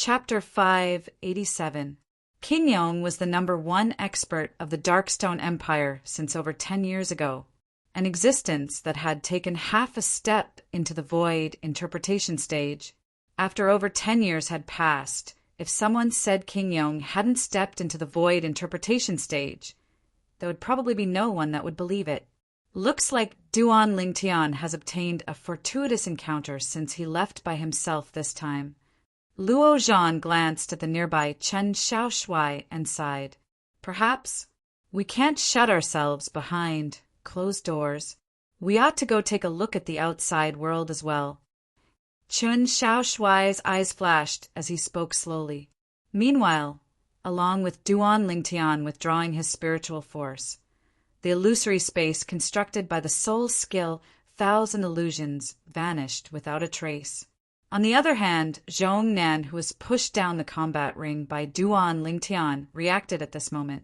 Chapter 587. King Yong was the #1 expert of the Darkstone Empire since over 10 years ago, an existence that had taken half a step into the void interpretation stage. After over 10 years had passed, if someone said King Yong hadn't stepped into the void interpretation stage, there would probably be no one that would believe it. Looks like Duan Lingtian has obtained a fortuitous encounter since he left by himself this time. Luo Zhan glanced at the nearby Chen Xiaoshui and sighed. Perhaps we can't shut ourselves behind closed doors. We ought to go take a look at the outside world as well. Chen Xiaoshui's eyes flashed as he spoke slowly. Meanwhile, along with Duan Lingtian withdrawing his spiritual force, the illusory space constructed by the soul's skill, thousand illusions, vanished without a trace. On the other hand, Zhong Nan, who was pushed down the combat ring by Duan Lingtian, reacted at this moment.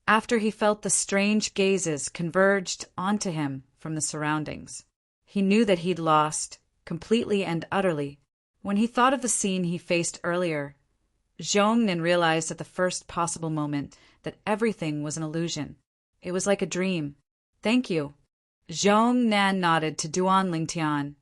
After he felt the strange gazes converged onto him from the surroundings, he knew that he'd lost, completely and utterly. When he thought of the scene he faced earlier, Zhong Nan realized at the first possible moment that everything was an illusion. It was like a dream. Thank you. Zhong Nan nodded to Duan Lingtian,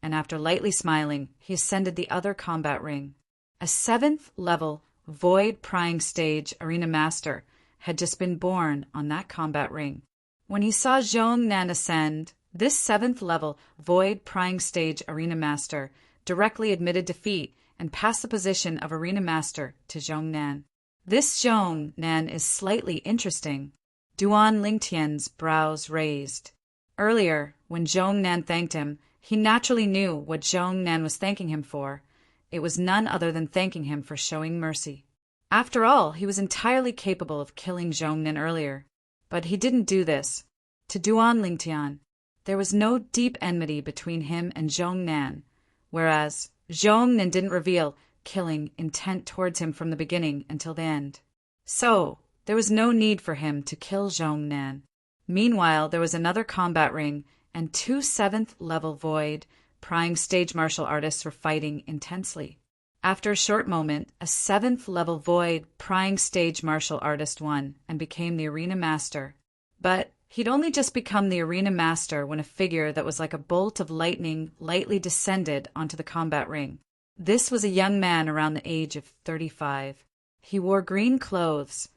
and after lightly smiling, he ascended the other combat ring. A 7th level Void Prying Stage Arena Master had just been born on that combat ring. When he saw Zhong Nan ascend, this 7th level Void Prying Stage Arena Master directly admitted defeat and passed the position of Arena Master to Zhong Nan. This Zhong Nan is slightly interesting. Duan Lingtian's brows raised. Earlier, when Zhong Nan thanked him, he naturally knew what Zhong Nan was thanking him for. It was none other than thanking him for showing mercy. After all, he was entirely capable of killing Zhong Nan earlier. But he didn't do this. To Duan Lingtian, there was no deep enmity between him and Zhong Nan, whereas Zhong Nan didn't reveal killing intent towards him from the beginning until the end. So, there was no need for him to kill Zhong Nan. Meanwhile, there was another combat ring, and 2 7th level Void Prying Stage martial artists were fighting intensely. After a short moment, a 7th level Void Prying Stage martial artist won and became the Arena Master. But he'd only just become the Arena Master when a figure that was like a bolt of lightning lightly descended onto the combat ring. This was a young man around the age of 35. He wore green clothes,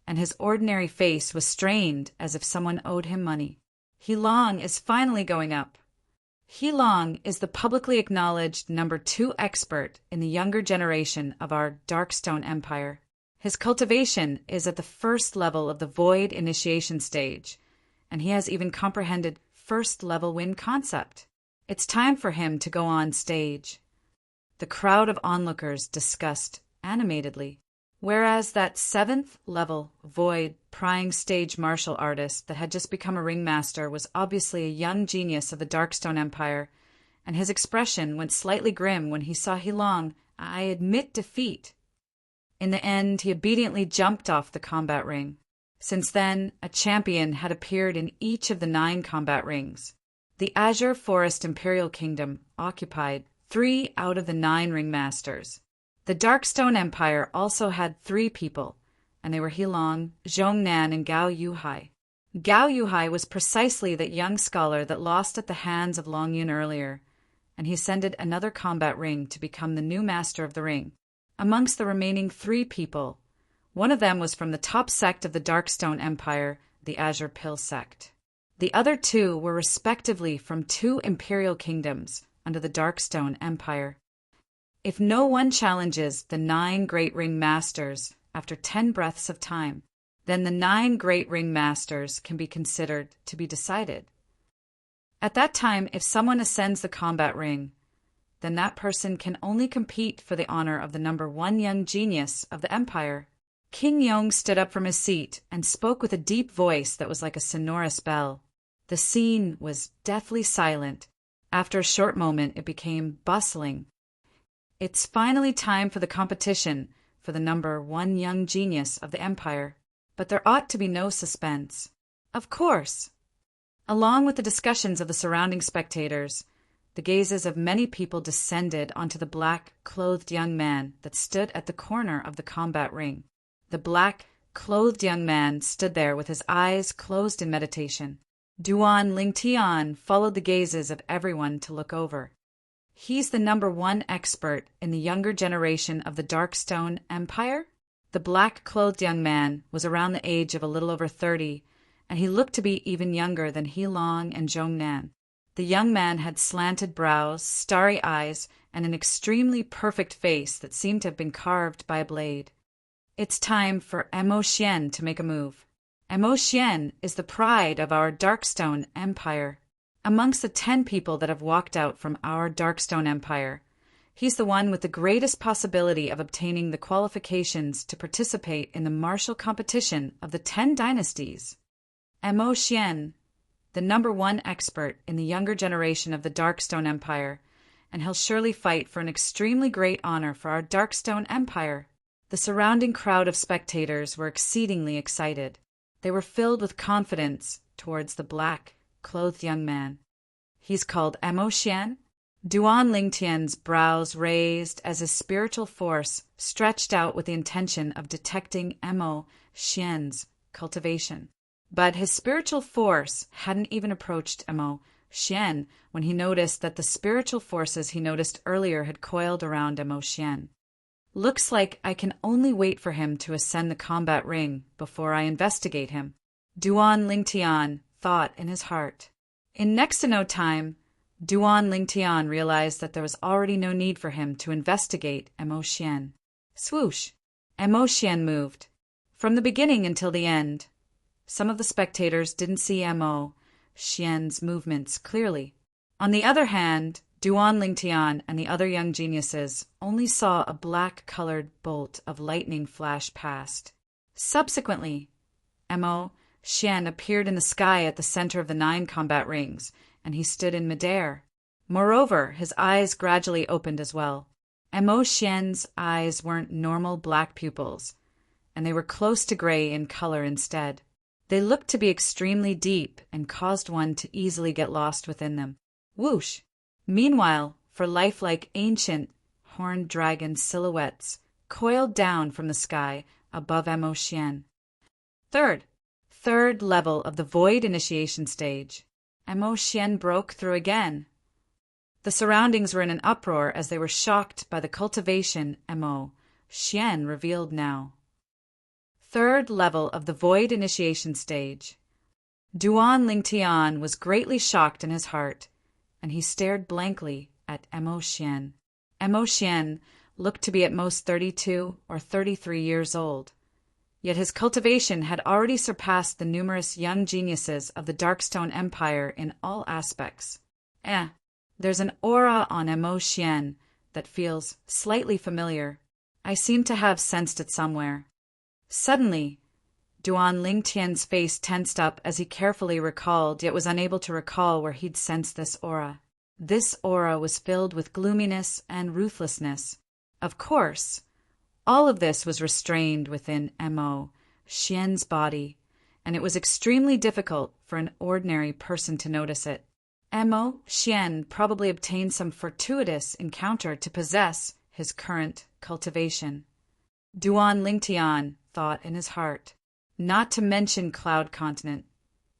and his ordinary face was strained as if someone owed him money. He Long is finally going up. He Long is the publicly acknowledged #2 expert in the younger generation of our Darkstone Empire. His cultivation is at the 1st level of the Void Initiation stage, and he has even comprehended 1st level wind concept. It's time for him to go on stage. The crowd of onlookers discussed animatedly. Whereas that 7th level Void Prying Stage martial artist that had just become a ringmaster was obviously a young genius of the Darkstone Empire, and his expression went slightly grim when he saw He Long admit defeat. In the end, he obediently jumped off the combat ring. Since then, a champion had appeared in each of the 9 combat rings. The Azure Forest Imperial Kingdom occupied 3 out of the 9 ringmasters. The Darkstone Empire also had 3 people, and they were He Long, Zhong Nan, and Gao Yuhai. Gao Yuhai was precisely that young scholar that lost at the hands of Long Yun earlier, and he ascended another combat ring to become the new master of the ring. Amongst the remaining 3 people, one of them was from the top sect of the Darkstone Empire, the Azure Pill sect. The other 2 were respectively from 2 imperial kingdoms under the Darkstone Empire. If no one challenges the 9 Great Ring Masters after 10 breaths of time, then the 9 Great Ring Masters can be considered to be decided. At that time, if someone ascends the combat ring, then that person can only compete for the honor of the #1 young genius of the Empire. King Yong stood up from his seat and spoke with a deep voice that was like a sonorous bell. The scene was deathly silent. After a short moment, it became bustling. It's finally time for the competition for the #1 young genius of the Empire, but there ought to be no suspense. Of course. Along with the discussions of the surrounding spectators, the gazes of many people descended onto the black-clothed young man that stood at the corner of the combat ring. The black-clothed young man stood there with his eyes closed in meditation. Duan Lingtian followed the gazes of everyone to look over. He's the #1 expert in the younger generation of the Darkstone Empire? The black-clothed young man was around the age of a little over 30, and he looked to be even younger than Heilong and Zhongnan. The young man had slanted brows, starry eyes, and an extremely perfect face that seemed to have been carved by a blade. It's time for Mo Xian to make a move. Mo Xian is the pride of our Darkstone Empire. Amongst the 10 people that have walked out from our Darkstone Empire, he's the one with the greatest possibility of obtaining the qualifications to participate in the martial competition of the 10 dynasties. Mo Xian, the #1 expert in the younger generation of the Darkstone Empire, and he'll surely fight for an extremely great honor for our Darkstone Empire. The surrounding crowd of spectators were exceedingly excited. They were filled with confidence towards the black-clothed young man. He's called Mo Xian? Duan Lingtian's brows raised as his spiritual force stretched out with the intention of detecting Mo Xian's cultivation. But his spiritual force hadn't even approached Mo Xian when he noticed that the spiritual forces he noticed earlier had coiled around Mo Xian. Looks like I can only wait for him to ascend the combat ring before I investigate him, Duan Lingtian thought in his heart. In next to no time, Duan Lingtian realized that there was already no need for him to investigate Mo Xian. Swoosh! Mo Xian moved. From the beginning until the end, some of the spectators didn't see Mo Xian's movements clearly. On the other hand, Duan Lingtian and the other young geniuses only saw a black-colored bolt of lightning flash past. Subsequently, Mo Xian appeared in the sky at the center of the 9 combat rings, and he stood in midair. Moreover, his eyes gradually opened as well. Mo Xian's eyes weren't normal black pupils, and they were close to gray in color instead. They looked to be extremely deep and caused one to easily get lost within them. Whoosh! Meanwhile, for lifelike ancient horned dragon silhouettes coiled down from the sky above Mo Xian. Third level of the void initiation stage. Mo Xian broke through again. The surroundings were in an uproar as they were shocked by the cultivation Mo Xian revealed now. Third level of the void initiation stage. Duan Lingtian was greatly shocked in his heart, and he stared blankly at Mo Xian. Mo Xian looked to be at most 32 or 33 years old, yet his cultivation had already surpassed the numerous young geniuses of the Darkstone Empire in all aspects. There's an aura on Mo Xian that feels slightly familiar. I seem to have sensed it somewhere. Suddenly, Duan Lingtian's face tensed up as he carefully recalled, yet was unable to recall where he'd sensed this aura. This aura was filled with gloominess and ruthlessness. Of course, all of this was restrained within Mo Xian's body, and it was extremely difficult for an ordinary person to notice it. Mo Xian probably obtained some fortuitous encounter to possess his current cultivation. Duan Lingtian thought in his heart. Not to mention Cloud Continent.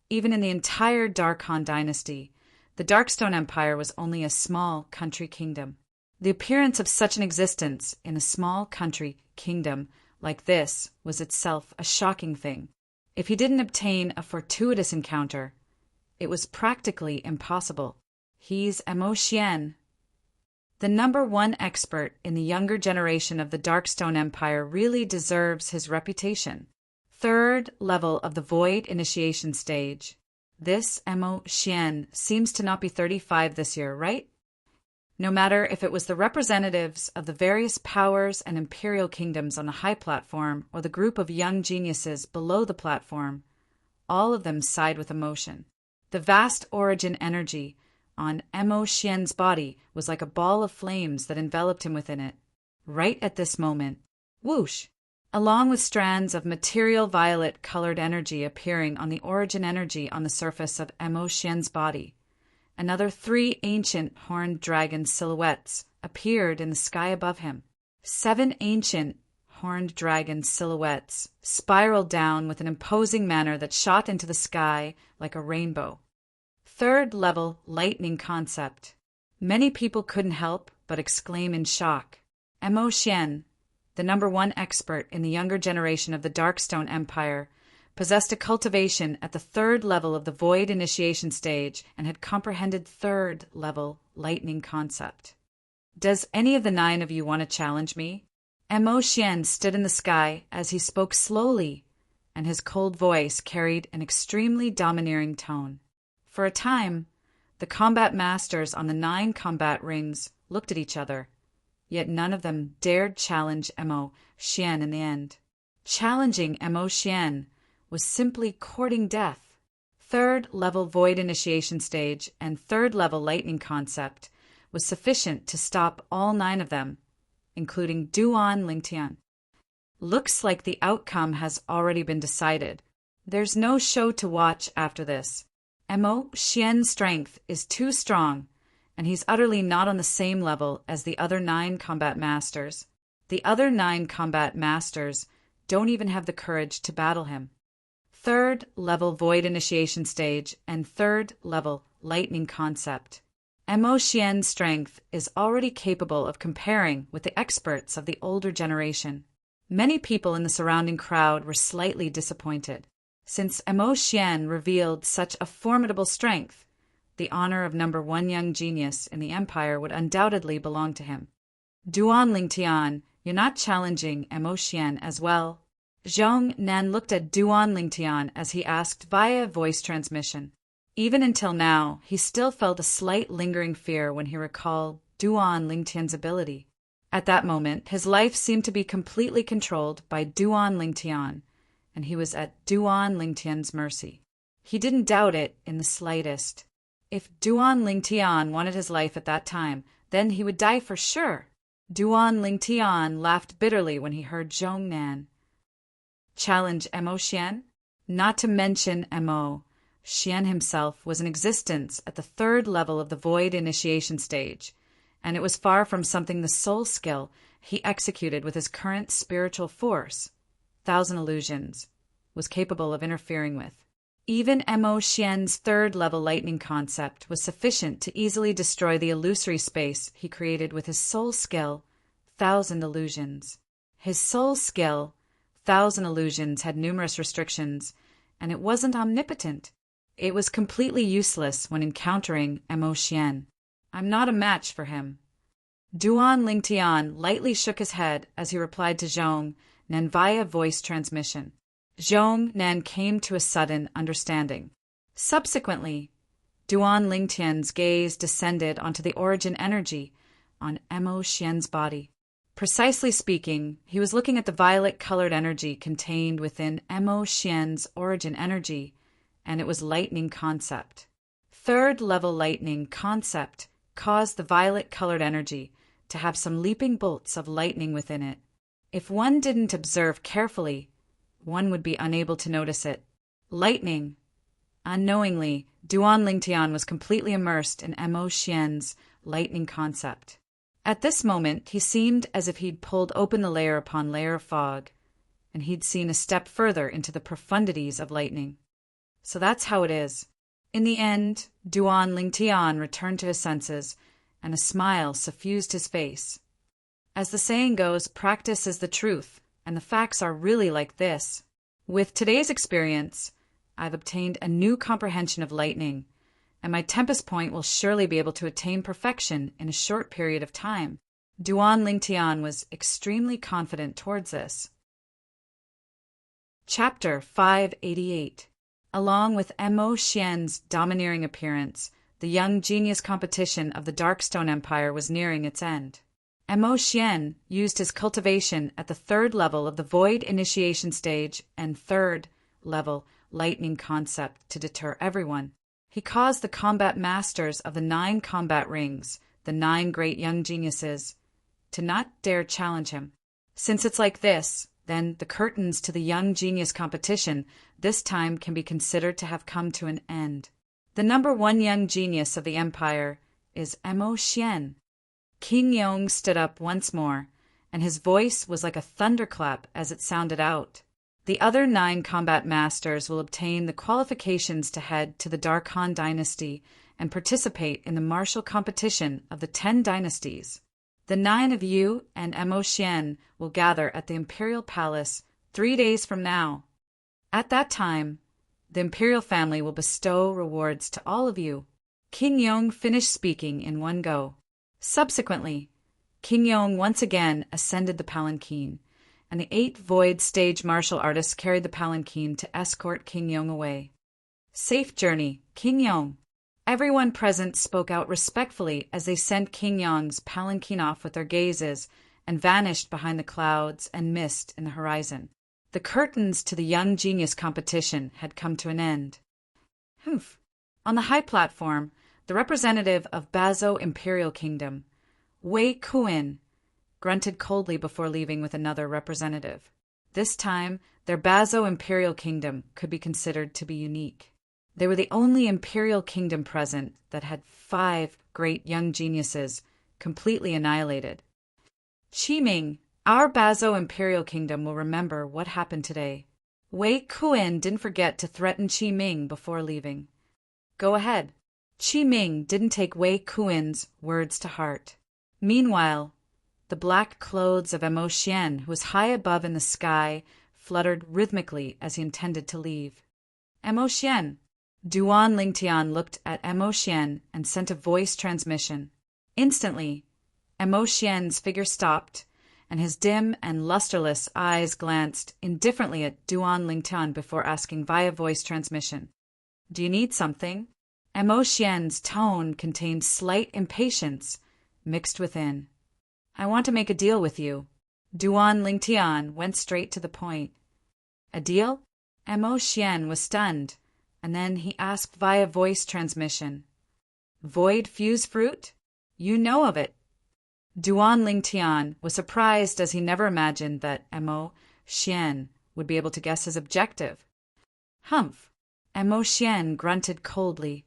Even in the entire Darkhan dynasty, the Darkstone Empire was only a small country kingdom. The appearance of such an existence in a small country kingdom like this was itself a shocking thing. If he didn't obtain a fortuitous encounter, it was practically impossible. He's Mo Xian. The #1 expert in the younger generation of the Darkstone Empire really deserves his reputation. Third level of the Void initiation stage. This Mo Xian seems to not be 35 this year, right? No matter if it was the representatives of the various powers and imperial kingdoms on the high platform or the group of young geniuses below the platform, all of them sighed with emotion. The vast origin energy on Mo Xian's body was like a ball of flames that enveloped him within it. Right at this moment, whoosh! Along with strands of material violet-colored energy appearing on the origin energy on the surface of Mo Xian's body, Another 3 ancient horned dragon silhouettes appeared in the sky above him. 7 ancient horned dragon silhouettes spiraled down with an imposing manner that shot into the sky like a rainbow. Third level lightning concept. Many people couldn't help but exclaim in shock. Mo Xian, the #1 expert in the younger generation of the Darkstone Empire, possessed a cultivation at the 3rd level of the Void Initiation stage and had comprehended 3rd level lightning concept. Does any of the 9 of you want to challenge me? Mo Xian stood in the sky as he spoke slowly, and his cold voice carried an extremely domineering tone. For a time, the combat masters on the 9 combat rings looked at each other, yet none of them dared challenge Mo Xian in the end. Challenging Mo Xian was simply courting death. 3rd level Void Initiation stage and 3rd level lightning concept was sufficient to stop all 9 of them, including Duan Lingtian. Looks like the outcome has already been decided. There's no show to watch after this. Mo Xian's strength is too strong, and he's utterly not on the same level as the other 9 combat masters. The other 9 combat masters don't even have the courage to battle him. 3rd level Void Initiation stage and 3rd level lightning concept. Mo Xian's strength is already capable of comparing with the experts of the older generation. Many people in the surrounding crowd were slightly disappointed. Since Mo Xian revealed such a formidable strength, the honor of #1 young genius in the Empire would undoubtedly belong to him. Duan Lingtian, you're not challenging Mo Xian as well? Zhong Nan looked at Duan Lingtian as he asked via voice transmission. Even until now, he still felt a slight lingering fear when he recalled Duan Lingtian's ability. At that moment, his life seemed to be completely controlled by Duan Lingtian, and he was at Duan Lingtian's mercy. He didn't doubt it in the slightest. If Duan Lingtian wanted his life at that time, then he would die for sure. Duan Lingtian laughed bitterly when he heard Zhong Nan challenge Mo Xian. Not to mention Mo Xian himself was in existence at the 3rd level of the Void Initiation stage, and it was far from something the soul skill he executed with his current spiritual force, 1,000 illusions, was capable of interfering with. Even Mo Xian's 3rd level lightning concept was sufficient to easily destroy the illusory space he created with his soul skill, 1,000 illusions. His soul skill, 1,000 illusions, had numerous restrictions, and it wasn't omnipotent. It was completely useless when encountering Mo Xian. I'm not a match for him. Duan Lingtian lightly shook his head as he replied to Zhong Nan via voice transmission. Zhong Nan came to a sudden understanding. Subsequently, Duan Lingtian's gaze descended onto the origin energy on Mo Xian's body. Precisely speaking, he was looking at the violet-colored energy contained within Mo Xian's origin energy, and it was lightning concept. 3rd level lightning concept caused the violet-colored energy to have some leaping bolts of lightning within it. If one didn't observe carefully, one would be unable to notice it. Lightning. Unknowingly, Duan Lingtian was completely immersed in Mo Xian's lightning concept. At this moment, he seemed as if he'd pulled open the layer upon layer of fog, and he'd seen a step further into the profundities of lightning. So that's how it is. In the end, Duan Lingtian returned to his senses, and a smile suffused his face. As the saying goes, practice is the truth, and the facts are really like this. With today's experience, I've obtained a new comprehension of lightning, and my Tempest Point will surely be able to attain perfection in a short period of time. Duan Lingtian was extremely confident towards this. Chapter 588. Along with Mo Xian's domineering appearance, the young genius competition of the Darkstone Empire was nearing its end. Mo Xian used his cultivation at the 3rd level of the Void Initiation stage and 3rd level lightning concept to deter everyone. He caused the combat masters of the 9 combat rings, the 9 great young geniuses, to not dare challenge him. Since it's like this, then the curtains to the young genius competition this time can be considered to have come to an end. The number one young genius of the empire is Emo Xian. King Yong stood up once more, and his voice was like a thunderclap as it sounded out. The other 9 combat masters will obtain the qualifications to head to the Dark dynasty and participate in the martial competition of the 10 dynasties. The 9 of you and Emo Xian will gather at the Imperial Palace 3 days from now. At that time, the Imperial family will bestow rewards to all of you. King Yong finished speaking in one go. Subsequently, King Yong once again ascended the palanquin, and the 8 Void stage martial artists carried the palanquin to escort King Yong away. Safe journey, King Yong. Everyone present spoke out respectfully as they sent King Yong's palanquin off with their gazes and vanished behind the clouds and mist in the horizon. The curtains to the Young Genius competition had come to an end. Humph. On the high platform, the representative of Bazo Imperial Kingdom, Wei Kuin, grunted coldly before leaving with another representative. This time, their Bazo Imperial Kingdom could be considered to be unique. They were the only Imperial Kingdom present that had 5 great young geniuses completely annihilated. Qi Ming, our Bazo Imperial Kingdom will remember what happened today. Wei Kuin didn't forget to threaten Qi Ming before leaving. Go ahead. Qi Ming didn't take Wei Kuin's words to heart. Meanwhile, the black clothes of Emo Xian, who was high above in the sky, fluttered rhythmically as he intended to leave. Emo Xian. Duan Lingtian looked at Emo Xian and sent a voice transmission. Instantly, Emo Xian's figure stopped, and his dim and lusterless eyes glanced indifferently at Duan Lingtian before asking via voice transmission, "Do you need something?" Emo Xian's tone contained slight impatience mixed within. "I want to make a deal with you." Duan Lingtian went straight to the point. "A deal?" Emo Xian was stunned, and then he asked via voice transmission, "Void fuse fruit? You know of it." Duan Lingtian was surprised as he never imagined that Emo Xian would be able to guess his objective. "Humph." Emo Xian grunted coldly.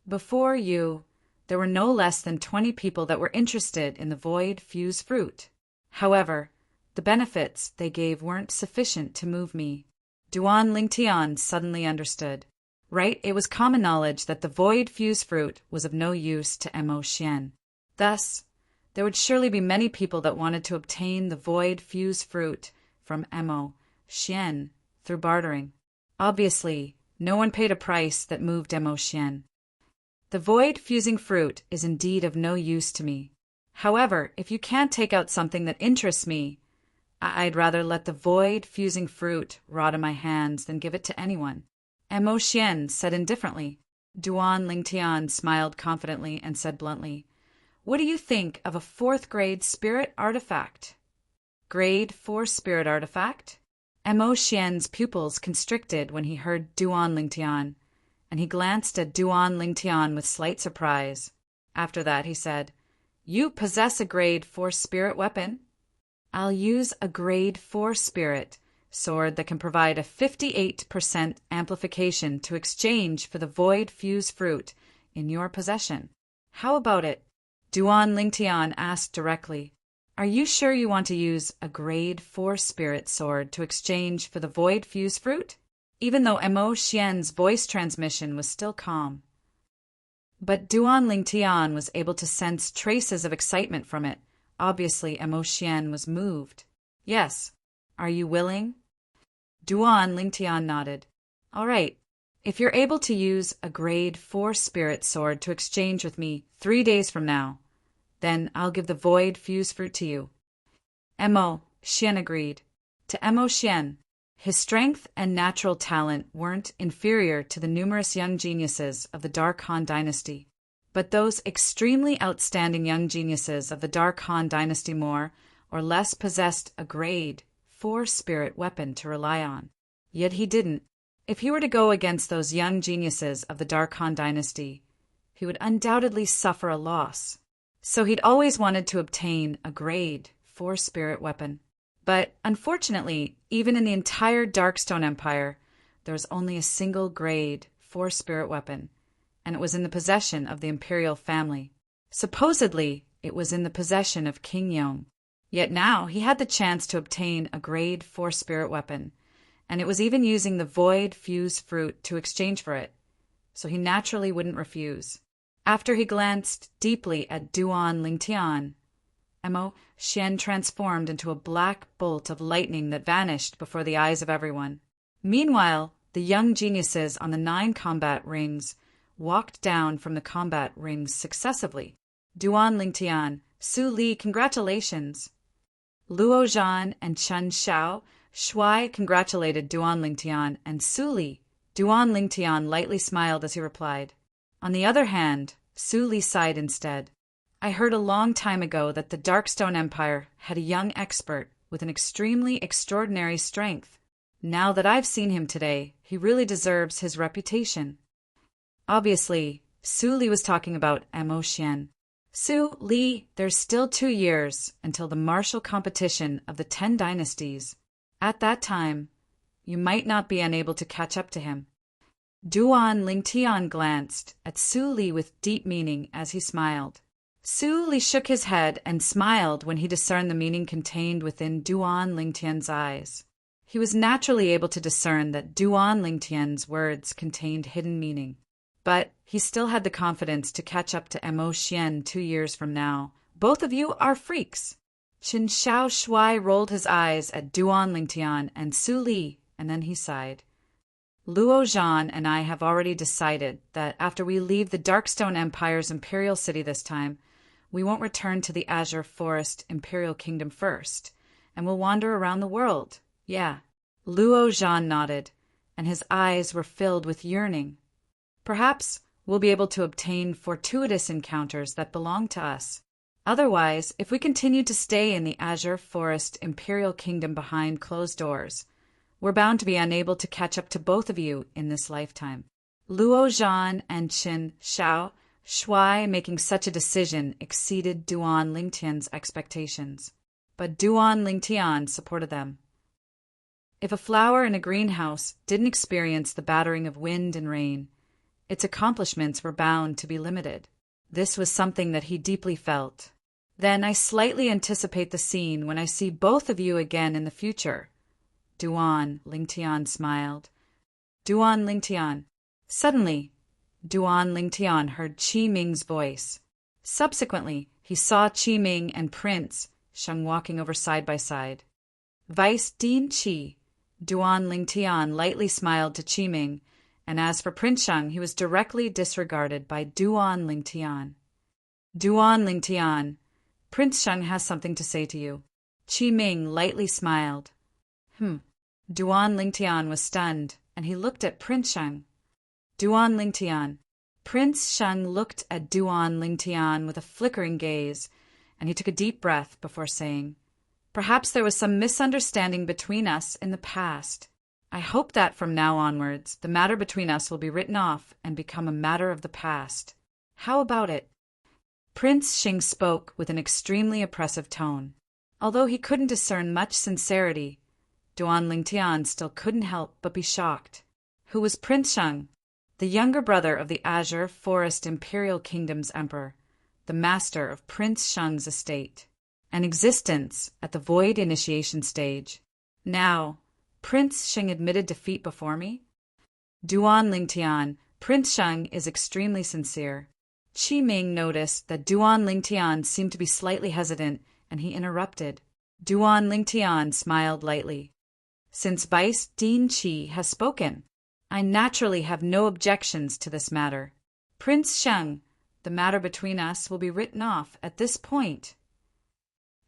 "Before you, there were no less than 20 people that were interested in the Void fuse fruit. However, the benefits they gave weren't sufficient to move me." Duan Lingtian suddenly understood. Right, it was common knowledge that the Void fuse fruit was of no use to Emo Xian. Thus, there would surely be many people that wanted to obtain the Void fuse fruit from Emo Xian through bartering. Obviously, no one paid a price that moved Emo Xian. The Void fusing fruit is indeed of no use to me. However, if you can't take out something that interests me, I'd rather let the Void fusing fruit rot in my hands than give it to anyone. Emo Xian said indifferently. Duan Lingtian smiled confidently and said bluntly, "What do you think of a 4th grade spirit artifact?" Grade 4 spirit artifact? Emo Xian's pupils constricted when he heard Duan Lingtian, and he glanced at Duan Lingtian with slight surprise. After that he said, "You possess a grade 4 spirit weapon?" "I'll use a grade 4 spirit sword that can provide a 58% amplification to exchange for the Void fuse fruit in your possession. How about it?" Duan Lingtian asked directly, "Are you sure you want to use a grade 4 spirit sword to exchange for the Void fuse fruit?" Even though Emo Xian's voice transmission was still calm. But Duan Lingtian was able to sense traces of excitement from it. Obviously, Emo Xian was moved. "Yes. Are you willing?" Duan Lingtian nodded. "All right. If you're able to use a grade 4 spirit sword to exchange with me 3 days from now, then I'll give the Void fuse fruit to you." Emo Xian agreed. To Emo Xian, his strength and natural talent weren't inferior to the numerous young geniuses of the Dark Han dynasty. But those extremely outstanding young geniuses of the Dark Han dynasty more or less possessed a grade 4 spirit weapon to rely on. Yet he didn't. If he were to go against those young geniuses of the Dark Han dynasty, he would undoubtedly suffer a loss. So he'd always wanted to obtain a grade 4 spirit weapon. But unfortunately, even in the entire Darkstone Empire, there was only a single grade 4 spirit weapon, and it was in the possession of the imperial family. Supposedly, it was in the possession of King Yong. Yet now he had the chance to obtain a grade 4 spirit weapon, and it was even using the void fuse fruit to exchange for it, so he naturally wouldn't refuse. After he glanced deeply at Duan Lingtian, Mo Xian transformed into a black bolt of lightning that vanished before the eyes of everyone. Meanwhile, the young geniuses on the 9 combat rings walked down from the combat rings successively. Duan Lingtian, Su Li, congratulations. Luo Zhan and Chen Xiao Shuai congratulated Duan Lingtian and Su Li. Duan Lingtian lightly smiled as he replied. On the other hand, Su Li sighed instead. I heard a long time ago that the Darkstone Empire had a young expert with an extremely extraordinary strength. Now that I've seen him today, he really deserves his reputation. Obviously, Su Li was talking about Mo Xian. Su Li, there's still 2 years until the martial competition of the 10 dynasties. At that time, you might not be unable to catch up to him. Duan Lingtian glanced at Su Li with deep meaning as he smiled. Su Li shook his head and smiled when he discerned the meaning contained within Duan Lingtian's eyes. He was naturally able to discern that Duan Lingtian's words contained hidden meaning. But he still had the confidence to catch up to Mo Xian 2 years from now. Both of you are freaks. Qin Xiao Shuai rolled his eyes at Duan Lingtian and Su Li, and then he sighed. Luo Zhan and I have already decided that after we leave the Darkstone Empire's imperial city this time, we won't return to the Azure Forest Imperial Kingdom first, and we'll wander around the world. Yeah. Luo Zhan nodded, and his eyes were filled with yearning. Perhaps we'll be able to obtain fortuitous encounters that belong to us. Otherwise, if we continue to stay in the Azure Forest Imperial Kingdom behind closed doors, we're bound to be unable to catch up to both of you in this lifetime. Luo Zhan and Qin Xiao Shuai making such a decision exceeded Duan Lingtian's expectations, but Duan Lingtian supported them. If a flower in a greenhouse didn't experience the battering of wind and rain, its accomplishments were bound to be limited. This was something that he deeply felt. Then I slightly anticipate the scene when I see both of you again in the future. Duan Lingtian smiled. Duan Lingtian. Suddenly, Duan Lingtian heard Qi Ming's voice. Subsequently, he saw Qi Ming and Prince Sheng walking over side by side. Vice Dean Qi. Duan Lingtian lightly smiled to Qi Ming, and as for Prince Sheng, he was directly disregarded by Duan Lingtian. Duan Lingtian, Prince Sheng has something to say to you. Qi Ming lightly smiled. Duan Lingtian was stunned, and he looked at Prince Sheng. Duan Lingtian. Prince Sheng looked at Duan Lingtian with a flickering gaze, and he took a deep breath before saying, Perhaps there was some misunderstanding between us in the past. I hope that from now onwards, the matter between us will be written off and become a matter of the past. How about it? Prince Sheng spoke with an extremely oppressive tone. Although he couldn't discern much sincerity, Duan Lingtian still couldn't help but be shocked. Who was Prince Sheng? The younger brother of the Azure Forest Imperial Kingdom's emperor, the master of Prince Sheng's estate, an existence at the Void Initiation stage. Now, Prince Sheng admitted defeat before me? Duan Lingtian, Prince Sheng is extremely sincere. Qi Ming noticed that Duan Lingtian seemed to be slightly hesitant, and he interrupted. Duan Lingtian smiled lightly. Since Vice Dean Qi has spoken, I naturally have no objections to this matter. Prince Sheng, the matter between us will be written off at this point.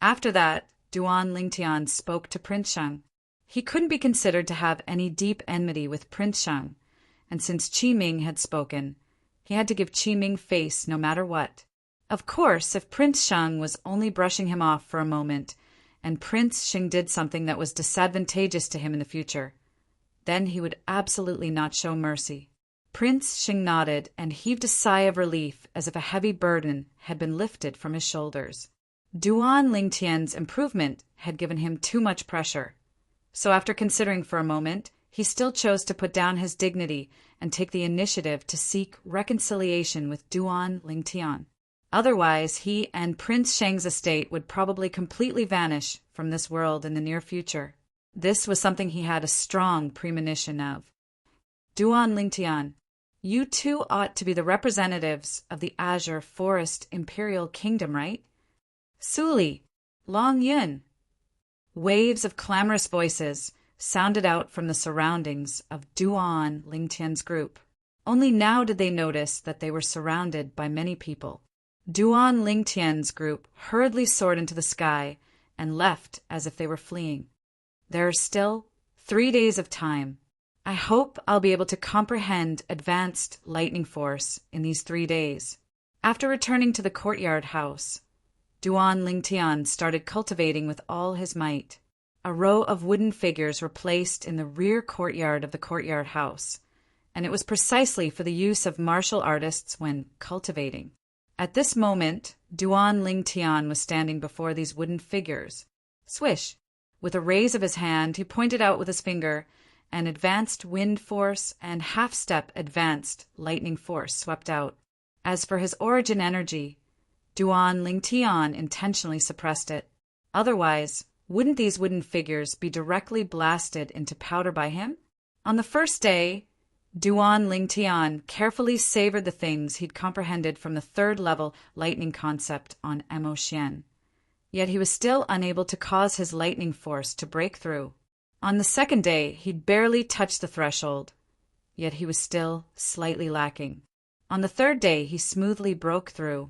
After that, Duan Lingtian spoke to Prince Sheng. He couldn't be considered to have any deep enmity with Prince Sheng, and since Qi Ming had spoken, he had to give Qi Ming face no matter what. Of course, if Prince Sheng was only brushing him off for a moment, and Prince Sheng did something that was disadvantageous to him in the future, then he would absolutely not show mercy. Prince Sheng nodded and heaved a sigh of relief as if a heavy burden had been lifted from his shoulders. Duan Lingtian's improvement had given him too much pressure. So after considering for a moment, he still chose to put down his dignity and take the initiative to seek reconciliation with Duan Lingtian. Otherwise, he and Prince Shang's estate would probably completely vanish from this world in the near future. This was something he had a strong premonition of. Duan Lingtian, you two ought to be the representatives of the Azure Forest Imperial Kingdom, right? Suli, Long Yun. Waves of clamorous voices sounded out from the surroundings of Duan Lingtian's group. Only now did they notice that they were surrounded by many people. Duan Lingtian's group hurriedly soared into the sky and left as if they were fleeing. There are still 3 days of time. I hope I'll be able to comprehend advanced lightning force in these 3 days. After returning to the courtyard house, Duan Lingtian started cultivating with all his might. A row of wooden figures were placed in the rear courtyard of the courtyard house, and it was precisely for the use of martial artists when cultivating. At this moment, Duan Lingtian was standing before these wooden figures. Swish! With a raise of his hand, he pointed out with his finger, and advanced wind force and half-step advanced lightning force swept out. As for his origin energy, Duan Lingtian intentionally suppressed it. Otherwise, wouldn't these wooden figures be directly blasted into powder by him? On the first day, Duan Lingtian carefully savored the things he'd comprehended from the third-level lightning concept on Mo Xian. Yet he was still unable to cause his lightning force to break through. On the second day, he'd barely touched the threshold, yet he was still slightly lacking. On the third day, he smoothly broke through.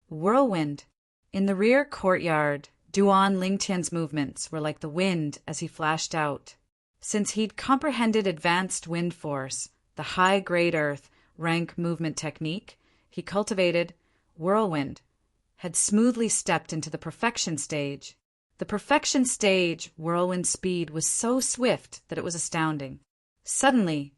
Whirlwind. In the rear courtyard, Duan Lingtian's movements were like the wind as he flashed out. Since he'd comprehended advanced wind force, the high-grade earth rank movement technique, he cultivated whirlwind, had smoothly stepped into the perfection stage. The perfection stage whirlwind speed was so swift that it was astounding. Suddenly,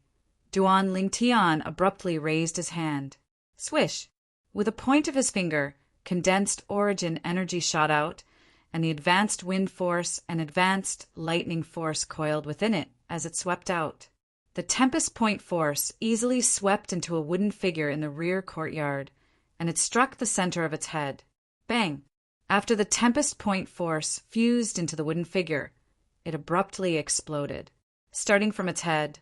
Duan Lingtian abruptly raised his hand. Swish! With a point of his finger, condensed origin energy shot out, and the advanced wind force and advanced lightning force coiled within it as it swept out. The tempest point force easily swept into a wooden figure in the rear courtyard, and it struck the center of its head. Bang! After the tempest point force fused into the wooden figure, it abruptly exploded. Starting from its head,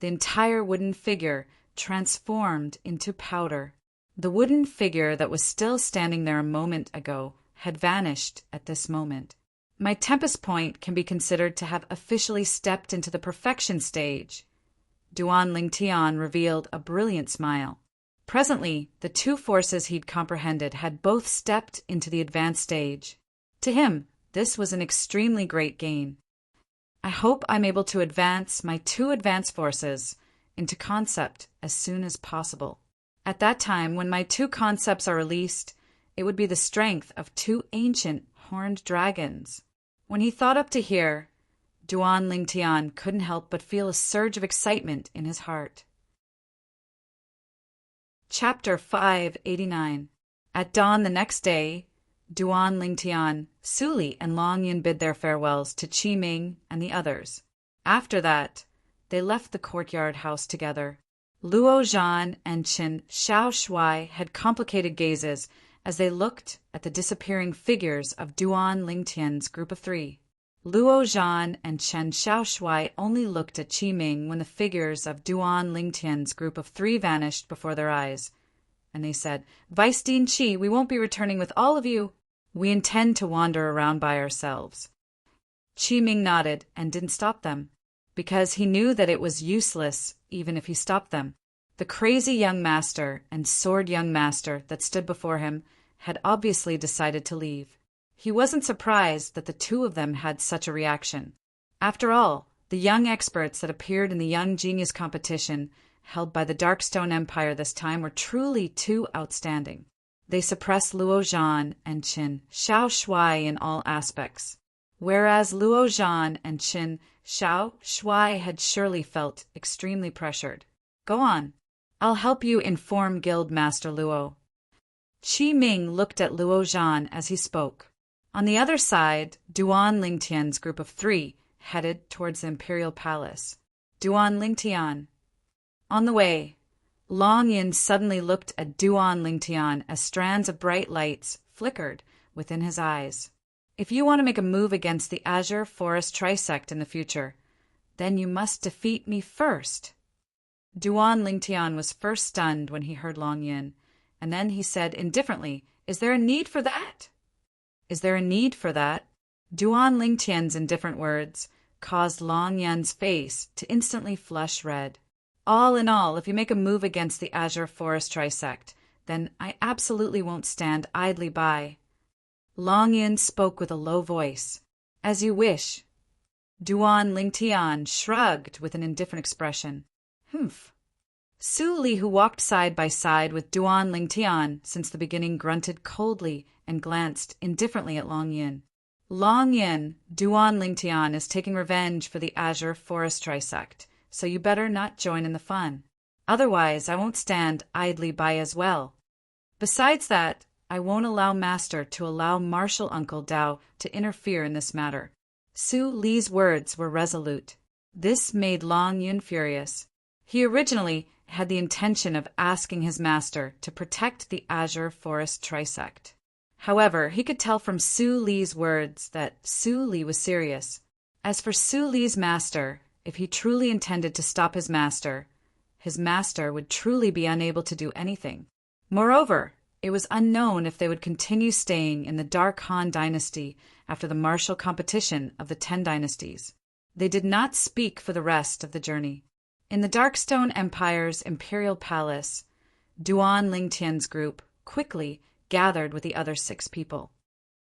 the entire wooden figure transformed into powder. The wooden figure that was still standing there a moment ago had vanished at this moment. My tempest point can be considered to have officially stepped into the perfection stage. Duan Lingtian revealed a brilliant smile. Presently, the two forces he'd comprehended had both stepped into the advanced stage. To him, this was an extremely great gain. I hope I'm able to advance my two advanced forces into concept as soon as possible. At that time, when my two concepts are released, it would be the strength of two ancient horned dragons. When he thought up to here, Duan Lingtian couldn't help but feel a surge of excitement in his heart. Chapter 589. At dawn the next day, Duan Lingtian, Suli, and Long Yun bid their farewells to Qi Ming and the others. After that, they left the courtyard house together. Luo Zhan and Qin Xiao Shuai had complicated gazes as they looked at the disappearing figures of Duan Lingtian's group of 3. Luo Zhan and Chen Xiaoshuai only looked at Qi Ming when the figures of Duan Lingtian's group of 3 vanished before their eyes, and they said, "Vice Dean Qi, we won't be returning with all of you. We intend to wander around by ourselves." Qi Ming nodded and didn't stop them, because he knew that it was useless even if he stopped them. The crazy young master and sword young master that stood before him had obviously decided to leave. He wasn't surprised that the two of them had such a reaction. After all, the young experts that appeared in the Young Genius competition held by the Darkstone Empire this time were truly too outstanding. They suppressed Luo Zhan and Qin Xiao Shuai in all aspects, whereas Luo Zhan and Qin Xiao Shuai had surely felt extremely pressured. "Go on. I'll help you inform Guild Master Luo." Qi Ming looked at Luo Zhan as he spoke. On the other side, Duan Lingtian's group of 3 headed towards the imperial palace. Duan Lingtian. On the way, Long Yin suddenly looked at Duan Lingtian as strands of bright lights flickered within his eyes. If you want to make a move against the Azure Forest Trisect in the future, then you must defeat me first. Duan Lingtian was first stunned when he heard Long Yin, and then he said indifferently, "Is there a need for that?" "Is there a need for that?" Duan Lingtian's indifferent words caused Long Yin's face to instantly flush red. "All in all, if you make a move against the Azure Forest Trisect, then I absolutely won't stand idly by." Long Yin spoke with a low voice. "As you wish." Duan Lingtian shrugged with an indifferent expression. "Humph." Su Li, who walked side by side with Duan Lingtian since the beginning, grunted coldly and glanced indifferently at Long Yin. "Long Yin, Duan Lingtian is taking revenge for the Azure Forest Trisect, so you better not join in the fun. Otherwise, I won't stand idly by as well. Besides that, I won't allow Master to allow Martial Uncle Dao to interfere in this matter." Su Li's words were resolute. This made Long Yin furious. He originally had the intention of asking his master to protect the Azure Forest Trisect. However, he could tell from Su Li's words that Su Li was serious. As for Su Li's master, if he truly intended to stop his master would truly be unable to do anything. Moreover, it was unknown if they would continue staying in the Dark Han dynasty after the martial competition of the 10 dynasties. They did not speak for the rest of the journey. In the Darkstone Empire's imperial palace, Duan Lingtian's group quickly gathered with the other 6 people.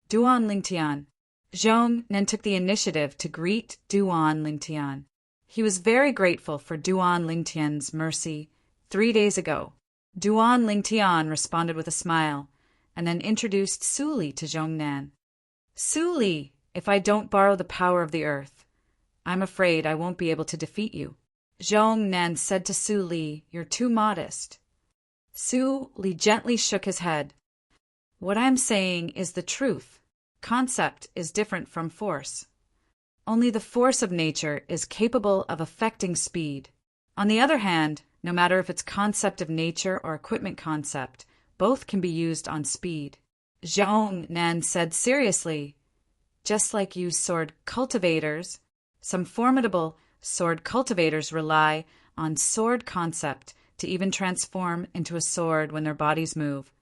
Duan Lingtian. Zhong Nan took the initiative to greet Duan Lingtian. He was very grateful for Duan Lingtian's mercy 3 days ago. Duan Lingtian responded with a smile, and then introduced Su Li to Zhong Nan. "Su Li, if I don't borrow the power of the earth, I'm afraid I won't be able to defeat you." Zhong Nan said to Su Li, "You're too modest." Su Li gently shook his head. "What I'm saying is the truth. Concept is different from force. Only the force of nature is capable of affecting speed. On the other hand, no matter if it's concept of nature or equipment concept, both can be used on speed." Zhong Nan said seriously, "Just like you sword cultivators, some formidable sword cultivators rely on sword concept to even transform into a sword when their bodies move,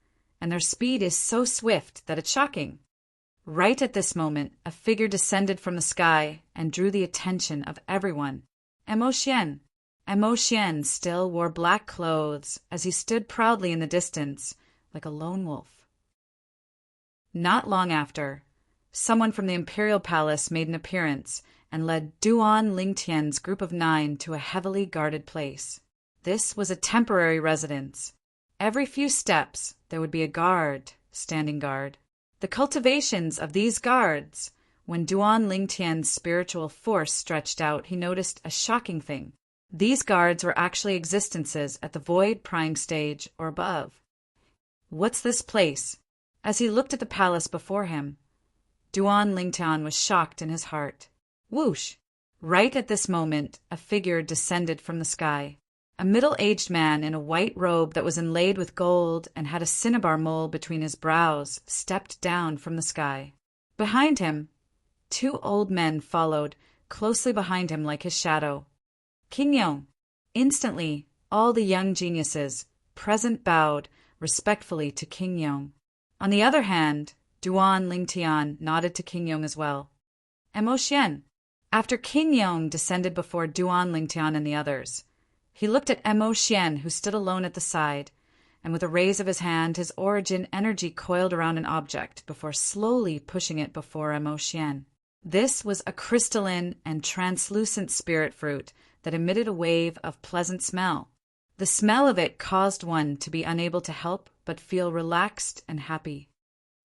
and their speed is so swift that it's shocking." Right at this moment, a figure descended from the sky and drew the attention of everyone. Emo Xian. Emo Xian still wore black clothes as he stood proudly in the distance, like a lone wolf. Not long after, someone from the imperial palace made an appearance and led Duan Lingtian's group of 9 to a heavily guarded place. This was a temporary residence. Every few steps, there would be a guard, standing guard. The cultivations of these guards, when Duan Lingtian's spiritual force stretched out, he noticed a shocking thing. These guards were actually existences at the void prime stage or above. What's this place? As he looked at the palace before him, Duan Lingtian was shocked in his heart. Whoosh! Right at this moment, a figure descended from the sky. A middle-aged man in a white robe that was inlaid with gold and had a cinnabar mole between his brows stepped down from the sky. Behind him, 2 old men followed, closely behind him like his shadow. King Yong. Instantly, all the young geniuses present bowed respectfully to King Yong. On the other hand, Duan Lingtian nodded to King Yong as well. Emo Xian. After King Yong descended before Duan Lingtian and the others, he looked at Emo Xian, who stood alone at the side, and with a raise of his hand, his origin energy coiled around an object before slowly pushing it before Emo Xian. This was a crystalline and translucent spirit fruit that emitted a wave of pleasant smell. The smell of it caused one to be unable to help but feel relaxed and happy.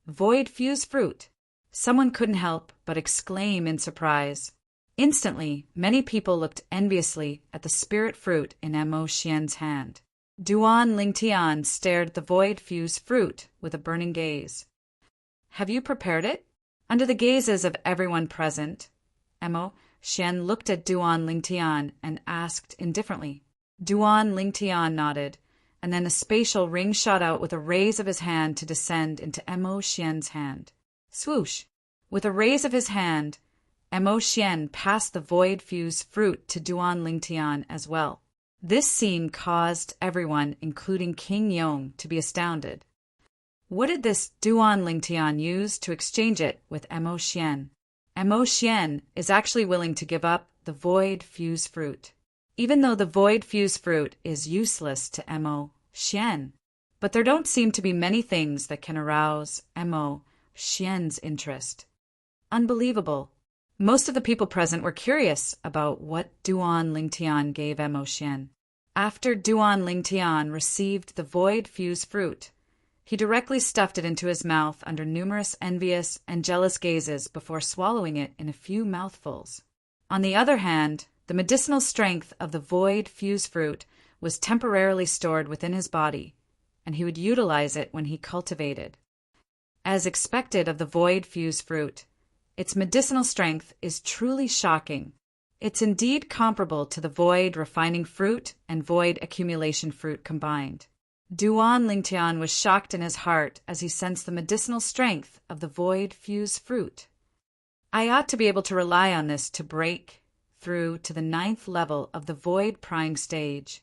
Void fused fruit. Someone couldn't help but exclaim in surprise. Instantly, many people looked enviously at the spirit fruit in Emo Xian's hand. Duan Lingtian stared at the void-fused fruit with a burning gaze. "Have you prepared it?" Under the gazes of everyone present, Emo Xian looked at Duan Lingtian and asked indifferently. Duan Lingtian nodded, and then a spatial ring shot out with a raise of his hand to descend into Mo Xian's hand. Swoosh! With a raise of his hand, Mo Xian passed the void-fused fruit to Duan Lingtian as well. This scene caused everyone, including King Yong, to be astounded. What did this Duan Lingtian use to exchange it with Mo Xian? Mo Xian is actually willing to give up the void-fused fruit, even though the void-fused fruit is useless to Mo Xian. But there don't seem to be many things that can arouse Mo Xian's interest. Unbelievable. Most of the people present were curious about what Duan Lingtian gave Mo Xian. After Duan Lingtian received the void-fused fruit, he directly stuffed it into his mouth under numerous envious and jealous gazes before swallowing it in a few mouthfuls. On the other hand, the medicinal strength of the void-fused fruit was temporarily stored within his body, and he would utilize it when he cultivated. As expected of the void-fused fruit, its medicinal strength is truly shocking. It's indeed comparable to the void refining fruit and void accumulation fruit combined. Duan Lingtian was shocked in his heart as he sensed the medicinal strength of the void-fused fruit. I ought to be able to rely on this to break through to the 9th level of the void prying stage.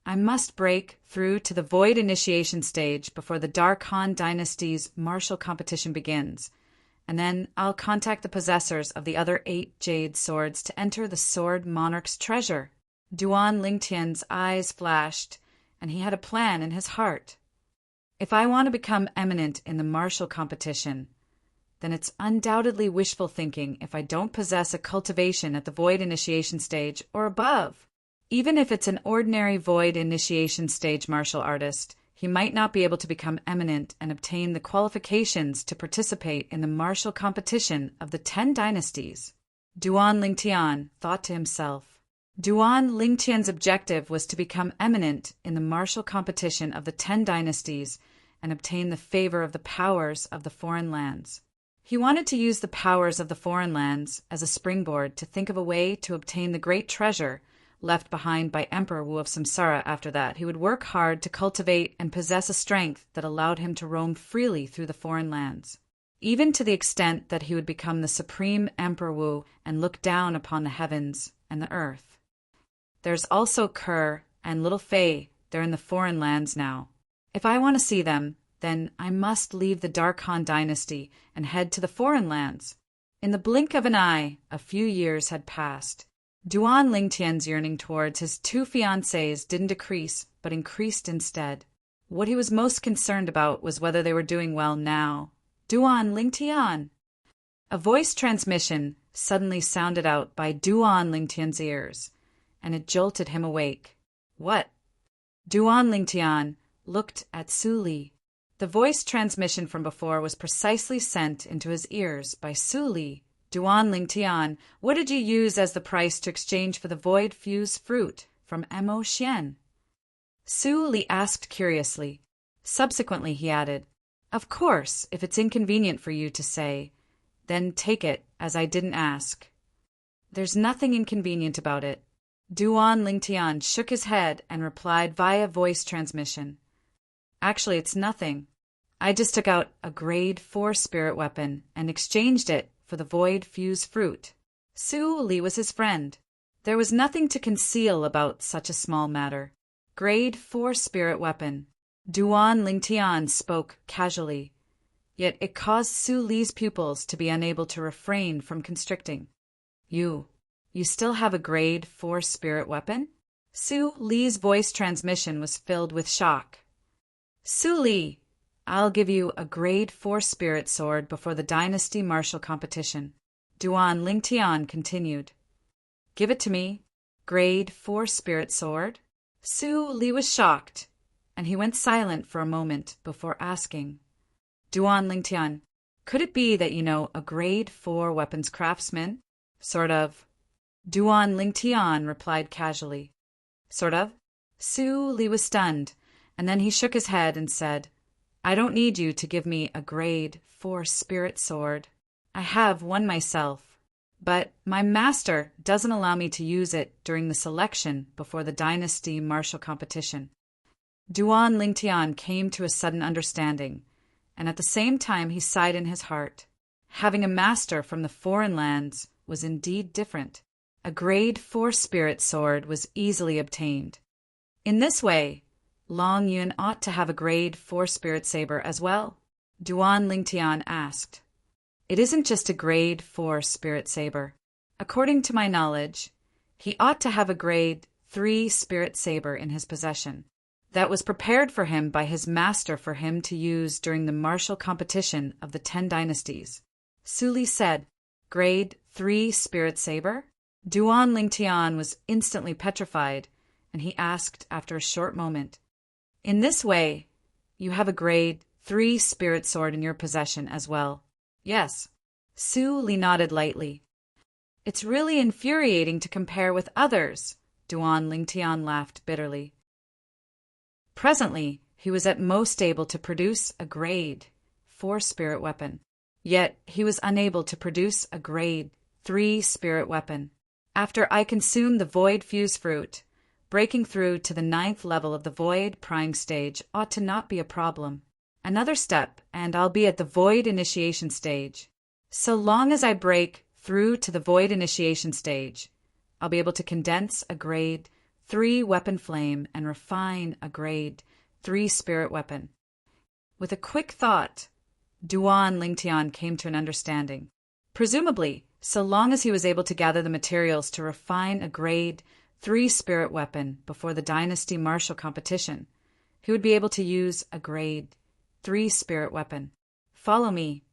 I must break through to the void initiation stage before the Dark Han Dynasty's martial competition begins, and then I'll contact the possessors of the other 8 jade swords to enter the sword monarch's treasure. Duan Lingtian's eyes flashed, and he had a plan in his heart. If I want to become eminent in the martial competition, then it's undoubtedly wishful thinking if I don't possess a cultivation at the void initiation stage or above. Even if it's an ordinary void initiation stage martial artist, he might not be able to become eminent and obtain the qualifications to participate in the martial competition of the 10 dynasties. Duan Lingtian thought to himself. Duan Lingtian's objective was to become eminent in the martial competition of the 10 dynasties and obtain the favor of the powers of the foreign lands. He wanted to use the powers of the foreign lands as a springboard to think of a way to obtain the great treasure left behind by Emperor Wu of Samsara. After that, he would work hard to cultivate and possess a strength that allowed him to roam freely through the foreign lands, even to the extent that he would become the supreme Emperor Wu and look down upon the heavens and the earth. There's also Kerr and little Fei. They're in the foreign lands now. If I want to see them, then I must leave the Dark Han Dynasty and head to the foreign lands. In the blink of an eye, a few years had passed. Duan Lingtian's yearning towards his 2 fiancées didn't decrease, but increased instead. What he was most concerned about was whether they were doing well now. Duan Lingtian! A voice transmission suddenly sounded out by Duan Lingtian's ears, and it jolted him awake. What? Duan Lingtian looked at Su Li. The voice transmission from before was precisely sent into his ears by Su Li. Duan Lingtian, what did you use as the price to exchange for the void-fused fruit from Mo Xian? Su Li asked curiously. Subsequently he added, Of course, if it's inconvenient for you to say, then take it, as I didn't ask. There's nothing inconvenient about it. Duan Lingtian shook his head and replied via voice transmission. Actually, it's nothing. I just took out a grade 4 spirit weapon and exchanged it for the void-fused fruit. Su Li was his friend. There was nothing to conceal about such a small matter. Grade 4 spirit weapon. Duan Lingtian spoke casually, yet it caused Su Li's pupils to be unable to refrain from constricting. You still have a grade 4 spirit weapon? Su Li's voice transmission was filled with shock. Su Li, I'll give you a grade 4 spirit sword before the dynasty martial competition. Duan Lingtian continued. Give it to me. Grade 4 spirit sword? Su Li was shocked, and he went silent for a moment before asking. Duan Lingtian, could it be that you know a grade 4 weapons craftsman? Sort of. Duan Lingtian replied casually. Sort of. Su Li was stunned, and then he shook his head and said, I don't need you to give me a grade 4 spirit sword. I have one myself. but my master doesn't allow me to use it during the selection before the dynasty martial competition. Duan Lingtian came to a sudden understanding, and at the same time he sighed in his heart. Having a master from the foreign lands was indeed different. A grade 4 spirit sword was easily obtained. In this way, Long Yun ought to have a grade 4 spirit saber as well. Duan Lingtian asked. It isn't just a grade 4 spirit saber. According to my knowledge, he ought to have a grade 3 spirit saber in his possession that was prepared for him by his master for him to use during the martial competition of the 10 dynasties. Su Li said, Grade 3 spirit saber? Duan Lingtian was instantly petrified, and he asked after a short moment, In this way, you have a grade 3 spirit sword in your possession as well. Yes. Su Li nodded lightly. It's really infuriating to compare with others, Duan Lingtian laughed bitterly. Presently, he was at most able to produce a grade 4 spirit weapon. Yet he was unable to produce a grade 3 spirit weapon. After I consumed the void fuse fruit, breaking through to the 9th level of the void prying stage ought to not be a problem. Another step, and I'll be at the void initiation stage. So long as I break through to the void initiation stage, I'll be able to condense a grade 3 weapon flame and refine a grade 3 spirit weapon. With a quick thought, Duan Lingtian came to an understanding. Presumably, so long as he was able to gather the materials to refine a grade 3 spirit weapon before the dynasty martial competition, he would be able to use a grade 3 spirit weapon. Follow me.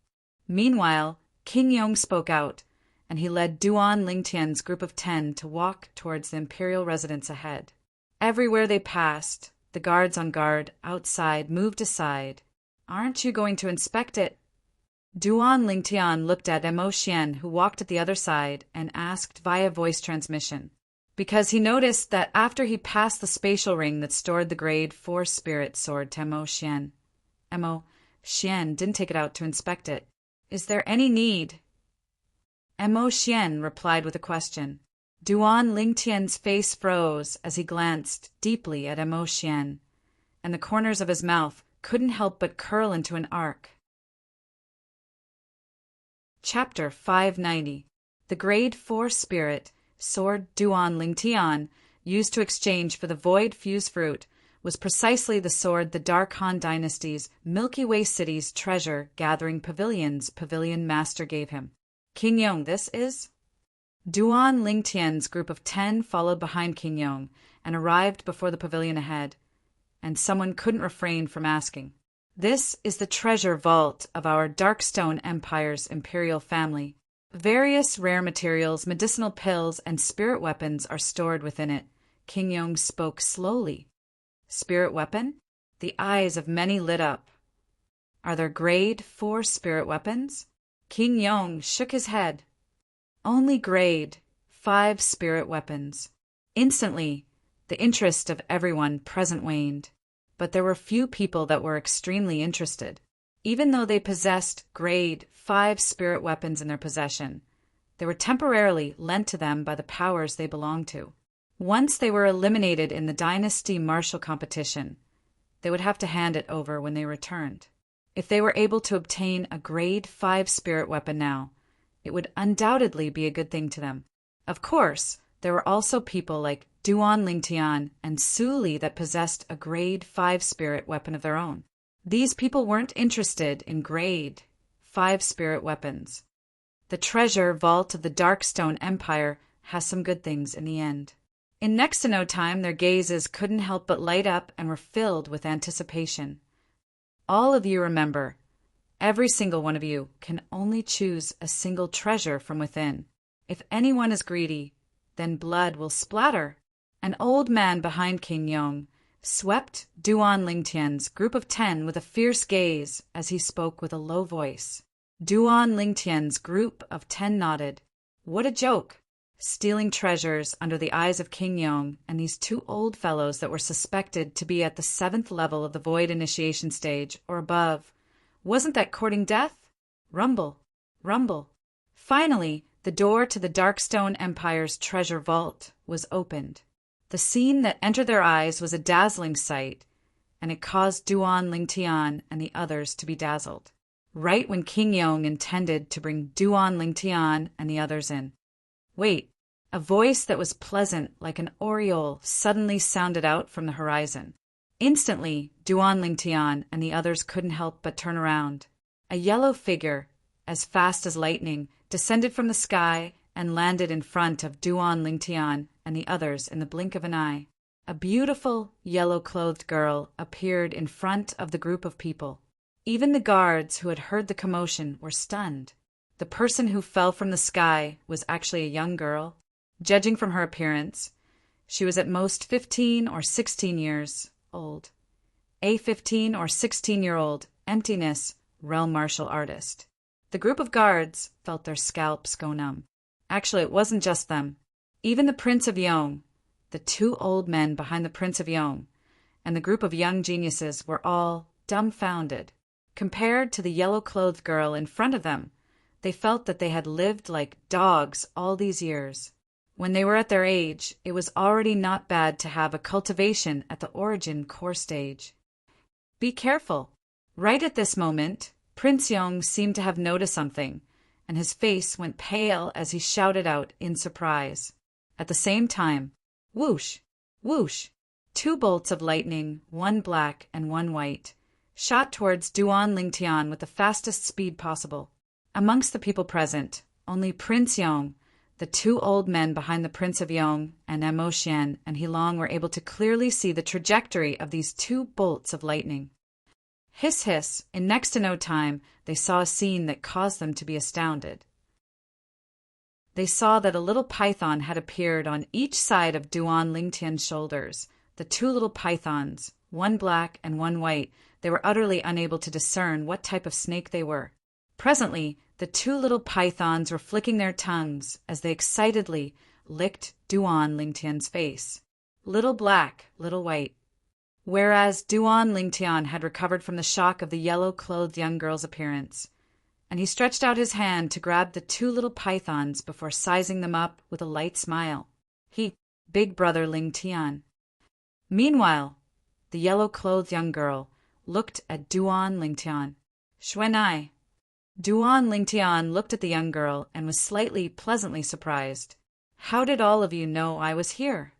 Meanwhile, King Yong spoke out, and he led Duan Lingtian's group of 10 to walk towards the imperial residence ahead. Everywhere they passed, the guards on guard outside moved aside. Aren't you going to inspect it? Duan Lingtian looked at Mo Xian, who walked at the other side, and asked via voice transmission, because he noticed that after he passed the spatial ring that stored the grade 4 spirit sword to Mo Xian, Mo Xian didn't take it out to inspect it. Is there any need? Mo Xian replied with a question. Duan Lingtian's face froze as he glanced deeply at Mo Xian, and the corners of his mouth couldn't help but curl into an arc. Chapter 590. The Grade 4 Spirit Sword Duan Lingtian used to exchange for the Void Fuse Fruit was precisely the sword the Dark Han Dynasty's Milky Way City's treasure-gathering pavilion master gave him. King Yong, this is? Duan Lingtian's group of 10 followed behind King Yong and arrived before the pavilion ahead, and someone couldn't refrain from asking. This is the treasure vault of our Darkstone Empire's imperial family. Various rare materials, medicinal pills, and spirit weapons are stored within it. King Yong spoke slowly. Spirit weapon? The eyes of many lit up. Are there grade 4 spirit weapons? King Yong shook his head. Only grade 5 spirit weapons. Instantly, the interest of everyone present waned, but there were few people that were extremely interested. Even though they possessed grade 5 spirit weapons in their possession, they were temporarily lent to them by the powers they belonged to. Once they were eliminated in the dynasty martial competition, they would have to hand it over when they returned. If they were able to obtain a grade 5 spirit weapon now, it would undoubtedly be a good thing to them. Of course, there were also people like Duan Lingtian and Su Li that possessed a grade 5 spirit weapon of their own. These people weren't interested in grade 5 spirit weapons. The treasure vault of the Darkstone Empire has some good things in the end. In next to no time, their gazes couldn't help but light up and were filled with anticipation. All of you remember, every single one of you can only choose a single treasure from within. If anyone is greedy, then blood will splatter. An old man behind King Yong swept Duan Lingtian's group of 10 with a fierce gaze as he spoke with a low voice. Duan Lingtian's group of 10 nodded. What a joke! Stealing treasures under the eyes of King Yong and these 2 old fellows that were suspected to be at the 7th level of the Void Initiation stage or above. Wasn't that courting death? Rumble, rumble. Finally, the door to the Darkstone Empire's treasure vault was opened. The scene that entered their eyes was a dazzling sight, and it caused Duan Lingtian and the others to be dazzled. Right when King Yong intended to bring Duan Lingtian and the others in. Wait, a voice that was pleasant like an aureole suddenly sounded out from the horizon. Instantly, Duan Lingtian and the others couldn't help but turn around. A yellow figure, as fast as lightning, descended from the sky and landed in front of Duan Lingtian and the others in the blink of an eye. A beautiful, yellow-clothed girl appeared in front of the group of people. Even the guards who had heard the commotion were stunned. The person who fell from the sky was actually a young girl. Judging from her appearance, she was at most 15 or 16 years old. A 15 or 16-year-old emptiness realm martial artist. The group of guards felt their scalps go numb. Actually, it wasn't just them. Even the Prince of Yong, the two old men behind the Prince of Yong, and the group of young geniuses were all dumbfounded. Compared to the yellow-clothed girl in front of them, they felt that they had lived like dogs all these years. When they were at their age, it was already not bad to have a cultivation at the origin core stage. Be careful. Right at this moment, Prince Yong seemed to have noticed something, and his face went pale as he shouted out in surprise. At the same time, whoosh, whoosh, two bolts of lightning, one black and one white, shot towards Duan Lingtian with the fastest speed possible. Amongst the people present, only Prince Yong, the two old men behind the Prince of Yong, and Amo Xian and Hilong were able to clearly see the trajectory of these two bolts of lightning. Hiss hiss, in next to no time, they saw a scene that caused them to be astounded. They saw that a little python had appeared on each side of Duan Lingtian's shoulders. The two little pythons, one black and one white, they were utterly unable to discern what type of snake they were. Presently, the two little pythons were flicking their tongues as they excitedly licked Duan Lingtian's face. Little black, little white. Whereas Duan Lingtian had recovered from the shock of the yellow-clothed young girl's appearance, and he stretched out his hand to grab the two little pythons before sizing them up with a light smile. Big brother Lingtian. Meanwhile, the yellow-clothed young girl looked at Duan Lingtian. Xuanai. Duan Lingtian looked at the young girl and was slightly pleasantly surprised. How did all of you know I was here?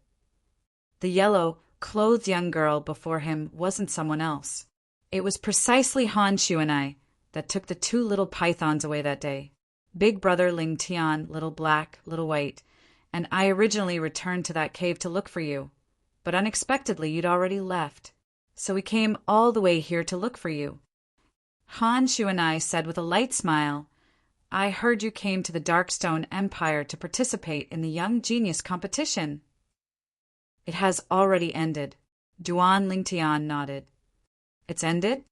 The yellow-clothed young girl before him wasn't someone else. It was precisely Han Xuanai that took the two little pythons away that day. Big brother Lingtian, little black, little white, and I originally returned to that cave to look for you, but unexpectedly you'd already left, so we came all the way here to look for you. Han Xuanai said with a light smile, I heard you came to the Darkstone Empire to participate in the Young Genius competition. It has already ended. Duan Lingtian nodded. It's ended?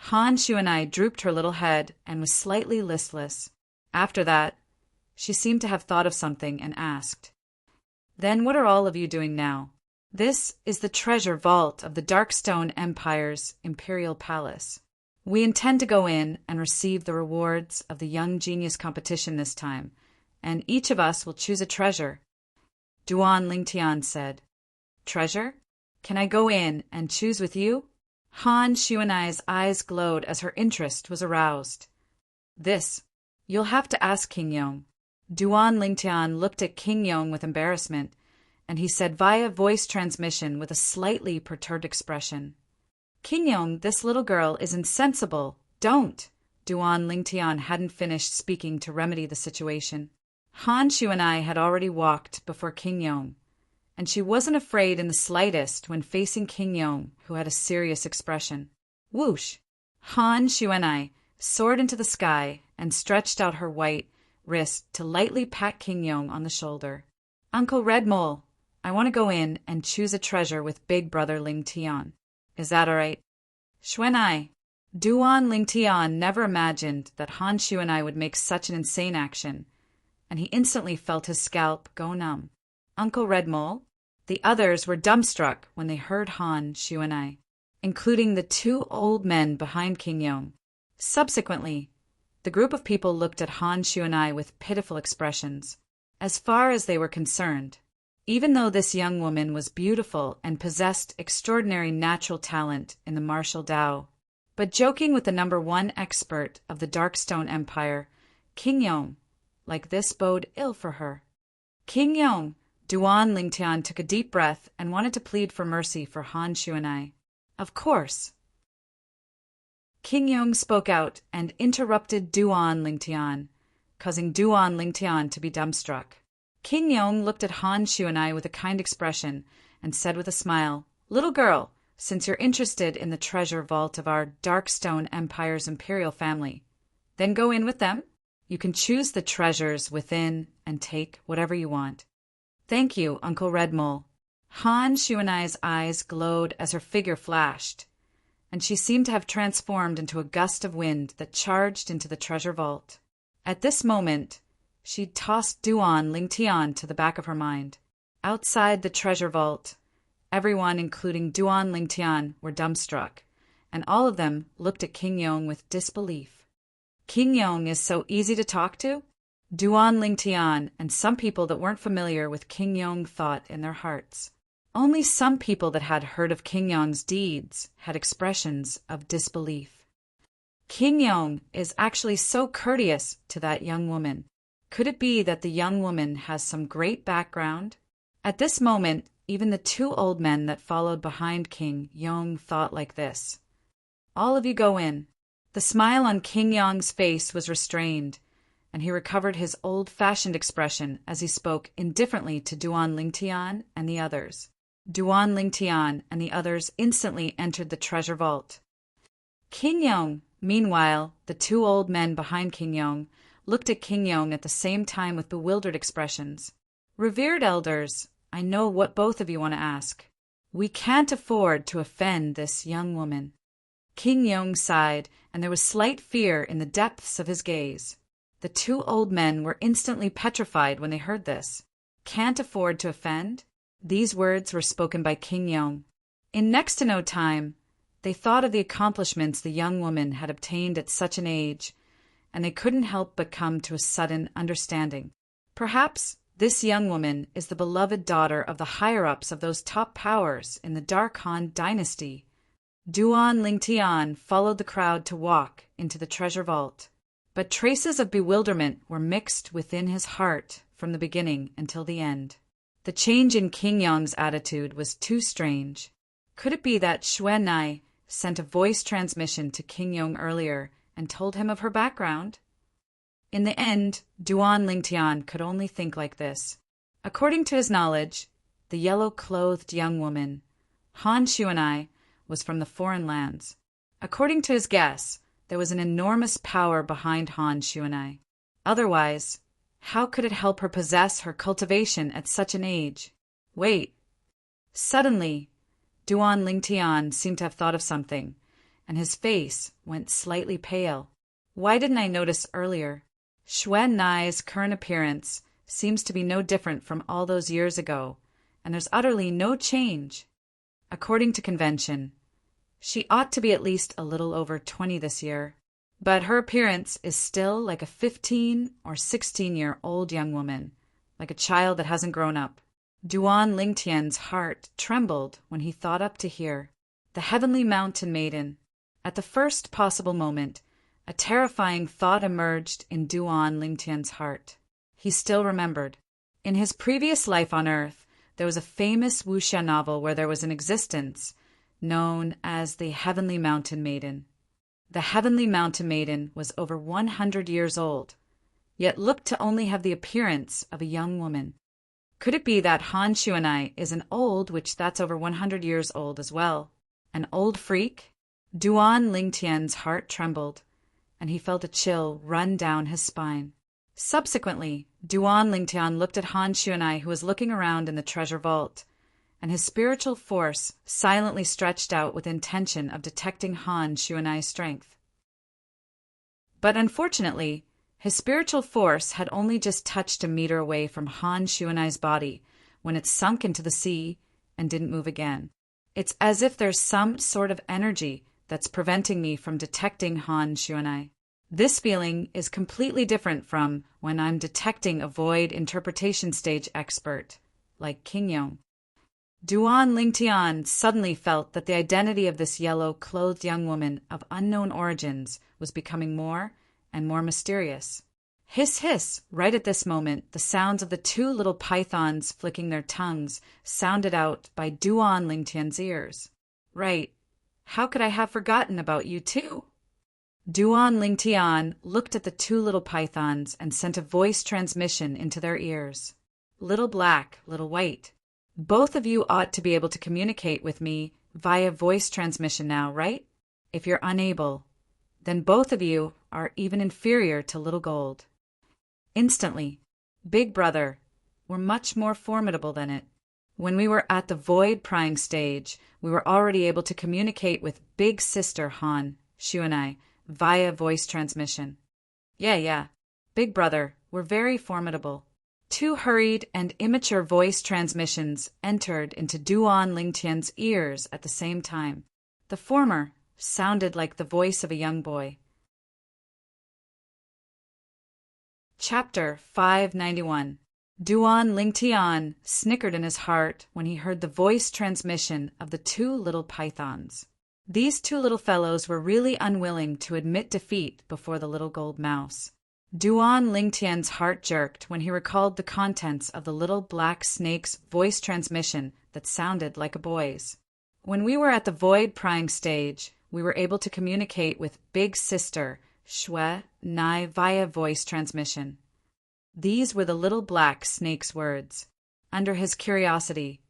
Han Xuanai drooped her little head and was slightly listless. After that, she seemed to have thought of something and asked, Then what are all of you doing now? This is the treasure vault of the Darkstone Empire's Imperial Palace. We intend to go in and receive the rewards of the Young Genius competition this time, and each of us will choose a treasure. Duan Lingtian said, Treasure? Can I go in and choose with you? Han Xuanai's eyes glowed as her interest was aroused. This, you'll have to ask King Yong. Duan Lingtian looked at King Yong with embarrassment, and he said via voice transmission with a slightly perturbed expression, King Yong, this little girl is insensible. Don't. Duan Lingtian hadn't finished speaking to remedy the situation. Han Xuanai had already walked before King Yong, and she wasn't afraid in the slightest when facing King Yong, who had a serious expression. Whoosh! Han Xuanai soared into the sky and stretched out her white wrist to lightly pat King Yong on the shoulder. Uncle Red Mole, I want to go in and choose a treasure with Big Brother Lingtian. Is that all right? Xuanai. Duan Lingtian never imagined that Han Xuanai would make such an insane action, and he instantly felt his scalp go numb. Uncle Red Mole? The others were dumbstruck when they heard Han Xuanai, including the two old men behind King Yong. Subsequently, The group of people looked at Han Shuanai with pitiful expressions. As far as they were concerned, even though this young woman was beautiful and possessed extraordinary natural talent in the martial Tao, but joking with the #1 expert of the Darkstone Empire, King Yong, like this bode ill for her. King Yong, Duan Lingtian took a deep breath and wanted to plead for mercy for Han Shuanai. Of course. King Yong spoke out and interrupted Duan Lingtian, causing Duan Lingtian to be dumbstruck. King Yong looked at Han Shuanai with a kind expression and said with a smile, "Little girl, since you're interested in the treasure vault of our Darkstone Empire's imperial family, then go in with them. You can choose the treasures within and take whatever you want." "Thank you, Uncle Red Mole." Han Shuanai's eyes glowed as her figure flashed, and she seemed to have transformed into a gust of wind that charged into the treasure vault. At this moment, she tossed Duan Lingtian to the back of her mind. Outside the treasure vault, everyone, including Duan Lingtian, were dumbstruck, and all of them looked at King Yong with disbelief. King Yong is so easy to talk to? Duan Lingtian and some people that weren't familiar with King Yong thought in their hearts. Only some people that had heard of King Yong's deeds had expressions of disbelief. King Yong is actually so courteous to that young woman. Could it be that the young woman has some great background? At this moment, even the 2 old men that followed behind King Yong thought like this. "All of you go in." The smile on King Yong's face was restrained, and he recovered his old-fashioned expression as he spoke indifferently to Duan Lingtian and the others. Duan Lingtian and the others instantly entered the treasure vault. King Yong, meanwhile, the 2 old men behind King Yong, looked at King Yong at the same time with bewildered expressions. "Revered elders, I know what both of you want to ask. We can't afford to offend this young woman." King Yong sighed, and there was slight fear in the depths of his gaze. The 2 old men were instantly petrified when they heard this. Can't afford to offend? These words were spoken by King Yong. In next to no time, they thought of the accomplishments the young woman had obtained at such an age, and they couldn't help but come to a sudden understanding. Perhaps this young woman is the beloved daughter of the higher-ups of those top powers in the Dark Han dynasty. Duan Lingtian followed the crowd to walk into the treasure vault, but traces of bewilderment were mixed within his heart from the beginning until the end. The change in King Yong's attitude was too strange. Could it be that Xuanai sent a voice transmission to King Yong earlier and told him of her background? In the end, Duan Lingtian could only think like this. According to his knowledge, the yellow-clothed young woman, Han Shuanai, was from the foreign lands. According to his guess, there was an enormous power behind Han Shuanai. Otherwise, how could it help her possess her cultivation at such an age? Wait. Suddenly, Duan Lingtian seemed to have thought of something, and his face went slightly pale. Why didn't I notice earlier? Xuan Nai's current appearance seems to be no different from all those years ago, and there's utterly no change. According to convention, she ought to be at least a little over 20 this year, but her appearance is still like a 15 or 16-year-old young woman, like a child that hasn't grown up. Duan Lingtian's heart trembled when he thought up to hear the heavenly mountain maiden. At the first possible moment, a terrifying thought emerged in Duan Lingtian's heart. He still remembered. In his previous life on Earth, there was a famous wuxia novel where there was an existence known as the Heavenly Mountain Maiden. The Heavenly Mountain Maiden was over 100 years old, yet looked to only have the appearance of a young woman. Could it be that Han Shuanai is an old, which that's over 100 years old as well? An old freak? Duan Lingtian's heart trembled, and he felt a chill run down his spine. Subsequently, Duan Lingtian looked at Han Shuanai, who was looking around in the treasure vault, and his spiritual force silently stretched out with intention of detecting Han Shuanai's strength. But unfortunately, his spiritual force had only just touched a meter away from Han Shuanai's body when it sunk into the sea and didn't move again. It's as if there's some sort of energy that's preventing me from detecting Han Shuanai. This feeling is completely different from when I'm detecting a void interpretation stage expert, like King Yong. Duan Lingtian suddenly felt that the identity of this yellow-clothed young woman of unknown origins was becoming more and more mysterious. Hiss, hiss! Right at this moment, the sounds of the two little pythons flicking their tongues sounded out by Duan Lingtian's ears. Right. How could I have forgotten about you too? Duan Lingtian looked at the two little pythons and sent a voice transmission into their ears. Little black, little white. Both of you ought to be able to communicate with me via voice transmission now, right? If you're unable, then both of you are even inferior to Little Gold. Instantly, Big Brother were much more formidable than it. When we were at the void prying stage, we were already able to communicate with Big Sister Han, Shu and I, via voice transmission. Yeah. Big Brother were very formidable. Two hurried and immature voice transmissions entered into Duan Lingtian's ears at the same time. The former sounded like the voice of a young boy. Chapter 591. Duan Lingtian snickered in his heart when he heard the voice transmission of the two little pythons. These two little fellows were really unwilling to admit defeat before the little gold mouse. Duan Lingtian's heart jerked when he recalled the contents of the little black snake's voice transmission that sounded like a boy's. When we were at the void prying stage, we were able to communicate with Big Sister, Shui Nai, via voice transmission. These were the little black snake's words. Under his curiosity,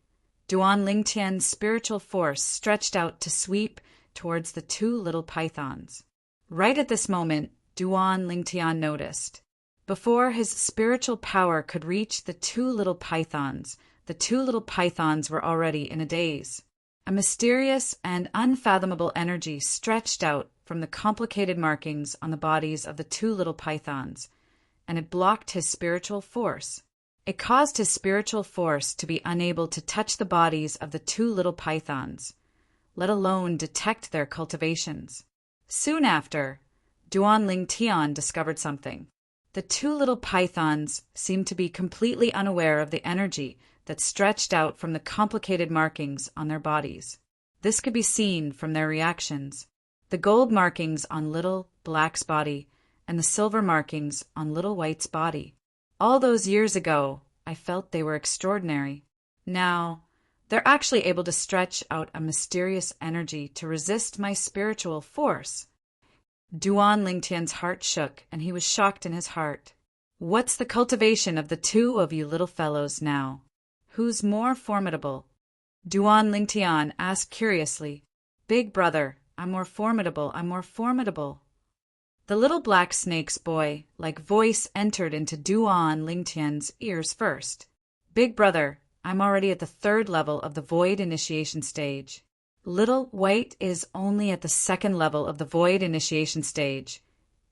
Duan Lingtian's spiritual force stretched out to sweep towards the two little pythons. Right at this moment, Duan Lingtian noticed. Before his spiritual power could reach the two little pythons were already in a daze. A mysterious and unfathomable energy stretched out from the complicated markings on the bodies of the two little pythons, and it blocked his spiritual force. It caused his spiritual force to be unable to touch the bodies of the two little pythons, let alone detect their cultivations. Soon after, Duan Lingtian discovered something. The two little pythons seemed to be completely unaware of the energy that stretched out from the complicated markings on their bodies. This could be seen from their reactions. The gold markings on Little Black's body and the silver markings on Little White's body. All those years ago, I felt they were extraordinary. Now, they're actually able to stretch out a mysterious energy to resist my spiritual force. Duan Lingtian's heart shook, and he was shocked in his heart. What's the cultivation of the two of you little fellows now? Who's more formidable? Duan Lingtian asked curiously. Big Brother, I'm more formidable. The little black snake's boy-like voice entered into Duan Lingtian's ears first. Big Brother, I'm already at the 3rd level of the void initiation stage. Little White is only at the 2nd level of the void initiation stage.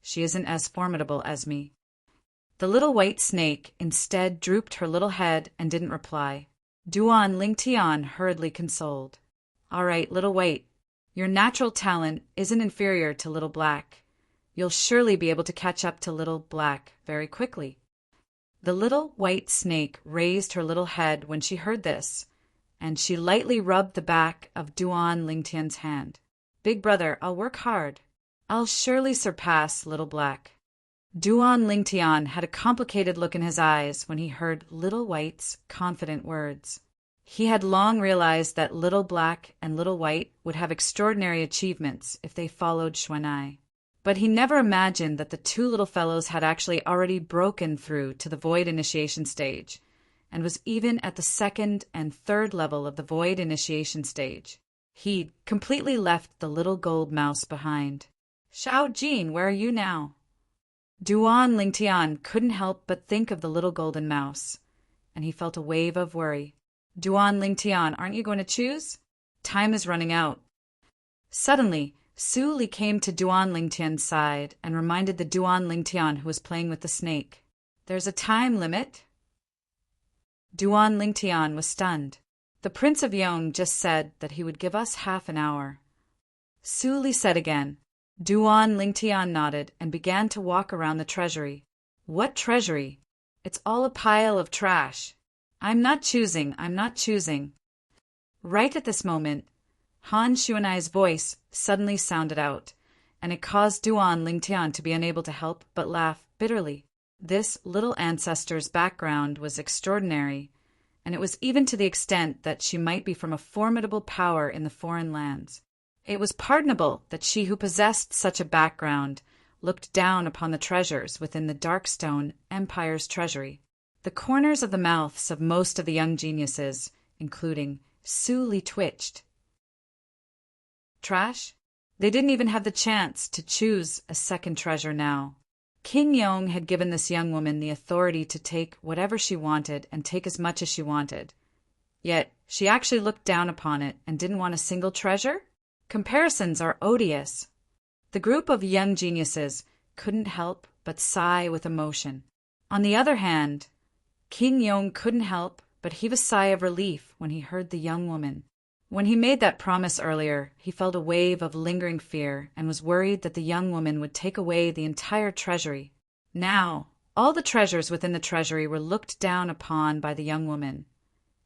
She isn't as formidable as me. The little white snake instead drooped her little head and didn't reply. Duan Lingtian hurriedly consoled. All right, Little White, your natural talent isn't inferior to Little Black. You'll surely be able to catch up to Little Black very quickly. The little white snake raised her little head when she heard this, and she lightly rubbed the back of Duan Lingtian's hand. Big Brother, I'll work hard. I'll surely surpass Little Black. Duan Lingtian had a complicated look in his eyes when he heard Little White's confident words. He had long realized that Little Black and Little White would have extraordinary achievements if they followed Xuanai. But he never imagined that the two little fellows had actually already broken through to the void initiation stage, and was even at the 2nd and 3rd level of the void initiation stage. He'd completely left the little gold mouse behind. Xiao Jin, where are you now? Duan Lingtian couldn't help but think of the little golden mouse, and he felt a wave of worry. Duan Lingtian, aren't you going to choose? Time is running out. Suddenly, Su Li came to Duan Lingtian's side and reminded the Duan Lingtian who was playing with the snake. There's a time limit. Duan Lingtian was stunned. The Prince of Yong just said that he would give us half an hour. Su Li said again, Duan Lingtian nodded and began to walk around the treasury. What treasury? It's all a pile of trash. I'm not choosing. Right at this moment, Han Shuanai's voice suddenly sounded out, and it caused Duan Lingtian to be unable to help but laugh bitterly. This little ancestor's background was extraordinary, and it was even to the extent that she might be from a formidable power in the foreign lands. It was pardonable that she who possessed such a background looked down upon the treasures within the Darkstone Empire's treasury. The corners of the mouths of most of the young geniuses, including Su Li, twitched. Trash? They didn't even have the chance to choose a second treasure now. King Yong had given this young woman the authority to take whatever she wanted and take as much as she wanted. Yet she actually looked down upon it and didn't want a single treasure? Comparisons are odious. The group of young geniuses couldn't help but sigh with emotion. On the other hand, King Yong couldn't help but heave a sigh of relief when he heard the young woman. When he made that promise earlier, he felt a wave of lingering fear and was worried that the young woman would take away the entire treasury. Now, all the treasures within the treasury were looked down upon by the young woman,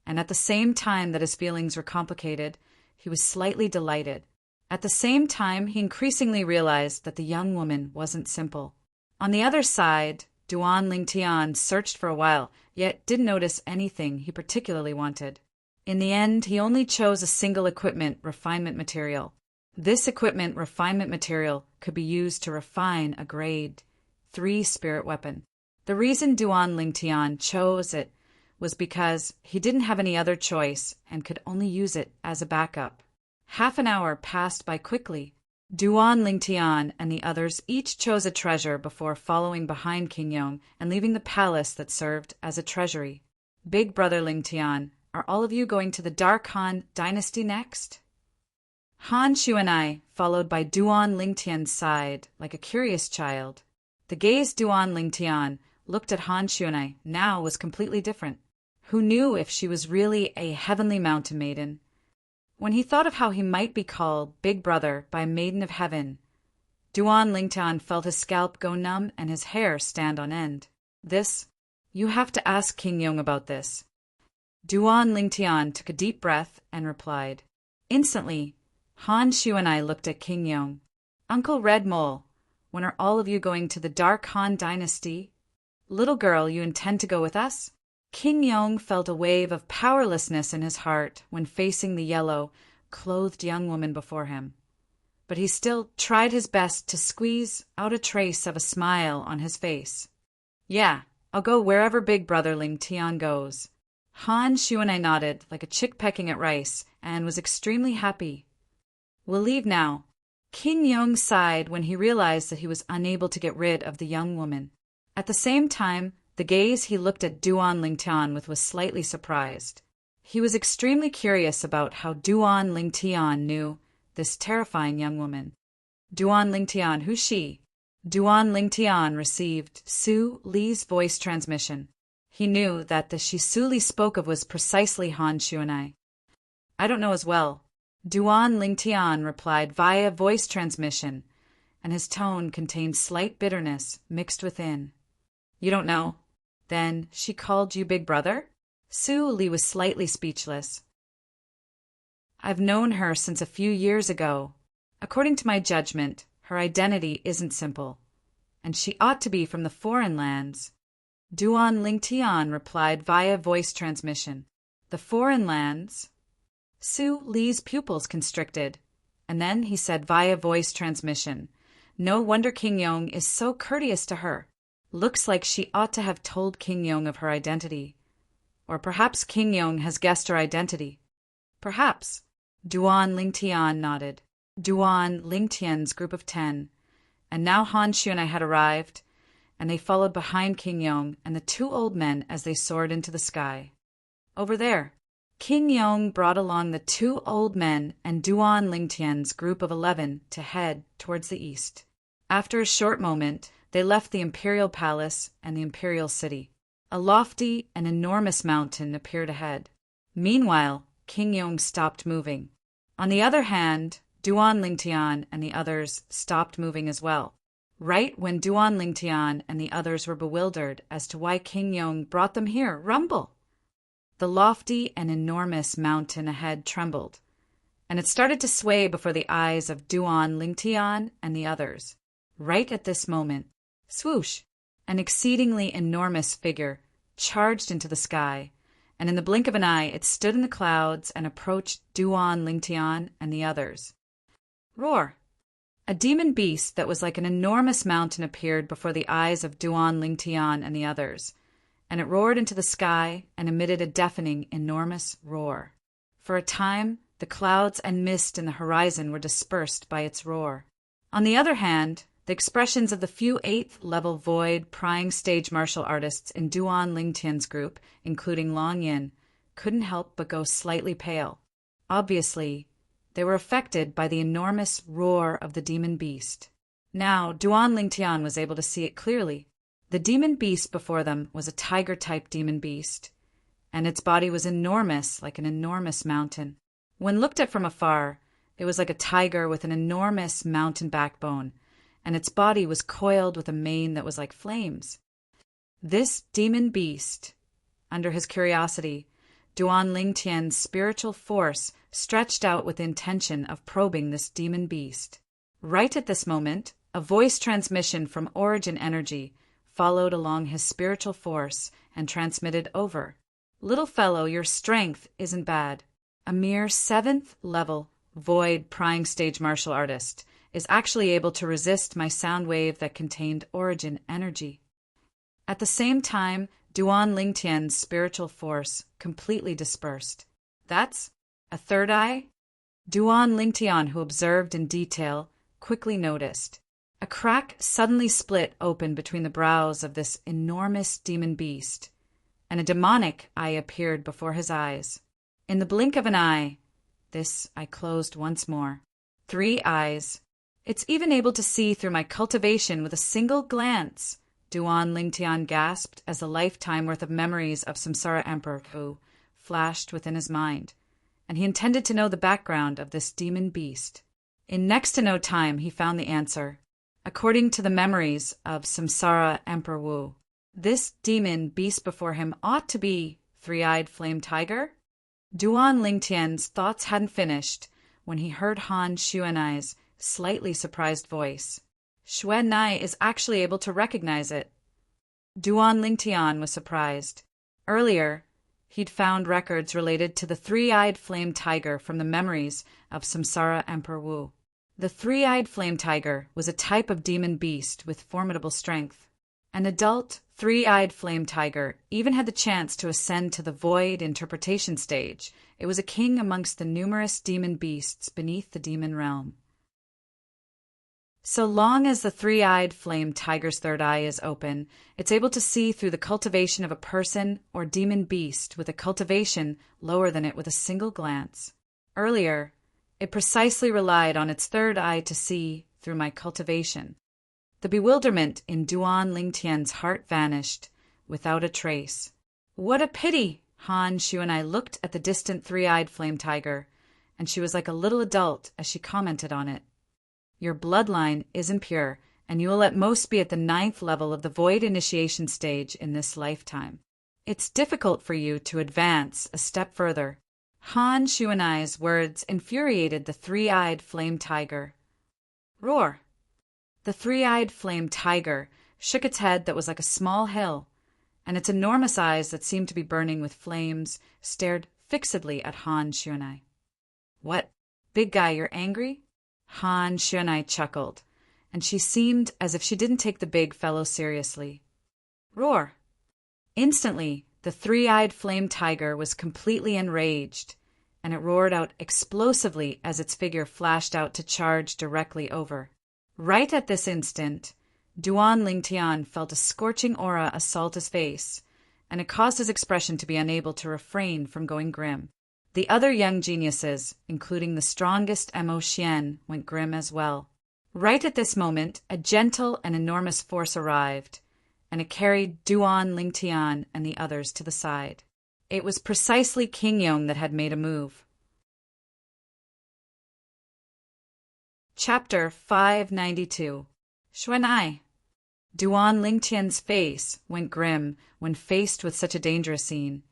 and at the same time that his feelings were complicated, he was slightly delighted. At the same time, he increasingly realized that the young woman wasn't simple. On the other side, Duan Lingtian searched for a while, yet didn't notice anything he particularly wanted. In the end, he only chose a single equipment refinement material. This equipment refinement material could be used to refine a grade 3 spirit weapon. The reason Duan Lingtian chose it was because he didn't have any other choice and could only use it as a backup. Half an hour passed by quickly. Duan Lingtian and the others each chose a treasure before following behind King Yong and leaving the palace that served as a treasury. Big brother Lingtian, are all of you going to the Dark Han dynasty next? Han Shuanai, followed by Duan Lingtian, sighed like a curious child. The gaze Duan Lingtian looked at Han Shuanai now was completely different. Who knew if she was really a heavenly mountain maiden? When he thought of how he might be called Big Brother by a maiden of heaven, Duan Lingtian felt his scalp go numb and his hair stand on end. You have to ask King Yong about this. Duan Lingtian took a deep breath and replied. Instantly, Han Shuanai looked at King Yong. Uncle Red Mole, when are all of you going to the Dark Han dynasty? Little girl, you intend to go with us? King Yong felt a wave of powerlessness in his heart when facing the yellow, clothed young woman before him. But he still tried his best to squeeze out a trace of a smile on his face. Yeah, I'll go wherever Big Brother Lingtian goes. Han Shuanai nodded like a chick pecking at rice and was extremely happy. We'll leave now. King Yong sighed when he realized that he was unable to get rid of the young woman. At the same time, the gaze he looked at Duan Lingtian with was slightly surprised. He was extremely curious about how Duan Lingtian knew this terrifying young woman. Duan Lingtian, who's she? Duan Lingtian received Su Li's voice transmission. He knew that the she Su Li spoke of was precisely Han Shuanai. I don't know as well. Duan Lingtian replied via voice transmission, and his tone contained slight bitterness mixed within. You don't know? Then she called you Big Brother? Su Li was slightly speechless. I've known her since a few years ago. According to my judgment, her identity isn't simple, and she ought to be from the foreign lands. Duan Lingtian replied via voice transmission. The foreign lands? Su Li's pupils constricted, and then he said via voice transmission. No wonder King Yong is so courteous to her. Looks like she ought to have told King Yong of her identity. Or perhaps King Yong has guessed her identity. Perhaps. Duan Lingtian nodded. Duan Lingtian's group of 10. And now Han Shuanai had arrived, and they followed behind King Yong and the two old men as they soared into the sky. Over there. King Yong brought along the two old men and Duan Lingtian's group of 11 to head towards the east. After a short moment, they left the imperial palace and the imperial city. A lofty and enormous mountain appeared ahead. Meanwhile, King Yong stopped moving. On the other hand, Duan Lingtian and the others stopped moving as well. Right when Duan Lingtian and the others were bewildered as to why King Yong brought them here, rumble! The lofty and enormous mountain ahead trembled, and it started to sway before the eyes of Duan Lingtian and the others. Right at this moment, swoosh! An exceedingly enormous figure charged into the sky, and in the blink of an eye it stood in the clouds and approached Duan Lingtian and the others. Roar! A demon beast that was like an enormous mountain appeared before the eyes of Duan Lingtian and the others, and it roared into the sky and emitted a deafening, enormous roar. For a time, the clouds and mist in the horizon were dispersed by its roar. On the other hand, the expressions of the few 8th-level void prying stage martial artists in Duan Lingtian's group, including Long Yin, couldn't help but go slightly pale. Obviously, they were affected by the enormous roar of the demon beast. Now, Duan Lingtian was able to see it clearly. The demon beast before them was a tiger-type demon beast, and its body was enormous, like an enormous mountain. When looked at from afar, it was like a tiger with an enormous mountain backbone, and its body was coiled with a mane that was like flames. This demon beast, under his curiosity, Duan Lingtian's spiritual force stretched out with the intention of probing this demon beast. Right at this moment, a voice transmission from Origin Energy followed along his spiritual force and transmitted over. Little fellow, your strength isn't bad. A mere 7th-level void prying stage martial artist is actually able to resist my sound wave that contained Origin Energy. At the same time, Duan Lingtian's spiritual force completely dispersed. That's a third eye? Duan Lingtian, who observed in detail, quickly noticed. A crack suddenly split open between the brows of this enormous demon beast, and a demonic eye appeared before his eyes. In the blink of an eye, this I closed once more. 3 eyes. It's even able to see through my cultivation with a single glance, Duan Lingtian gasped as a lifetime worth of memories of Samsara Emperor Wu flashed within his mind, and he intended to know the background of this demon beast. In next to no time, he found the answer. According to the memories of Samsara Emperor Wu, this demon beast before him ought to be 3-eyed flame tiger? Duan Lingtian's thoughts hadn't finished when he heard Han Xuanai's slightly surprised voice. Xuanai is actually able to recognize it. Duan Lingtian was surprised. Earlier, he'd found records related to the 3-eyed flame tiger from the memories of Samsara Emperor Wu. The 3-eyed flame tiger was a type of demon beast with formidable strength. An adult 3-eyed flame tiger even had the chance to ascend to the void interpretation stage. It was a king amongst the numerous demon beasts beneath the demon realm. So long as the 3-eyed flame tiger's third eye is open, it's able to see through the cultivation of a person or demon beast with a cultivation lower than it with a single glance. Earlier, it precisely relied on its third eye to see through my cultivation. The bewilderment in Duan Lingtian's heart vanished without a trace. What a pity! Han Xuanai looked at the distant 3-eyed flame tiger, and she was like a little adult as she commented on it. Your bloodline is impure, and you will at most be at the 9th level of the void initiation stage in this lifetime. It's difficult for you to advance a step further. Han Xuanai's words infuriated the 3-eyed flame tiger. Roar! The 3-eyed flame tiger shook its head that was like a small hill, and its enormous eyes that seemed to be burning with flames stared fixedly at Han Xuanai. What, big guy, you're angry? Han Xuanai chuckled, and she seemed as if she didn't take the big fellow seriously. Roar! Instantly, the 3-eyed flame tiger was completely enraged, and it roared out explosively as its figure flashed out to charge directly over. Right at this instant, Duan Lingtian felt a scorching aura assault his face, and it caused his expression to be unable to refrain from going grim. The other young geniuses, including the strongest Mo Xian, went grim as well. Right at this moment, a gentle and enormous force arrived, and it carried Duan Lingtian and the others to the side. It was precisely King Yong that had made a move. Chapter 592. Xuanai. Duan Lingtian's face went grim when faced with such a dangerous scene,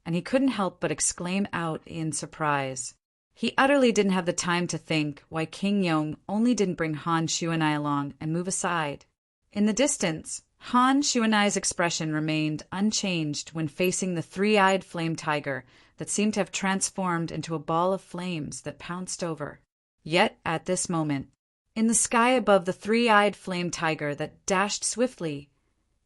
and he couldn't help but exclaim out in surprise. He utterly didn't have the time to think why King Yong only didn't bring Han Xuanai along and move aside. In the distance, Han Xuanai's expression remained unchanged when facing the three-eyed flame tiger that seemed to have transformed into a ball of flames that pounced over. Yet, at this moment, in the sky above the three-eyed flame tiger that dashed swiftly,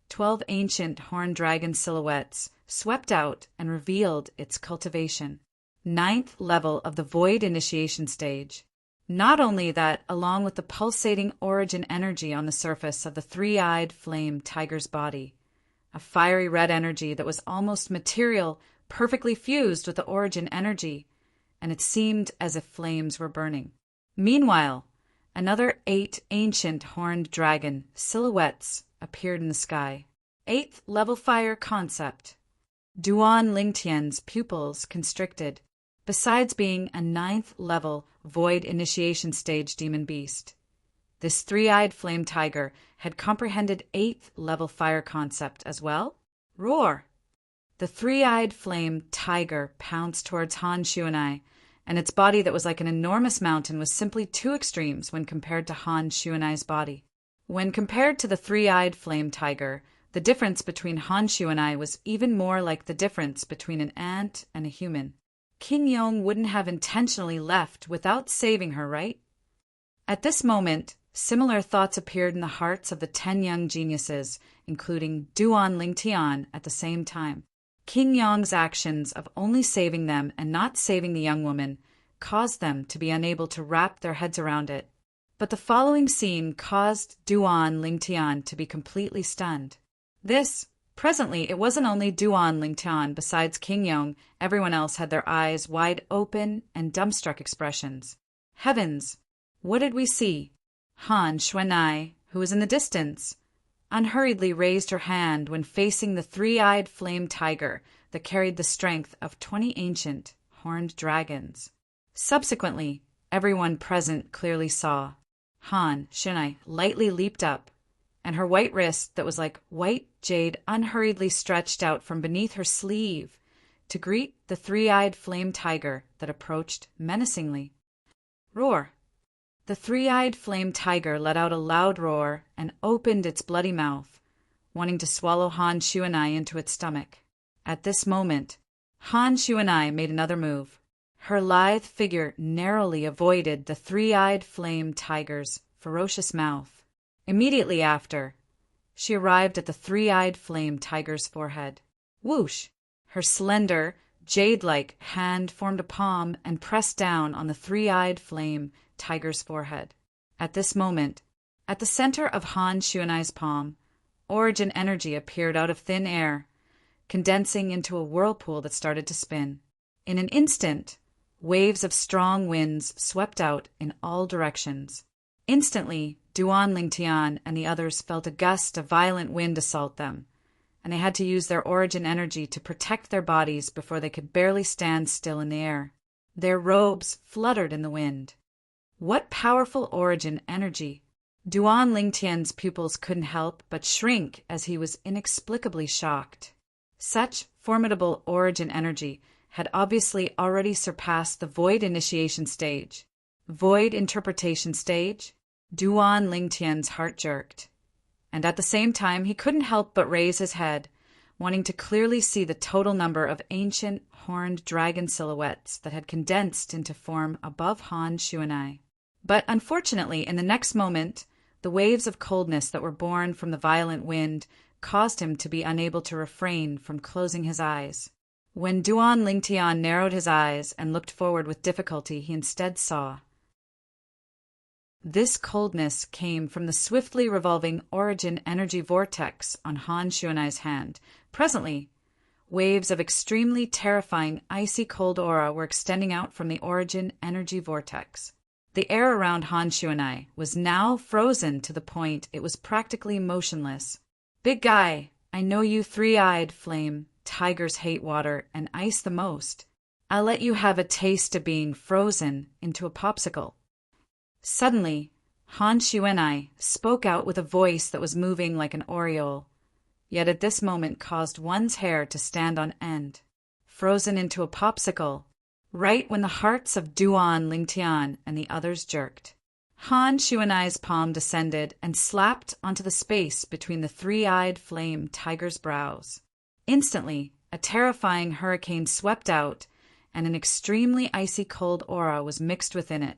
12 ancient horned dragon silhouettes swept out and revealed its cultivation. 9th level of the Void Initiation stage. Not only that, along with the pulsating origin energy on the surface of the three-eyed flame tiger's body, a fiery red energy that was almost material, perfectly fused with the origin energy, and it seemed as if flames were burning. Meanwhile, another 8 ancient horned dragon silhouettes appeared in the sky. 8th level fire concept. Duan Lingtian's pupils constricted, besides being a 9th level Void Initiation stage demon beast. This three-eyed flame tiger had comprehended 8th level fire concept as well. Roar! The three-eyed flame tiger pounced towards Han Xuanai, and its body that was like an enormous mountain was simply 2 extremes when compared to Han Xuanai's body. When compared to the three-eyed flame tiger, the difference between Han Xuanai was even more like the difference between an ant and a human. King Yong wouldn't have intentionally left without saving her, right? At this moment, similar thoughts appeared in the hearts of the 10 young geniuses, including Duan Lingtian at the same time. King Yong's actions of only saving them and not saving the young woman caused them to be unable to wrap their heads around it. But the following scene caused Duan Lingtian to be completely stunned. Presently, it wasn't only Duan Lingtian. Besides King Yong, everyone else had their eyes wide open and dumbstruck expressions. Heavens! What did we see? Han Xuanai, who was in the distance, unhurriedly raised her hand when facing the three-eyed flame tiger that carried the strength of 20 ancient horned dragons. Subsequently, everyone present clearly saw Han Xuanai lightly leaped up, and her white wrist that was like white jade unhurriedly stretched out from beneath her sleeve to greet the three-eyed flame tiger that approached menacingly. Roar! The three-eyed flame tiger let out a loud roar and opened its bloody mouth, wanting to swallow Han Xuanai into its stomach. At this moment, Han Xuanai made another move. Her lithe figure narrowly avoided the three-eyed flame tiger's ferocious mouth. Immediately after, she arrived at the three-eyed flame tiger's forehead. Whoosh! Her slender, jade-like hand formed a palm and pressed down on the three-eyed flame tiger's forehead. At this moment, at the center of Han Xuanai's palm, origin energy appeared out of thin air, condensing into a whirlpool that started to spin. In an instant, waves of strong winds swept out in all directions. Instantly, Duan Lingtian and the others felt a gust of violent wind assault them, and they had to use their origin energy to protect their bodies before they could barely stand still in the air. Their robes fluttered in the wind. What powerful origin energy! Duan Lingtian's pupils couldn't help but shrink as he was inexplicably shocked. Such formidable origin energy had obviously already surpassed the Void Initiation stage. Void Interpretation stage? Duan Lingtian's heart jerked, and at the same time he couldn't help but raise his head, wanting to clearly see the total number of ancient horned dragon silhouettes that had condensed into form above Han Xuanai. But unfortunately, in the next moment, the waves of coldness that were born from the violent wind caused him to be unable to refrain from closing his eyes. When Duan Lingtian narrowed his eyes and looked forward with difficulty, he instead saw. This coldness came from the swiftly revolving origin energy vortex on Han Xuanai's hand. Presently, waves of extremely terrifying icy cold aura were extending out from the origin energy vortex. The air around Han Xuanai was now frozen to the point it was practically motionless. Big guy, I know you three-eyed flame. Tigers hate water and ice the most. I'll let you have a taste of being frozen into a popsicle. Suddenly, Han Xuanai spoke out with a voice that was moving like an aureole, yet at this moment caused one's hair to stand on end. Frozen into a popsicle, right when the hearts of Duan Lingtian and the others jerked. Han Xuanai's palm descended and slapped onto the space between the three-eyed flame tiger's brows. Instantly, a terrifying hurricane swept out, and an extremely icy cold aura was mixed within it,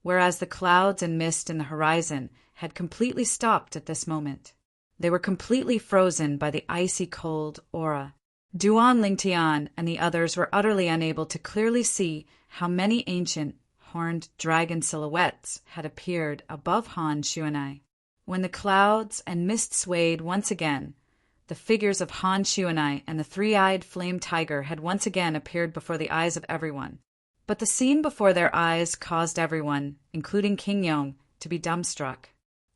whereas the clouds and mist in the horizon had completely stopped at this moment. They were completely frozen by the icy cold aura. Duan Lingtian and the others were utterly unable to clearly see how many ancient, horned dragon silhouettes had appeared above Han Xuanai. When the clouds and mist swayed once again, the figures of Han Xuanai and the three-eyed flame tiger had once again appeared before the eyes of everyone. But the scene before their eyes caused everyone, including King Yong, to be dumbstruck.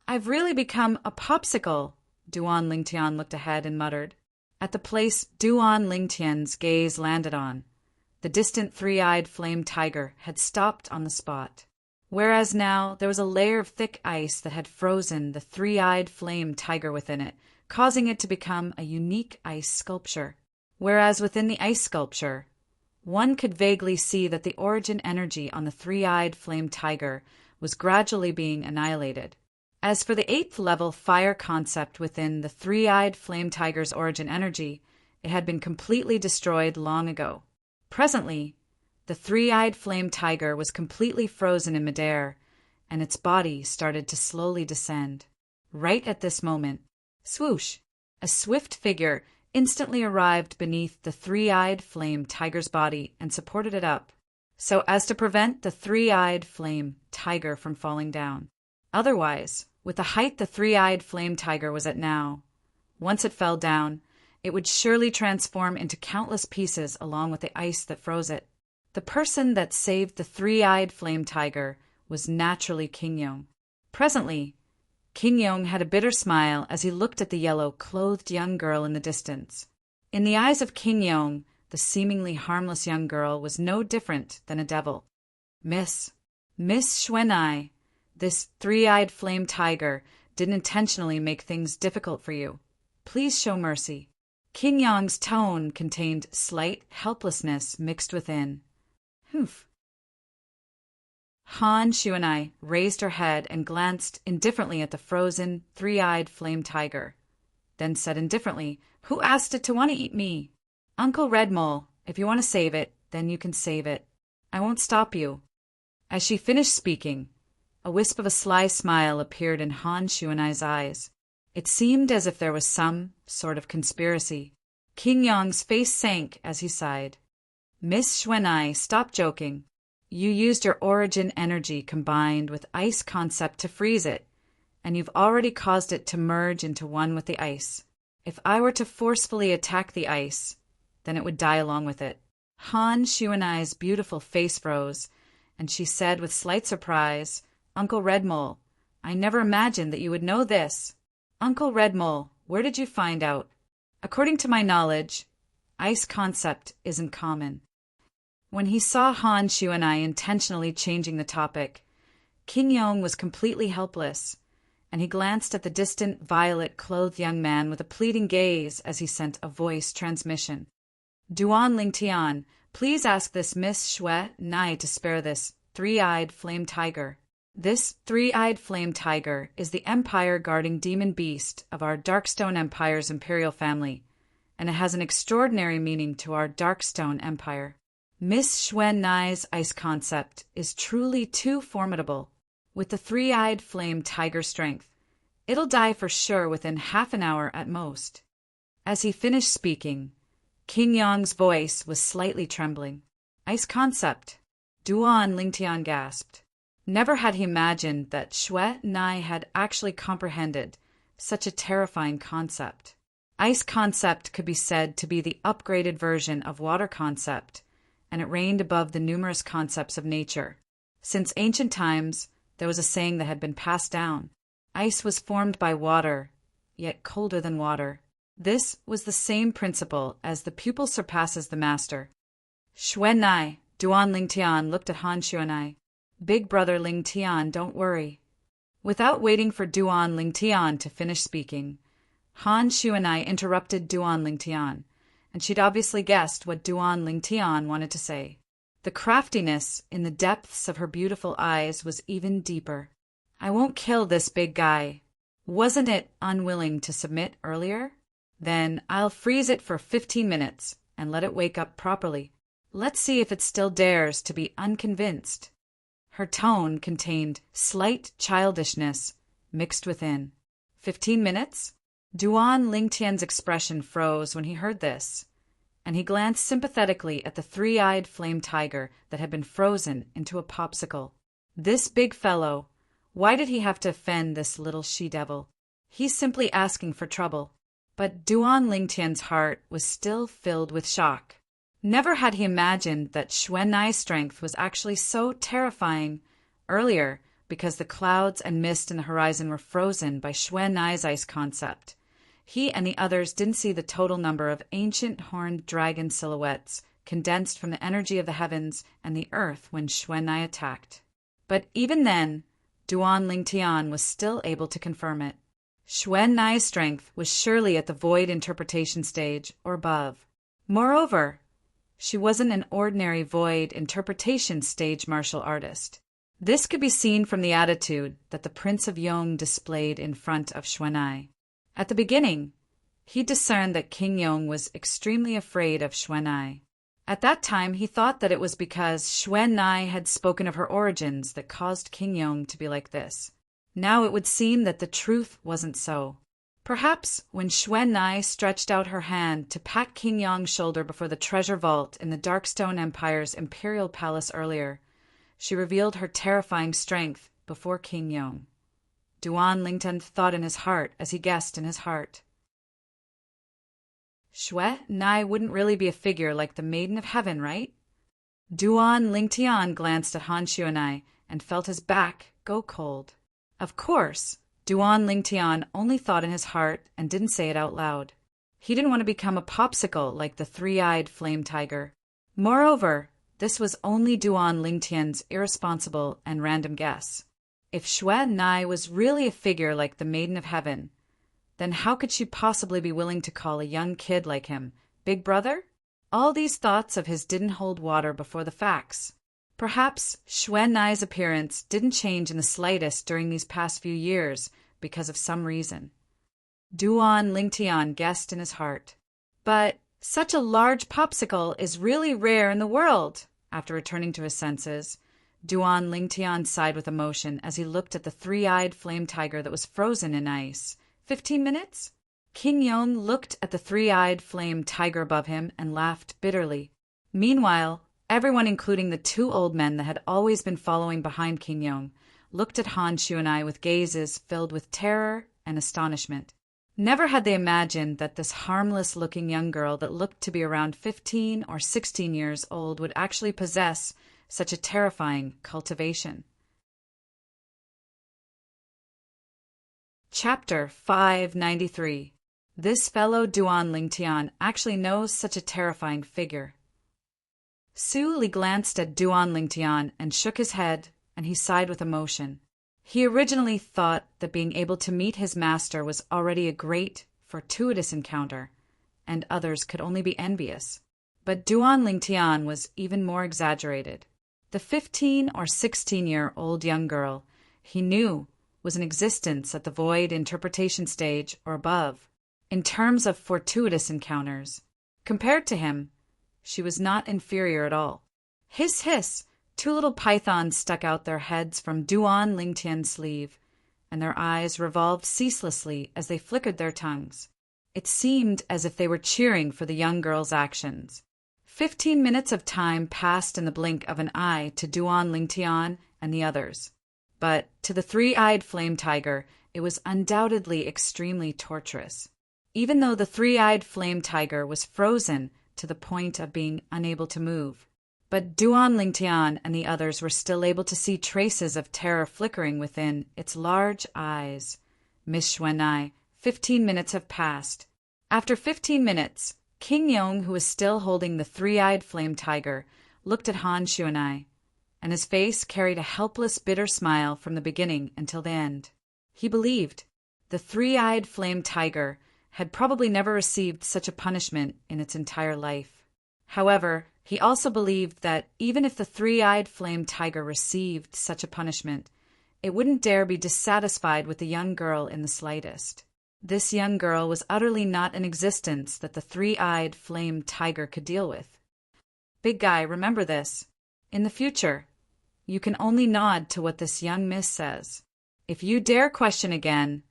"I've really become a popsicle," Duan Lingtian looked ahead and muttered. At the place Duan Lingtian's gaze landed on, the distant three-eyed flame tiger had stopped on the spot, whereas now there was a layer of thick ice that had frozen the three-eyed flame tiger within it, causing it to become a unique ice sculpture. Whereas within the ice sculpture, one could vaguely see that the origin energy on the three-eyed flame tiger was gradually being annihilated. As for the 8th level fire concept within the three-eyed flame tiger's origin energy, it had been completely destroyed long ago. Presently, the three-eyed flame tiger was completely frozen in midair, and its body started to slowly descend. Right at this moment, swoosh, a swift figure instantly arrived beneath the three-eyed flame tiger's body and supported it up, so as to prevent the three-eyed flame tiger from falling down. Otherwise, with the height the three-eyed flame tiger was at now, once it fell down, it would surely transform into countless pieces along with the ice that froze it. The person that saved the three-eyed flame tiger was naturally King Yong. Presently, King Yong had a bitter smile as he looked at the yellow-clothed young girl in the distance. In the eyes of King Yong, the seemingly harmless young girl was no different than a devil. Miss Xuanai, this three-eyed flame tiger didn't intentionally make things difficult for you. Please show mercy." King Yong's tone contained slight helplessness mixed within. Humph. Han Xuanai raised her head and glanced indifferently at the frozen, three-eyed flame tiger, then said indifferently, "Who asked it to want to eat me? Uncle Red Mole, if you want to save it, then you can save it. I won't stop you." As she finished speaking, a wisp of a sly smile appeared in Han Xuanai's eyes. It seemed as if there was some sort of conspiracy. King Yong's face sank as he sighed. "Miss Xuanai, stop joking. You used your origin energy combined with ice concept to freeze it, and you've already caused it to merge into one with the ice. If I were to forcefully attack the ice, then it would die along with it." Han Xuanai's beautiful face froze, and she said with slight surprise, "Uncle Red Mole, I never imagined that you would know this. Uncle Red Mole, where did you find out? According to my knowledge, ice concept isn't common." When he saw Han Xuanai intentionally changing the topic, King Yong was completely helpless, and he glanced at the distant violet-clothed young man with a pleading gaze as he sent a voice transmission. "Duan Lingtian, please ask this Miss Xuanai to spare this three-eyed flame tiger. This three-eyed flame tiger is the empire-guarding demon beast of our Darkstone Empire's imperial family, and it has an extraordinary meaning to our Darkstone Empire. Miss Xuanai's ice concept is truly too formidable. With the three-eyed flame tiger strength, it'll die for sure within half an hour at most." As he finished speaking, King Yong's voice was slightly trembling. "Ice concept," Duan Lingtian gasped. Never had he imagined that Xuanai had actually comprehended such a terrifying concept. Ice concept could be said to be the upgraded version of water concept, and it reigned above the numerous concepts of nature. Since ancient times, there was a saying that had been passed down. Ice was formed by water, yet colder than water. This was the same principle as the pupil surpasses the master. Xuanai, Duan Lingtian looked at Han Xuanai. Big brother Ling Tian, don't worry." Without waiting for Duan Ling Tian to finish speaking, Han Xuanai interrupted Duan Ling Tian, and she'd obviously guessed what Duan Ling Tian wanted to say. The craftiness in the depths of her beautiful eyes was even deeper. "I won't kill this big guy. Wasn't it unwilling to submit earlier? Then I'll freeze it for 15 minutes and let it wake up properly. Let's see if it still dares to be unconvinced." Her tone contained slight childishness mixed within. 15 minutes? Duan Lingtian's expression froze when he heard this, and he glanced sympathetically at the three-eyed flame tiger that had been frozen into a popsicle. This big fellow, why did he have to offend this little she-devil? He's simply asking for trouble. But Duan Lingtian's heart was still filled with shock. Never had he imagined that Xuanai's strength was actually so terrifying. Earlier, because the clouds and mist in the horizon were frozen by Xuanai's ice concept, he and the others didn't see the total number of ancient horned dragon silhouettes condensed from the energy of the heavens and the earth when Xuanai attacked. But even then, Duan Lingtian was still able to confirm it. Xuanai's strength was surely at the void interpretation stage or above. Moreover, she wasn't an ordinary void interpretation stage martial artist. This could be seen from the attitude that the Prince of Yong displayed in front of Xuanai. At the beginning, he discerned that King Yong was extremely afraid of Xuanai. At that time, he thought that it was because Xuanai had spoken of her origins that caused King Yong to be like this. Now it would seem that the truth wasn't so. Perhaps when Xuanai stretched out her hand to pat King Yong's shoulder before the treasure vault in the Darkstone Empire's imperial palace earlier, she revealed her terrifying strength before King Yong. Duan Lingtian thought in his heart as he guessed in his heart. Xuanai wouldn't really be a figure like the Maiden of Heaven, right? Duan Lingtian glanced at Han Xuanai and felt his back go cold. Of course, Duan Lingtian only thought in his heart and didn't say it out loud. He didn't want to become a popsicle like the three-eyed flame tiger. Moreover, this was only Duan Lingtian's irresponsible and random guess. If Xuanai was really a figure like the Maiden of Heaven, then how could she possibly be willing to call a young kid like him Big Brother? All these thoughts of his didn't hold water before the facts. Perhaps Xuanai's appearance didn't change in the slightest during these past few years because of some reason. Duan Lingtian guessed in his heart. But such a large popsicle is really rare in the world. After returning to his senses, Duan Lingtian sighed with emotion as he looked at the three-eyed flame tiger that was frozen in ice. 15 minutes? King Yong looked at the three-eyed flame tiger above him and laughed bitterly. Meanwhile, everyone, including the two old men that had always been following behind King Yong, looked at Han Xuanai with gazes filled with terror and astonishment. Never had they imagined that this harmless-looking young girl that looked to be around 15 or 16 years old would actually possess such a terrifying cultivation. Chapter 593. This fellow Duan Lingtian actually knows such a terrifying figure. Su Li glanced at Duan Lingtian and shook his head, and he sighed with emotion. He originally thought that being able to meet his master was already a great, fortuitous encounter, and others could only be envious. But Duan Lingtian was even more exaggerated. The 15 or 16-year-old young girl he knew was in existence at the void interpretation stage or above, in terms of fortuitous encounters. Compared to him, she was not inferior at all. Hiss, hiss! Two little pythons stuck out their heads from Duan Lingtian's sleeve, and their eyes revolved ceaselessly as they flickered their tongues. It seemed as if they were cheering for the young girl's actions. 15 minutes of time passed in the blink of an eye to Duan Lingtian and the others. But to the three-eyed flame tiger, it was undoubtedly extremely torturous. Even though the three-eyed flame tiger was frozen to the point of being unable to move. But Duan Lingtian and the others were still able to see traces of terror flickering within its large eyes. Miss Xuanai, 15 minutes have passed. After 15 minutes, King Yong, who was still holding the three-eyed flame tiger, looked at Han Xuanai, and his face carried a helpless, bitter smile from the beginning until the end. He believed the three-eyed flame tiger had probably never received such a punishment in its entire life. However, he also believed that even if the three-eyed flame tiger received such a punishment, it wouldn't dare be dissatisfied with the young girl in the slightest. This young girl was utterly not an existence that the three-eyed flame tiger could deal with. Big guy, remember this. In the future, you can only nod to what this young miss says. If you dare question again,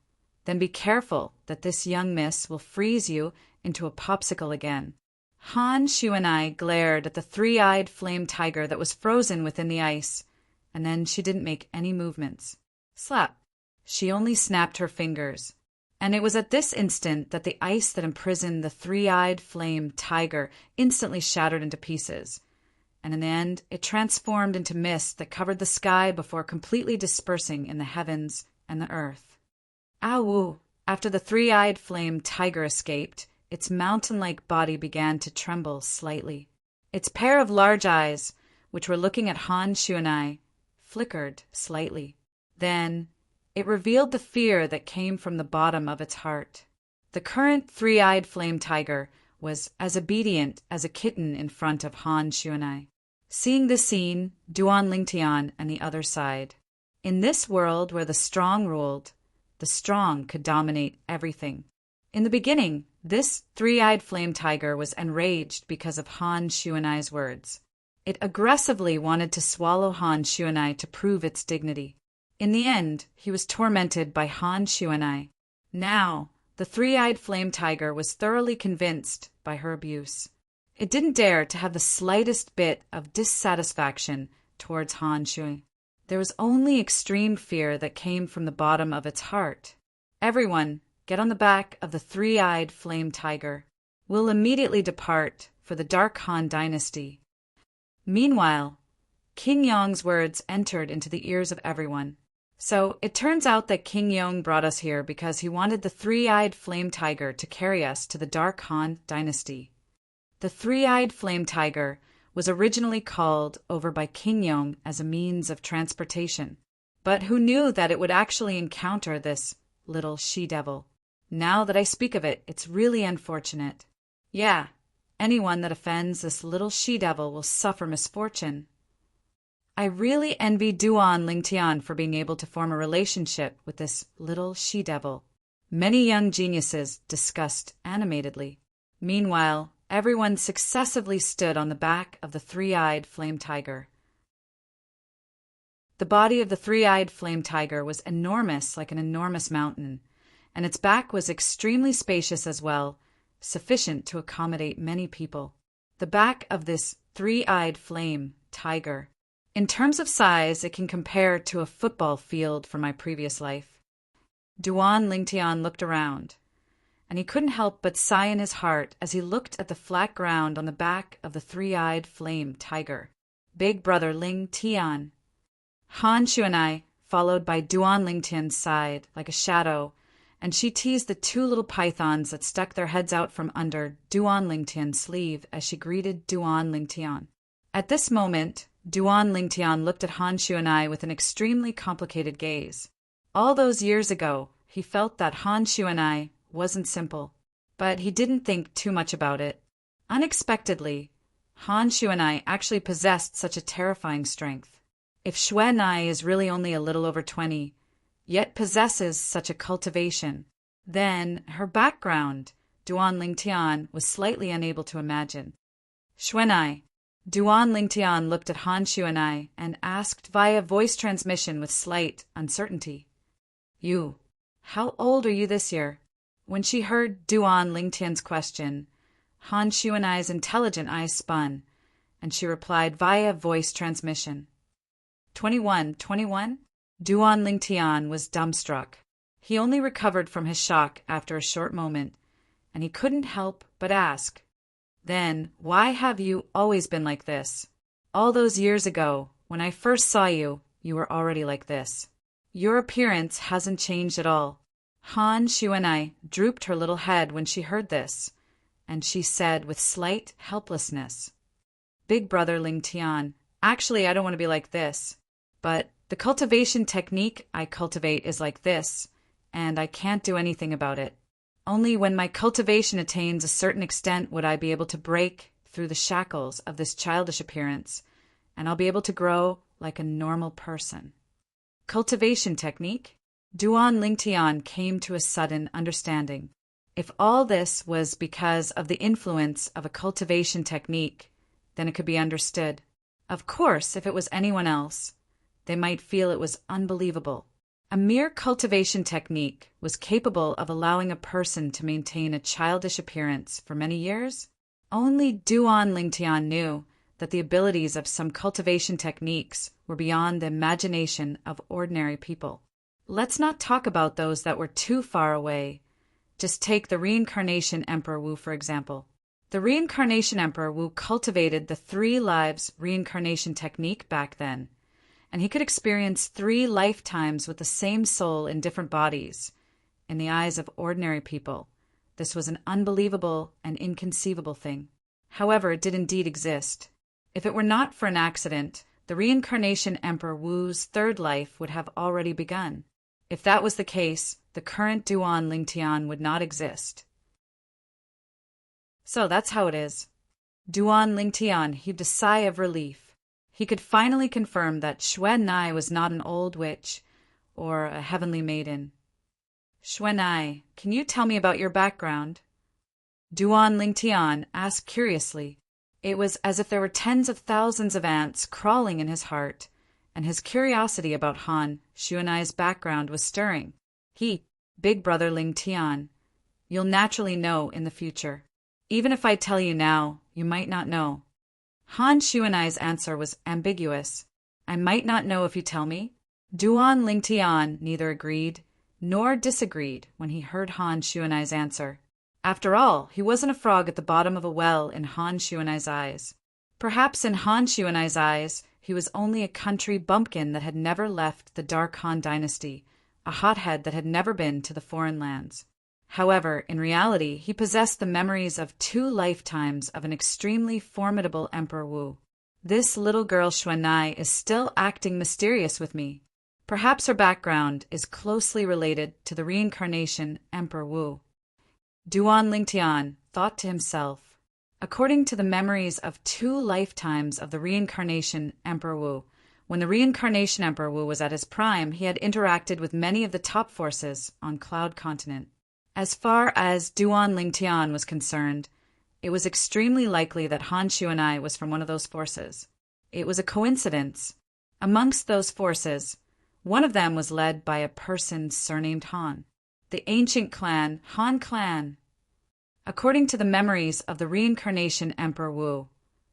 then be careful that this young miss will freeze you into a popsicle again. Han Shuanai glared at the three-eyed flame tiger that was frozen within the ice, and then she didn't make any movements. Slap! She only snapped her fingers. And it was at this instant that the ice that imprisoned the three-eyed flame tiger instantly shattered into pieces, and in the end it transformed into mist that covered the sky before completely dispersing in the heavens and the earth. Ow! After the three-eyed flame tiger escaped, its mountain-like body began to tremble slightly. Its pair of large eyes, which were looking at Han Shuanai, flickered slightly. Then it revealed the fear that came from the bottom of its heart. The current three-eyed flame tiger was as obedient as a kitten in front of Han Shuanai. Seeing this scene, Duan Lingtian and the other sighed. In this world where the strong ruled, the strong could dominate everything. In the beginning, this three-eyed flame tiger was enraged because of Han Shuanai's words. It aggressively wanted to swallow Han Shuanai to prove its dignity. In the end, he was tormented by Han Shuanai. Now, the three-eyed flame tiger was thoroughly convinced by her abuse. It didn't dare to have the slightest bit of dissatisfaction towards Han Shuanai. There was only extreme fear that came from the bottom of its heart. Everyone, get on the back of the three-eyed flame tiger. We'll immediately depart for the Dark Han dynasty. Meanwhile, King Yong's words entered into the ears of everyone. So it turns out that King Yong brought us here because he wanted the three-eyed flame tiger to carry us to the Dark Han dynasty. The three-eyed flame tiger was originally called over by King Yong as a means of transportation. But who knew that it would actually encounter this little she-devil? Now that I speak of it, it's really unfortunate. Yeah, anyone that offends this little she-devil will suffer misfortune. I really envy Duan Lingtian for being able to form a relationship with this little she-devil. Many young geniuses discussed animatedly. Meanwhile, everyone successively stood on the back of the three-eyed flame tiger. The body of the three-eyed flame tiger was enormous, like an enormous mountain, and its back was extremely spacious as well, sufficient to accommodate many people. The back of this three-eyed flame tiger. In terms of size, it can compare to a football field from my previous life. Duan Lingtian looked around, and he couldn't help but sigh in his heart as he looked at the flat ground on the back of the three-eyed flame tiger. Big brother Ling Tian. Han Shuanai, followed by Duan Lingtian, sighed like a shadow, and she teased the two little pythons that stuck their heads out from under Duan Lingtian's sleeve as she greeted Duan Lingtian. At this moment, Duan Lingtian looked at Han Shuanai with an extremely complicated gaze. All those years ago, he felt that Han Shuanai wasn't simple, but he didn't think too much about it. Unexpectedly, Han Shuanai actually possessed such a terrifying strength. If Shuanai is really only a little over 20, yet possesses such a cultivation, then her background, Duan Lingtian was slightly unable to imagine. Shuanai. Duan Lingtian looked at Han Shuanai and asked via voice transmission with slight uncertainty. You, how old are you this year? When she heard Duan Lingtian's question, Han Shuanai's intelligent eyes spun, and she replied via voice transmission. 21. Duan Lingtian was dumbstruck. He only recovered from his shock after a short moment, and he couldn't help but ask, Then, why have you always been like this? All those years ago, when I first saw you, you were already like this. Your appearance hasn't changed at all. Han Shuanai drooped her little head when she heard this, and she said with slight helplessness, Big brother Lingtian, Actually, I don't want to be like this. But the cultivation technique I cultivate is like this, and I can't do anything about it. Only when my cultivation attains a certain extent would I be able to break through the shackles of this childish appearance, and I'll be able to grow like a normal person. Cultivation technique? Duan Lingtian came to a sudden understanding. If all this was because of the influence of a cultivation technique, then it could be understood. Of course, if it was anyone else, they might feel it was unbelievable. A mere cultivation technique was capable of allowing a person to maintain a childish appearance for many years? Only Duan Lingtian knew that the abilities of some cultivation techniques were beyond the imagination of ordinary people. Let's not talk about those that were too far away. Just take the Reincarnation Emperor Wu, for example. The Reincarnation Emperor Wu cultivated the 3 lives reincarnation technique back then, and he could experience 3 lifetimes with the same soul in different bodies. In the eyes of ordinary people, this was an unbelievable and inconceivable thing. However, it did indeed exist. If it were not for an accident, the Reincarnation Emperor Wu's 3rd life would have already begun. If that was the case, the current Duan Lingtian would not exist. So that's how it is. Duan Lingtian heaved a sigh of relief. He could finally confirm that Xuanai was not an old witch or a heavenly maiden. Xuanai, can you tell me about your background? Duan Lingtian asked curiously. It was as if there were tens of thousands of ants crawling in his heart, and his curiosity about Han Xuanai's background was stirring. Big brother Lingtian, you'll naturally know in the future. Even if I tell you now, you might not know. Han Xuanai's answer was ambiguous. I might not know if you tell me. Duan Lingtian neither agreed nor disagreed when he heard Han Xuanai's answer. After all, he wasn't a frog at the bottom of a well in Han Xuanai's eyes. Perhaps in Han Xuanai's eyes, he was only a country bumpkin that had never left the Dark Han dynasty, a hothead that had never been to the foreign lands. However, in reality, he possessed the memories of 2 lifetimes of an extremely formidable Emperor Wu. This little girl Xuanai is still acting mysterious with me. Perhaps her background is closely related to the Reincarnation Emperor Wu. Duan Lingtian thought to himself, according to the memories of 2 lifetimes of the Reincarnation Emperor Wu, when the Reincarnation Emperor Wu was at his prime, he had interacted with many of the top forces on Cloud Continent. As far as Duan Lingtian was concerned, it was extremely likely that Han Xuanai was from one of those forces. It was a coincidence. Amongst those forces, one of them was led by a person surnamed Han, the ancient clan Han clan. According to the memories of the Reincarnation Emperor Wu,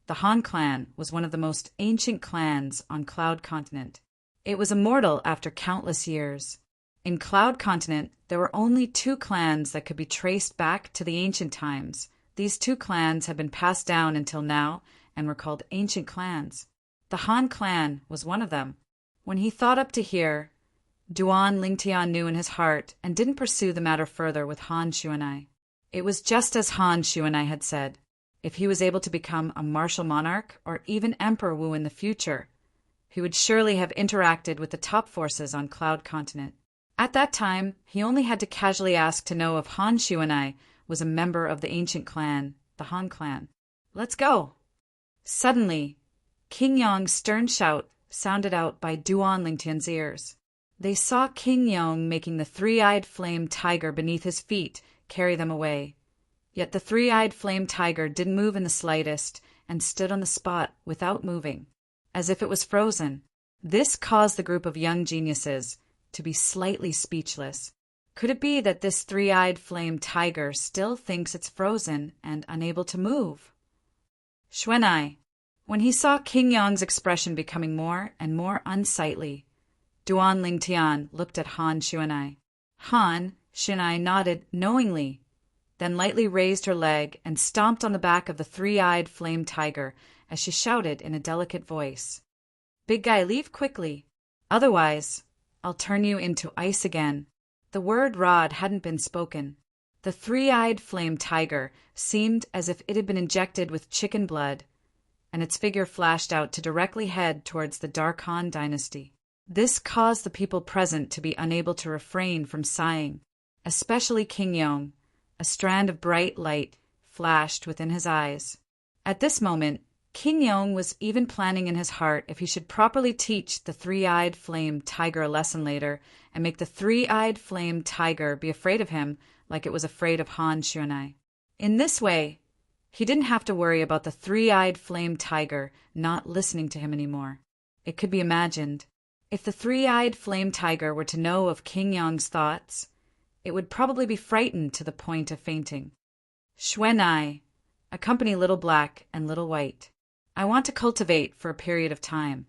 the Han clan was one of the most ancient clans on Cloud Continent. It was immortal after countless years. In Cloud Continent, there were only 2 clans that could be traced back to the ancient times. These 2 clans have been passed down until now and were called ancient clans. The Han clan was one of them. When he thought up to here, Duan Lingtian knew in his heart and didn't pursue the matter further with Han Xuanai. It was just as Han Xuanai had said. If he was able to become a martial monarch or even Emperor Wu in the future, he would surely have interacted with the top forces on Cloud Continent. At that time, he only had to casually ask to know if Han Xuanai was a member of the ancient clan, the Han clan. Let's go! Suddenly, King Yong's stern shout sounded out by Duan Lingtian's ears. They saw King Yong making the 3-eyed flame tiger beneath his feet carry them away. Yet the 3-eyed flame tiger didn't move in the slightest and stood on the spot without moving, as if it was frozen. This caused the group of young geniuses to be slightly speechless. Could it be that this 3-eyed flame tiger still thinks it's frozen and unable to move? Xuanai. When he saw King Yong's expression becoming more and more unsightly, Duan Lingtian looked at Han Xuanai. Han Xuanai nodded knowingly, then lightly raised her leg and stomped on the back of the 3-eyed flame tiger as she shouted in a delicate voice, "Big guy, leave quickly. Otherwise, I'll turn you into ice again." The word rod hadn't been spoken. The 3-eyed flame tiger seemed as if it had been injected with chicken blood. and its figure flashed out to directly head towards the Dark Han dynasty. This caused the people present to be unable to refrain from sighing, especially King Yong. A strand of bright light flashed within his eyes. At this moment, King Yong was even planning in his heart if he should properly teach the three-eyed flame tiger a lesson later and make the three-eyed flame tiger be afraid of him like it was afraid of Han Xuanai. In this way, he didn't have to worry about the three-eyed flame tiger not listening to him anymore. It could be imagined, if the three-eyed flame tiger were to know of King Yong's thoughts, it would probably be frightened to the point of fainting. Xuanai, accompany Little Black and Little White. I want to cultivate for a period of time.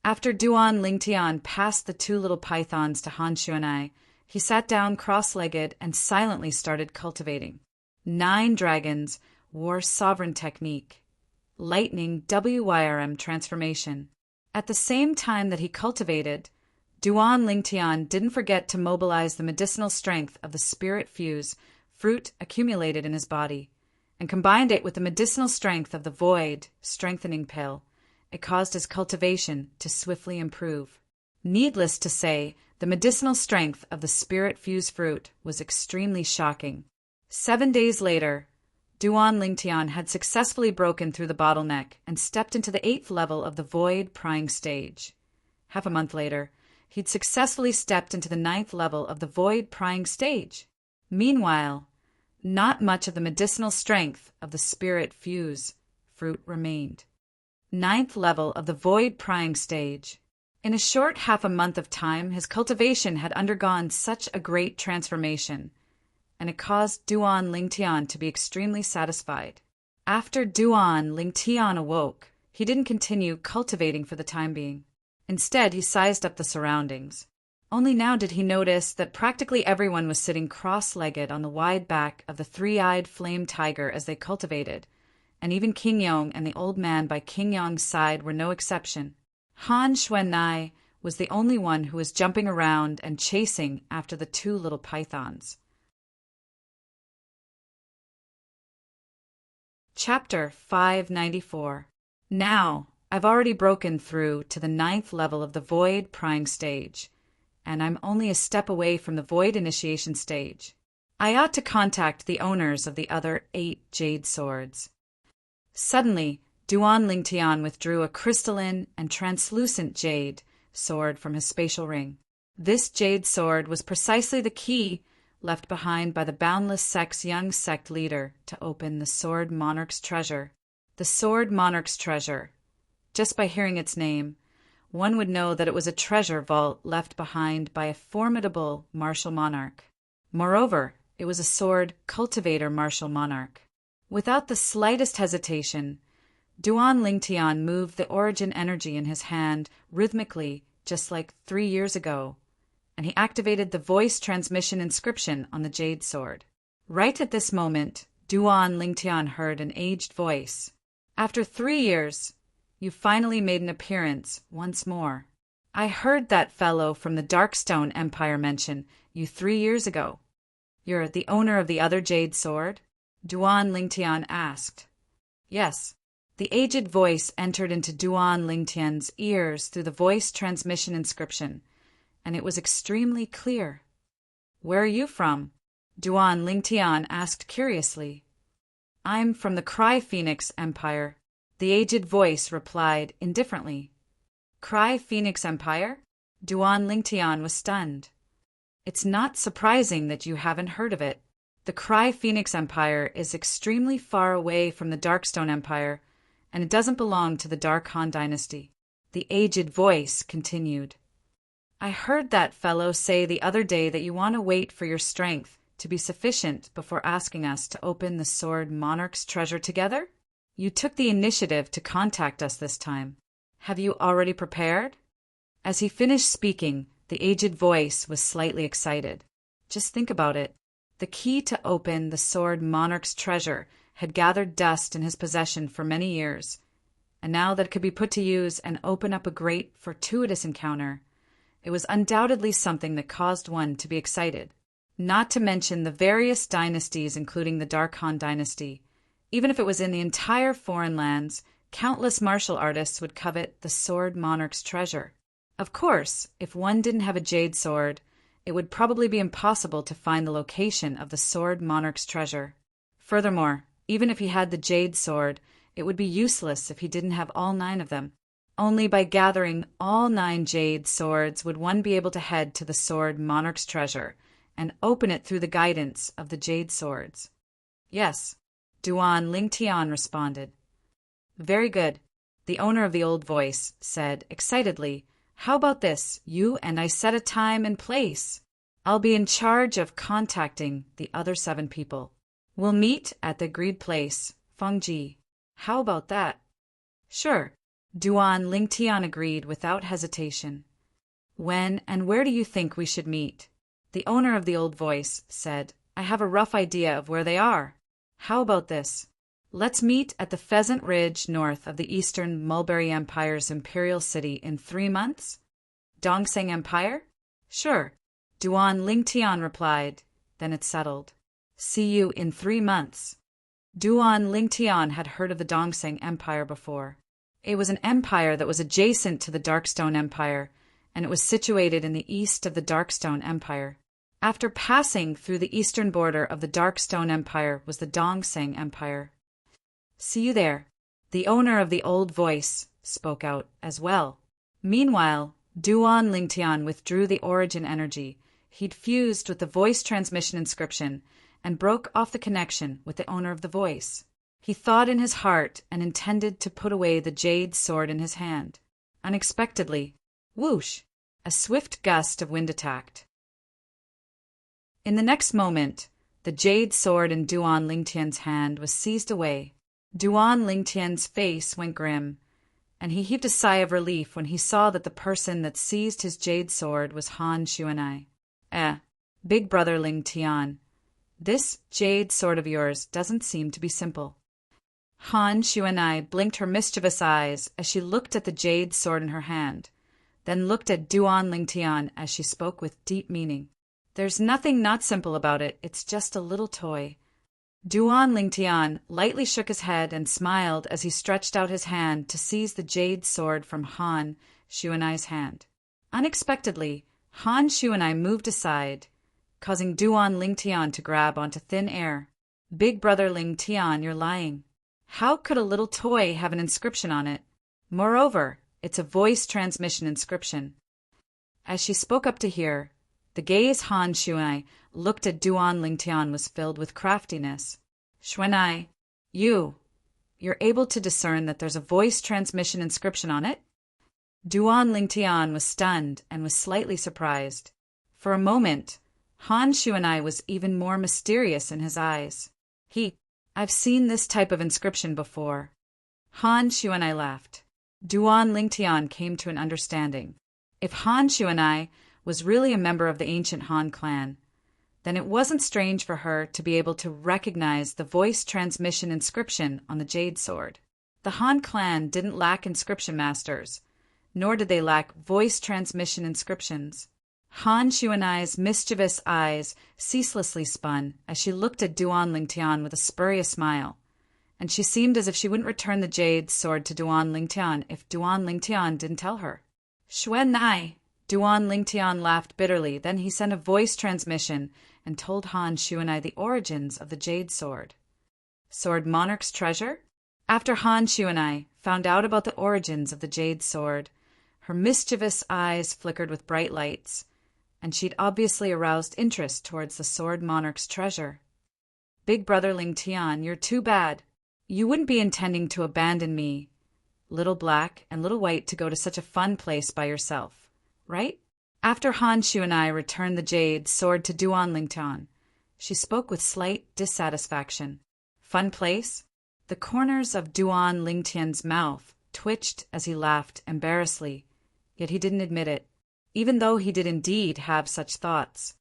After Duan Lingtian passed the two little pythons to Han Xuanai, he sat down cross-legged and silently started cultivating. 9 dragons wore sovereign technique, lightning WYRM transformation. At the same time that he cultivated, Duan Lingtian didn't forget to mobilize the medicinal strength of the spirit fuse fruit accumulated in his body, and combined it with the medicinal strength of the void strengthening pill. It caused his cultivation to swiftly improve. Needless to say, the medicinal strength of the spirit fuse fruit was extremely shocking. 7 days later, Duan Lingtian had successfully broken through the bottleneck and stepped into the 8th level of the void prying stage. Half a month later, he'd successfully stepped into the 9th level of the void prying stage. Meanwhile, not much of the medicinal strength of the spirit fuse fruit remained. 9th level of the void prying stage. In a short half a month of time, his cultivation had undergone such a great transformation, and it caused Duan Lingtian to be extremely satisfied. After Duan Lingtian awoke, he didn't continue cultivating for the time being. Instead, he sized up the surroundings. Only now did he notice that practically everyone was sitting cross-legged on the wide back of the three-eyed flame tiger as they cultivated, and even King Yong and the old man by King Yong's side were no exception. Han Xuanai was the only one who was jumping around and chasing after the two little pythons. Chapter 594. Now, I've already broken through to the 9th level of the void prying stage, and I'm only a step away from the void initiation stage. I ought to contact the owners of the other 8 jade swords. Suddenly, Duan Lingtian withdrew a crystalline and translucent jade sword from his spatial ring. This jade sword was precisely the key left behind by the Boundless Sect's young sect leader to open the Sword Monarch's treasure. The Sword Monarch's treasure. Just by hearing its name, one would know that it was a treasure vault left behind by a formidable martial monarch. Moreover, it was a sword cultivator martial monarch. Without the slightest hesitation, Duan Lingtian moved the origin energy in his hand rhythmically, just like 3 years ago, and he activated the voice transmission inscription on the jade sword. Right at this moment, Duan Lingtian heard an aged voice. After 3 years, you finally made an appearance once more. I heard that fellow from the Darkstone Empire mention you 3 years ago. You're the owner of the other jade sword? Duan Lingtian asked. Yes. The aged voice entered into Duan Lingtian's ears through the voice transmission inscription, and it was extremely clear. Where are you from? Duan Lingtian asked curiously. I'm from the Cry Phoenix Empire, the aged voice replied indifferently. Cry Phoenix Empire? Duan Lingtian was stunned. It's not surprising that you haven't heard of it. The Cry Phoenix Empire is extremely far away from the Darkstone Empire, and it doesn't belong to the Dark Han dynasty. The aged voice continued. I heard that fellow say the other day that you want to wait for your strength to be sufficient before asking us to open the Sword Monarch's treasure together? You took the initiative to contact us this time. Have you already prepared? As he finished speaking, the aged voice was slightly excited. Just think about it. The key to open the Sword Monarch's treasure had gathered dust in his possession for many years, and now that it could be put to use and open up a great, fortuitous encounter, it was undoubtedly something that caused one to be excited. Not to mention the various dynasties, including the Dark Han dynasty, Even if it was in the entire foreign lands, countless martial artists would covet the sword monarch's treasure. Of course, if one didn't have a jade sword, it would probably be impossible to find the location of the sword monarch's treasure. Furthermore, even if he had the jade sword, it would be useless if he didn't have all 9 of them. Only by gathering all 9 jade swords would one be able to head to the sword monarch's treasure and open it through the guidance of the jade swords. Yes, Duan Lingtian responded. Very good, the owner of the old voice said excitedly. How about this? You and I set a time and place. I'll be in charge of contacting the other 7 people. We'll meet at the agreed place, Fengji. How about that? Sure, Duan Lingtian agreed without hesitation. When and where do you think we should meet? The owner of the old voice said, I have a rough idea of where they are. How about this? Let's meet at the Pheasant Ridge north of the Eastern Mulberry Empire's imperial city in 3 months? Dongseng Empire? Sure, Duan Lingtian replied. Then it's settled. See you in 3 months. Duan Lingtian had heard of the Dongseng Empire before. It was an empire that was adjacent to the Darkstone Empire, and it was situated in the east of the Darkstone Empire. After passing through the eastern border of the Darkstone Empire was the Dongseng Empire. See you there. The owner of the old voice spoke out as well. Meanwhile, Duan Lingtian withdrew the origin energy he'd fused with the voice transmission inscription and broke off the connection with the owner of the voice. He thought in his heart and intended to put away the jade sword in his hand. Unexpectedly, whoosh, a swift gust of wind attacked. In the next moment, the jade sword in Duan Lingtian's hand was seized away. Duan Lingtian's face went grim, and he heaved a sigh of relief when he saw that the person that seized his jade sword was Han Xuanai. Big brother Lingtian, this jade sword of yours doesn't seem to be simple. Han Xuanai blinked her mischievous eyes as she looked at the jade sword in her hand, then looked at Duan Lingtian as she spoke with deep meaning. There's nothing not simple about it, it's just a little toy. Duan Lingtian lightly shook his head and smiled as he stretched out his hand to seize the jade sword from Han Xuanai's hand. Unexpectedly, Han Xuanai moved aside, causing Duan Lingtian to grab onto thin air. Big brother Lingtian, you're lying. How could a little toy have an inscription on it? Moreover, it's a voice transmission inscription. As she spoke up to hear, the gaze Han Xuanai looked at Duan Lingtian was filled with craftiness. Xuanai, you're able to discern that there's a voice transmission inscription on it? Duan Lingtian was stunned and was slightly surprised. For a moment, Han Xuanai was even more mysterious in his eyes. I've seen this type of inscription before. Han Xuanai laughed. Duan Lingtian came to an understanding. If Han Xuanai was really a member of the ancient Han clan, then it wasn't strange for her to be able to recognize the voice transmission inscription on the jade sword. The Han clan didn't lack inscription masters, nor did they lack voice transmission inscriptions. Han Xuanai's mischievous eyes ceaselessly spun as she looked at Duan Lingtian with a spurious smile, and she seemed as if she wouldn't return the jade sword to Duan Lingtian if Duan Lingtian didn't tell her. Xuanai! Duan Lingtian laughed bitterly, then he sent a voice transmission and told Han Xuanai the origins of the jade sword. Sword Monarch's treasure? After Han Xuanai found out about the origins of the jade sword, her mischievous eyes flickered with bright lights, and she'd obviously aroused interest towards the sword monarch's treasure. Big brother Lingtian, you're too bad. You wouldn't be intending to abandon me, Little Black and Little White, to go to such a fun place by yourself, right? After Han Xuanai returned the jade sword to Duan Lingtian, she spoke with slight dissatisfaction. Fun place? The corners of Duan Lingtian's mouth twitched as he laughed embarrassedly, yet he didn't admit it, even though he did indeed have such thoughts.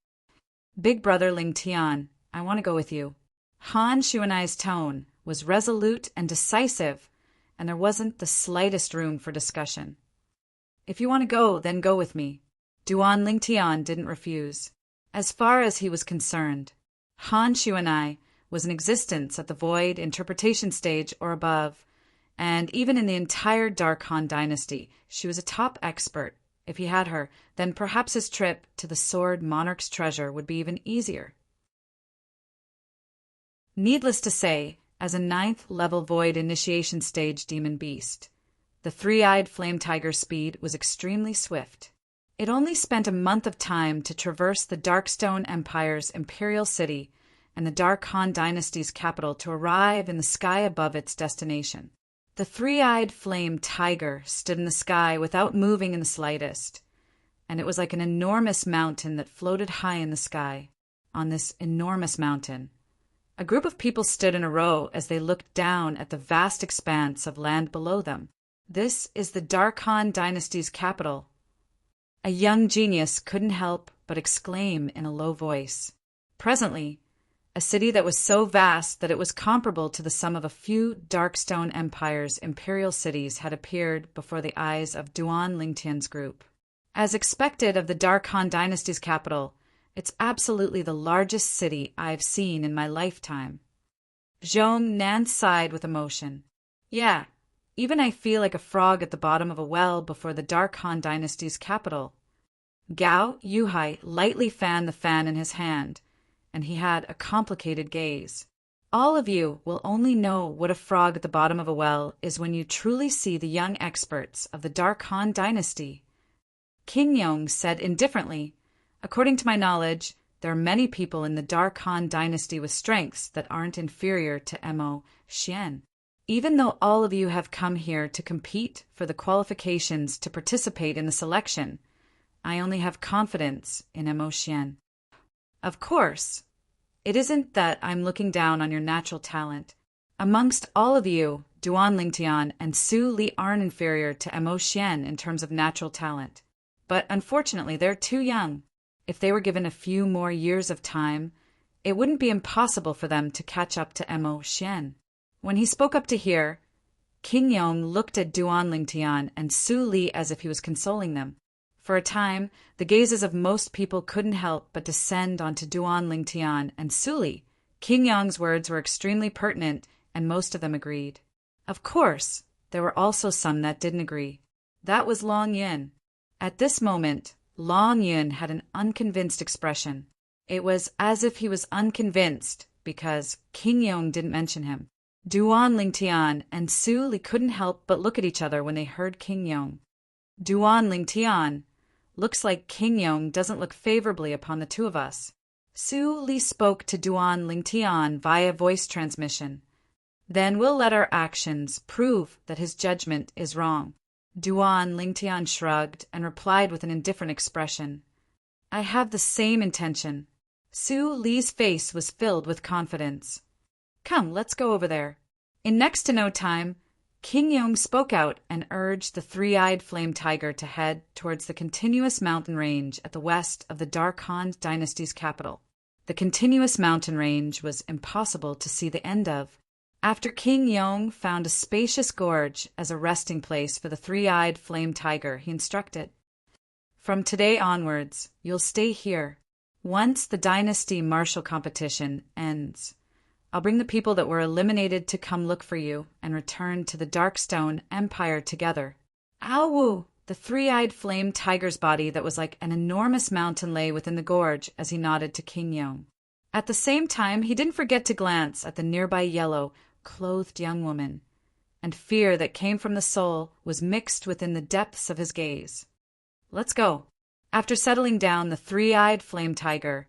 Big brother Lingtian, I want to go with you. Han Xuanai's tone was resolute and decisive, and there wasn't the slightest room for discussion. If you want to go, then go with me. Duan Lingtian didn't refuse. As far as he was concerned, Han Xuanai was in existence at the void interpretation stage or above, and even in the entire Dark Han dynasty, she was a top expert. If he had her, then perhaps his trip to the sword Monarch's treasure would be even easier. Needless to say, as a 9th level void initiation stage demon beast, the three-eyed flame tiger's speed was extremely swift. It only spent a month of time to traverse the Darkstone Empire's imperial city and the Dark Han dynasty's capital to arrive in the sky above its destination. The three-eyed flame tiger stood in the sky without moving in the slightest, and it was like an enormous mountain that floated high in the sky. On this enormous mountain, a group of people stood in a row as they looked down at the vast expanse of land below them. This is the Dark Han dynasty's capital. A young genius couldn't help but exclaim in a low voice. Presently, a city that was so vast that it was comparable to the sum of a few Darkstone Empire's imperial cities had appeared before the eyes of Duan Lingtian's group. As expected of the Dark Han dynasty's capital, it's absolutely the largest city I've seen in my lifetime. Zhong Nan sighed with emotion. Yeah, even I feel like a frog at the bottom of a well before the Dark Han dynasty's capital. Gao Yuhai lightly fanned the fan in his hand, and he had a complicated gaze. All of you will only know what a frog at the bottom of a well is when you truly see the young experts of the Dark Han dynasty. King Yong said indifferently, according to my knowledge, there are many people in the Dark Han dynasty with strengths that aren't inferior to Mo Xian. Even though all of you have come here to compete for the qualifications to participate in the selection, I only have confidence in Mo Xian. Of course, it isn't that I'm looking down on your natural talent. Amongst all of you, Duan Lingtian and Su Li aren't inferior to Mo Xian in terms of natural talent. But unfortunately, they're too young. If they were given a few more years of time, it wouldn't be impossible for them to catch up to Mo Xian. When he spoke up to hear, King Yong looked at Duan Lingtian and Su Li as if he was consoling them. For a time, the gazes of most people couldn't help but descend onto Duan Lingtian and Su Li. King Yong's words were extremely pertinent, and most of them agreed. Of course, there were also some that didn't agree. That was Long Yin. At this moment, Long Yin had an unconvinced expression. It was as if he was unconvinced because King Yong didn't mention him. Duan Lingtian and Su Li couldn't help but look at each other when they heard King Yong. Duan Lingtian, looks like King Yong doesn't look favorably upon the two of us. Su Li spoke to Duan Lingtian via voice transmission. Then we'll let our actions prove that his judgment is wrong. Duan Lingtian shrugged and replied with an indifferent expression. I have the same intention. Su Li's face was filled with confidence. Come, let's go over there. In next to no time, King Yong spoke out and urged the three-eyed flame tiger to head towards the continuous mountain range at the west of the Dark Han dynasty's capital. The continuous mountain range was impossible to see the end of. After King Yong found a spacious gorge as a resting place for the three-eyed flame tiger, he instructed, From today onwards, you'll stay here. Once the dynasty martial competition ends, I'll bring the people that were eliminated to come look for you and return to the Darkstone Empire together. Ow! The three-eyed flame tiger's body that was like an enormous mountain lay within the gorge as he nodded to King Yong. At the same time, he didn't forget to glance at the nearby yellow, clothed young woman, and fear that came from the soul was mixed within the depths of his gaze. Let's go. After settling down the three-eyed flame tiger,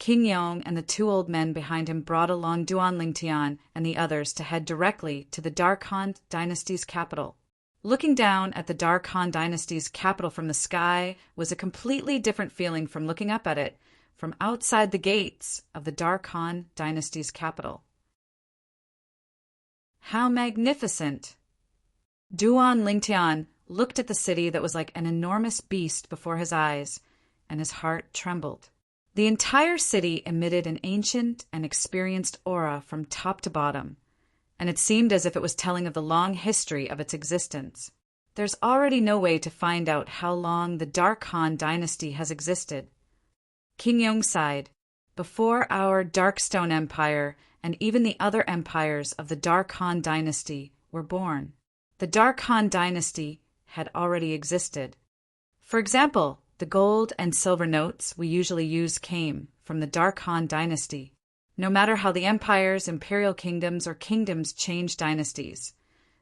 King Yong and the two old men behind him brought along Duan Lingtian and the others to head directly to the Dark Han dynasty's capital. Looking down at the Dark Han dynasty's capital from the sky was a completely different feeling from looking up at it from outside the gates of the Dark Han dynasty's capital. How magnificent! Duan Lingtian looked at the city that was like an enormous beast before his eyes, and his heart trembled. The entire city emitted an ancient and experienced aura from top to bottom, and it seemed as if it was telling of the long history of its existence. There's already no way to find out how long the Dark Han dynasty has existed. King Yong sighed. Before our Darkstone Empire and even the other empires of the Dark Han dynasty were born. The Dark Han dynasty had already existed. For example, the gold and silver notes we usually use came from the Dark Han dynasty. No matter how the empires, imperial kingdoms, or kingdoms change dynasties,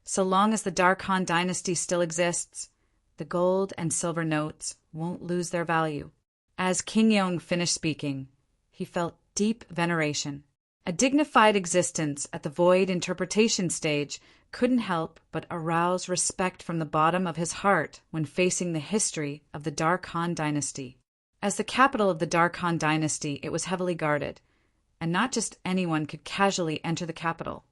so long as the Dark Han dynasty still exists, the gold and silver notes won't lose their value. As King Yong finished speaking, he felt deep veneration. A dignified existence at the void interpretation stage couldn't help but arouse respect from the bottom of his heart when facing the history of the Dark Han dynasty. As the capital of the Dark Han dynasty, it was heavily guarded, and not just anyone could casually enter the capital.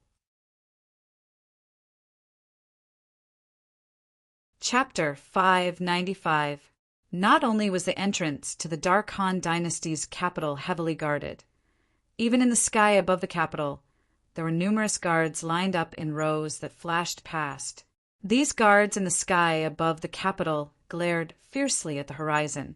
Chapter 595. Not only was the entrance to the Dark Han dynasty's capital heavily guarded, even in the sky above the capital, there were numerous guards lined up in rows that flashed past. These guards in the sky above the capital glared fiercely at the horizon,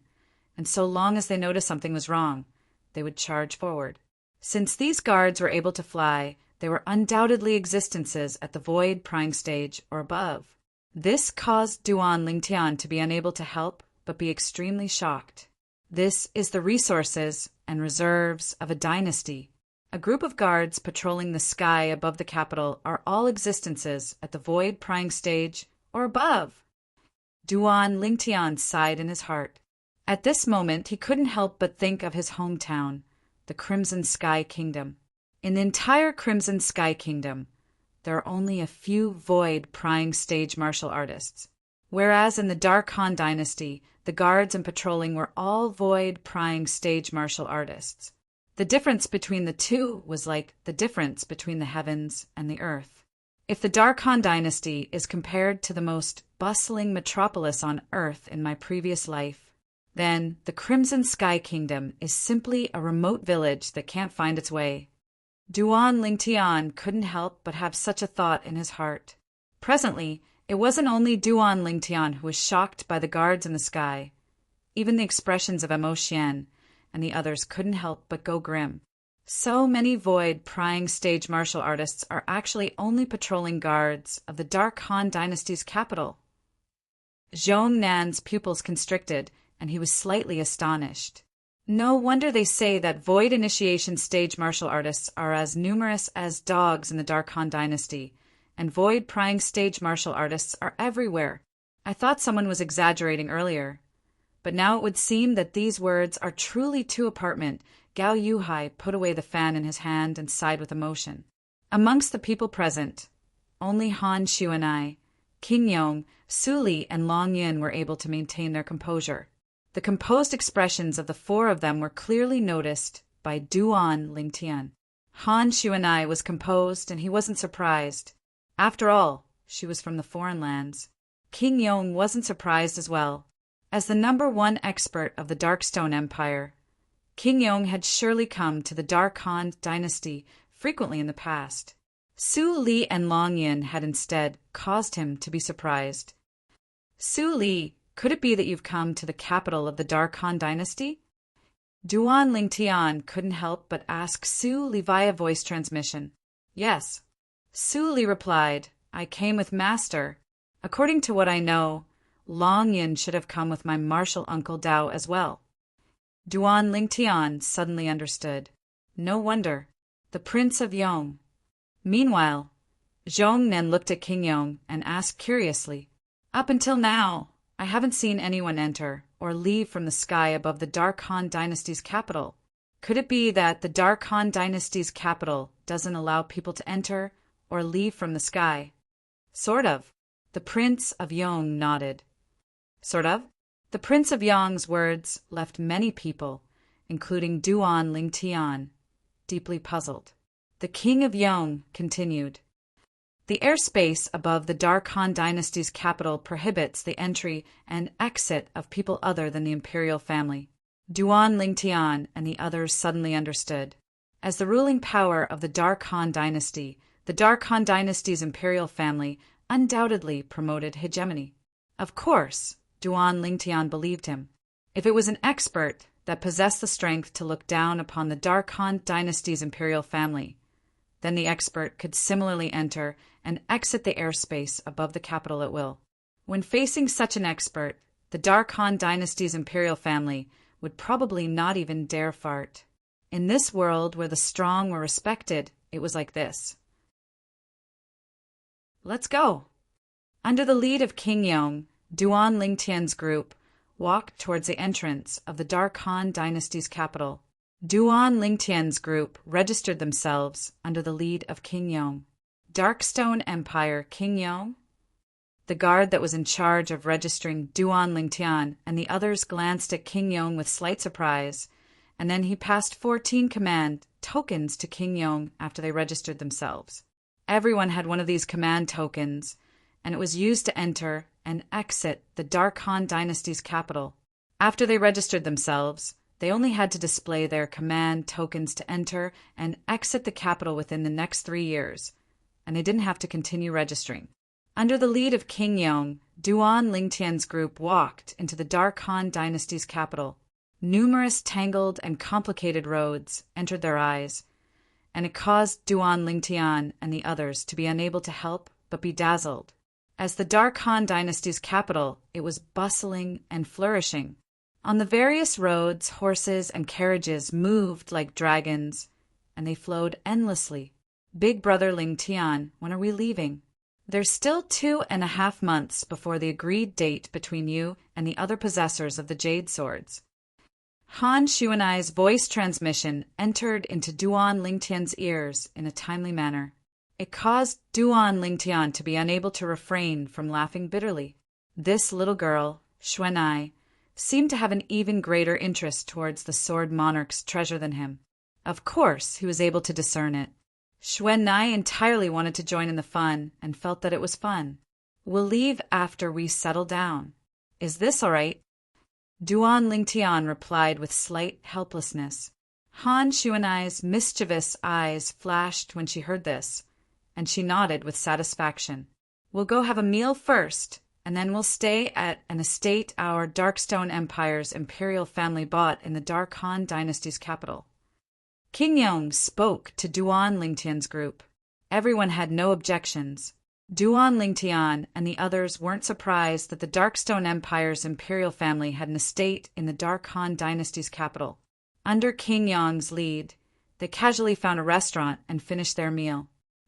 and so long as they noticed something was wrong, they would charge forward. Since these guards were able to fly, they were undoubtedly existences at the void prying stage or above. This caused Duan Lingtian to be unable to help but be extremely shocked. This is the resources and reserves of a dynasty. A group of guards patrolling the sky above the capital are all existences at the void prying stage or above. Duan Lingtian sighed in his heart. At this moment, he couldn't help but think of his hometown, the Crimson Sky Kingdom. In the entire Crimson Sky Kingdom, there are only a few void prying stage martial artists, whereas in the Dark Han dynasty, the guards and patrolling were all void prying stage martial artists. The difference between the two was like the difference between the heavens and the earth. If the Dark Han dynasty is compared to the most bustling metropolis on earth in my previous life, then the Crimson Sky Kingdom is simply a remote village that can't find its way. Duan Lingtian couldn't help but have such a thought in his heart. Presently, it wasn't only Duan Lingtian who was shocked by the guards in the sky. Even the expressions of Amo Xian and the others couldn't help but go grim. So many void prying stage martial artists are actually only patrolling guards of the Dark Han dynasty's capital. Zhong Nan's pupils constricted, and he was slightly astonished. No wonder they say that void initiation stage martial artists are as numerous as dogs in the Dark Han dynasty, and void prying stage martial artists are everywhere. I thought someone was exaggerating earlier, but now it would seem that these words are truly too apparent. Gao Yuhai put away the fan in his hand and sighed with emotion. Amongst the people present, only Han Shu and I, King Yong, Su Li, and Long Yin were able to maintain their composure. The composed expressions of the four of them were clearly noticed by Duan Lingtian. Han Shu and I was composed, and he wasn't surprised. After all, she was from the foreign lands. King Yong wasn't surprised as well. As the #1 expert of the Darkstone Empire, King Yong had surely come to the Dark Han dynasty frequently in the past. Su Li and Long Yin had instead caused him to be surprised. Su Li, could it be that you've come to the capital of the Dark Han dynasty? Duan Lingtian couldn't help but ask Su Li via voice transmission. Yes. Su Li replied, I came with Master. According to what I know, Long Yin should have come with my martial uncle Dao as well. Duan Lingtian suddenly understood. No wonder. The Prince of Yong. Meanwhile, Zhong Nen looked at King Yong and asked curiously, Up until now, I haven't seen anyone enter or leave from the sky above the Dark Han dynasty's capital. Could it be that the Dark Han dynasty's capital doesn't allow people to enter or leave from the sky? Sort of. The Prince of Yong nodded. Sort of. The Prince of Yong's words left many people, including Duan Lingtian, deeply puzzled. The King of Yong continued. The airspace above the Dark Han dynasty's capital prohibits the entry and exit of people other than the imperial family. Duan Lingtian and the others suddenly understood. As the ruling power of the Dark Han dynasty, the Dark Han dynasty's imperial family undoubtedly promoted hegemony. Of course, Duan Lingtian believed him. If it was an expert that possessed the strength to look down upon the Dark Han dynasty's imperial family, Then the expert could similarly enter and exit the airspace above the capital at will. When facing such an expert, the Dark Han dynasty's imperial family would probably not even dare fart. In this world where the strong were respected, it was like this. Let's go! Under the lead of King Yong, Duan Lingtian's group walked towards the entrance of the Dark Han dynasty's capital. Duan Lingtian's group registered themselves under the lead of King Yong. Darkstone Empire King Yong? The guard that was in charge of registering Duan Lingtian and the others glanced at King Yong with slight surprise, and then he passed 14 command tokens to King Yong after they registered themselves. Everyone had one of these command tokens, and it was used to enter and exit the Dark Han dynasty's capital. After they registered themselves, they only had to display their command tokens to enter and exit the capital within the next 3 years, and they didn't have to continue registering. Under the lead of King Yong, Duan Lingtian's group walked into the Dark Han dynasty's capital. Numerous tangled and complicated roads entered their eyes, and it caused Duan Lingtian and the others to be unable to help but be dazzled. As the Dark Han dynasty's capital, it was bustling and flourishing. On the various roads, horses and carriages moved like dragons, and they flowed endlessly. Big brother Lingtian, when are we leaving? There's still 2.5 months before the agreed date between you and the other possessors of the jade swords. Han Shuanai's voice transmission entered into Duan Lingtian's ears in a timely manner. It caused Duan Lingtian to be unable to refrain from laughing bitterly. This little girl, Xuanai, seemed to have an even greater interest towards the Sword Monarch's treasure than him. Of course, he was able to discern it. Xuanai entirely wanted to join in the fun and felt that it was fun. We'll leave after we settle down. Is this all right? Duan Lingtian replied with slight helplessness. Han Shuanai's mischievous eyes flashed when she heard this, and she nodded with satisfaction. We'll go have a meal first, and then we'll stay at an estate our Darkstone Empire's imperial family bought in the Dark Han dynasty's capital. King Yong spoke to Duan Lingtian's group. Everyone had no objections. Duan Lingtian and the others weren't surprised that the Darkstone Empire's imperial family had an estate in the Dark Han dynasty's capital. Under King Yong's lead, they casually found a restaurant and finished their meal.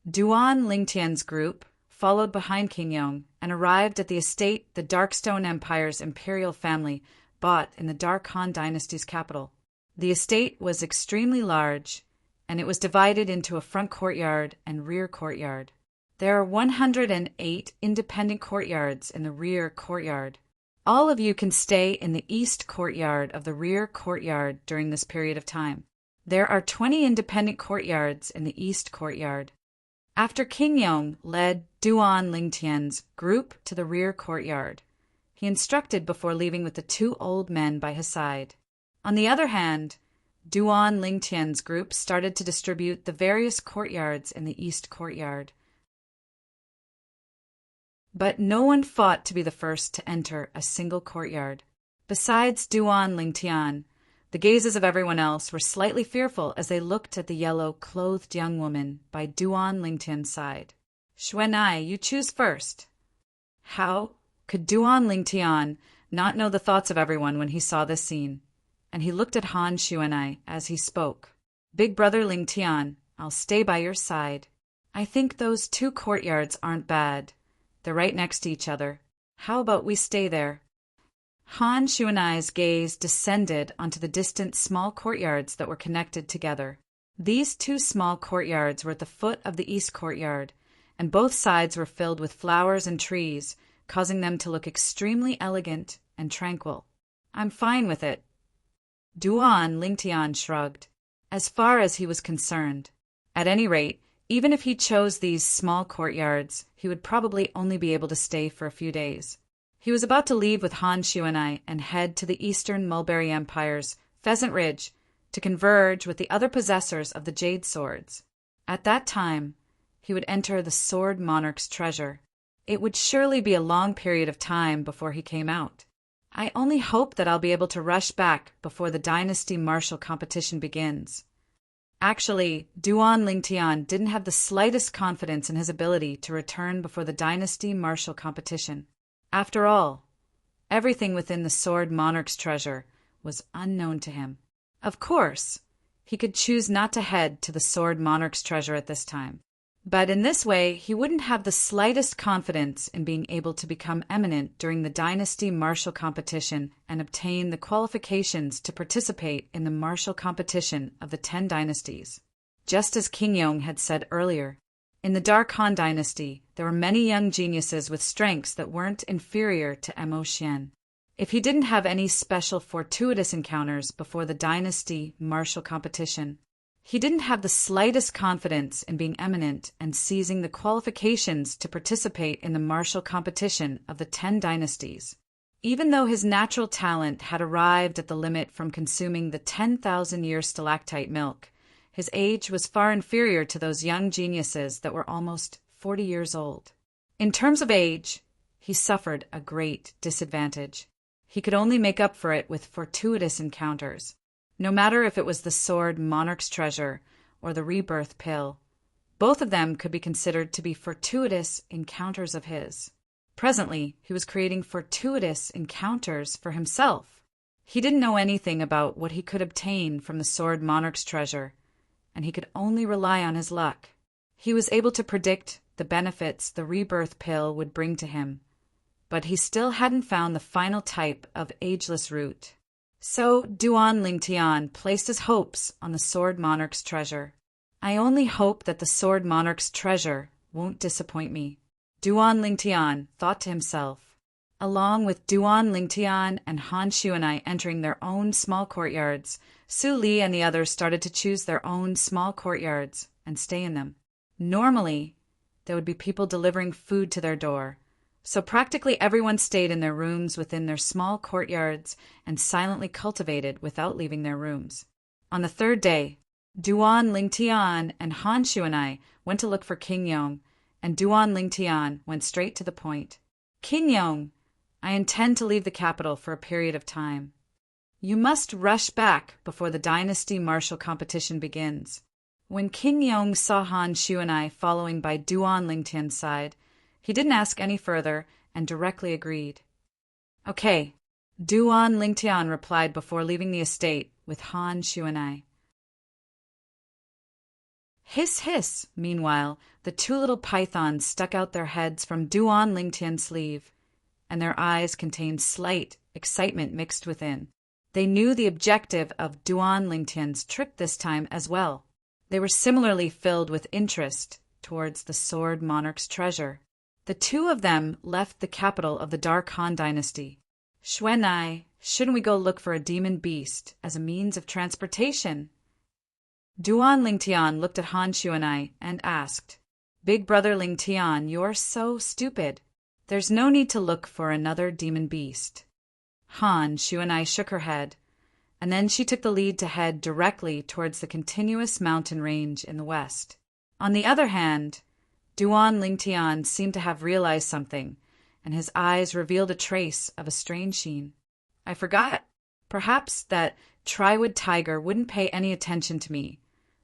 Duan Lingtian's group followed behind King Yong and arrived at the estate the Darkstone Empire's imperial family bought in the Dark Han dynasty's capital. The estate was extremely large, and it was divided into a front courtyard and rear courtyard. There are 108 independent courtyards in the rear courtyard. All of you can stay in the east courtyard of the rear courtyard during this period of time. There are 20 independent courtyards in the east courtyard. After King Yong led Duan Lingtian's group to the rear courtyard, he instructed before leaving with the 2 old men by his side. On the other hand, Duan Lingtian's group started to distribute the various courtyards in the east courtyard. But no one fought to be the first to enter a single courtyard. Besides Duan Lingtian, the gazes of everyone else were slightly fearful as they looked at the yellow-clothed young woman by Duan Lingtian's side. Xuanai, you choose first. How could Duan Lingtian not know the thoughts of everyone when he saw this scene? And he looked at Han Xuanai as he spoke. Big brother Lingtian, I'll stay by your side. I think those 2 courtyards aren't bad. They're right next to each other. How about we stay there? Han Xuanai's gaze descended onto the distant small courtyards that were connected together. These 2 small courtyards were at the foot of the east courtyard, and both sides were filled with flowers and trees, causing them to look extremely elegant and tranquil. I'm fine with it. Duan Lingtian shrugged, as far as he was concerned. At any rate, even if he chose these small courtyards, he would probably only be able to stay for a few days. He was about to leave with Han Xuanai and head to the Eastern Mulberry Empire's Pheasant Ridge to converge with the other possessors of the Jade Swords. At that time, he would enter the Sword Monarch's treasure. It would surely be a long period of time before he came out. I only hope that I'll be able to rush back before the Dynasty Martial competition begins. Actually, Duan Lingtian didn't have the slightest confidence in his ability to return before the dynasty martial competition. After all, everything within the Sword Monarch's treasure was unknown to him. Of course, he could choose not to head to the Sword Monarch's treasure at this time. But in this way, he wouldn't have the slightest confidence in being able to become eminent during the dynasty martial competition and obtain the qualifications to participate in the martial competition of the 10 dynasties. Just as King Yong had said earlier, in the Dark Han dynasty, there were many young geniuses with strengths that weren't inferior to Mo Xian. If he didn't have any special fortuitous encounters before the dynasty martial competition, he didn't have the slightest confidence in being eminent and seizing the qualifications to participate in the martial competition of the 10 dynasties. Even though his natural talent had arrived at the limit from consuming the 10,000-year stalactite milk, his age was far inferior to those young geniuses that were almost 40 years old. In terms of age, he suffered a great disadvantage. He could only make up for it with fortuitous encounters. No matter if it was the Sword Monarch's treasure or the rebirth pill, both of them could be considered to be fortuitous encounters of his. Presently, he was creating fortuitous encounters for himself. He didn't know anything about what he could obtain from the Sword Monarch's treasure, and he could only rely on his luck. He was able to predict the benefits the rebirth pill would bring to him, but he still hadn't found the final type of ageless root. So Duan Lingtian placed his hopes on the Sword Monarch's treasure. I only hope that the Sword Monarch's treasure won't disappoint me, Duan Lingtian thought to himself. Along with Duan Lingtian and Han Xuanai entering their own small courtyards, Su Li and the others started to choose their own small courtyards and stay in them. Normally, there would be people delivering food to their door, so practically everyone stayed in their rooms within their small courtyards and silently cultivated without leaving their rooms. On the third day, Duan Lingtian and Han Xuanai went to look for King Yong, and Duan Lingtian went straight to the point. King Yong, I intend to leave the capital for a period of time. You must rush back before the dynasty martial competition begins. When King Yong saw Han Xuanai following by Duan Lingtian's side, he didn't ask any further and directly agreed. Okay, Duan Lingtian replied before leaving the estate with Han Xuanai. Hiss, hiss! Meanwhile, the 2 little pythons stuck out their heads from Duan Lingtian's sleeve, and their eyes contained slight excitement mixed within. They knew the objective of Duan Lingtian's trip this time as well. They were similarly filled with interest towards the Sword Monarch's treasure. The 2 of them left the capital of the Dark Han dynasty. Xuanai, shouldn't we go look for a demon beast as a means of transportation? Duan Lingtian looked at Han Xuanai and asked, Big brother Lingtian, you're so stupid. There's no need to look for another demon beast. Han Xuanai shook her head, and then she took the lead to head directly towards the continuous mountain range in the west. On the other hand, Duan Lingtian seemed to have realized something, and his eyes revealed a trace of a strange sheen. I forgot, perhaps, that Triwood Tiger wouldn't pay any attention to me,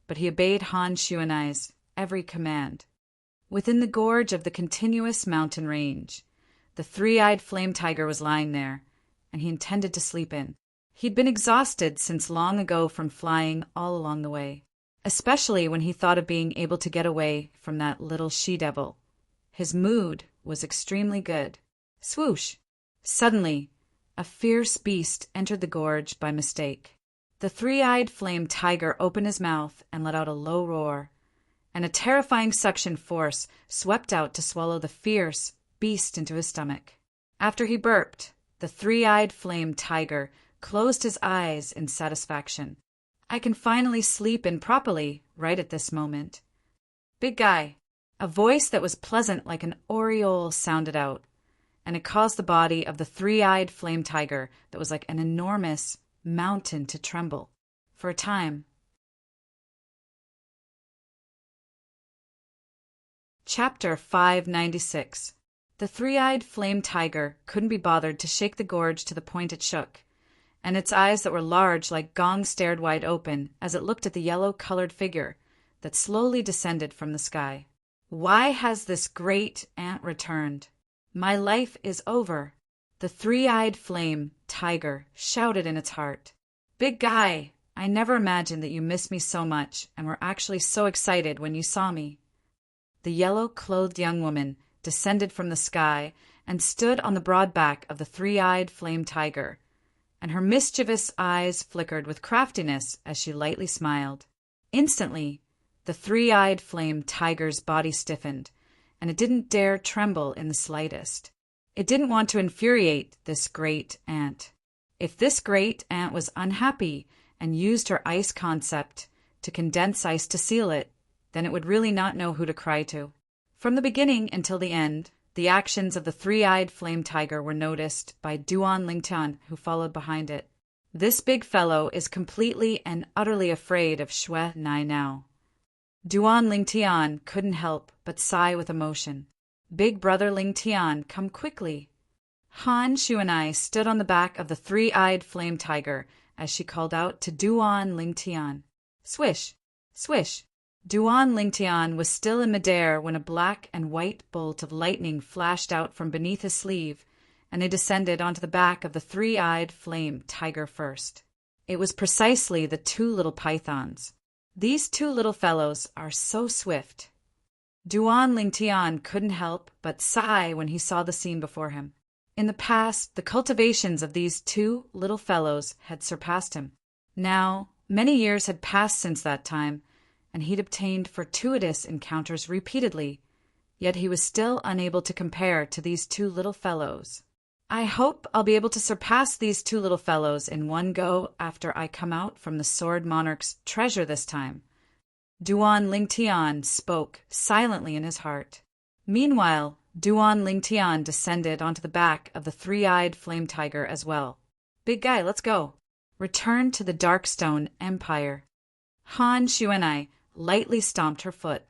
but he obeyed Han Xuanai's every command. Within the gorge of the continuous mountain range, the 3-eyed flame tiger was lying there, and he intended to sleep in. He'd been exhausted since long ago from flying all along the way, especially when he thought of being able to get away from that little she-devil. His mood was extremely good. Swoosh! Suddenly, a fierce beast entered the gorge by mistake. The 3-eyed flame tiger opened his mouth and let out a low roar, and a terrifying suction force swept out to swallow the fierce beast into his stomach. After he burped, the 3-eyed flame tiger closed his eyes in satisfaction. I can finally sleep in properly right at this moment. Big guy. A voice that was pleasant like an aureole sounded out, and it caused the body of the 3-eyed flame tiger that was like an enormous mountain to tremble. For a time. Chapter 596. The 3-eyed flame tiger couldn't be bothered to shake the gorge to the point it shook, and its eyes that were large like gongs stared wide open as it looked at the yellow-colored figure that slowly descended from the sky. Why has this great ant returned? My life is over. The three-eyed flame tiger shouted in its heart. Big guy, I never imagined that you missed me so much and were actually so excited when you saw me. The yellow-clothed young woman descended from the sky and stood on the broad back of the three-eyed flame tiger, and her mischievous eyes flickered with craftiness as she lightly smiled. Instantly, the three-eyed flame tiger's body stiffened, and it didn't dare tremble in the slightest. It didn't want to infuriate this great ant. If this great ant was unhappy and used her ice concept to condense ice to seal it, then it would really not know who to cry to. From the beginning until the end, the actions of the three-eyed flame tiger were noticed by Duan Lingtian, who followed behind it. This big fellow is completely and utterly afraid of Shui Nai now. Duan Lingtian couldn't help but sigh with emotion. Big brother Lingtian, come quickly. Han Shuanai stood on the back of the three-eyed flame tiger as she called out to Duan Lingtian. Swish! Swish! Duan Lingtian was still in midair when a black and white bolt of lightning flashed out from beneath his sleeve, and it descended onto the back of the three-eyed flame tiger first. It was precisely the two little pythons. These two little fellows are so swift. Duan Lingtian couldn't help but sigh when he saw the scene before him. In the past, the cultivations of these two little fellows had surpassed him. Now, many years had passed since that time, and he'd obtained fortuitous encounters repeatedly, yet he was still unable to compare to these two little fellows. I hope I'll be able to surpass these two little fellows in one go after I come out from the Sword Monarch's treasure this time. Duan Lingtian spoke silently in his heart. Meanwhile, Duan Lingtian descended onto the back of the three-eyed flame tiger as well. Big guy, let's go. Return to the Darkstone Empire. Han Shuanai lightly stomped her foot.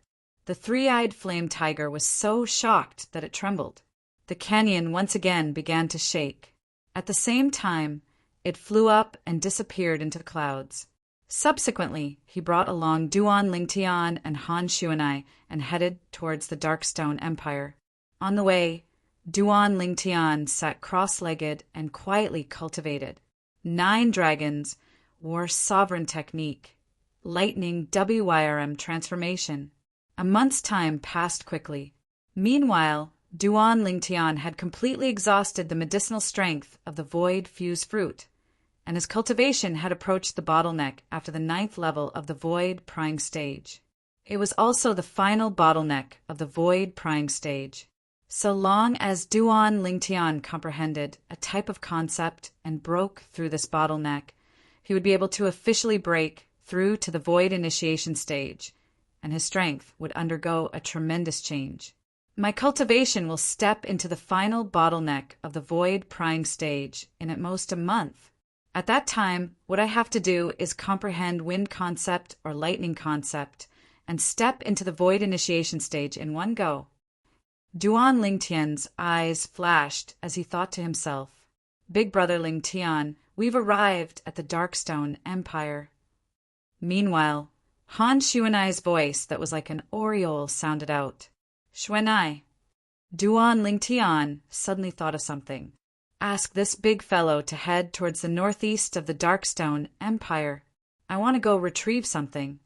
The three-eyed flame tiger was so shocked that it trembled. The canyon once again began to shake. At the same time, it flew up and disappeared into the clouds. Subsequently, he brought along Duan Lingtian and Han Shuanai and headed towards the Darkstone Empire. On the way, Duan Lingtian sat cross-legged and quietly cultivated. 9 dragons wore sovereign technique, lightning WYRM transformation. A month's time passed quickly. Meanwhile, Duan Lingtian had completely exhausted the medicinal strength of the Void Fuse fruit, and his cultivation had approached the bottleneck after the 9th level of the Void Prying stage. It was also the final bottleneck of the Void Prying stage. So long as Duan Lingtian comprehended a type of concept and broke through this bottleneck, he would be able to officially break through to the Void Initiation stage, and his strength would undergo a tremendous change. My cultivation will step into the final bottleneck of the Void Prying stage in at most a month. At that time, what I have to do is comprehend wind concept or lightning concept and step into the Void Initiation stage in one go. Duan Lingtian's eyes flashed as he thought to himself, Big brother Lingtian, we've arrived at the Darkstone Empire. Meanwhile, Han Shuanai's voice that was like an aureole sounded out. Shuanai. Duan Lingtian suddenly thought of something. Ask this big fellow to head towards the northeast of the Darkstone Empire. I want to go retrieve something.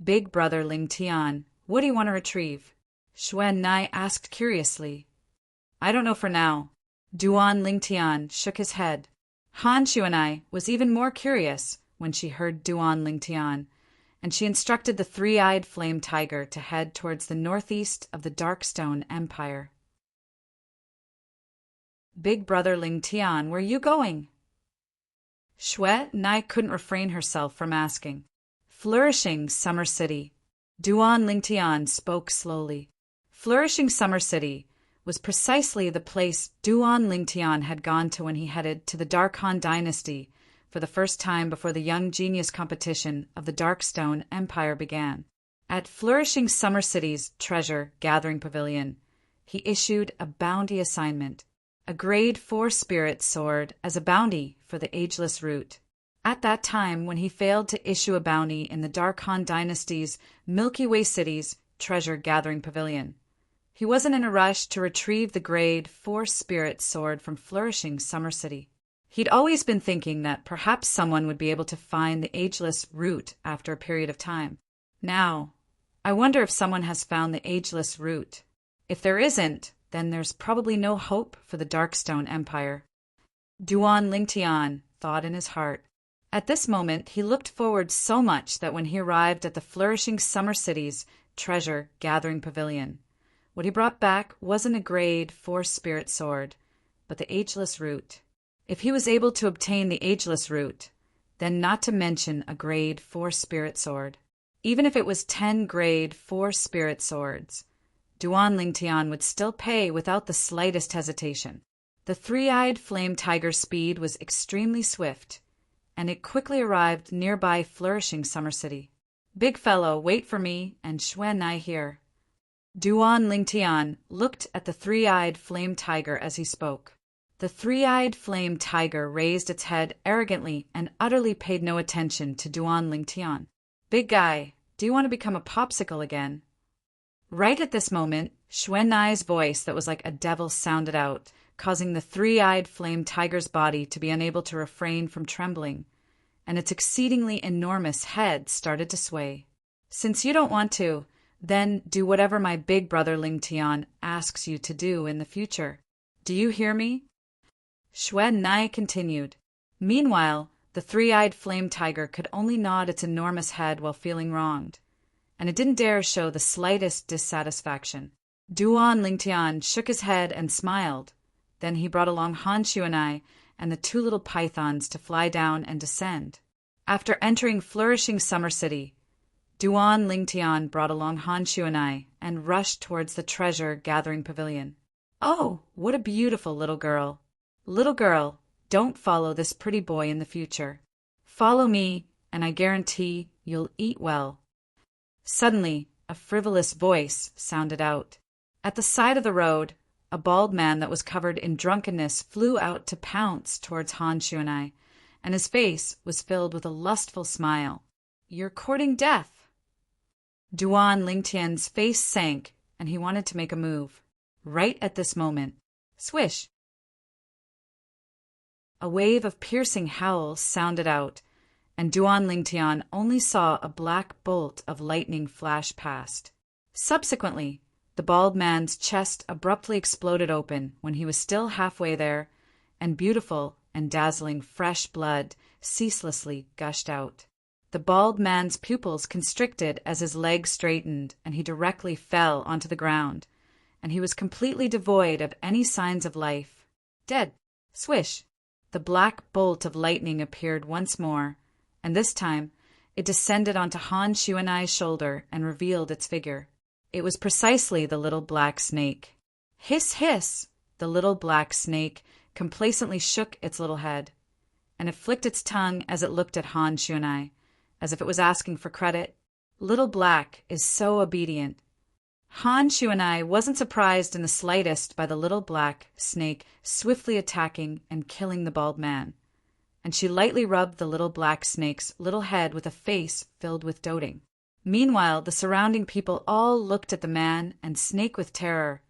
Big brother Lingtian, what do you want to retrieve? Shuanai asked curiously. I don't know for now. Duan Lingtian shook his head. Han Shuanai was even more curious when she heard Duan Lingtian, and she instructed the three-eyed flame tiger to head towards the northeast of the Darkstone Empire. Big brother Lingtian, where are you going? Shui Nai couldn't refrain herself from asking. Flourishing Summer City. Duan Lingtian spoke slowly. Flourishing Summer City was precisely the place Duan Lingtian had gone to when he headed to the Darkhan Dynasty for the first time before the Young Genius competition of the Darkstone Empire began. At Flourishing Summer City's treasure gathering pavilion, he issued a bounty assignment, a grade 4 spirit sword as a bounty for the ageless root. At that time, when he failed to issue a bounty in the Dark Han Dynasty's Milky Way City's treasure-gathering pavilion, he wasn't in a rush to retrieve the grade 4 spirit sword from flourishing Summer City. He'd always been thinking that perhaps someone would be able to find the ageless root after a period of time. Now, I wonder if someone has found the ageless root. If there isn't, then there's probably no hope for the Darkstone Empire. Duan Lingtian thought in his heart. At this moment, he looked forward so much that when he arrived at the flourishing Summer City's treasure-gathering pavilion, what he brought back wasn't a grade 4 spirit sword, but the ageless root. If he was able to obtain the ageless root, then not to mention a grade 4 spirit sword, even if it was 10 grade 4 spirit swords, Duan Lingtian would still pay without the slightest hesitation. The three-eyed flame tiger's speed was extremely swift, and it quickly arrived nearby flourishing Summer City. Big fellow, wait for me, and Xuan I here. Duan Lingtian looked at the three-eyed flame tiger as he spoke. The three-eyed flame tiger raised its head arrogantly and utterly paid no attention to Duan Lingtian. Big guy, do you want to become a popsicle again? Right at this moment, Xuan Ai's voice that was like a devil sounded out, causing the three-eyed flame tiger's body to be unable to refrain from trembling, and its exceedingly enormous head started to sway. Since you don't want to, then do whatever my big brother Lingtian asks you to do in the future. Do you hear me? Xuan Nai continued. Meanwhile, the three-eyed flame tiger could only nod its enormous head while feeling wronged, and it didn't dare show the slightest dissatisfaction. Duan Lingtian shook his head and smiled. Then he brought along Han Xuanai and the two little pythons to fly down and descend. After entering flourishing Summer City, Duan Lingtian brought along Han Xuanai and rushed towards the treasure-gathering pavilion. Oh, what a beautiful little girl! Little girl, don't follow this pretty boy in the future. Follow me, and I guarantee you'll eat well. Suddenly, a frivolous voice sounded out. At the side of the road, a bald man that was covered in drunkenness flew out to pounce towards Han Xuanai, and his face was filled with a lustful smile. You're courting death. Duan Lingtian's face sank, and he wanted to make a move. Right at this moment, swish! A wave of piercing howls sounded out, and Duan Lingtian only saw a black bolt of lightning flash past. Subsequently, the bald man's chest abruptly exploded open when he was still halfway there, and beautiful and dazzling fresh blood ceaselessly gushed out. The bald man's pupils constricted as his legs straightened, and he directly fell onto the ground, and he was completely devoid of any signs of life. Dead. Swish! The black bolt of lightning appeared once more, and this time it descended onto Han Xuanai's shoulder and revealed its figure. It was precisely the little black snake. Hiss, hiss! The little black snake complacently shook its little head, and it flicked its tongue as it looked at Han Xuanai, as if it was asking for credit. Little Black is so obedient. Han Xuanai wasn't surprised in the slightest by the little black snake swiftly attacking and killing the bald man, and she lightly rubbed the little black snake's little head with a face filled with doting. Meanwhile, the surrounding people all looked at the man and snake with terror,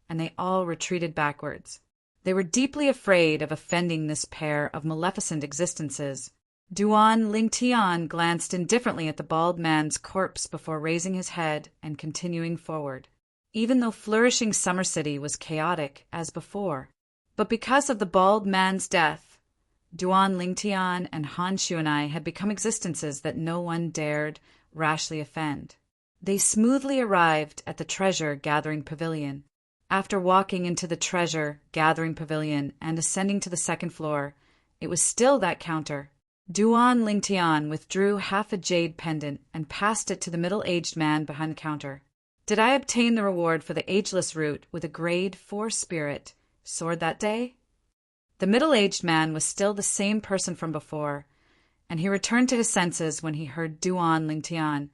and they all retreated backwards. They were deeply afraid of offending this pair of maleficent existences. Duan Lingtian glanced indifferently at the bald man's corpse before raising his head and continuing forward, even though flourishing Summer City was chaotic as before. But because of the bald man's death, Duan Lingtian and Han Xuanai had become existences that no one dared rashly offend. They smoothly arrived at the treasure-gathering pavilion. After walking into the treasure-gathering pavilion and ascending to the second floor, it was still that counter. Duan Lingtian withdrew half a jade pendant and passed it to the middle-aged man behind the counter. Did I obtain the reward for the ageless root with a grade 4 spirit sword that day? The middle-aged man was still the same person from before, and he returned to his senses when he heard Duan Lingtian,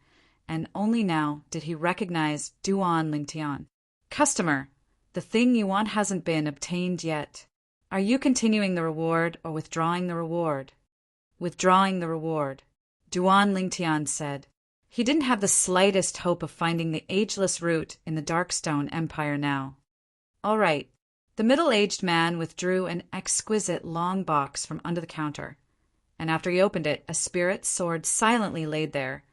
and only now did he recognize Duan Lingtian. Customer, the thing you want hasn't been obtained yet. Are you continuing the reward or withdrawing the reward? Withdrawing the reward, Duan Lingtian said. He didn't have the slightest hope of finding the ageless root in the Darkstone Empire now. All right. The middle-aged man withdrew an exquisite long box from under the counter, and after he opened it, a spirit sword silently laid there.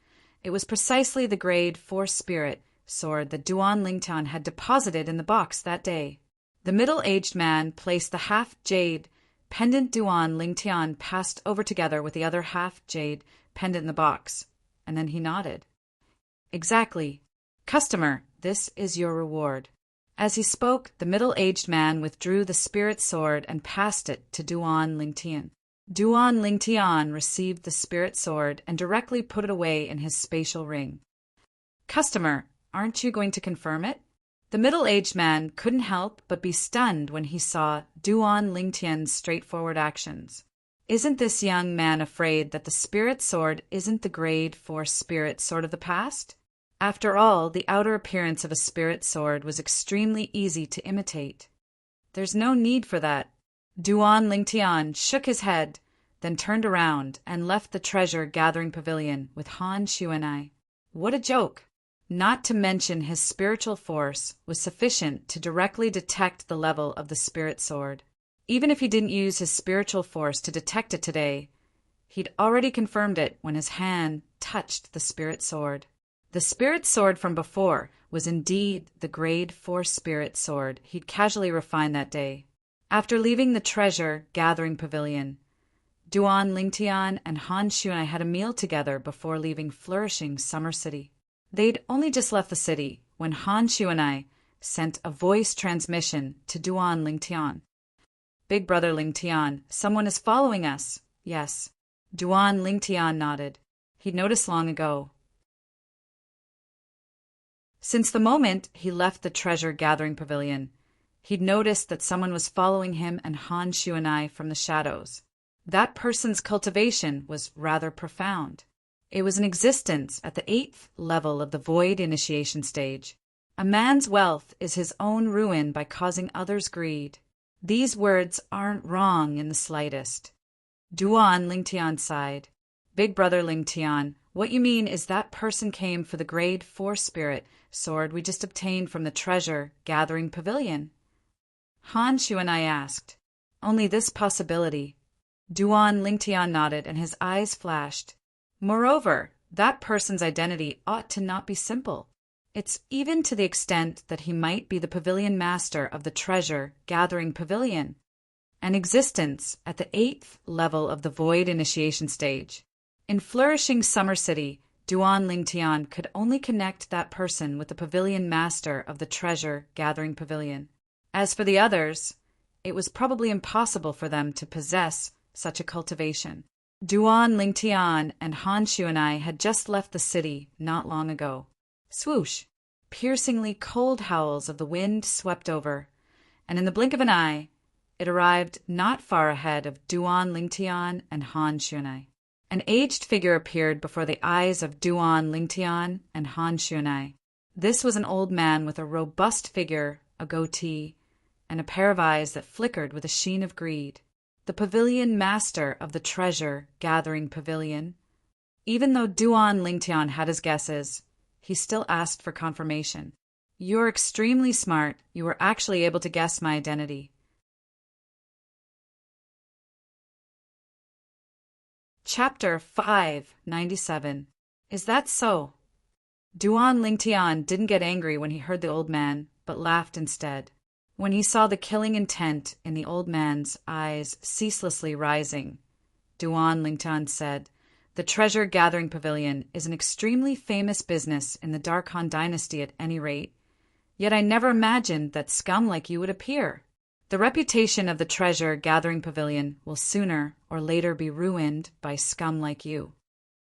It was precisely the grade 4 spirit sword that Duan Lingtian had deposited in the box that day. The middle-aged man placed the half-jade pendant Duan Lingtian passed over together with the other half-jade pendant in the box, and then he nodded. Exactly. Customer, this is your reward. As he spoke, the middle-aged man withdrew the spirit sword and passed it to Duan Lingtian. Duan Lingtian received the spirit sword and directly put it away in his spatial ring. Customer, aren't you going to confirm it? The middle-aged man couldn't help but be stunned when he saw Duan Lingtian's straightforward actions. Isn't this young man afraid that the spirit sword isn't the grade 4 spirit sword of the past? After all, the outer appearance of a spirit sword was extremely easy to imitate. There's no need for that. Duan Lingtian shook his head, then turned around and left the treasure-gathering pavilion with Han Xuanai. What a joke! Not to mention his spiritual force was sufficient to directly detect the level of the spirit sword. Even if he didn't use his spiritual force to detect it today, he'd already confirmed it when his hand touched the spirit sword. The spirit sword from before was indeed the grade 4 spirit sword he'd casually refined that day. After leaving the treasure-gathering pavilion, Duan Lingtian and Han Xuanai had a meal together before leaving flourishing Summer City. They'd only just left the city when Han Xuanai sent a voice transmission to Duan Lingtian. Big brother Lingtian, someone is following us. Yes. Duan Lingtian nodded. He'd noticed long ago. Since the moment he left the treasure-gathering pavilion, he'd noticed that someone was following him and Han Xuanai from the shadows. That person's cultivation was rather profound. It was an existence at the 8th level of the void initiation stage. A man's wealth is his own ruin by causing others greed. These words aren't wrong in the slightest. Duan Lingtian sighed. Big brother Lingtian, what you mean is that person came for the grade 4 spirit sword we just obtained from the treasure-gathering pavilion? Han Xuanai asked. Only this possibility. Duan Lingtian nodded and his eyes flashed. Moreover, that person's identity ought to not be simple. It's even to the extent that he might be the pavilion master of the treasure-gathering pavilion, an existence at the 8th level of the void initiation stage. In flourishing Summer City, Duan Lingtian could only connect that person with the pavilion master of the treasure-gathering pavilion. As for the others, it was probably impossible for them to possess such a cultivation. Duan Lingtian and Han Xuanai had just left the city not long ago. Swoosh! Piercingly cold howls of the wind swept over, and in the blink of an eye, it arrived not far ahead of Duan Lingtian and Han Xuanai. An aged figure appeared before the eyes of Duan Lingtian and Han Xuanai. This was an old man with a robust figure, a goatee, and a pair of eyes that flickered with a sheen of greed. The pavilion master of the treasure-gathering pavilion. Even though Duan Lingtian had his guesses, he still asked for confirmation. You're extremely smart. You were actually able to guess my identity. Chapter 597. Is that so? Duan Lingtian didn't get angry when he heard the old man, but laughed instead. When he saw the killing intent in the old man's eyes ceaselessly rising, Duan Lingtian said, The treasure-gathering pavilion is an extremely famous business in the Darkhan dynasty at any rate, yet I never imagined that scum like you would appear. The reputation of the treasure-gathering pavilion will sooner or later be ruined by scum like you.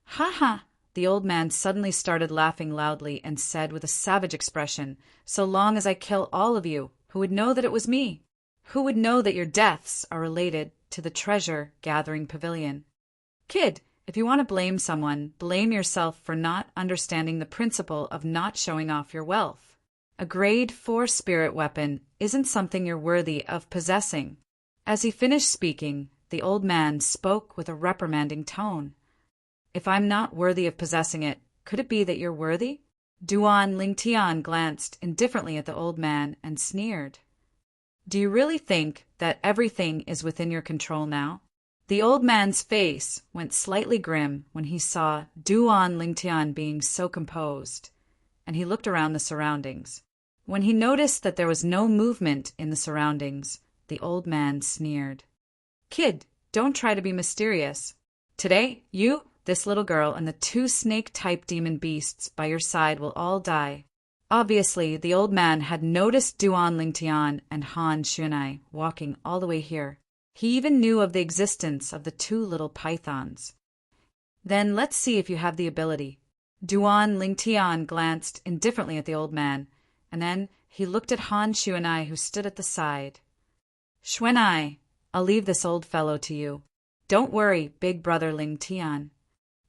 Ha ha! The old man suddenly started laughing loudly and said with a savage expression, So long as I kill all of you, who would know that it was me? Who would know that your deaths are related to the treasure-gathering pavilion? Kid, if you want to blame someone, blame yourself for not understanding the principle of not showing off your wealth. A grade 4 spirit weapon isn't something you're worthy of possessing. As he finished speaking, the old man spoke with a reprimanding tone. "If I'm not worthy of possessing it, could it be that you're worthy?" Duan Lingtian glanced indifferently at the old man and sneered. "Do you really think that everything is within your control now?" The old man's face went slightly grim when he saw Duan Lingtian being so composed, and he looked around the surroundings. When he noticed that there was no movement in the surroundings, the old man sneered. "Kid, don't try to be mysterious. Today, you, this little girl, and the 2 snake-type demon beasts by your side will all die." Obviously, the old man had noticed Duan Lingtian and Han Xuanai walking all the way here. He even knew of the existence of the 2 little pythons. "Then let's see if you have the ability." Duan Lingtian glanced indifferently at the old man, and then he looked at Han Xuanai, who stood at the side. "Xuanai, I'll leave this old fellow to you. Don't worry, big brother Lingtian."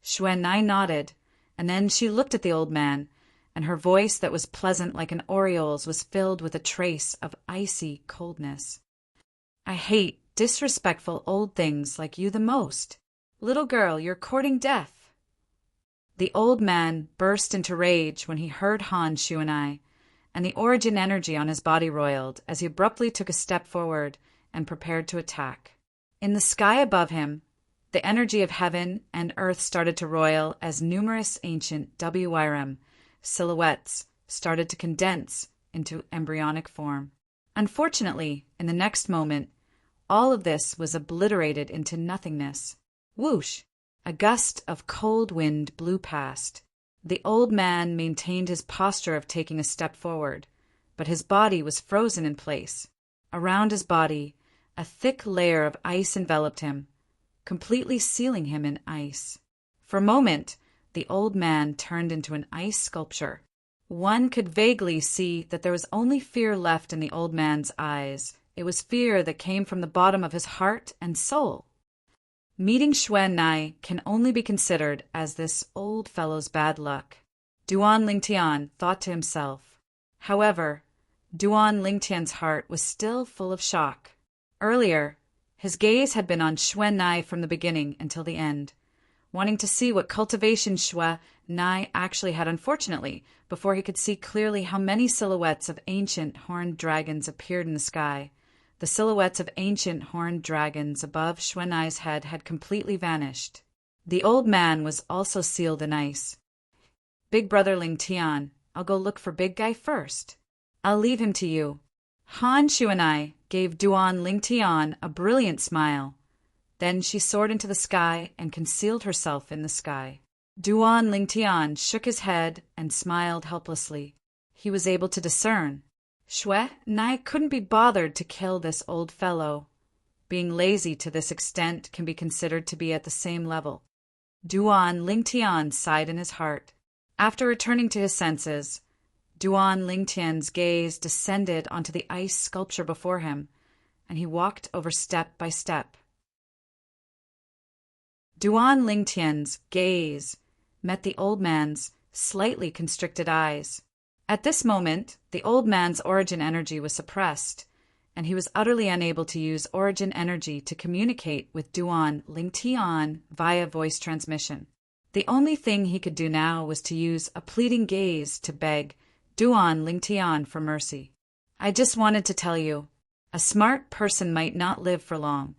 Xuanai nodded, and then she looked at the old man, and her voice that was pleasant like an oriole's was filled with a trace of icy coldness. "I hate disrespectful old things like you the most. Little girl, you're courting death." The old man burst into rage when he heard Han Xuanai, and the origin energy on his body roiled as he abruptly took a step forward and prepared to attack. In the sky above him, the energy of heaven and earth started to roil as numerous ancient WRM silhouettes started to condense into embryonic form. Unfortunately, in the next moment, all of this was obliterated into nothingness. Whoosh! A gust of cold wind blew past. The old man maintained his posture of taking a step forward, but his body was frozen in place. Around his body, a thick layer of ice enveloped him, completely sealing him in ice. For a moment, the old man turned into an ice sculpture. One could vaguely see that there was only fear left in the old man's eyes. It was fear that came from the bottom of his heart and soul. Meeting Xuanai can only be considered as this old fellow's bad luck, Duan Lingtian thought to himself. However, Duan Lingtian's heart was still full of shock. Earlier, his gaze had been on Xuanai from the beginning until the end, wanting to see what cultivation Xuanai actually had. Unfortunately, before he could see clearly how many silhouettes of ancient horned dragons appeared in the sky, the silhouettes of ancient horned dragons above Xuanai's head had completely vanished. The old man was also sealed in ice. "Big brother Lingtian, I'll go look for big guy first. I'll leave him to you." Han Xuanai gave Duan Lingtian a brilliant smile. Then she soared into the sky and concealed herself in the sky. Duan Lingtian shook his head and smiled helplessly. He was able to discern. Xuanai couldn't be bothered to kill this old fellow. Being lazy to this extent can be considered to be at the same level. Duan Lingtian sighed in his heart. After returning to his senses, Duan Lingtian's gaze descended onto the ice sculpture before him, and he walked over step by step. Duan Lingtian's gaze met the old man's slightly constricted eyes. At this moment, the old man's origin energy was suppressed, and he was utterly unable to use origin energy to communicate with Duan Lingtian via voice transmission. The only thing he could do now was to use a pleading gaze to beg Duan Lingtian for mercy. "I just wanted to tell you, a smart person might not live for long."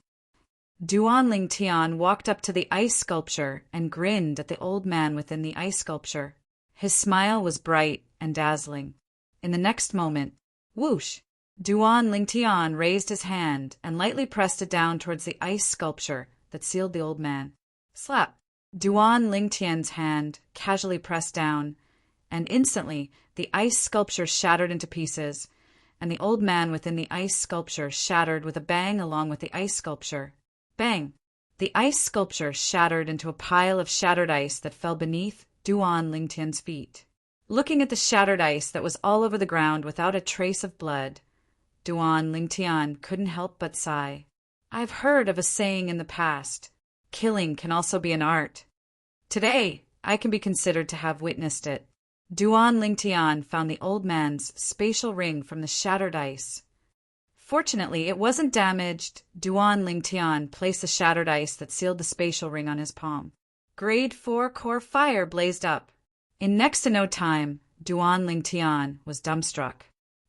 Duan Lingtian walked up to the ice sculpture and grinned at the old man within the ice sculpture. His smile was bright and dazzling. In the next moment, whoosh! Duan Lingtian raised his hand and lightly pressed it down towards the ice sculpture that sealed the old man. Slap! Duan Lingtian's hand casually pressed down, and instantly the ice sculpture shattered into pieces, and the old man within the ice sculpture shattered with a bang along with the ice sculpture. Bang! The ice sculpture shattered into a pile of shattered ice that fell beneath Duan Lingtian's feet. Looking at the shattered ice that was all over the ground without a trace of blood, Duan Lingtian couldn't help but sigh. "I've heard of a saying in the past, killing can also be an art. Today, I can be considered to have witnessed it." Duan Lingtian found the old man's spatial ring from the shattered ice. Fortunately, it wasn't damaged. Duan Lingtian placed the shattered ice that sealed the spatial ring on his palm. Grade 4 core fire blazed up. In next to no time, Duan Lingtian was dumbstruck,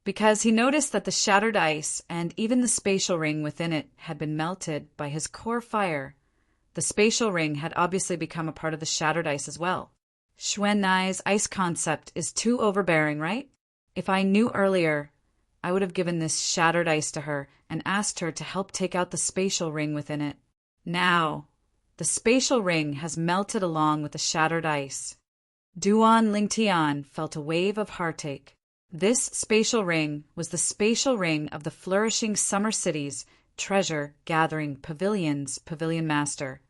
because he noticed that the shattered ice and even the spatial ring within it had been melted by his core fire. The spatial ring had obviously become a part of the shattered ice as well. Xuan Nai's ice concept is too overbearing, right? If I knew earlier, I would have given this shattered ice to her and asked her to help take out the spatial ring within it. Now, the spatial ring has melted along with the shattered ice. Duan Lingtian felt a wave of heartache. This spatial ring was the spatial ring of the flourishing Summer City's treasure-gathering pavilion master,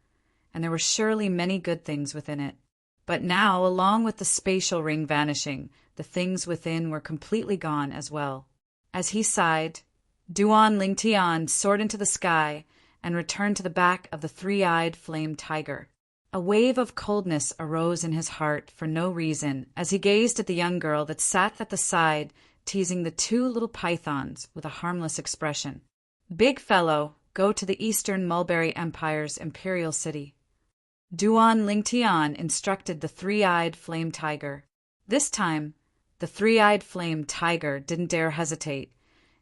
and there were surely many good things within it. But now, along with the spatial ring vanishing, the things within were completely gone as well. As he sighed, Duan Lingtian soared into the sky and returned to the back of the three-eyed flame tiger. A wave of coldness arose in his heart for no reason as he gazed at the young girl that sat at the side, teasing the two little pythons with a harmless expression. "Big fellow, go to the Eastern Mulberry Empire's imperial city." Duan Lingtian instructed the three-eyed flame tiger. This time, the three-eyed flame tiger didn't dare hesitate,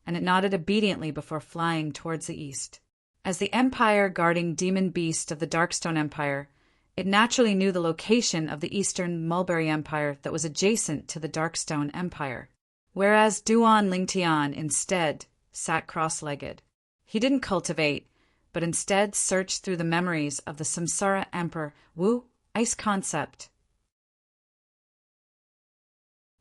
and it nodded obediently before flying towards the east. As the empire guarding demon beast of the Darkstone Empire, it naturally knew the location of the Eastern Mulberry Empire that was adjacent to the Darkstone Empire, whereas Duan Lingtian instead sat cross-legged. He didn't cultivate, but instead searched through the memories of the Samsara Emperor Wu ice concept.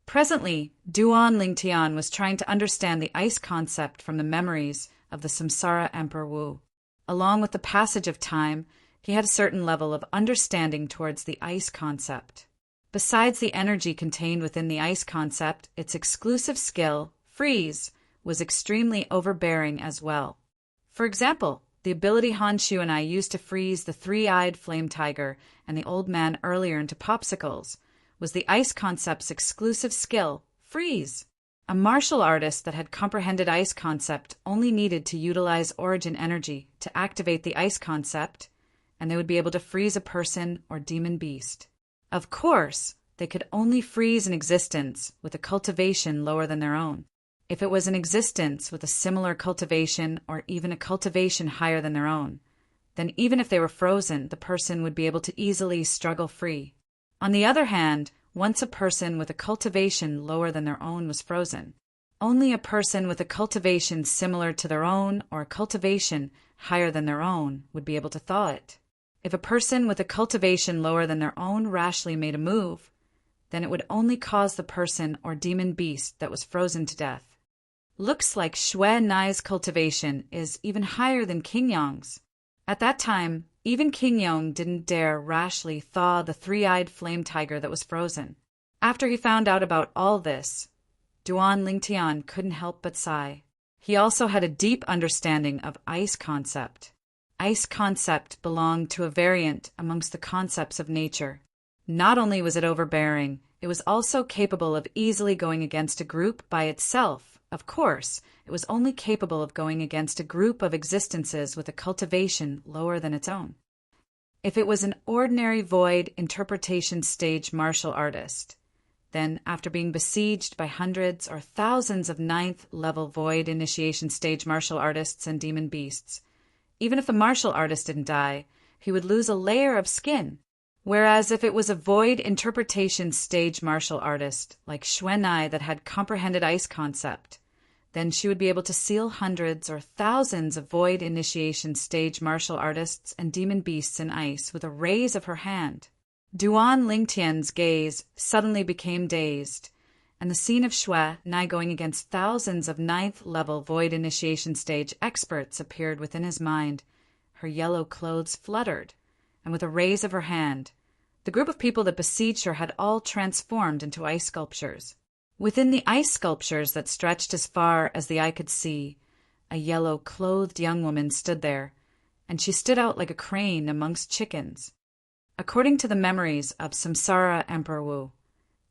Presently, Duan Lingtian was trying to understand the ice concept from the memories of the Samsara Emperor Wu. Along with the passage of time, he had a certain level of understanding towards the ice concept. Besides the energy contained within the ice concept, its exclusive skill, freeze, was extremely overbearing as well. For example, the ability Honshu and I used to freeze the three-eyed flame tiger and the old man earlier into popsicles was the ice concept's exclusive skill, freeze. A martial artist that had comprehended ice concept only needed to utilize origin energy to activate the ice concept, and they would be able to freeze a person or demon beast. Of course, they could only freeze an existence with a cultivation lower than their own. If it was an existence with a similar cultivation or even a cultivation higher than their own, then even if they were frozen, the person would be able to easily struggle free. On the other hand, once a person with a cultivation lower than their own was frozen, only a person with a cultivation similar to their own or a cultivation higher than their own would be able to thaw it. If a person with a cultivation lower than their own rashly made a move, then it would only cause the person or demon beast that was frozen to death. Looks like Xuan Nai's cultivation is even higher than King Yong's. At that time, even King Yong didn't dare rashly thaw the three-eyed flame tiger that was frozen. After he found out about all this, Duan Lingtian couldn't help but sigh. He also had a deep understanding of ice concept. Ice concept belonged to a variant amongst the concepts of nature. Not only was it overbearing, it was also capable of easily going against a group by itself. Of course, it was only capable of going against a group of existences with a cultivation lower than its own. If it was an ordinary void interpretation stage martial artist, then after being besieged by hundreds or thousands of 9th level void initiation stage martial artists and demon beasts, even if the martial artist didn't die, he would lose a layer of skin. Whereas if it was a void interpretation stage martial artist, like Xuan Nai that had comprehended ice concept, then she would be able to seal hundreds or thousands of void initiation stage martial artists and demon beasts in ice with a raise of her hand. Duan Lingtian's gaze suddenly became dazed, and the scene of Xuan Nai going against thousands of 9th level void initiation stage experts appeared within his mind. Her yellow clothes fluttered, and with a raise of her hand, the group of people that besieged her had all transformed into ice sculptures. Within the ice sculptures that stretched as far as the eye could see, a yellow-clothed young woman stood there, and she stood out like a crane amongst chickens. According to the memories of Samsara Emperor Wu,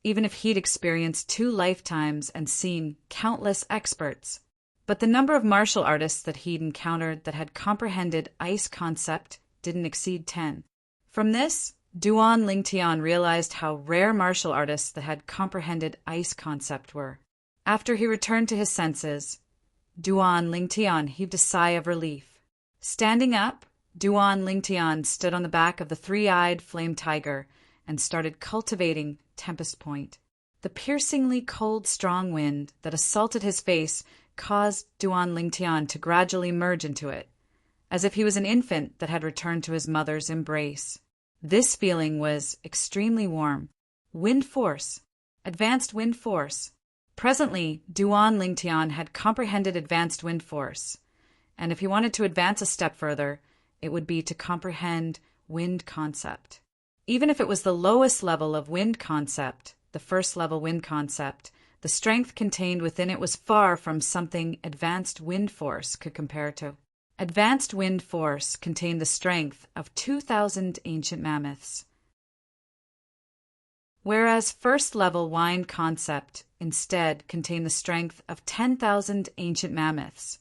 even if he'd experienced 2 lifetimes and seen countless experts, But the number of martial artists that he'd encountered that had comprehended ice concept didn't exceed 10. From this, Duan Lingtian realized how rare martial artists that had comprehended ice concept were. After he returned to his senses, Duan Lingtian heaved a sigh of relief. Standing up, Duan Lingtian stood on the back of the three-eyed flame tiger and started cultivating Tempest Point. The piercingly cold, strong wind that assaulted his face caused Duan Lingtian to gradually merge into it, as if he was an infant that had returned to his mother's embrace. This feeling was extremely warm. Wind force. Advanced wind force. Presently, Duan Lingtian had comprehended advanced wind force, and if he wanted to advance a step further, it would be to comprehend wind concept. Even if it was the lowest level of wind concept, the first level wind concept, the strength contained within it was far from something advanced wind force could compare to. Advanced wind force contained the strength of 2,000 ancient mammoths, whereas first-level wind concept instead contained the strength of 10,000 ancient mammoths,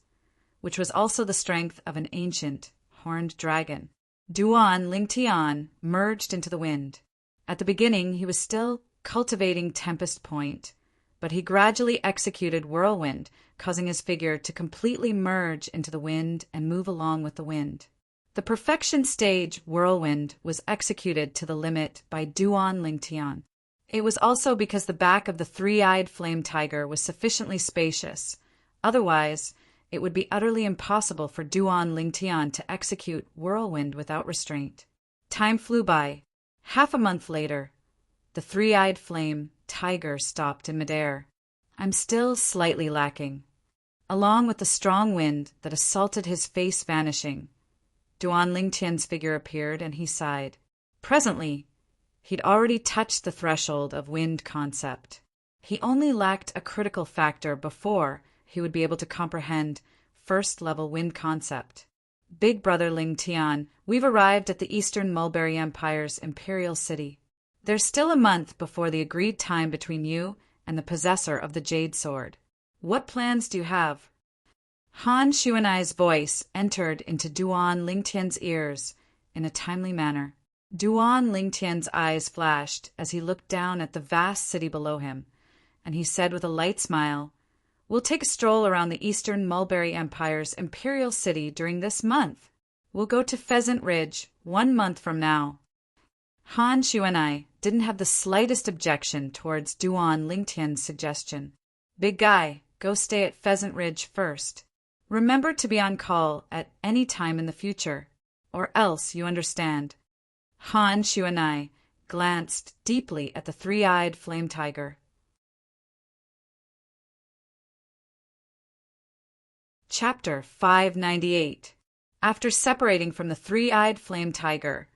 which was also the strength of an ancient horned dragon. Duan Lingtian merged into the wind. At the beginning, he was still cultivating Tempest Point, but he gradually executed Whirlwind, causing his figure to completely merge into the wind and move along with the wind. The perfection stage Whirlwind was executed to the limit by Duan Lingtian. It was also because the back of the three-eyed flame tiger was sufficiently spacious. Otherwise, it would be utterly impossible for Duan Lingtian to execute Whirlwind without restraint. Time flew by. Half a month later, the three-eyed flame tiger stopped in midair. I'm still slightly lacking. Along with the strong wind that assaulted his face vanishing, Duan Lingtian's figure appeared and he sighed. Presently, he'd already touched the threshold of wind concept. He only lacked a critical factor before he would be able to comprehend first-level wind concept. Big Brother Lingtian, we've arrived at the Eastern Mulberry Empire's imperial city. There's still a month before the agreed time between you and the possessor of the Jade Sword. What plans do you have? Han Shuanai's voice entered into Duan Lingtian's ears in a timely manner. Duan Lingtian's eyes flashed as he looked down at the vast city below him, and he said with a light smile, "We'll take a stroll around the Eastern Mulberry Empire's imperial city during this month. We'll go to Pheasant Ridge 1 month from now." Han Shuanai didn't have the slightest objection towards Duan Lingtian's suggestion. "Big guy, go stay at Pheasant Ridge first. Remember to be on call at any time in the future, or else you understand." Han Shuanai glanced deeply at the three-eyed flame tiger. Chapter 598. After separating from the three-eyed flame tiger,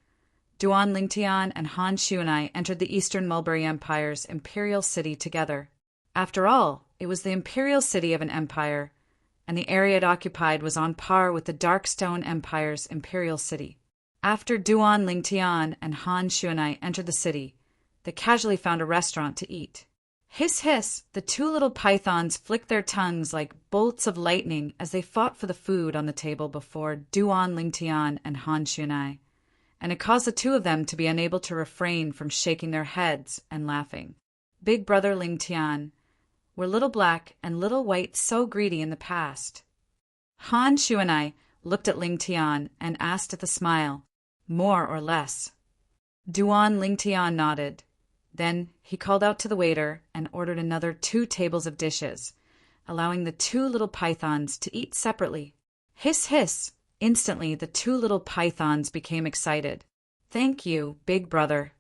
Duan Lingtian and Han Shuanai entered the Eastern Mulberry Empire's imperial city together. After all, it was the imperial city of an empire, and the area it occupied was on par with the Darkstone Empire's imperial city. After Duan Lingtian and Han Shuanai entered the city, they casually found a restaurant to eat. Hiss, hiss, the two little pythons flicked their tongues like bolts of lightning as they fought for the food on the table before Duan Lingtian and Han Shuanai, and it caused the two of them to be unable to refrain from shaking their heads and laughing. Big Brother Lingtian, were Little Black and Little White so greedy in the past? Han Shuanai looked at Lingtian and asked with a smile, "More or less?" Duan Lingtian nodded. Then he called out to the waiter and ordered another 2 tables of dishes, allowing the 2 little pythons to eat separately. Hiss, hiss! Instantly, the 2 little pythons became excited. "Thank you, Big Brother."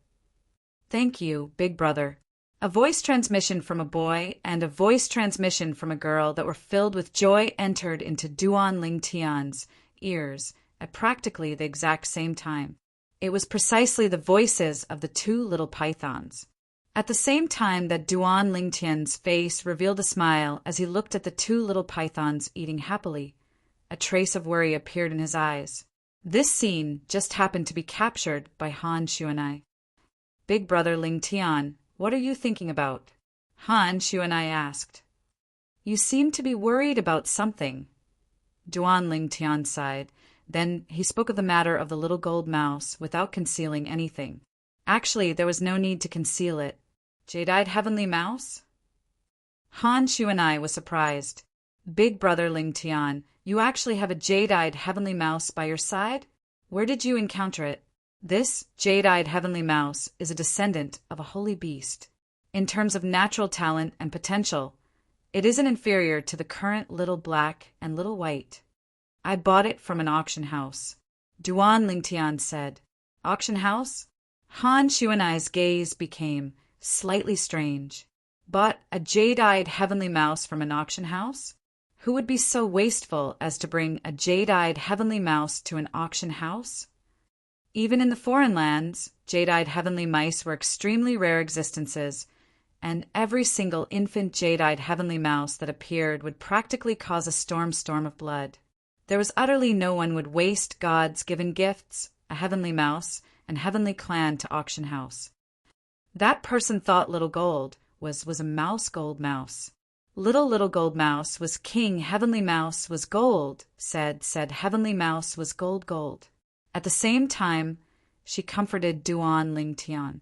"Thank you, Big Brother." A voice transmission from a boy and a voice transmission from a girl that were filled with joy entered into Duan Lingtian's ears at practically the exact same time. It was precisely the voices of the 2 little pythons. At the same time that Duan Lingtian's face revealed a smile as he looked at the 2 little pythons eating happily, a trace of worry appeared in his eyes. This scene just happened to be captured by Han Shuanai. "Big Brother Lingtian, what are you thinking about?" Han Shuanai asked. You seem to be worried about something. Duan Lingtian sighed. Then he spoke of the matter of the little gold mouse without concealing anything. Actually, there was no need to conceal it. Jade-eyed heavenly mouse? Han Shuanai was surprised. Big brother Lingtian, you actually have a jade-eyed heavenly mouse by your side? Where did you encounter it? This jade-eyed heavenly mouse is a descendant of a holy beast. In terms of natural talent and potential, it isn't inferior to the current little black and little white. I bought it from an auction house. Duan Lingtian said. Auction house? Han Shuanai's gaze became slightly strange. Bought a jade-eyed heavenly mouse from an auction house? Who would be so wasteful as to bring a jade-eyed heavenly mouse to an auction house? Even in the foreign lands, jade-eyed heavenly mice were extremely rare existences, and every single infant jade-eyed heavenly mouse that appeared would practically cause a storm of blood. There was utterly no one would waste God's given gifts, a heavenly mouse, and heavenly clan to auction house. That person thought Little Gold was a mouse gold mouse. Little gold mouse was king, heavenly mouse was gold, said heavenly mouse was gold. At the same time, she comforted Duan Lingtian.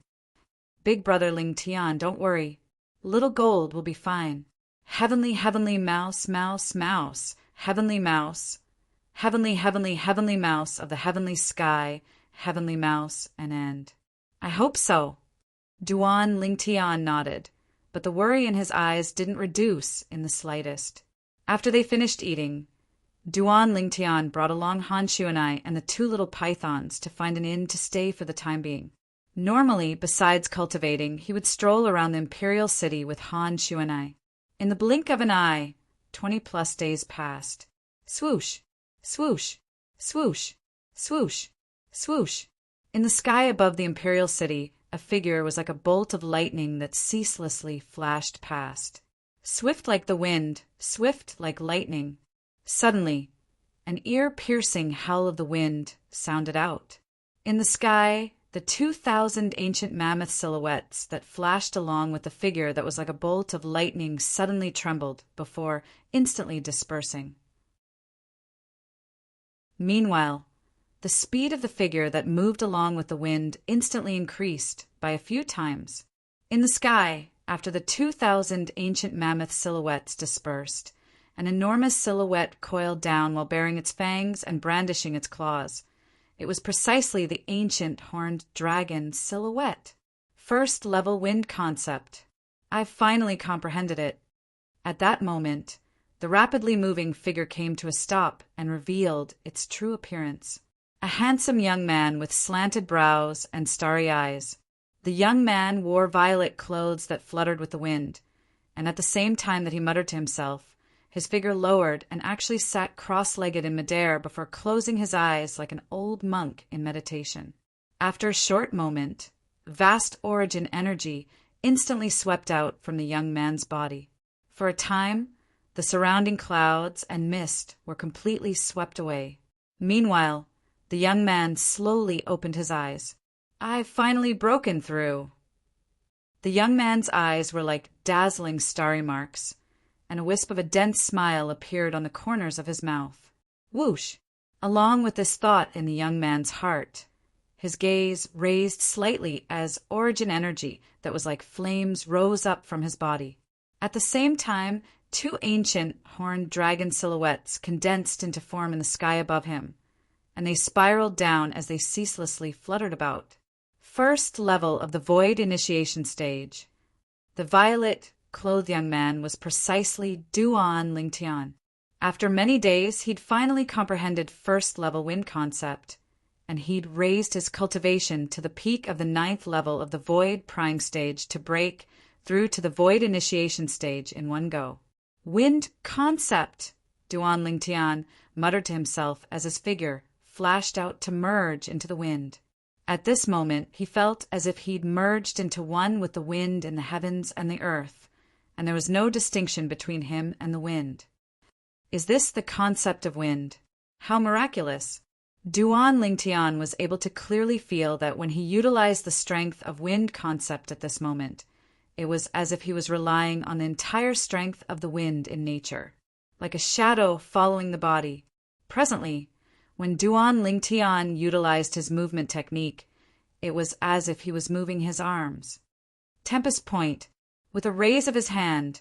Big brother Lingtian, don't worry. Little Gold will be fine. Heavenly mouse, heavenly mouse. Heavenly mouse of the heavenly sky, heavenly mouse, and end. I hope so. Duan Lingtian nodded, but the worry in his eyes didn't reduce in the slightest. After they finished eating, Duan Lingtian brought along Han Shuanai and the two little pythons to find an inn to stay for the time being. Normally, besides cultivating, he would stroll around the imperial city with Han Shuanai. In the blink of an eye, 20+ days passed. Swoosh, swoosh, swoosh, swoosh, swoosh. In the sky above the imperial city, a figure was like a bolt of lightning that ceaselessly flashed past. Swift like the wind, swift like lightning. Suddenly, an ear-piercing howl of the wind sounded out. In the sky, the 2,000 ancient mammoth silhouettes that flashed along with the figure that was like a bolt of lightning suddenly trembled before instantly dispersing. Meanwhile, the speed of the figure that moved along with the wind instantly increased by a few times. In the sky, after the 2,000 ancient mammoth silhouettes dispersed, an enormous silhouette coiled down while baring its fangs and brandishing its claws. It was precisely the ancient horned dragon silhouette. First level wind concept. I finally comprehended it. At that moment, the rapidly moving figure came to a stop and revealed its true appearance. A handsome young man with slanted brows and starry eyes. The young man wore violet clothes that fluttered with the wind, and at the same time that he muttered to himself, his figure lowered and actually sat cross-legged in midair before closing his eyes like an old monk in meditation. After a short moment, vast origin energy instantly swept out from the young man's body. For a time, the surrounding clouds and mist were completely swept away. Meanwhile, the young man slowly opened his eyes. I've finally broken through. The young man's eyes were like dazzling starry marks, and a wisp of a dense smile appeared on the corners of his mouth. Whoosh! Along with this thought in the young man's heart, his gaze raised slightly as origin energy that was like flames rose up from his body. At the same time, two ancient horned dragon silhouettes condensed into form in the sky above him, and they spiraled down as they ceaselessly fluttered about. First level of the void initiation stage. The violet-clothed young man was precisely Duan Lingtian. After many days, he'd finally comprehended first-level wind concept, and he'd raised his cultivation to the peak of the 9th level of the void prying stage to break through to the void initiation stage in one go. Wind concept, Duan Lingtian muttered to himself as his figure flashed out to merge into the wind. At this moment, he felt as if he'd merged into one with the wind in the heavens and the earth, and there was no distinction between him and the wind. Is this the concept of wind? How miraculous! Duan Lingtian was able to clearly feel that when he utilized the strength of wind concept at this moment, It was as if he was relying on the entire strength of the wind in nature, like a shadow following the body. Presently, when Duan Lingtian utilized his movement technique, it was as if he was moving his arms. Tempest Point. With a raise of his hand,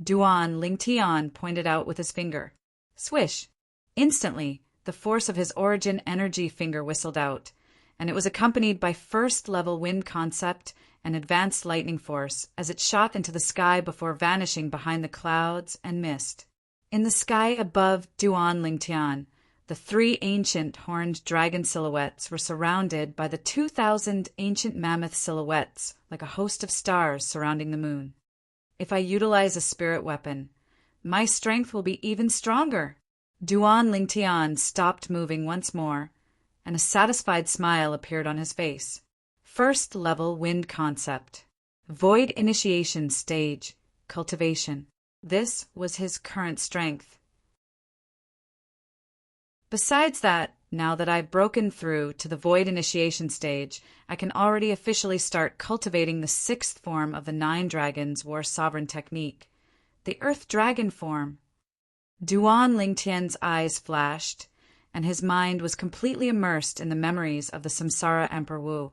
Duan Lingtian pointed out with his finger. Swish! Instantly, the force of his origin energy finger whistled out, and it was accompanied by first-level wind concept and advanced lightning force as it shot into the sky before vanishing behind the clouds and mist. In the sky above Duan Lingtian, the 3 ancient horned dragon silhouettes were surrounded by the 2,000 ancient mammoth silhouettes, like a host of stars surrounding the moon. If I utilize a spirit weapon, my strength will be even stronger. Duan Lingtian stopped moving once more, and a satisfied smile appeared on his face. First level wind concept. Void initiation stage. Cultivation. This was his current strength. Besides that, now that I've broken through to the void initiation stage, I can already officially start cultivating the 6th form of the 9 Dragons War Sovereign technique, the Earth Dragon form. Duan Lingtian's eyes flashed, and his mind was completely immersed in the memories of the Samsara Emperor Wu,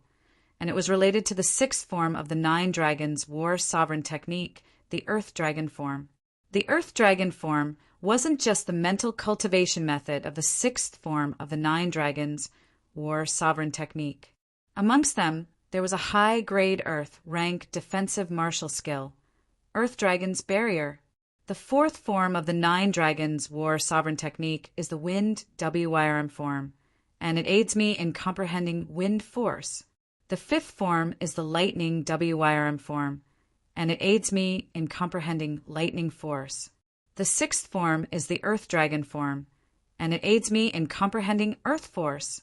and it was related to the 6th form of the 9 Dragons War Sovereign technique, the Earth Dragon form. The Earth Dragon form wasn't just the mental cultivation method of the 6th form of the 9 Dragons War Sovereign technique. Amongst them, there was a high-grade Earth rank defensive martial skill, Earth Dragon's Barrier. The 4th form of the 9 Dragons War Sovereign technique is the Wind WYRM form, and it aids me in comprehending wind force. The 5th form is the Lightning WYRM form, and it aids me in comprehending lightning force. The 6th form is the Earth Dragon form, and it aids me in comprehending earth force.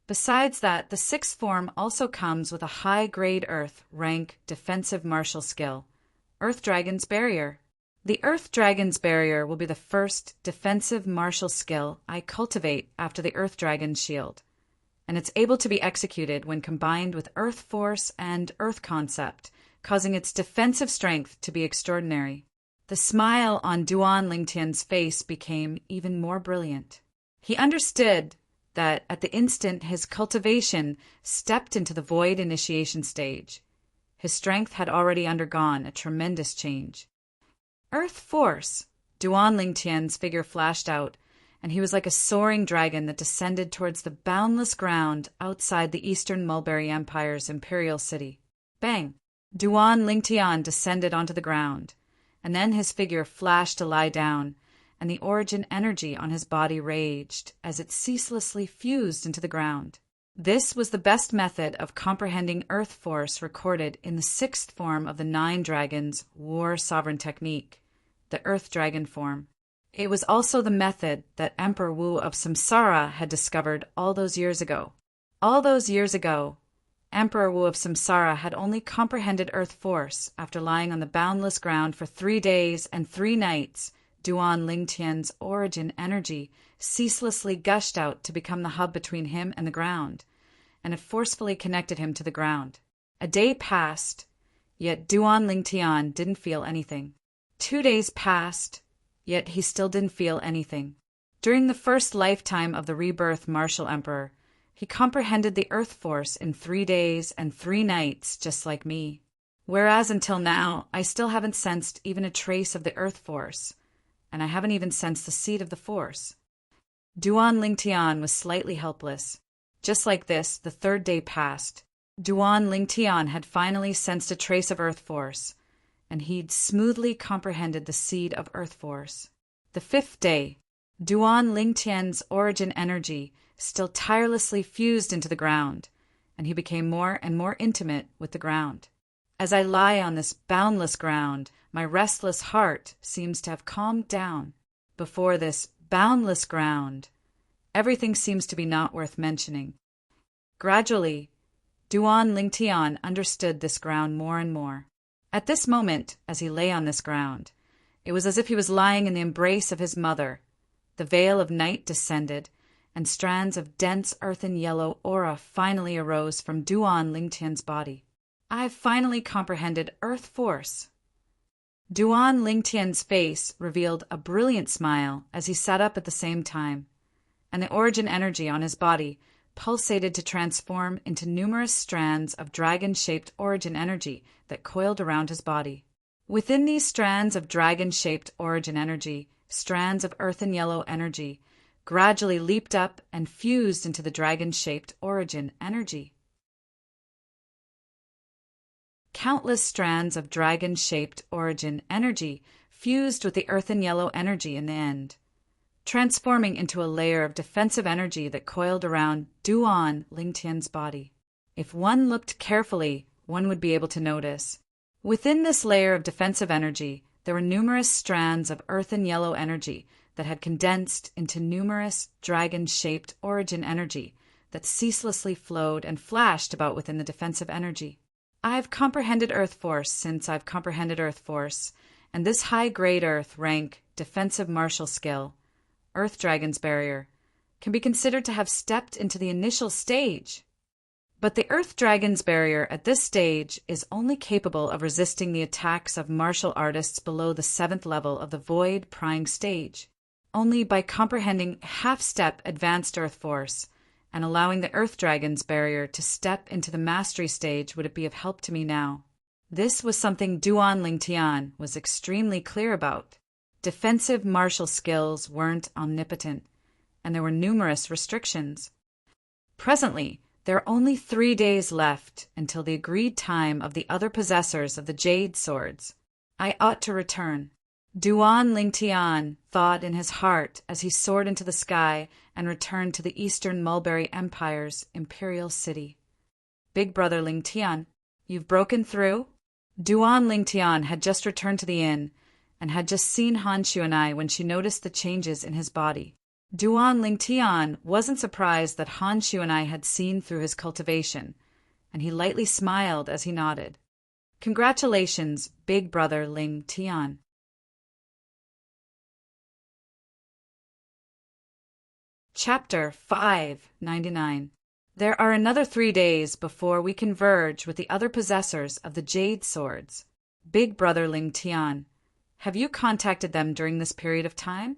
Besides that, the 6th form also comes with a high-grade Earth rank defensive martial skill, Earth Dragon's Barrier. The Earth Dragon's Barrier will be the first defensive martial skill I cultivate after the Earth Dragon's Shield, and it's able to be executed when combined with Earth Force and Earth Concept, causing its defensive strength to be extraordinary. The smile on Duan Lingtian's face became even more brilliant. He understood that at the instant his cultivation stepped into the void initiation stage, his strength had already undergone a tremendous change. Earth Force! Duan Lingtian's figure flashed out, and he was like a soaring dragon that descended towards the boundless ground outside the Eastern Mulberry Empire's imperial city. Bang! Duan Lingtian descended onto the ground, and then his figure flashed to lie down, and the origin energy on his body raged as it ceaselessly fused into the ground. This was the best method of comprehending Earth Force recorded in the 6th form of the 9 Dragons War Sovereign technique, the Earth Dragon form. It was also the method that Emperor Wu of Samsara had discovered all those years ago. All those years ago, Emperor Wu of Samsara had only comprehended Earth Force after lying on the boundless ground for 3 days and 3 nights. Duan Lingtian's origin energy ceaselessly gushed out to become the hub between him and the ground, and it forcefully connected him to the ground. A day passed, yet Duan Lingtian didn't feel anything. 2 days passed, yet he still didn't feel anything. During the first lifetime of the rebirth Martial Emperor, he comprehended the Earth Force in 3 days and 3 nights, just like me. Whereas until now, I still haven't sensed even a trace of the Earth Force, and I haven't even sensed the seed of the Force. Duan Lingtian was slightly helpless. Just like this, the 3rd day passed. Duan Lingtian had finally sensed a trace of Earth Force, and he'd smoothly comprehended the seed of Earth Force. The 5th day, Duan Lingtian's origin energy still tirelessly fused into the ground, and he became more and more intimate with the ground. As I lie on this boundless ground, my restless heart seems to have calmed down. Before this boundless ground, everything seems to be not worth mentioning. Gradually, Duan Lingtian understood this ground more and more. At this moment, as he lay on this ground, it was as if he was lying in the embrace of his mother. The veil of night descended, and strands of dense earthen yellow aura finally arose from Duan Lingtian's body. I've finally comprehended Earth Force. Duan Lingtian's face revealed a brilliant smile as he sat up at the same time, and the origin energy on his body pulsated to transform into numerous strands of dragon-shaped origin energy that coiled around his body. Within these strands of dragon-shaped origin energy, strands of earth and yellow energy gradually leaped up and fused into the dragon-shaped origin energy. Countless strands of dragon-shaped origin energy fused with the earth and yellow energy in the end, transforming into a layer of defensive energy that coiled around Duan Lingtian's body. If one looked carefully, one would be able to notice. Within this layer of defensive energy, there were numerous strands of earth and yellow energy that had condensed into numerous dragon-shaped origin energy that ceaselessly flowed and flashed about within the defensive energy. I've comprehended Earth Force since I've comprehended Earth Force, and this high-grade Earth rank defensive martial skill, Earth Dragon's Barrier, can be considered to have stepped into the initial stage. But the Earth Dragon's Barrier at this stage is only capable of resisting the attacks of martial artists below the 7th level of the Void Prying stage. Only by comprehending half-step Advanced Earth Force and allowing the Earth Dragon's Barrier to step into the Mastery stage would it be of help to me now. This was something Duan Lingtian was extremely clear about. Defensive martial skills weren't omnipotent, and there were numerous restrictions. Presently, there are only 3 days left until the agreed time of the other possessors of the Jade Swords. I ought to return. Duan Lingtian thought in his heart as he soared into the sky and returned to the Eastern Mulberry Empire's imperial city. Big Brother Lingtian, you've broken through? Duan Lingtian had just returned to the inn and had just seen Han Shu and I when she noticed the changes in his body. Duan Lingtian wasn't surprised that Han Shu and I had seen through his cultivation, and he lightly smiled as he nodded. Congratulations, Big Brother Lingtian. Chapter 599. There are another 3 days before we converge with the other possessors of the Jade Swords. Big Brother Lingtian, have you contacted them during this period of time?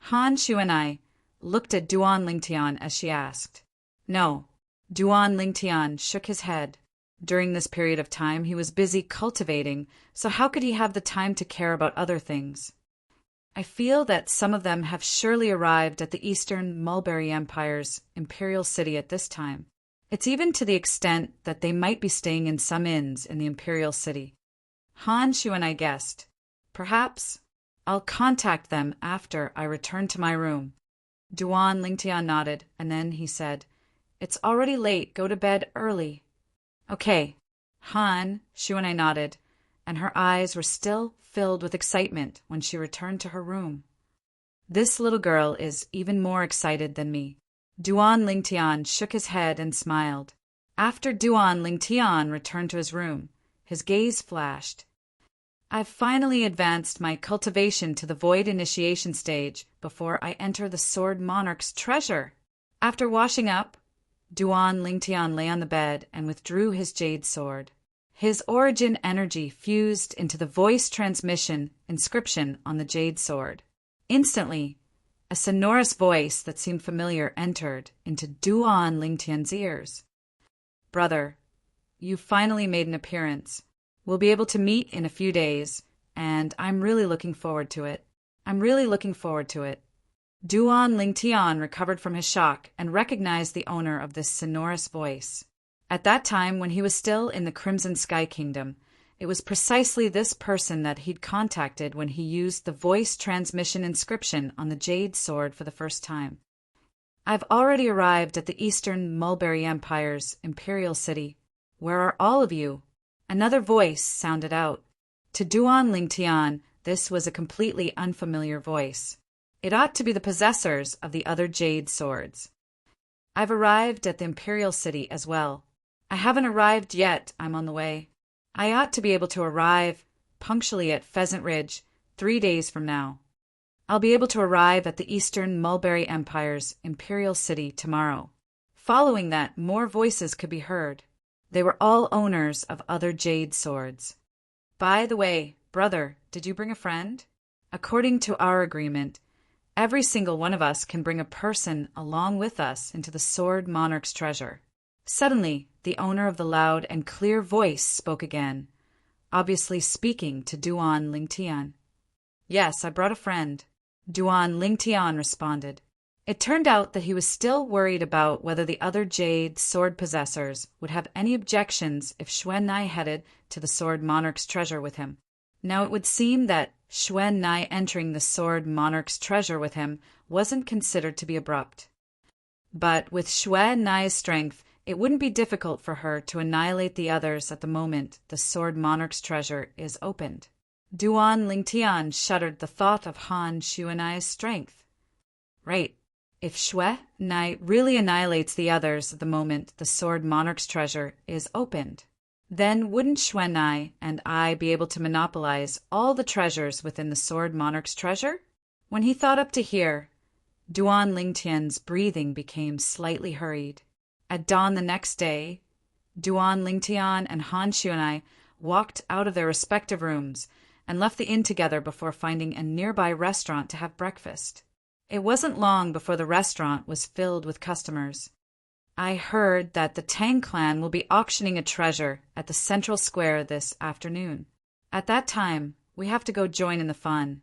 Han Shu and I looked at Duan Lingtian as she asked. No. Duan Lingtian shook his head. During this period of time he was busy cultivating, so how could he have the time to care about other things? I feel that some of them have surely arrived at the Eastern Mulberry Empire's imperial city at this time. It's even to the extent that they might be staying in some inns in the imperial city. Han Shu and I guessed. Perhaps I'll contact them after I return to my room. Duan Lingtian nodded, and then he said, It's already late. Go to bed early. Okay. Han Shu and I nodded, and her eyes were still filled with excitement when she returned to her room. This little girl is even more excited than me. Duan Lingtian shook his head and smiled. After Duan Lingtian returned to his room, his gaze flashed. I've finally advanced my cultivation to the Void Initiation stage before I enter the Sword Monarch's treasure. After washing up, Duan Lingtian lay on the bed and withdrew his jade sword. His origin energy fused into the voice transmission inscription on the jade sword. Instantly, a sonorous voice that seemed familiar entered into Duan Lingtian's ears. Brother, you finally made an appearance. We'll be able to meet in a few days, and I'm really looking forward to it. Duan Lingtian recovered from his shock and recognized the owner of this sonorous voice. At that time, when he was still in the Crimson Sky Kingdom, it was precisely this person that he'd contacted when he used the voice transmission inscription on the jade sword for the first time. I've already arrived at the Eastern Mulberry Empire's imperial city. Where are all of you? Another voice sounded out. To Duan Lingtian, this was a completely unfamiliar voice. It ought to be the possessors of the other jade swords. I've arrived at the imperial city as well. I haven't arrived yet. I'm on the way. I ought to be able to arrive punctually at Pheasant Ridge 3 days from now. I'll be able to arrive at the Eastern Mulberry Empire's imperial city tomorrow. Following that, more voices could be heard. They were all owners of other jade swords. By the way, brother, did you bring a friend? According to our agreement, every single one of us can bring a person along with us into the Sword Monarch's treasure. Suddenly, the owner of the loud and clear voice spoke again, obviously speaking to Duan Lingtian. Yes, I brought a friend, Duan Lingtian responded. It turned out that he was still worried about whether the other jade sword possessors would have any objections if Xuan Nai headed to the Sword Monarch's treasure with him. Now it would seem that Xuan Nai entering the Sword Monarch's treasure with him wasn't considered to be abrupt. But with Xuan Nai's strength, it wouldn't be difficult for her to annihilate the others at the moment the Sword Monarch's treasure is opened. Duan Lingtian shuddered at the thought of Han Xuanai's strength. Right. If Xue Nai really annihilates the others at the moment the Sword Monarch's treasure is opened, then wouldn't Xue Nai and I be able to monopolize all the treasures within the Sword Monarch's treasure? When he thought up to here, Duan Lingtian's breathing became slightly hurried. At dawn the next day, Duan Lingtian and Han Xuanai walked out of their respective rooms and left the inn together before finding a nearby restaurant to have breakfast. It wasn't long before the restaurant was filled with customers. I heard that the Tang clan will be auctioning a treasure at the central square this afternoon. At that time, we have to go join in the fun.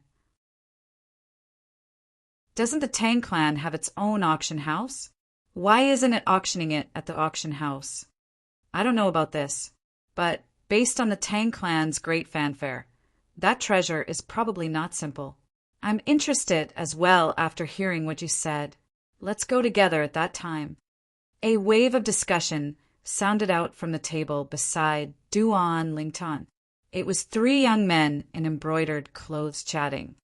Doesn't the Tang clan have its own auction house? Why isn't it auctioning it at the auction house? I don't know about this, but based on the Tang clan's great fanfare, that treasure is probably not simple. I'm interested as well after hearing what you said. Let's go together at that time. A wave of discussion sounded out from the table beside Duan Lingtan. It was 3 young men in embroidered clothes chatting.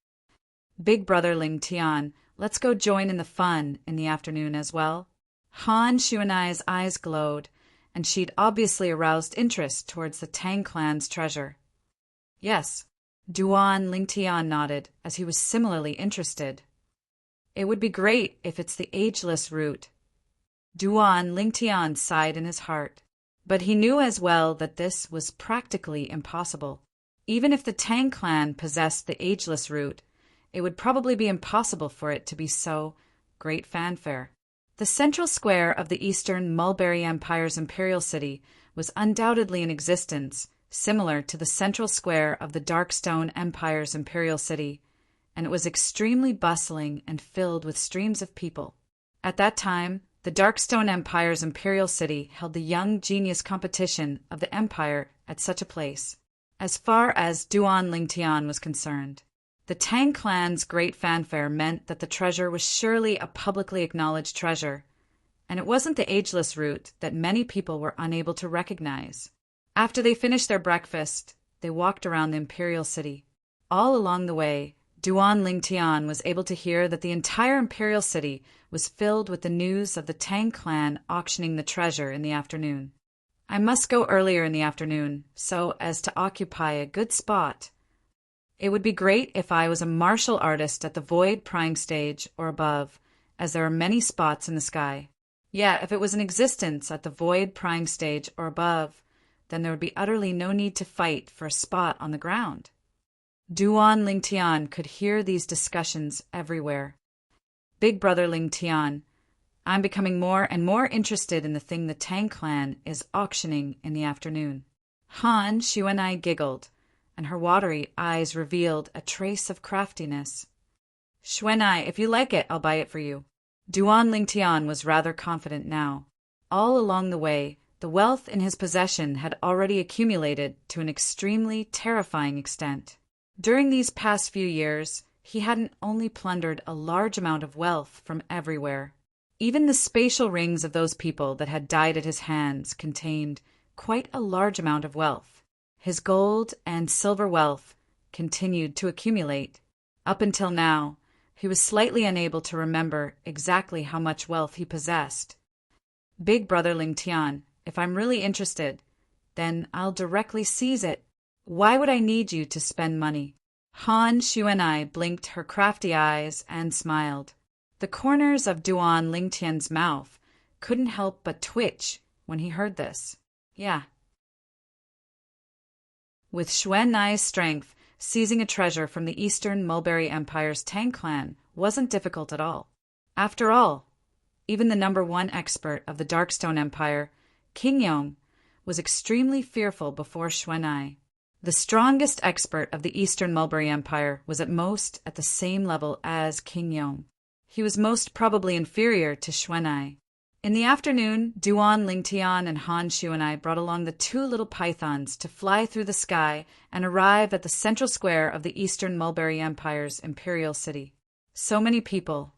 Big brother Lingtian, let's go join in the fun in the afternoon as well. Han Xuanai's eyes glowed, and she'd obviously aroused interest towards the Tang clan's treasure. Yes. Duan Lingtian nodded, as he was similarly interested. It would be great if it's the ageless root. Duan Lingtian sighed in his heart, but he knew as well that this was practically impossible. Even if the Tang clan possessed the ageless root, it would probably be impossible for it to be so great fanfare. The central square of the Eastern Mulberry Empire's imperial city was undoubtedly in existence, similar to the central square of the Darkstone Empire's imperial city, and it was extremely bustling and filled with streams of people. At that time, the Darkstone Empire's imperial city held the young genius competition of the empire at such a place. As far as Duan Lingtian was concerned, the Tang clan's great fanfare meant that the treasure was surely a publicly acknowledged treasure, and it wasn't the ageless root that many people were unable to recognize. After they finished their breakfast, they walked around the imperial city. All along the way, Duan Lingtian was able to hear that the entire imperial city was filled with the news of the Tang clan auctioning the treasure in the afternoon. I must go earlier in the afternoon, so as to occupy a good spot. It would be great if I was a martial artist at the Void Prying Stage or above, as there are many spots in the sky. Yeah, if it was in existence at the Void Prying Stage or above, then there would be utterly no need to fight for a spot on the ground. Duan Lingtian could hear these discussions everywhere. Big brother Lingtian, I'm becoming more and more interested in the thing the Tang clan is auctioning in the afternoon. Han Xuanai giggled, and her watery eyes revealed a trace of craftiness. Xuanai, if you like it, I'll buy it for you. Duan Lingtian was rather confident now. All along the way, the wealth in his possession had already accumulated to an extremely terrifying extent. During these past few years, he hadn't only plundered a large amount of wealth from everywhere. Even the spatial rings of those people that had died at his hands contained quite a large amount of wealth. His gold and silver wealth continued to accumulate. Up until now, he was slightly unable to remember exactly how much wealth he possessed. Big brother Lingtian, if I'm really interested, then I'll directly seize it. Why would I need you to spend money? Han Xuanai blinked her crafty eyes and smiled. The corners of Duan Lingtian's mouth couldn't help but twitch when he heard this. Yeah. With Xuan strength, seizing a treasure from the Eastern Mulberry Empire's Tang clan wasn't difficult at all. After all, even the #1 expert of the Darkstone Empire, King Yong, was extremely fearful before Xuan. The strongest expert of the Eastern Mulberry Empire was at most at the same level as King Yong. He was most probably inferior to Xuan. In the afternoon, Duan Lingtian and Han Xuanai brought along the two little pythons to fly through the sky and arrive at the central square of the Eastern Mulberry Empire's imperial city. So many people.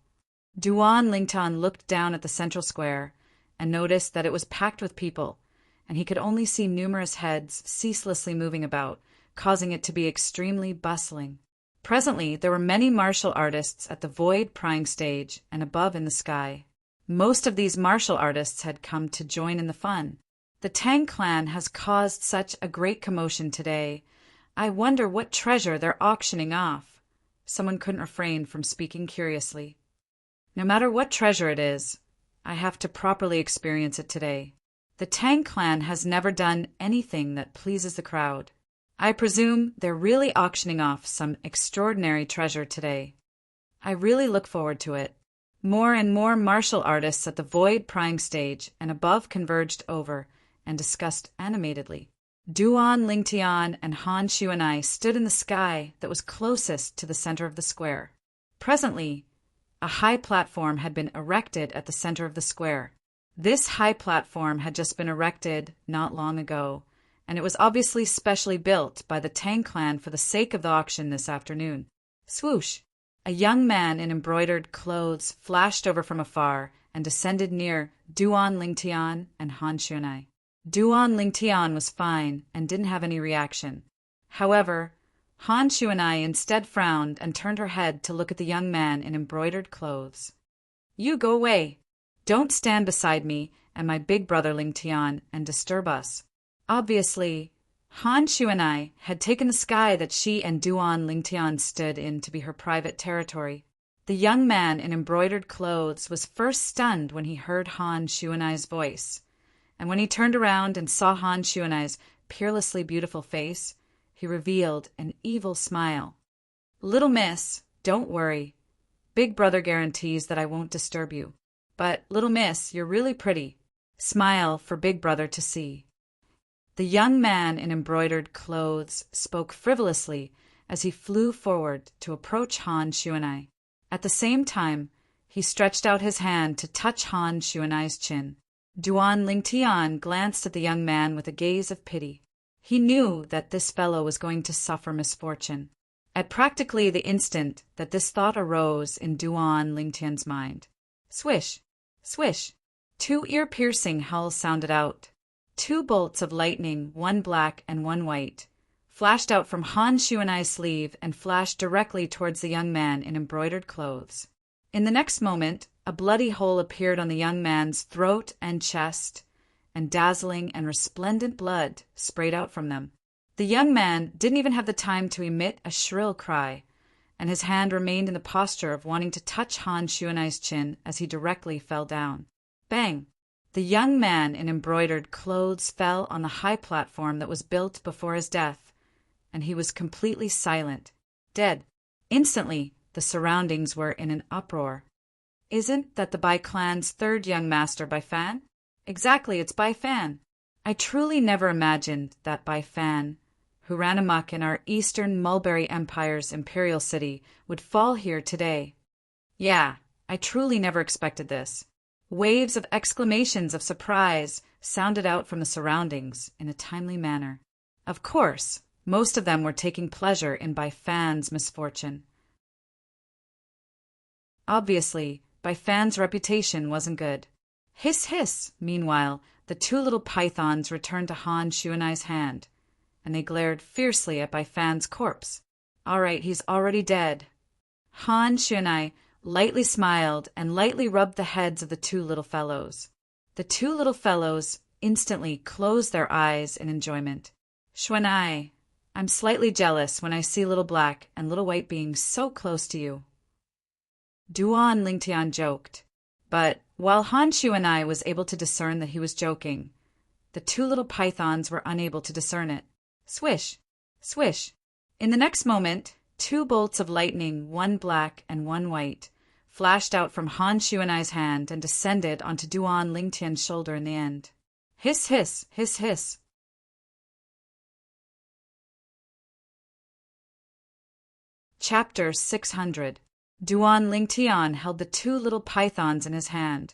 Duan Lingtian looked down at the central square and noticed that it was packed with people, and he could only see numerous heads ceaselessly moving about, causing it to be extremely bustling. Presently, there were many martial artists at the void prying stage and above in the sky. Most of these martial artists had come to join in the fun. The Tang clan has caused such a great commotion today. I wonder what treasure they're auctioning off. Someone couldn't refrain from speaking curiously. No matter what treasure it is, I have to properly experience it today. The Tang clan has never done anything that pleases the crowd. I presume they're really auctioning off some extraordinary treasure today. I really look forward to it. More and more martial artists at the void prying stage and above converged over and discussed animatedly. Duan Lingtian and Han Xuanai stood in the sky that was closest to the center of the square. Presently, a high platform had been erected at the center of the square. This high platform had just been erected not long ago, and it was obviously specially built by the Tang clan for the sake of the auction this afternoon. Swoosh! A young man in embroidered clothes flashed over from afar and descended near Duan Lingtian and Han Xuanai. Duan Lingtian was fine and didn't have any reaction. However, Han Xuanai instead frowned and turned her head to look at the young man in embroidered clothes. "You go away. Don't stand beside me and my big brother Lingtian and disturb us." Obviously, Han Xuanai had taken the sky that she and Duan Lingtian stood in to be her private territory. The young man in embroidered clothes was first stunned when he heard Han Xuanai's voice, and when he turned around and saw Han Xuanai's peerlessly beautiful face, he revealed an evil smile. "Little miss, don't worry. Big brother guarantees that I won't disturb you. But, little miss, you're really pretty. Smile for big brother to see." The young man in embroidered clothes spoke frivolously as he flew forward to approach Han Xuanai. At the same time, he stretched out his hand to touch Han Xuanai's chin. Duan Lingtian glanced at the young man with a gaze of pity. He knew that this fellow was going to suffer misfortune. At practically the instant that this thought arose in Duan Lingtian's mind, swish, swish, two ear-piercing howls sounded out. Two bolts of lightning, one black and one white, flashed out from Han Xuanai's sleeve and flashed directly towards the young man in embroidered clothes. In the next moment, a bloody hole appeared on the young man's throat and chest, and dazzling and resplendent blood sprayed out from them. The young man didn't even have the time to emit a shrill cry, and his hand remained in the posture of wanting to touch Han Xuanai's chin as he directly fell down. Bang! The young man in embroidered clothes fell on the high platform that was built before his death, and he was completely silent, dead. Instantly, the surroundings were in an uproar. Isn't that the Bai clan's third young master, Bai Fan? Exactly, it's Bai Fan. I truly never imagined that Bai Fan, who ran amok in our Eastern Mulberry Empire's imperial city, would fall here today. Yeah, I truly never expected this. Waves of exclamations of surprise sounded out from the surroundings in a timely manner. Of course, most of them were taking pleasure in Bai Fan's misfortune. Obviously, Bai Fan's reputation wasn't good. Hiss, hiss! Meanwhile, the two little pythons returned to Han Xuanai's hand, and they glared fiercely at Bai Fan's corpse. All right, he's already dead. Han Xuanai lightly smiled and lightly rubbed the heads of the two little fellows. The two little fellows instantly closed their eyes in enjoyment. "Xuanai, I'm slightly jealous when I see Little Black and Little White being so close to you." Duan Lingtian joked, but while Han Xuanai was able to discern that he was joking, The two little pythons were unable to discern it. Swish! Swish! In the next moment, two bolts of lightning, one black and one white, flashed out from Han Shuanai's hand and descended onto Duan Lingtian's shoulder in the end. Hiss, hiss, hiss, hiss. Chapter 600. Duan Lingtian held the two little pythons in his hand,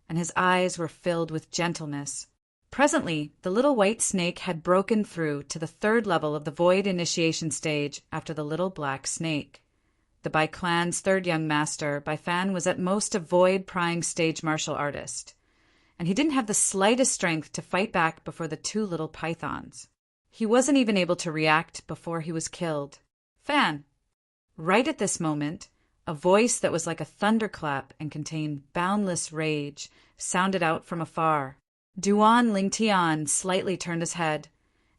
and his eyes were filled with gentleness. Presently, the little white snake had broken through to the third level of the void initiation stage after the little black snake. The Bai clan's third young master, Bai Fan, was at most a void-prying stage martial artist, and he didn't have the slightest strength to fight back before the two little pythons. He wasn't even able to react before he was killed. Fan! Right at this moment, a voice that was like a thunderclap and contained boundless rage sounded out from afar. Duan Lingtian slightly turned his head,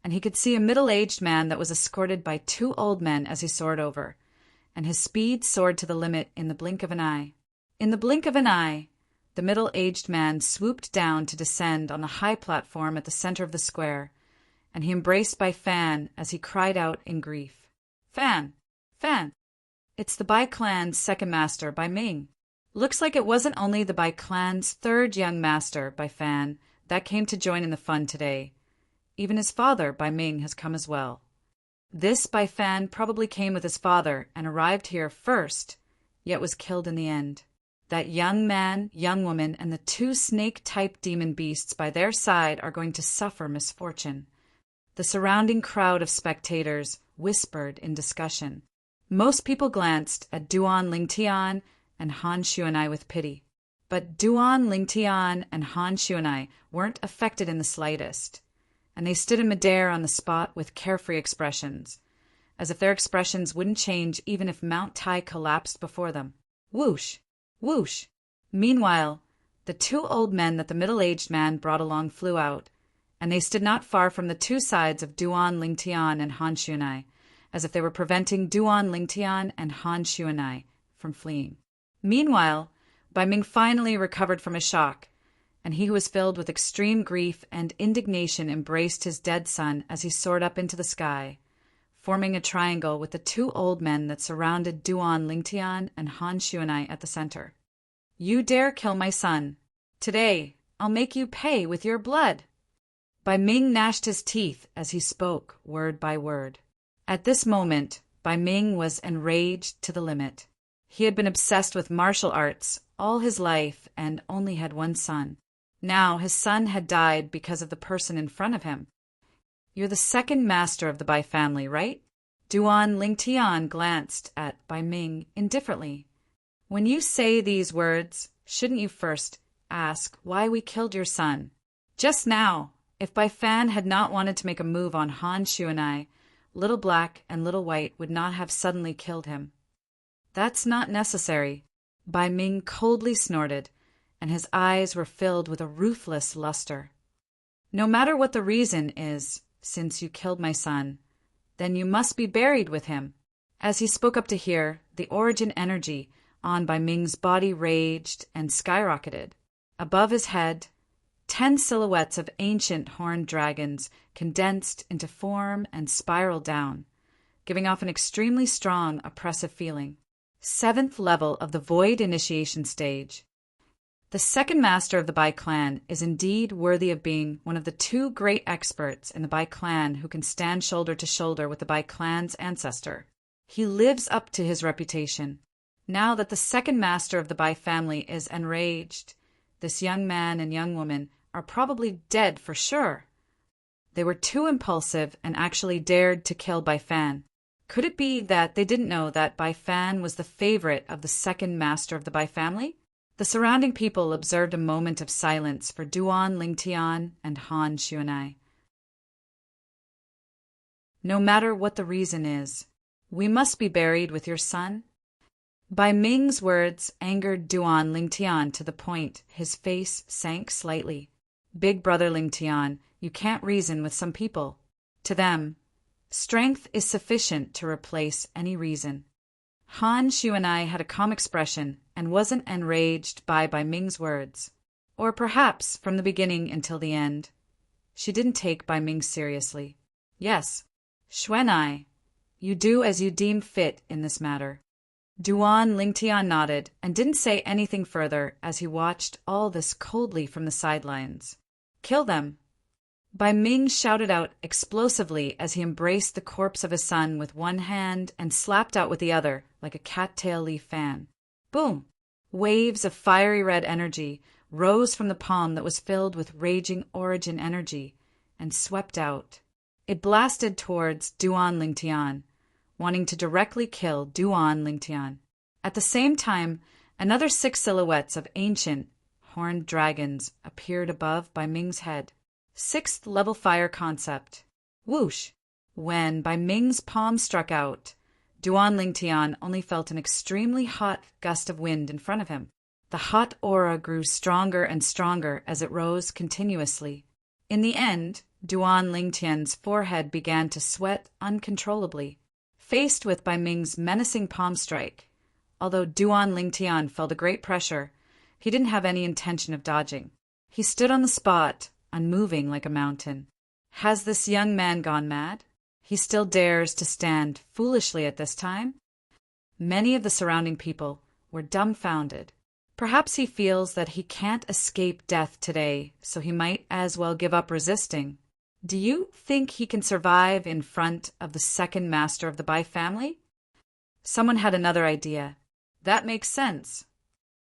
and he could see a middle-aged man that was escorted by two old men as he soared over, and his speed soared to the limit in the blink of an eye. In the blink of an eye, the middle-aged man swooped down to descend on the high platform at the center of the square, and he embraced Bai Fan as he cried out in grief. Fan! Fan! It's the Bai clan's second master, Bai Ming. Looks like it wasn't only the Bai clan's third young master, Bai Fan, that came to join in the fun today. Even his father, Bai Ming, has come as well. This Bai Fan probably came with his father and arrived here first, yet was killed in the end. That young man, young woman, and the two snake-type demon beasts by their side are going to suffer misfortune. The surrounding crowd of spectators whispered in discussion. Most people glanced at Duan Lingtian and Han Shuanai with pity. But Duan Lingtian and Han Shuanai weren't affected in the slightest, and they stood in midair on the spot with carefree expressions, as if their expressions wouldn't change even if Mount Tai collapsed before them. Whoosh! Whoosh! Meanwhile, the two old men that the middle-aged man brought along flew out, and they stood not far from the two sides of Duan Lingtian and Han Shuanai, as if they were preventing Duan Lingtian and Han Shuanai from fleeing. Meanwhile, Bai Ming finally recovered from his shock, and he who was filled with extreme grief and indignation embraced his dead son as he soared up into the sky, forming a triangle with the two old men that surrounded Duan Lingtian and Han Shuanai at the center. You dare kill my son. Today, I'll make you pay with your blood. Bai Ming gnashed his teeth as he spoke word by word. At this moment, Bai Ming was enraged to the limit. He had been obsessed with martial arts all his life and only had one son. Now his son had died because of the person in front of him. You're the second master of the Bai family, right? Duan Lingtian glanced at Bai Ming indifferently. When you say these words, shouldn't you first ask why we killed your son? Just now, if Bai Fan had not wanted to make a move on Han Shuanai, Little Black and Little White would not have suddenly killed him. That's not necessary. Bai Ming coldly snorted, and his eyes were filled with a ruthless luster. No matter what the reason is, since you killed my son, then you must be buried with him. As he spoke up to here, the origin energy on Bai Ming's body raged and skyrocketed. Above his head, 10 silhouettes of ancient horned dragons condensed into form and spiraled down, giving off an extremely strong, oppressive feeling. 7th level of the Void Initiation stage. The second master of the Bai clan is indeed worthy of being one of the two great experts in the Bai clan who can stand shoulder to shoulder with the Bai clan's ancestor. He lives up to his reputation. Now that the second master of the Bai family is enraged, this young man and young woman are probably dead for sure. They were too impulsive and actually dared to kill Bai Fan. Could it be that they didn't know that Bai Fan was the favorite of the second master of the Bai family? The surrounding people observed a moment of silence for Duan Lingtian and Han Shuanai. No matter what the reason is, we must be buried with your son. Bai Ming's words angered Duan Lingtian to the point his face sank slightly. Big brother Lingtian, you can't reason with some people. To them, strength is sufficient to replace any reason. Han Shuanai had a calm expression and wasn't enraged by Bai Ming's words, or perhaps from the beginning until the end. She didn't take Bai Ming seriously. Yes, Xuanai, you do as you deem fit in this matter. Duan Lingtian nodded and didn't say anything further as he watched all this coldly from the sidelines. Kill them! Bai Ming shouted out explosively as he embraced the corpse of his son with one hand and slapped out with the other like a cattail leaf fan. Boom! Waves of fiery red energy rose from the palm that was filled with raging origin energy and swept out. It blasted towards Duan Lingtian, wanting to directly kill Duan Lingtian. At the same time, another 6 silhouettes of ancient, horned dragons appeared above Bai Ming's head. 6th level fire concept. Whoosh! When Bai Ming's palm struck out, Duan Lingtian only felt an extremely hot gust of wind in front of him. The hot aura grew stronger and stronger as it rose continuously. In the end, Duan Lingtian's forehead began to sweat uncontrollably. Faced with Bai Ming's menacing palm strike, although Duan Lingtian felt a great pressure, he didn't have any intention of dodging. He stood on the spot, unmoving like a mountain. Has this young man gone mad? He still dares to stand foolishly at this time? Many of the surrounding people were dumbfounded. Perhaps he feels that he can't escape death today, so he might as well give up resisting. Do you think he can survive in front of the second master of the Bai family? Someone had another idea. That makes sense.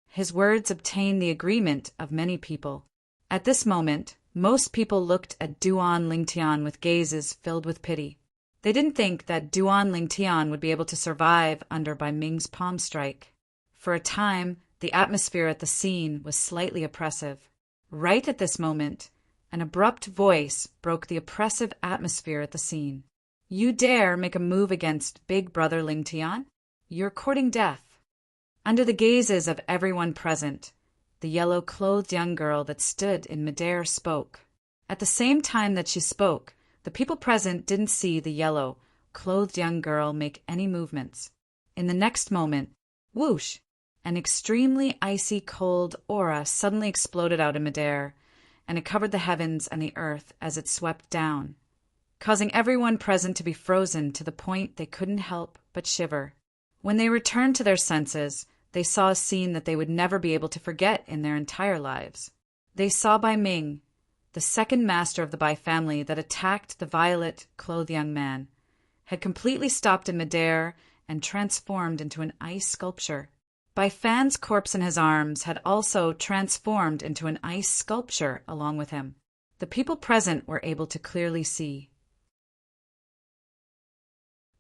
His words obtained the agreement of many people. At this moment, most people looked at Duan Lingtian with gazes filled with pity. They didn't think that Duan Lingtian would be able to survive under Bai Ming's palm strike. For a time, the atmosphere at the scene was slightly oppressive. Right at this moment, an abrupt voice broke the oppressive atmosphere at the scene. You dare make a move against Big Brother Lingtian? You're courting death. Under the gazes of everyone present, the yellow-clothed young girl that stood in midair spoke. At the same time that she spoke, the people present didn't see the yellow-clothed young girl make any movements. In the next moment, whoosh! An extremely icy cold aura suddenly exploded out in midair, and it covered the heavens and the earth as it swept down, causing everyone present to be frozen to the point they couldn't help but shiver. When they returned to their senses, they saw a scene that they would never be able to forget in their entire lives. They saw Bai Ming, the second master of the Bai family that attacked the violet-clothed young man, had completely stopped in midair and transformed into an ice sculpture. Bai Fan's corpse in his arms had also transformed into an ice sculpture along with him. The people present were able to clearly see.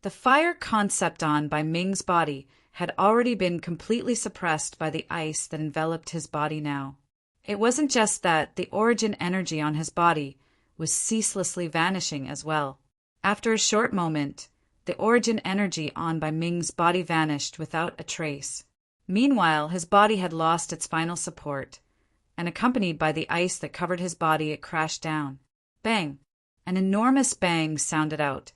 The fire concept on Bai Ming's body had already been completely suppressed by the ice that enveloped his body now. It wasn't just that the origin energy on his body was ceaselessly vanishing as well. After a short moment, the origin energy on Bai Ming's body vanished without a trace. Meanwhile, his body had lost its final support, and accompanied by the ice that covered his body, it crashed down. Bang! An enormous bang sounded out,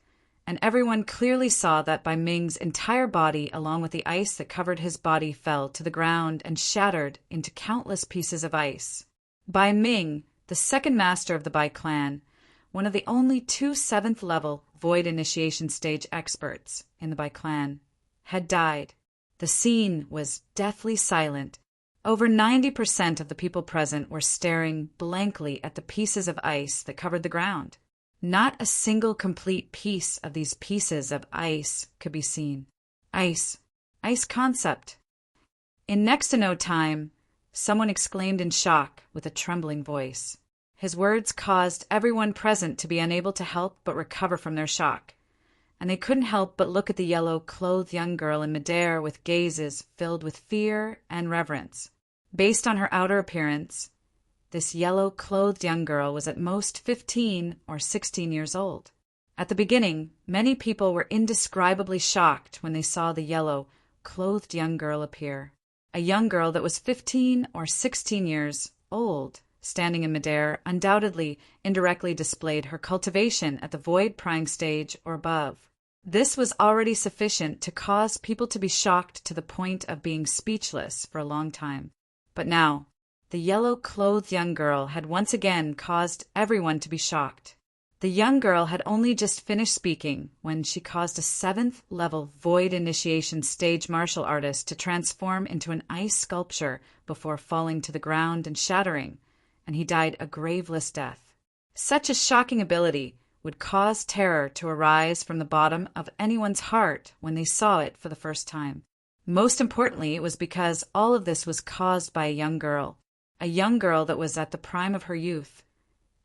and everyone clearly saw that Bai Ming's entire body, along with the ice that covered his body, fell to the ground and shattered into countless pieces of ice. Bai Ming, the second master of the Bai clan, one of the only 2 7th-level Void Initiation Stage experts in the Bai clan, had died. The scene was deathly silent. Over 90% of the people present were staring blankly at the pieces of ice that covered the ground. Not a single complete piece of these pieces of ice could be seen. Ice concept. In next to no time, someone exclaimed in shock with a trembling voice. His words caused everyone present to be unable to help but recover from their shock, and they couldn't help but look at the yellow-clothed young girl in midair with gazes filled with fear and reverence. Based on her outer appearance, this yellow-clothed young girl was at most 15 or 16 years old. At the beginning, many people were indescribably shocked when they saw the yellow-clothed young girl appear. A young girl that was 15 or 16 years old, standing in midair, undoubtedly indirectly displayed her cultivation at the void prying stage or above. This was already sufficient to cause people to be shocked to the point of being speechless for a long time. But now, The yellow-clothed young girl had once again caused everyone to be shocked. The young girl had only just finished speaking when she caused a 7th-level void initiation stage martial artist to transform into an ice sculpture before falling to the ground and shattering, and he died a graveless death. Such a shocking ability would cause terror to arise from the bottom of anyone's heart when they saw it for the first time. Most importantly, it was because all of this was caused by a young girl that was at the prime of her youth.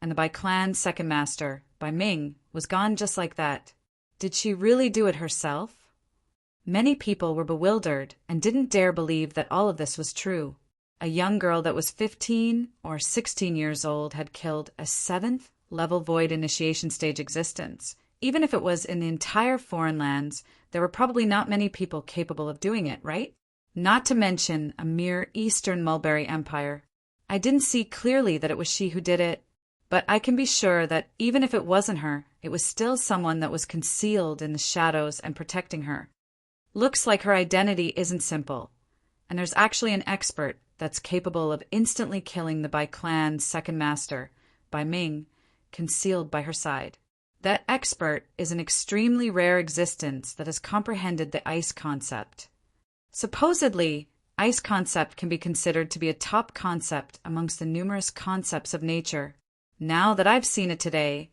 And the Bai Clan's second master, Bai Ming, was gone just like that. Did she really do it herself? Many people were bewildered and didn't dare believe that all of this was true. A young girl that was 15 or 16 years old had killed a 7th-level void initiation stage existence. Even if it was in the entire foreign lands, there were probably not many people capable of doing it, right? Not to mention a mere Eastern Mulberry Empire. I didn't see clearly that it was she who did it, but I can be sure that even if it wasn't her, it was still someone that was concealed in the shadows and protecting her. Looks like her identity isn't simple, and there's actually an expert that's capable of instantly killing the Bai Clan's second master, Bai Ming, concealed by her side. That expert is an extremely rare existence that has comprehended the ice concept. Supposedly, ice concept can be considered to be a top concept amongst the numerous concepts of nature. Now that I've seen it today,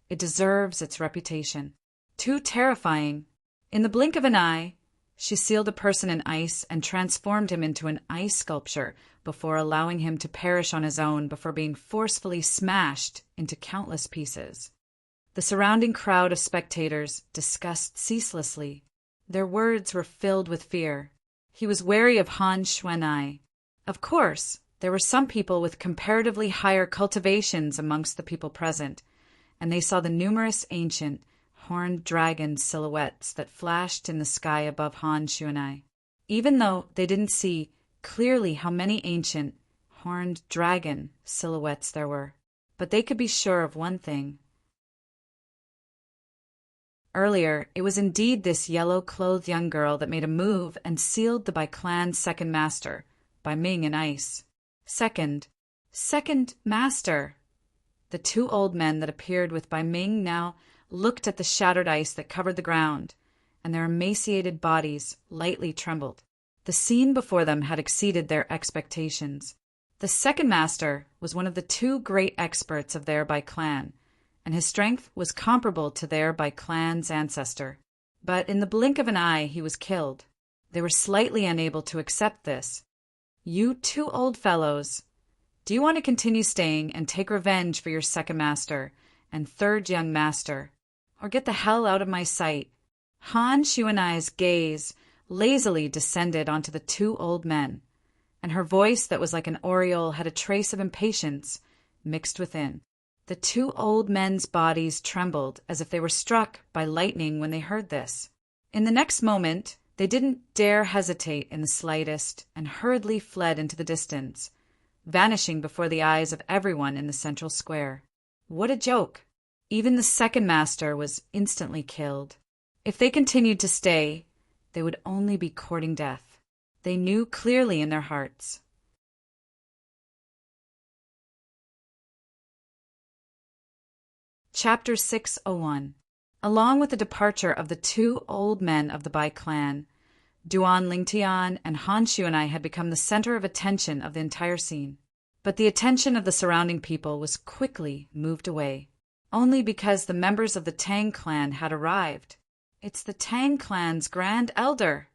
it deserves its reputation. Too terrifying. In the blink of an eye, she sealed a person in ice and transformed him into an ice sculpture before allowing him to perish on his own before being forcefully smashed into countless pieces. The surrounding crowd of spectators discussed ceaselessly. Their words were filled with fear. He was wary of Han Xuanai. Of course, there were some people with comparatively higher cultivations amongst the people present, and they saw the numerous ancient, horned dragon silhouettes that flashed in the sky above Han Xuanai. Even though they didn't see clearly how many ancient, horned dragon silhouettes there were, but they could be sure of one thing. Earlier, it was indeed this yellow-clothed young girl that made a move and sealed the Bai Clan's second master, Bai Ming, in ice. Second master! The two old men that appeared with Bai Ming now looked at the shattered ice that covered the ground, and their emaciated bodies lightly trembled. The scene before them had exceeded their expectations. The second master was one of the two great experts of their Bai Clan, and his strength was comparable to their Bai Clan's ancestor. But in the blink of an eye he was killed. They were slightly unable to accept this. You two old fellows, do you want to continue staying and take revenge for your second master and third young master, or get the hell out of my sight? Han Xuanai's gaze lazily descended onto the two old men, and her voice that was like an aureole had a trace of impatience mixed within. The two old men's bodies trembled as if they were struck by lightning when they heard this. In the next moment, they didn't dare hesitate in the slightest and hurriedly fled into the distance, vanishing before the eyes of everyone in the central square. What a joke! Even the second master was instantly killed. If they continued to stay, they would only be courting death. They knew clearly in their hearts. Chapter 601. Along with the departure of the two old men of the Bai Clan, Duan Lingtian and Han Xuanai had become the center of attention of the entire scene. But the attention of the surrounding people was quickly moved away, only because the members of the Tang clan had arrived. It's the Tang clan's Grand Elder.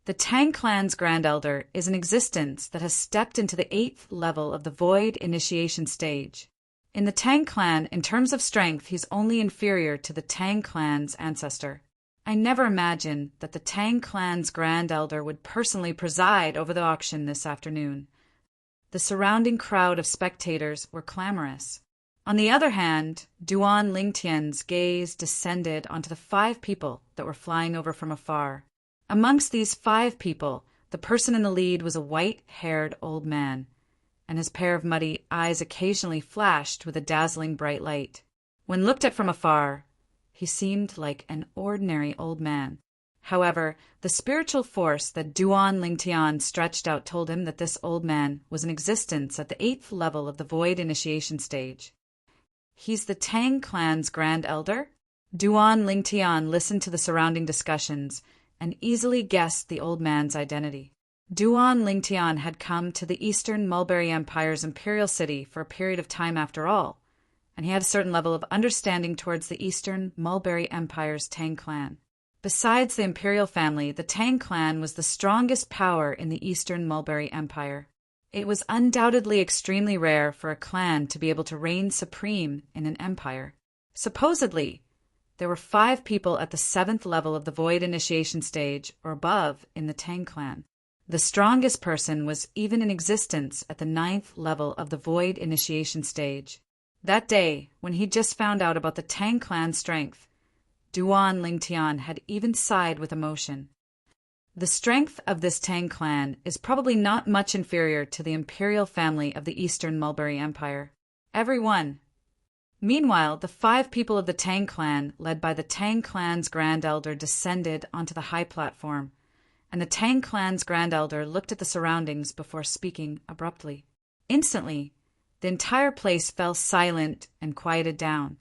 The Tang clan's Grand Elder is an existence that has stepped into the 8th level of the Void initiation stage. In the Tang clan, in terms of strength, he's only inferior to the Tang clan's ancestor. I never imagined that the Tang clan's Grand Elder would personally preside over the auction this afternoon. The surrounding crowd of spectators were clamorous. On the other hand, Duan Lingtian's gaze descended onto the 5 people that were flying over from afar. Amongst these 5 people, the person in the lead was a white-haired old man, and his pair of muddy eyes occasionally flashed with a dazzling bright light. When looked at from afar, he seemed like an ordinary old man. However, the spiritual force that Duan Lingtian stretched out told him that this old man was in existence at the 8th level of the Void initiation stage. He's the Tang clan's Grand Elder? Duan Lingtian listened to the surrounding discussions and easily guessed the old man's identity. Duan Lingtian had come to the Eastern Mulberry Empire's imperial city for a period of time after all, and he had a certain level of understanding towards the Eastern Mulberry Empire's Tang clan. Besides the imperial family, the Tang clan was the strongest power in the Eastern Mulberry Empire. It was undoubtedly extremely rare for a clan to be able to reign supreme in an empire. Supposedly, there were 5 people at the 7th level of the Void initiation stage or above in the Tang clan. The strongest person was even in existence at the 9th level of the Void initiation stage. That day, when he just found out about the Tang clan's strength, Duan Lingtian had even sighed with emotion. The strength of this Tang clan is probably not much inferior to the imperial family of the Eastern Mulberry Empire. Everyone. Meanwhile, the 5 people of the Tang clan, led by the Tang clan's Grand Elder, descended onto the high platform, and the Tang clan's Grand Elder looked at the surroundings before speaking abruptly. Instantly, the entire place fell silent and quieted down.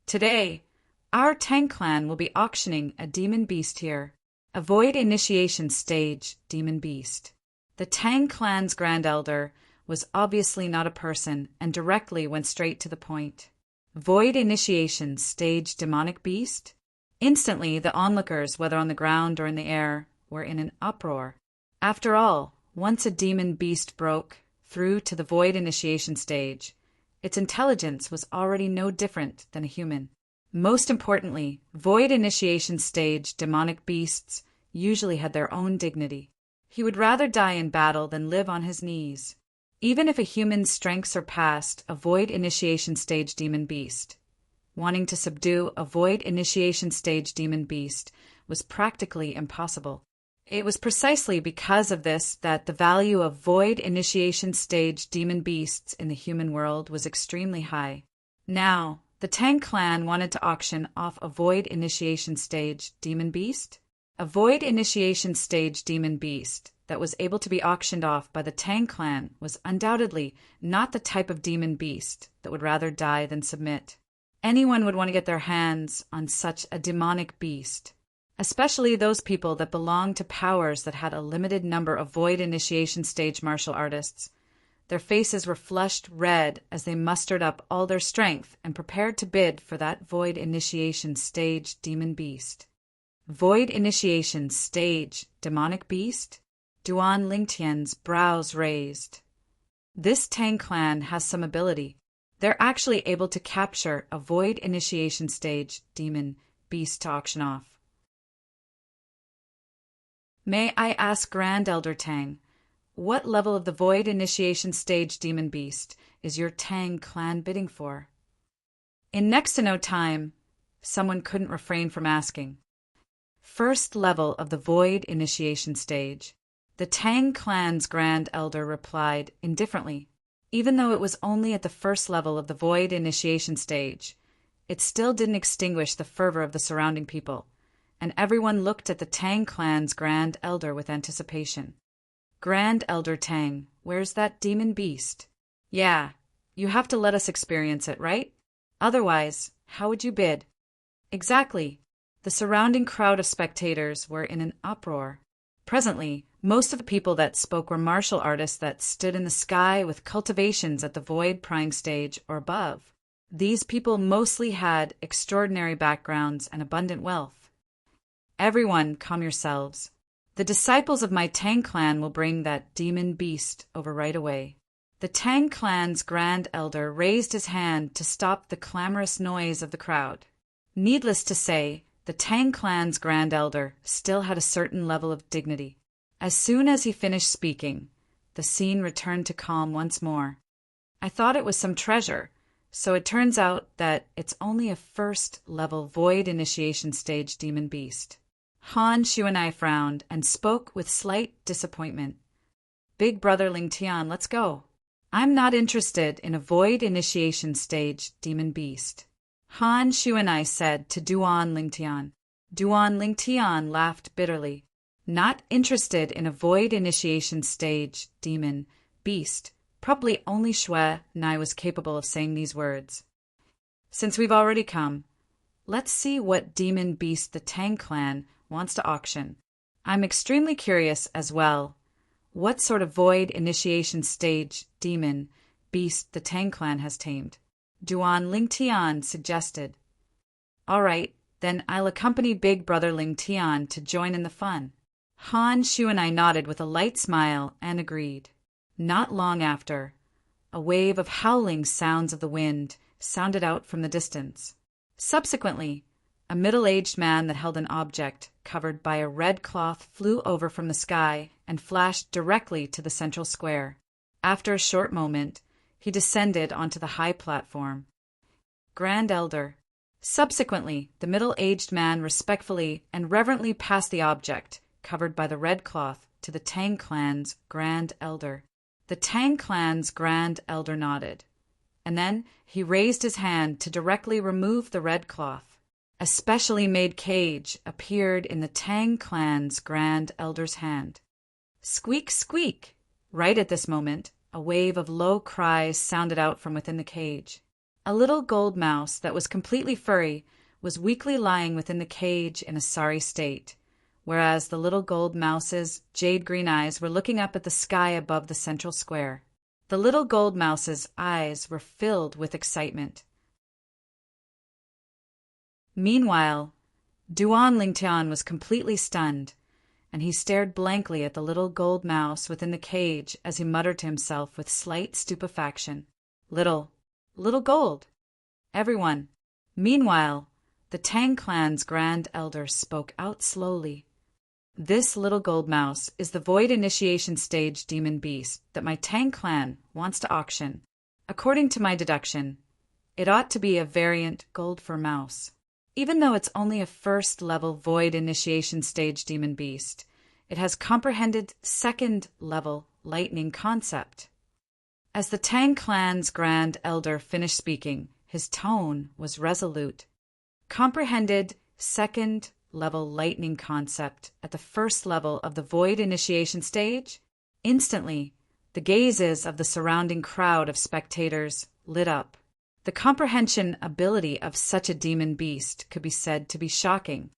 Today, our Tang clan will be auctioning a demon beast here, a Void initiation stage demon beast. The Tang clan's Grand Elder was obviously not a person and directly went straight to the point. Void initiation stage demonic beast? Instantly, the onlookers, whether on the ground or in the air, were in an uproar. After all, once a demon beast broke through to the Void initiation stage, its intelligence was already no different than a human. Most importantly, Void initiation stage demonic beasts usually had their own dignity. He would rather die in battle than live on his knees. Even if a human's strength surpassed a Void initiation stage demon beast, wanting to subdue a Void initiation stage demon beast was practically impossible. It was precisely because of this that the value of Void initiation stage demon beasts in the human world was extremely high. Now, the Tang clan wanted to auction off a Void initiation stage demon beast. A Void initiation stage demon beast that was able to be auctioned off by the Tang clan was undoubtedly not the type of demon beast that would rather die than submit. Anyone would want to get their hands on such a demonic beast, especially those people that belonged to powers that had a limited number of Void initiation stage martial artists. Their faces were flushed red as they mustered up all their strength and prepared to bid for that Void initiation stage demon beast. Void initiation stage demonic beast? Duan Lingtian's brows raised. This Tang clan has some ability. They're actually able to capture a Void initiation stage demon beast to auction off. May I ask Grand Elder Tang, what level of the Void initiation stage demon beast is your Tang clan bidding for? In next to no time, someone couldn't refrain from asking. 1st level of the Void initiation stage. The Tang clan's Grand Elder replied indifferently. Even though it was only at the 1st level of the Void initiation stage, it still didn't extinguish the fervor of the surrounding people, and everyone looked at the Tang clan's Grand Elder with anticipation. Grand Elder Tang, where's that demon beast? Yeah, you have to let us experience it, right? Otherwise, how would you bid? Exactly. The surrounding crowd of spectators were in an uproar. Presently, most of the people that spoke were martial artists that stood in the sky with cultivations at the Void prying stage or above. These people mostly had extraordinary backgrounds and abundant wealth. Everyone, calm yourselves. The disciples of my Tang clan will bring that demon beast over right away. The Tang clan's Grand Elder raised his hand to stop the clamorous noise of the crowd. Needless to say, the Tang clan's Grand Elder still had a certain level of dignity. As soon as he finished speaking, the scene returned to calm once more. I thought it was some treasure, so it turns out that it's only a 1st level Void initiation stage demon beast. Han Shuanai frowned and spoke with slight disappointment. Big brother Lingtian, let's go. I'm not interested in a Void initiation stage demon beast. Han Shuanai said to Duan Lingtian. Duan Lingtian laughed bitterly. Not interested in a void initiation stage demon, beast. Probably only Shui Nai was capable of saying these words. Since we've already come, let's see what demon beast the Tang clan wants to auction. I'm extremely curious as well. What sort of void initiation stage demon beast the Tang clan has tamed? Duan Lingtian suggested. All right, then I'll accompany Big Brother Lingtian to join in the fun. Han Shu and I nodded with a light smile and agreed. Not long after, a wave of howling sounds of the wind sounded out from the distance. Subsequently, a middle-aged man that held an object covered by a red cloth flew over from the sky and flashed directly to the central square. After a short moment, he descended onto the high platform. Grand Elder. Subsequently, the middle-aged man respectfully and reverently passed the object, covered by the red cloth, to the Tang clan's Grand Elder. The Tang clan's Grand Elder nodded, and then he raised his hand to directly remove the red cloth. A specially made cage appeared in the Tang clan's Grand Elder's hand. Squeak, squeak! Right at this moment, a wave of low cries sounded out from within the cage. A little gold mouse that was completely furry was weakly lying within the cage in a sorry state, whereas the little gold mouse's jade-green eyes were looking up at the sky above the central square. The little gold mouse's eyes were filled with excitement. Meanwhile, Duan Lingtian was completely stunned, and he stared blankly at the little gold mouse within the cage as he muttered to himself with slight stupefaction. Little gold. Everyone. Meanwhile, the Tang clan's Grand Elder spoke out slowly. This little gold mouse is the void initiation stage demon beast that my Tang clan wants to auction. According to my deduction, it ought to be a variant gold fur mouse. Even though it's only a first-level void initiation stage demon beast, it has comprehended second-level lightning concept. As the Tang clan's Grand Elder finished speaking, his tone was resolute. Comprehended second-level lightning concept at the first level of the void initiation stage? Instantly, the gazes of the surrounding crowd of spectators lit up. The comprehension ability of such a demon beast could be said to be shocking.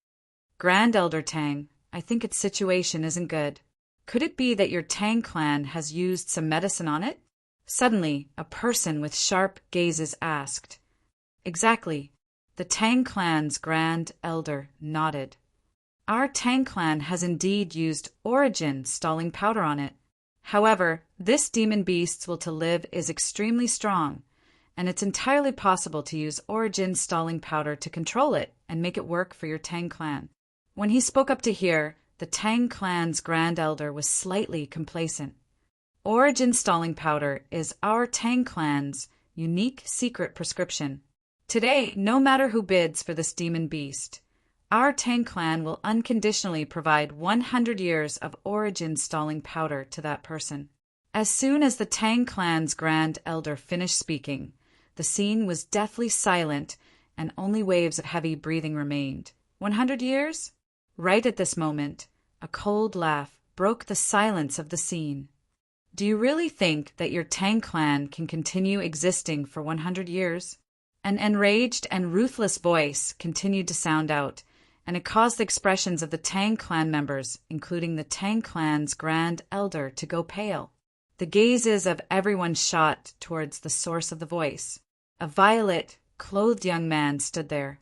Grand Elder Tang, I think its situation isn't good. Could it be that your Tang clan has used some medicine on it? Suddenly, a person with sharp gazes asked. Exactly. The Tang clan's Grand Elder nodded. Our Tang clan has indeed used origin stalling powder on it. However, this demon beast's will to live is extremely strong, and it's entirely possible to use origin stalling powder to control it and make it work for your Tang clan. When he spoke up to hear, the Tang clan's Grand Elder was slightly complacent. Origin stalling powder is our Tang clan's unique secret prescription. Today, no matter who bids for this demon beast, our Tang clan will unconditionally provide 100 years of origin stalling powder to that person. As soon as the Tang clan's Grand Elder finished speaking, the scene was deathly silent and only waves of heavy breathing remained. 100 years? Right at this moment, a cold laugh broke the silence of the scene. Do you really think that your Tang clan can continue existing for 100 years? An enraged and ruthless voice continued to sound out, and it caused the expressions of the Tang clan members, including the Tang clan's Grand Elder, to go pale. The gazes of everyone shot towards the source of the voice. A violet, clothed young man stood there.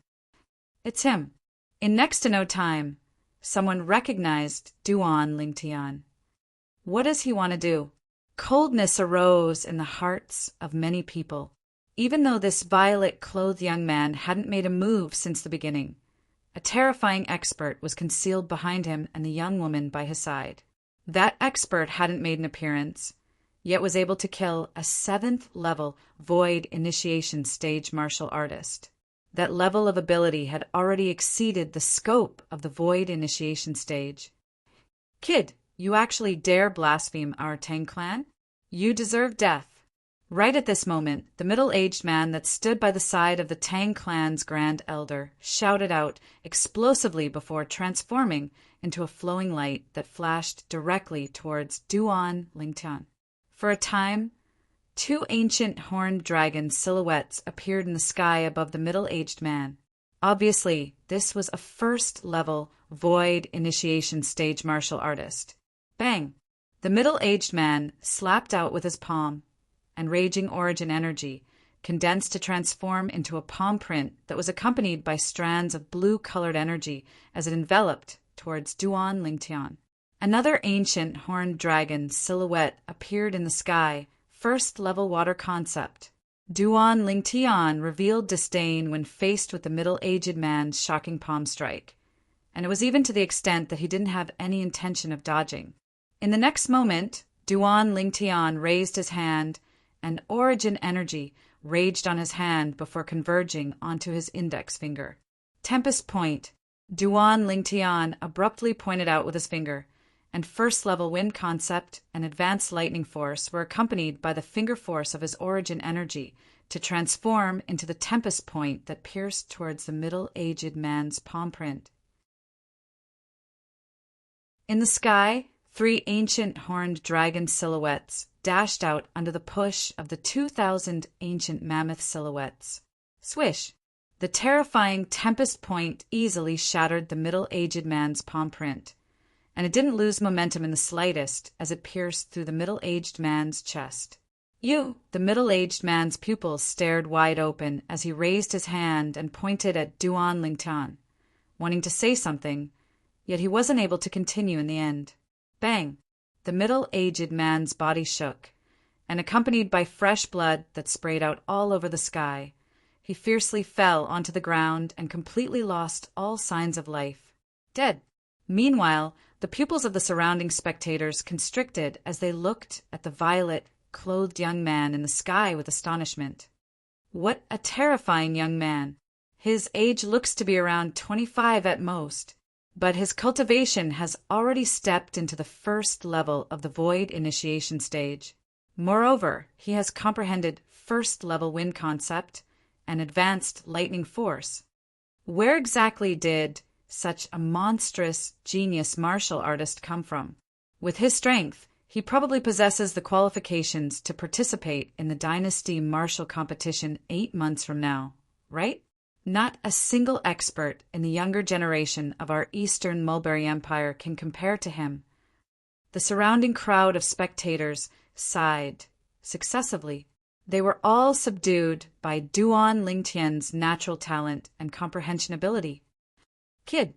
It's him. In next to no time, someone recognized Duan Lingtian. What does he want to do? Coldness arose in the hearts of many people. Even though this violet-clothed young man hadn't made a move since the beginning, a terrifying expert was concealed behind him and the young woman by his side. That expert hadn't made an appearance, yet was able to kill a 7th-level void initiation stage martial artist. That level of ability had already exceeded the scope of the void initiation stage. Kid, you actually dare blaspheme our Tang clan? You deserve death. Right at this moment, the middle-aged man that stood by the side of the Tang clan's Grand Elder shouted out explosively before transforming into a flowing light that flashed directly towards Duan Lingtian. For a time, two ancient horned dragon silhouettes appeared in the sky above the middle-aged man. Obviously, this was a first-level void initiation stage martial artist. Bang! The middle-aged man slapped out with his palm, and raging origin energy condensed to transform into a palm print that was accompanied by strands of blue-colored energy as it enveloped towards Duan Lingtian. Another ancient horned dragon silhouette appeared in the sky, first-level water concept. Duan Lingtian revealed disdain when faced with the middle-aged man's shocking palm strike, and it was even to the extent that he didn't have any intention of dodging. In the next moment, Duan Lingtian raised his hand, and origin energy raged on his hand before converging onto his index finger. Tempest Point, Duan Lingtian abruptly pointed out with his finger, and first-level wind concept and advanced lightning force were accompanied by the finger force of his origin energy to transform into the Tempest Point that pierced towards the middle-aged man's palm print. In the sky, three ancient horned dragon silhouettes dashed out under the push of the 2,000 ancient mammoth silhouettes. Swish! The terrifying Tempest Point easily shattered the middle-aged man's palm print, and it didn't lose momentum in the slightest as it pierced through the middle-aged man's chest. The middle-aged man's pupils stared wide open as he raised his hand and pointed at Duan Lingtian, wanting to say something, yet he wasn't able to continue in the end. Bang! The middle-aged man's body shook, and accompanied by fresh blood that sprayed out all over the sky, he fiercely fell onto the ground and completely lost all signs of life. Dead. Meanwhile, the pupils of the surrounding spectators constricted as they looked at the violet-clothed young man in the sky with astonishment. What a terrifying young man! His age looks to be around 25 at most, but his cultivation has already stepped into the first level of the void initiation stage. Moreover, he has comprehended first-level wind concept and advanced lightning force. Where exactly did such a monstrous genius martial artist come from? With his strength, he probably possesses the qualifications to participate in the Dynasty martial competition 8 months from now, right? Not a single expert in the younger generation of our Eastern Mulberry Empire can compare to him. The surrounding crowd of spectators sighed successively. They were all subdued by Duan Lingtian's natural talent and comprehension ability. Kid.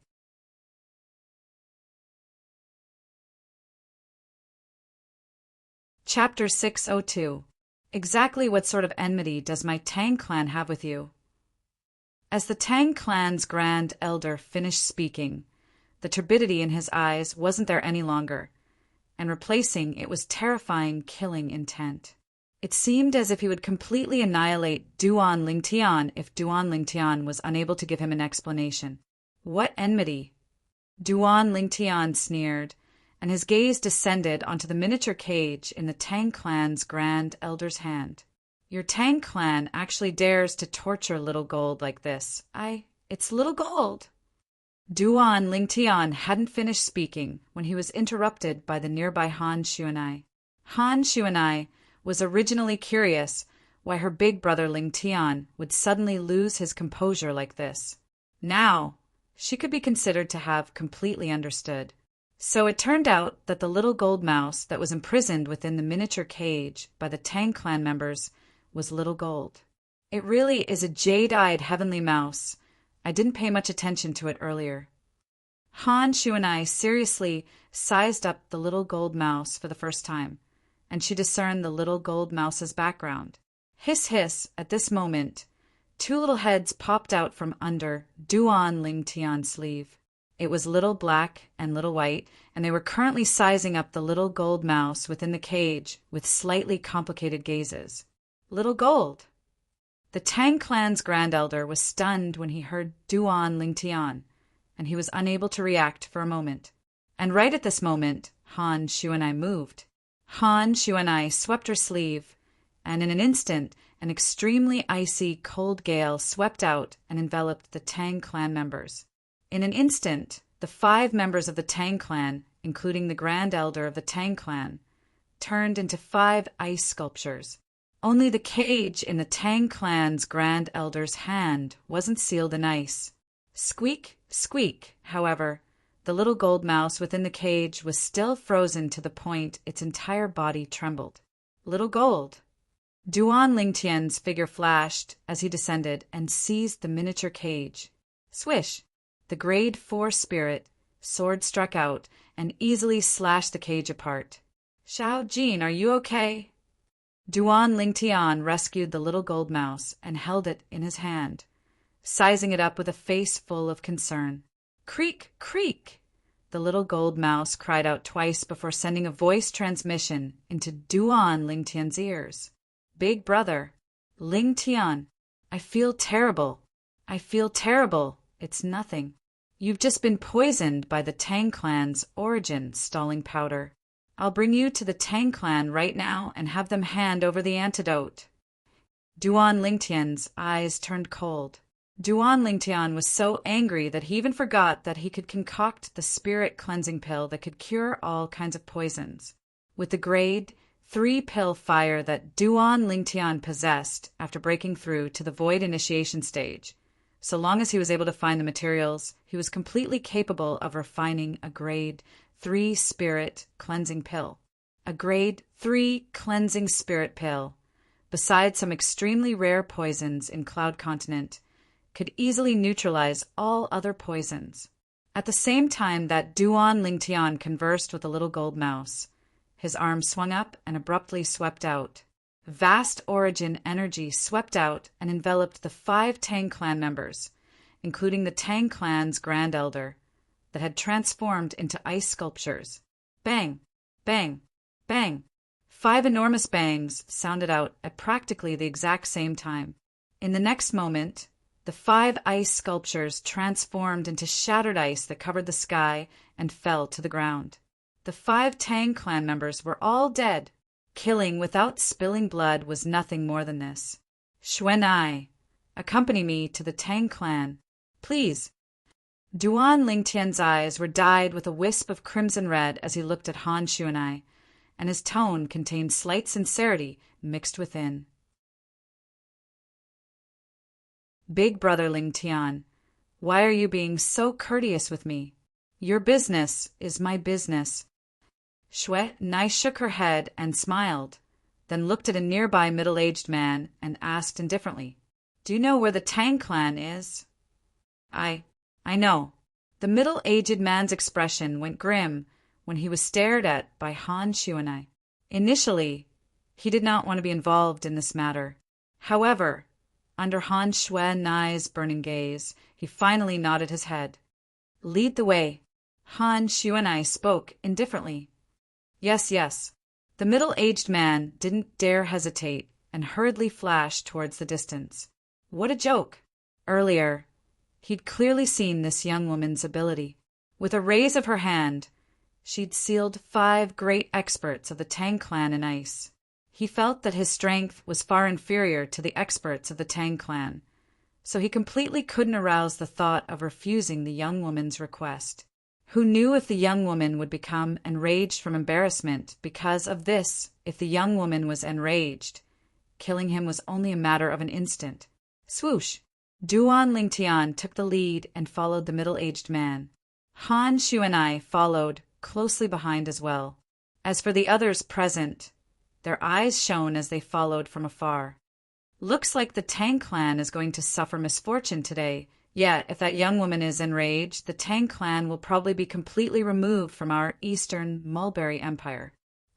Chapter 602. Exactly what sort of enmity does my Tang clan have with you? As the Tang clan's Grand Elder finished speaking, the turbidity in his eyes wasn't there any longer, and replacing it was terrifying, killing intent. It seemed as if he would completely annihilate Duan Lingtian if Duan Lingtian was unable to give him an explanation. What enmity? Duan Lingtian sneered, and his gaze descended onto the miniature cage in the Tang clan's Grand Elder's hand. Your Tang clan actually dares to torture Little Gold like this. It's Little Gold. Duan Lingtian hadn't finished speaking when he was interrupted by the nearby Han Xuanai. Han Xuanai was originally curious why her big brother Lingtian would suddenly lose his composure like this. Now, she could be considered to have completely understood. So it turned out that the little gold mouse that was imprisoned within the miniature cage by the Tang clan members was Little Gold. It really is a jade-eyed heavenly mouse. I didn't pay much attention to it earlier. Han Xuanai seriously sized up the little gold mouse for the first time, and she discerned the little gold mouse's background. Hiss hiss, at this moment, 2 little heads popped out from under Duan Lingtian's sleeve. It was Little Black and Little White, and they were currently sizing up the little gold mouse within the cage with slightly complicated gazes. Little Gold. The Tang clan's Grand Elder was stunned when he heard Duan Lingtian, and he was unable to react for a moment. And right at this moment, Han Xuanai moved. Han Xuanai swept her sleeve, and in an instant, an extremely icy, cold gale swept out and enveloped the Tang clan members. In an instant, the 5 members of the Tang clan, including the Grand Elder of the Tang clan, turned into 5 ice sculptures. Only the cage in the Tang clan's Grand Elder's hand wasn't sealed in ice. Squeak, squeak, however, the little gold mouse within the cage was still frozen to the point its entire body trembled. Little Gold. Duan Lingtian's figure flashed as he descended and seized the miniature cage. Swish! The grade 4 spirit, sword struck out, and easily slashed the cage apart. Xiao Jin, are you okay? Duan Lingtian rescued the little gold mouse and held it in his hand, sizing it up with a face full of concern. Creak, creak! The little gold mouse cried out twice before sending a voice transmission into Duan Lingtian's ears. Big brother, Lingtian, I feel terrible. I feel terrible. It's nothing. You've just been poisoned by the Tang clan's origin stalling powder. I'll bring you to the Tang clan right now and have them hand over the antidote. Duan Lingtian's eyes turned cold. Duan Lingtian was so angry that he even forgot that he could concoct the spirit cleansing pill that could cure all kinds of poisons. With the grade 3 pill fire that Duan Lingtian possessed after breaking through to the void initiation stage, so long as he was able to find the materials, he was completely capable of refining a grade 3 spirit cleansing pill. A grade 3 cleansing spirit pill, besides some extremely rare poisons in Cloud Continent, could easily neutralize all other poisons. At the same time that Duan Lingtian conversed with the little gold mouse, his arm swung up and abruptly swept out. Vast origin energy swept out and enveloped the 5 Tang clan members, including the Tang clan's Grand Elder, that had transformed into ice sculptures. Bang! Bang! Bang! 5 enormous bangs sounded out at practically the exact same time. In the next moment, the 5 ice sculptures transformed into shattered ice that covered the sky and fell to the ground. The 5 Tang clan members were all dead. Killing without spilling blood was nothing more than this. Xuanai, accompany me to the Tang clan. Please. Duan Lingtian's eyes were dyed with a wisp of crimson red as he looked at Han Xuanai, and his tone contained slight sincerity mixed within. Big brother Lingtian, why are you being so courteous with me? Your business is my business. Xuanai shook her head and smiled, then looked at a nearby middle-aged man and asked indifferently, Do you know where the Tang clan is? I know. The middle-aged man's expression went grim when he was stared at by Han Xuanai. Initially, he did not want to be involved in this matter. However, under Han Xuanai's burning gaze, he finally nodded his head. Lead the way. Han Xuanai spoke indifferently. Yes, yes. The middle-aged man didn't dare hesitate and hurriedly flashed towards the distance. What a joke! Earlier, he'd clearly seen this young woman's ability. With a raise of her hand, she'd sealed 5 great experts of the Tang clan in ice. He felt that his strength was far inferior to the experts of the Tang clan, so he completely couldn't arouse the thought of refusing the young woman's request. Who knew if the young woman would become enraged from embarrassment because of this? If the young woman was enraged, killing him was only a matter of an instant. Swoosh! Duan Lingtian took the lead and followed the middle-aged man. Han Xuanai followed closely behind as well. As for the others present, their eyes shone as they followed from afar. Looks like the Tang clan is going to suffer misfortune today. Yet, if that young woman is enraged, the Tang clan will probably be completely removed from our eastern Mulberry Empire.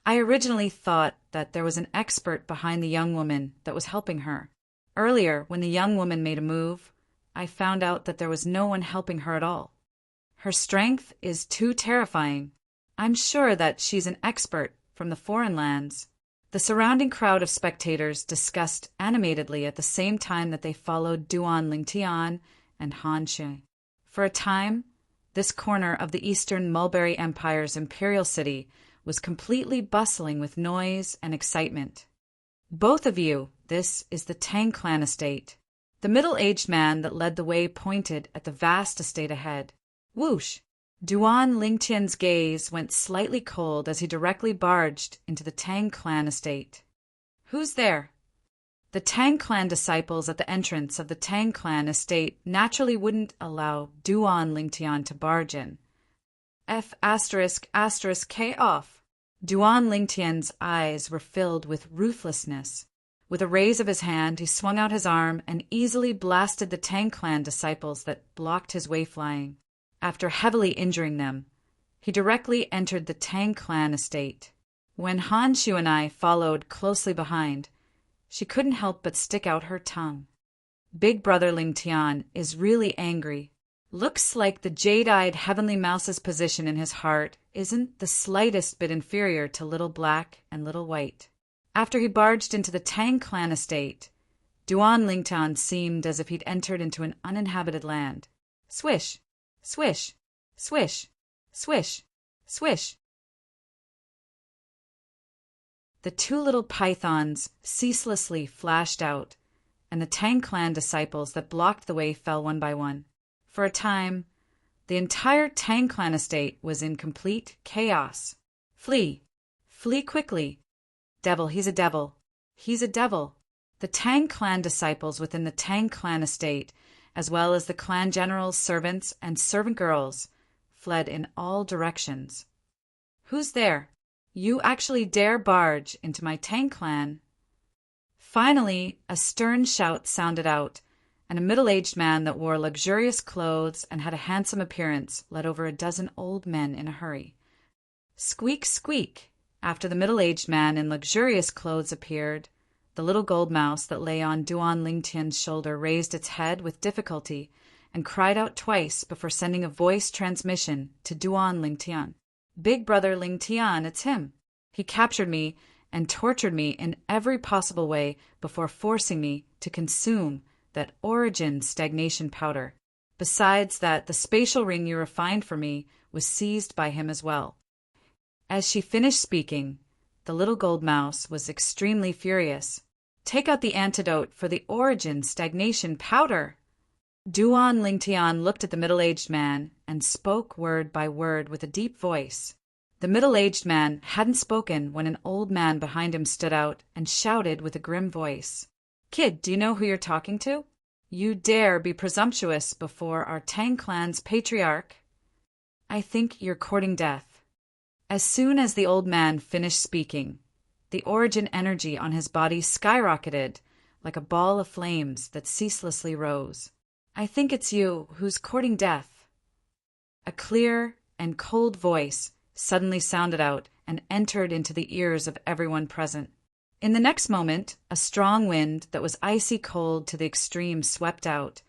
I originally thought that there was an expert behind the young woman that was helping her. Earlier, when the young woman made a move, I found out that there was no one helping her at all. Her strength is too terrifying. I'm sure that she's an expert from the foreign lands. The surrounding crowd of spectators discussed animatedly at the same time that they followed Duan Lingtian and Han Xue. For a time, this corner of the Eastern Mulberry Empire's imperial city was completely bustling with noise and excitement. Both of you, this is the Tang clan estate. The middle-aged man that led the way pointed at the vast estate ahead. Whoosh! Duan Lingtian's gaze went slightly cold as he directly barged into the Tang clan estate. Who's there? The Tang clan disciples at the entrance of the Tang clan estate naturally wouldn't allow Duan Lingtian to barge in. K off. Duan Lingtian's eyes were filled with ruthlessness. With a raise of his hand, he swung out his arm and easily blasted the Tang clan disciples that blocked his way flying. After heavily injuring them, he directly entered the Tang clan estate. When Han Shu and I followed closely behind, she couldn't help but stick out her tongue. Big Brother Ling Tian is really angry. Looks like the jade-eyed heavenly mouse's position in his heart isn't the slightest bit inferior to Little Black and Little White. After he barged into the Tang clan estate, Duan Lingtian seemed as if he'd entered into an uninhabited land. Swish, swish, swish, swish, swish. The two little pythons ceaselessly flashed out, and the Tang clan disciples that blocked the way fell one by one. For a time, the entire Tang clan estate was in complete chaos. Flee! Flee quickly! Devil, he's a devil! He's a devil! The Tang clan disciples within the Tang clan estate, as well as the clan generals, servants, and servant girls, fled in all directions. Who's there? You actually dare barge into my Tang clan? Finally, a stern shout sounded out, and a middle-aged man that wore luxurious clothes and had a handsome appearance led over a dozen old men in a hurry. Squeak, squeak! After the middle-aged man in luxurious clothes appeared, the little gold mouse that lay on Duan Lingtian's shoulder raised its head with difficulty and cried out twice before sending a voice transmission to Duan Lingtian. Big Brother Lingtian, it's him. He captured me and tortured me in every possible way before forcing me to consume that origin stagnation powder. Besides that, the spatial ring you refined for me was seized by him as well. As she finished speaking, the little gold mouse was extremely furious. Take out the antidote for the origin stagnation powder! Duan Lingtian looked at the middle-aged man and spoke word by word with a deep voice. The middle-aged man hadn't spoken when an old man behind him stood out and shouted with a grim voice. Kid, do you know who you're talking to? You dare be presumptuous before our Tang clan's patriarch? I think you're courting death. As soon as the old man finished speaking, the origin energy on his body skyrocketed like a ball of flames that ceaselessly rose. I think it's you who's courting death. A clear and cold voice suddenly sounded out and entered into the ears of everyone present. In the next moment, a strong wind that was icy cold to the extreme swept out,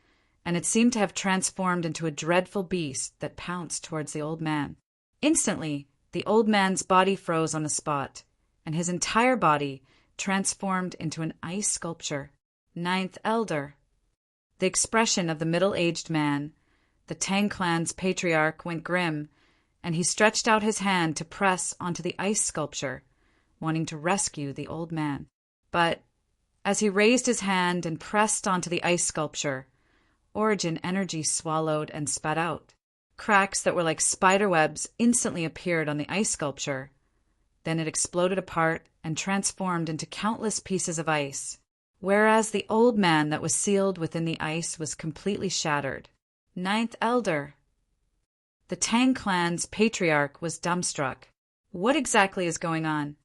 and it seemed to have transformed into a dreadful beast that pounced towards the old man. Instantly, the old man's body froze on the spot, and his entire body transformed into an ice sculpture. Ninth Elder. The expression of the middle-aged man, the Tang clan's patriarch, went grim, and he stretched out his hand to press onto the ice sculpture, wanting to rescue the old man. But as he raised his hand and pressed onto the ice sculpture, origin energy swallowed and spat out. Cracks that were like spider webs instantly appeared on the ice sculpture. Then it exploded apart and transformed into countless pieces of ice, whereas the old man that was sealed within the ice was completely shattered. Ninth Elder. The Tang clan's patriarch was dumbstruck. What exactly is going on?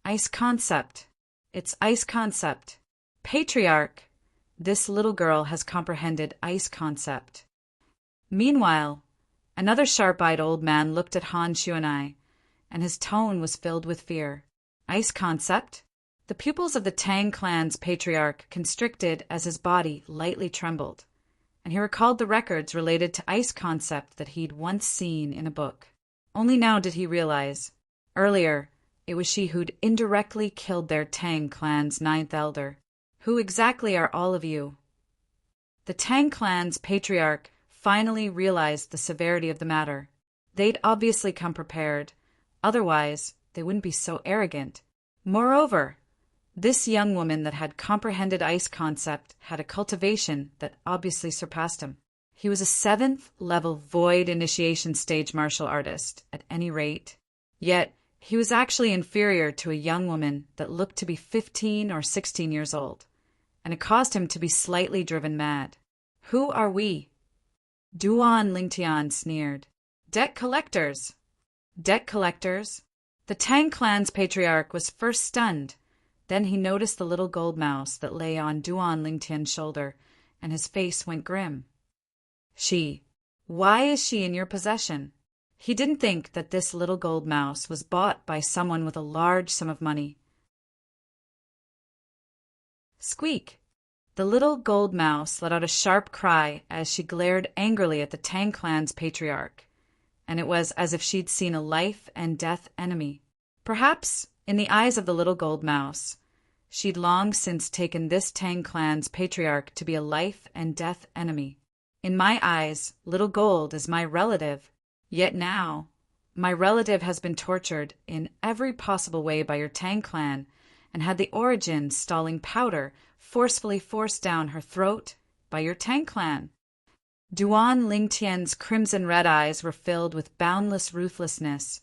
Ice concept. It's ice concept. Patriarch. This little girl has comprehended ice concept. Meanwhile, another sharp-eyed old man looked at Han Shu and I, and his tone was filled with fear. Ice concept? The pupils of the Tang clan's patriarch constricted as his body lightly trembled, and he recalled the records related to ice concept that he'd once seen in a book. Only now did he realize. Earlier, it was she who'd indirectly killed their Tang clan's ninth elder. Who exactly are all of you? The Tang clan's patriarch finally realized the severity of the matter. They'd obviously come prepared. Otherwise, they wouldn't be so arrogant. Moreover, This young woman that had comprehended ice concept had a cultivation that obviously surpassed him. He was a 7th level void initiation stage martial artist, at any rate. Yet, he was actually inferior to a young woman that looked to be 15 or 16 years old, and it caused him to be slightly driven mad. Who are we? Duan Lingtian sneered. Debt collectors. Debt collectors? The Tang clan's patriarch was first stunned. Then he noticed the little gold mouse that lay on Duan Lingtian's shoulder, and his face went grim. She. Why is she in your possession? He didn't think that this little gold mouse was bought by someone with a large sum of money. Squeak! The little gold mouse let out a sharp cry as she glared angrily at the Tang clan's patriarch, and it was as if she'd seen a life and death enemy. Perhaps, in the eyes of the little gold mouse, she'd long since taken this Tang clan's patriarch to be a life and death enemy. In my eyes, little gold is my relative. Yet now, my relative has been tortured in every possible way by your Tang clan and had the origin stalling powder forcefully forced down her throat by your Tang clan. Duan Lingtian's crimson-red eyes were filled with boundless ruthlessness,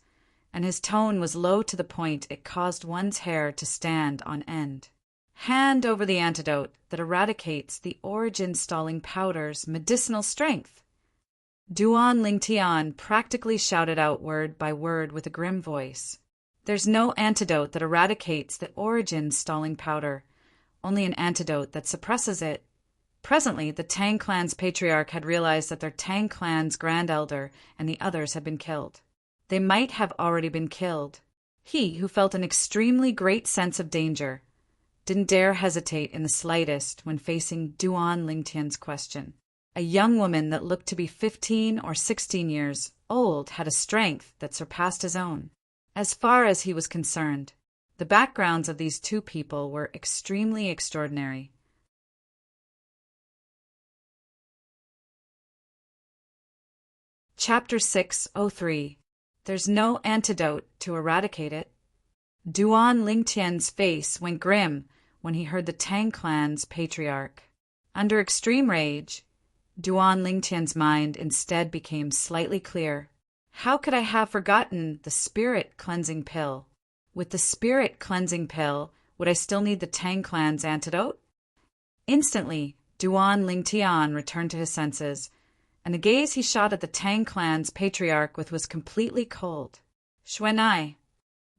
and his tone was low to the point it caused one's hair to stand on end. Hand over the antidote that eradicates the origin-stalling powder's medicinal strength. Duan Lingtian practically shouted out word by word with a grim voice. There's no antidote that eradicates the origin-stalling powder, only an antidote that suppresses it. Presently, the Tang clan's patriarch had realized that their Tang clan's grand elder and the others had been killed. They might have already been killed. He, who felt an extremely great sense of danger, didn't dare hesitate in the slightest when facing Duan Lingtian's question. A young woman that looked to be 15 or 16 years old had a strength that surpassed his own. As far as he was concerned, the backgrounds of these two people were extremely extraordinary. Chapter 603. There's no antidote to eradicate it. Duan Lingtian's face went grim when he heard the Tang clan's patriarch. Under extreme rage, Duan Lingtian's mind instead became slightly clear. How could I have forgotten the spirit cleansing pill? With the spirit cleansing pill, would I still need the Tang clan's antidote? Instantly, Duan Lingtian returned to his senses, and the gaze he shot at the Tang clan's patriarch with was completely cold. Xuanai,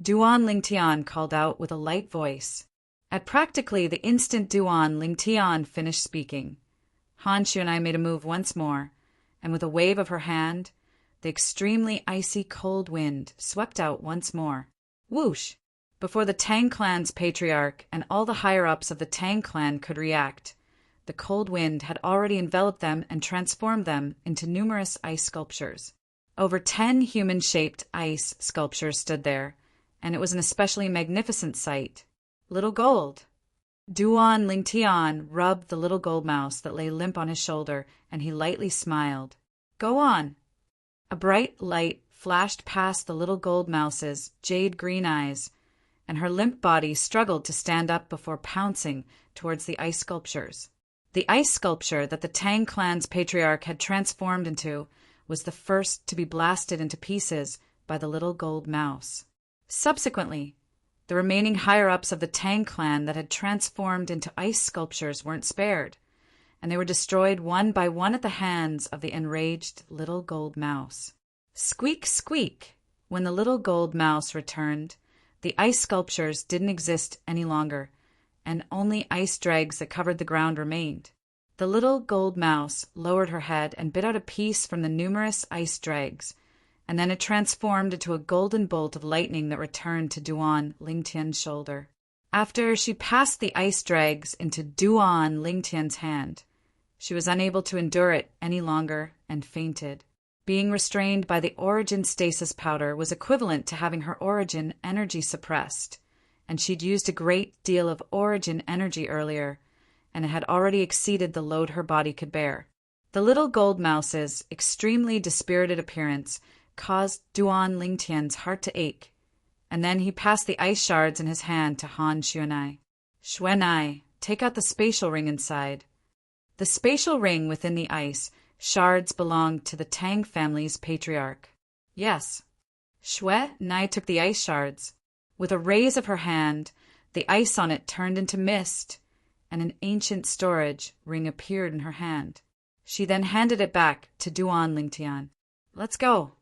Duan Lingtian called out with a light voice. At practically the instant Duan Lingtian finished speaking, Han Xuanai made a move once more, and with a wave of her hand, the extremely icy cold wind swept out once more. Whoosh! Before the Tang clan's patriarch and all the higher-ups of the Tang clan could react, the cold wind had already enveloped them and transformed them into numerous ice sculptures. Over 10 human-shaped ice sculptures stood there, and it was an especially magnificent sight. Little gold. Duan Lingtian rubbed the little gold mouse that lay limp on his shoulder, and he lightly smiled. Go on. A bright light flashed past the little gold mouse's jade-green eyes, and her limp body struggled to stand up before pouncing towards the ice sculptures. The ice sculpture that the Tang clan's patriarch had transformed into was the first to be blasted into pieces by the little gold mouse. Subsequently, the remaining higher-ups of the Tang clan that had transformed into ice sculptures weren't spared, and they were destroyed one by one at the hands of the enraged little gold mouse. Squeak, squeak! When the little gold mouse returned, the ice sculptures didn't exist any longer, and only ice dregs that covered the ground remained. The little gold mouse lowered her head and bit out a piece from the numerous ice dregs, and then it transformed into a golden bolt of lightning that returned to Duan Lingtian's shoulder. After she passed the ice dregs into Duan Lingtian's hand, she was unable to endure it any longer and fainted. Being restrained by the origin stasis powder was equivalent to having her origin energy suppressed, and she'd used a great deal of origin energy earlier, and it had already exceeded the load her body could bear. The little gold mouse's extremely dispirited appearance caused Duan Lingtian's heart to ache, and then he passed the ice shards in his hand to Han Xuanai. Xuanai, take out the spatial ring inside. The spatial ring within the ice shards belonged to the Tang family's patriarch. Yes. Xuanai took the ice shards. With a raise of her hand, the ice on it turned into mist, and an ancient storage ring appeared in her hand. She then handed it back to Duan Lingtian. Let's go.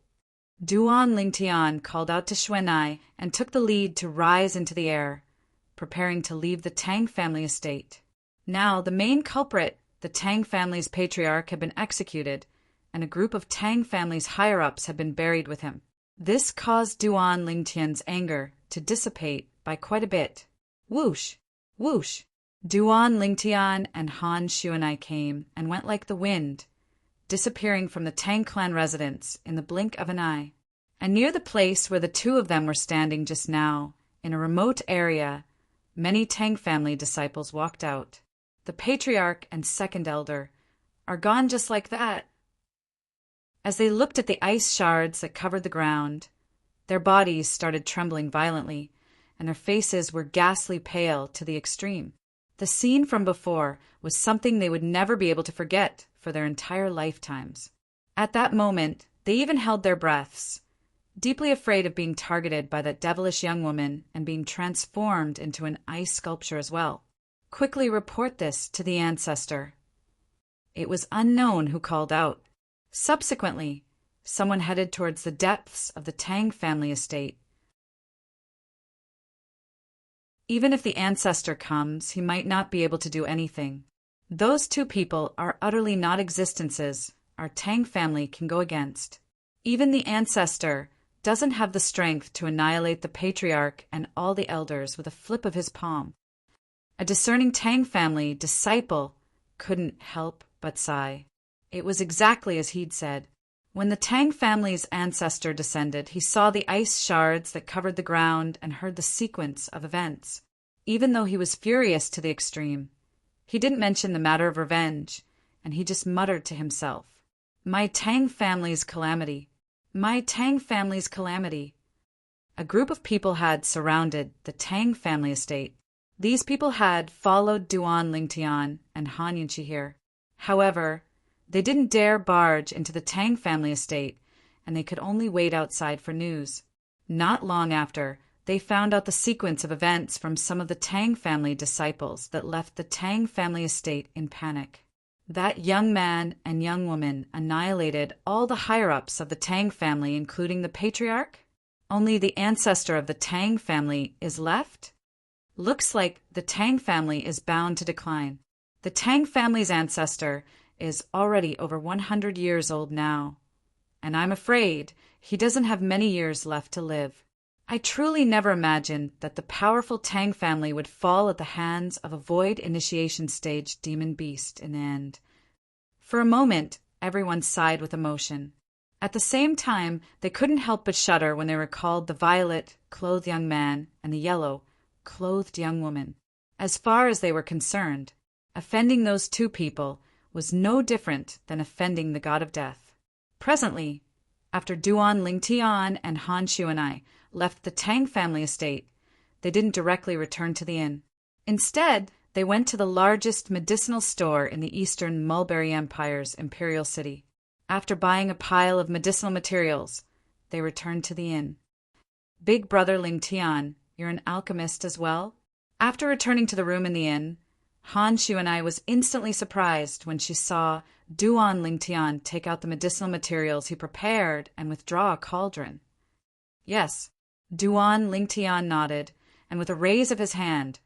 Duan Lingtian called out to Xuanai and took the lead to rise into the air, preparing to leave the Tang family estate. Now, the main culprit, the Tang family's patriarch, had been executed, and a group of Tang family's higher-ups had been buried with him. This caused Duan Lingtian's anger to dissipate by quite a bit. Whoosh! Whoosh! Duan Lingtian and Han Xuanai came and went like the wind, disappearing from the Tang clan residence in the blink of an eye. And near the place where the two of them were standing just now, in a remote area, many Tang family disciples walked out. The patriarch and second elder are gone just like that. As they looked at the ice shards that covered the ground, their bodies started trembling violently, and their faces were ghastly pale to the extreme. The scene from before was something they would never be able to forget for their entire lifetimes. At that moment, they even held their breaths, deeply afraid of being targeted by that devilish young woman and being transformed into an ice sculpture as well. Quickly report this to the ancestor. It was unknown who called out. Subsequently, someone headed towards the depths of the Tang family estate. Even if the ancestor comes, he might not be able to do anything. Those two people are utterly not existences our Tang family can go against. Even the ancestor doesn't have the strength to annihilate the patriarch and all the elders with a flip of his palm. A discerning Tang family disciple couldn't help but sigh. It was exactly as he'd said. When the Tang family's ancestor descended, he saw the ice shards that covered the ground and heard the sequence of events. Even though he was furious to the extreme, he didn't mention the matter of revenge, and he just muttered to himself, "My Tang family's calamity. My Tang family's calamity." A group of people had surrounded the Tang family estate. These people had followed Duan Lingtian and Han Yunqihir. However, they didn't dare barge into the Tang family estate, and they could only wait outside for news. Not long after, they found out the sequence of events from some of the Tang family disciples that left the Tang family estate in panic. That young man and young woman annihilated all the higher-ups of the Tang family, including the patriarch. Only the ancestor of the Tang family is left? Looks like the Tang family is bound to decline. The Tang family's ancestor is already over 100 years old now, and I'm afraid he doesn't have many years left to live. I truly never imagined that the powerful Tang family would fall at the hands of a void initiation stage demon beast in the end. For a moment, everyone sighed with emotion. At the same time, they couldn't help but shudder when they recalled the violet-clothed young man and the yellow-clothed young woman. As far as they were concerned, offending those two people was no different than offending the god of death. Presently, after Duan Lingtian and Han Xuanai left the Tang family estate, they didn't directly return to the inn. Instead, they went to the largest medicinal store in the Eastern Mulberry Empire's imperial city. After buying a pile of medicinal materials, they returned to the inn. Big brother Lingtian, you're an alchemist as well? After returning to the room in the inn, Han Xuanai was instantly surprised when she saw Duan Lingtian take out the medicinal materials he prepared and withdraw a cauldron. Yes, Duan Lingtian nodded, and with a raise of his hand,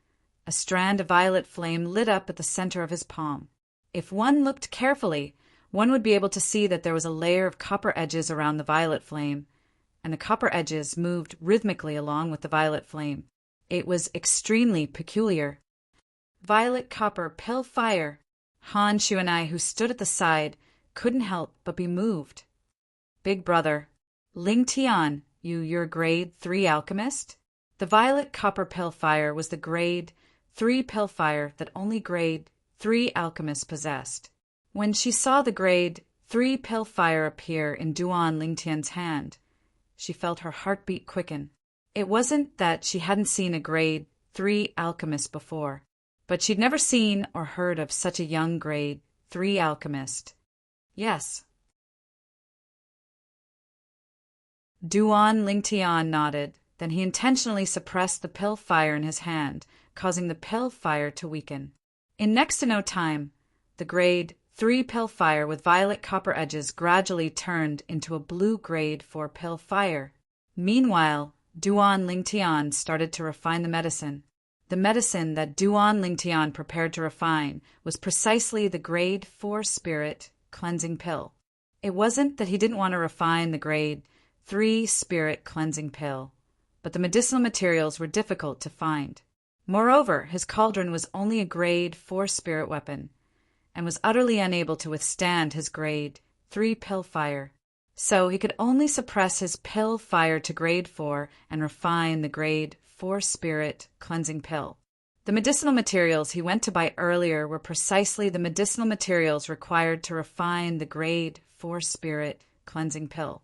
a strand of violet flame lit up at the center of his palm. If one looked carefully, one would be able to see that there was a layer of copper edges around the violet flame, and the copper edges moved rhythmically along with the violet flame. It was extremely peculiar. Violet copper pill fire. Han Xuanai, who stood at the side, couldn't help but be moved. Big brother, Lingtian, you're a grade 3 alchemist? The violet copper pill fire was the grade 3 pill fire that only grade 3 alchemists possessed. When she saw the grade 3 pill fire appear in Duan Lingtian's hand, she felt her heartbeat quicken. It wasn't that she hadn't seen a grade 3 alchemist before. but she'd never seen or heard of such a young grade 3 alchemist. Yes. Duan Lingtian nodded. Then he intentionally suppressed the pill fire in his hand, causing the pill fire to weaken. In next to no time, the grade 3 pill fire with violet copper edges gradually turned into a blue grade 4 pill fire. Meanwhile, Duan Lingtian started to refine the medicine. The medicine that Duan Lingtian prepared to refine was precisely the grade 4 spirit cleansing pill. It wasn't that he didn't want to refine the grade 3 spirit cleansing pill, but the medicinal materials were difficult to find. Moreover, his cauldron was only a grade 4 spirit weapon, and was utterly unable to withstand his grade 3 pill fire. So he could only suppress his pill fire to grade 4 and refine the grade 4 spirit cleansing pill. The medicinal materials he went to buy earlier were precisely the medicinal materials required to refine the grade 4 spirit cleansing pill.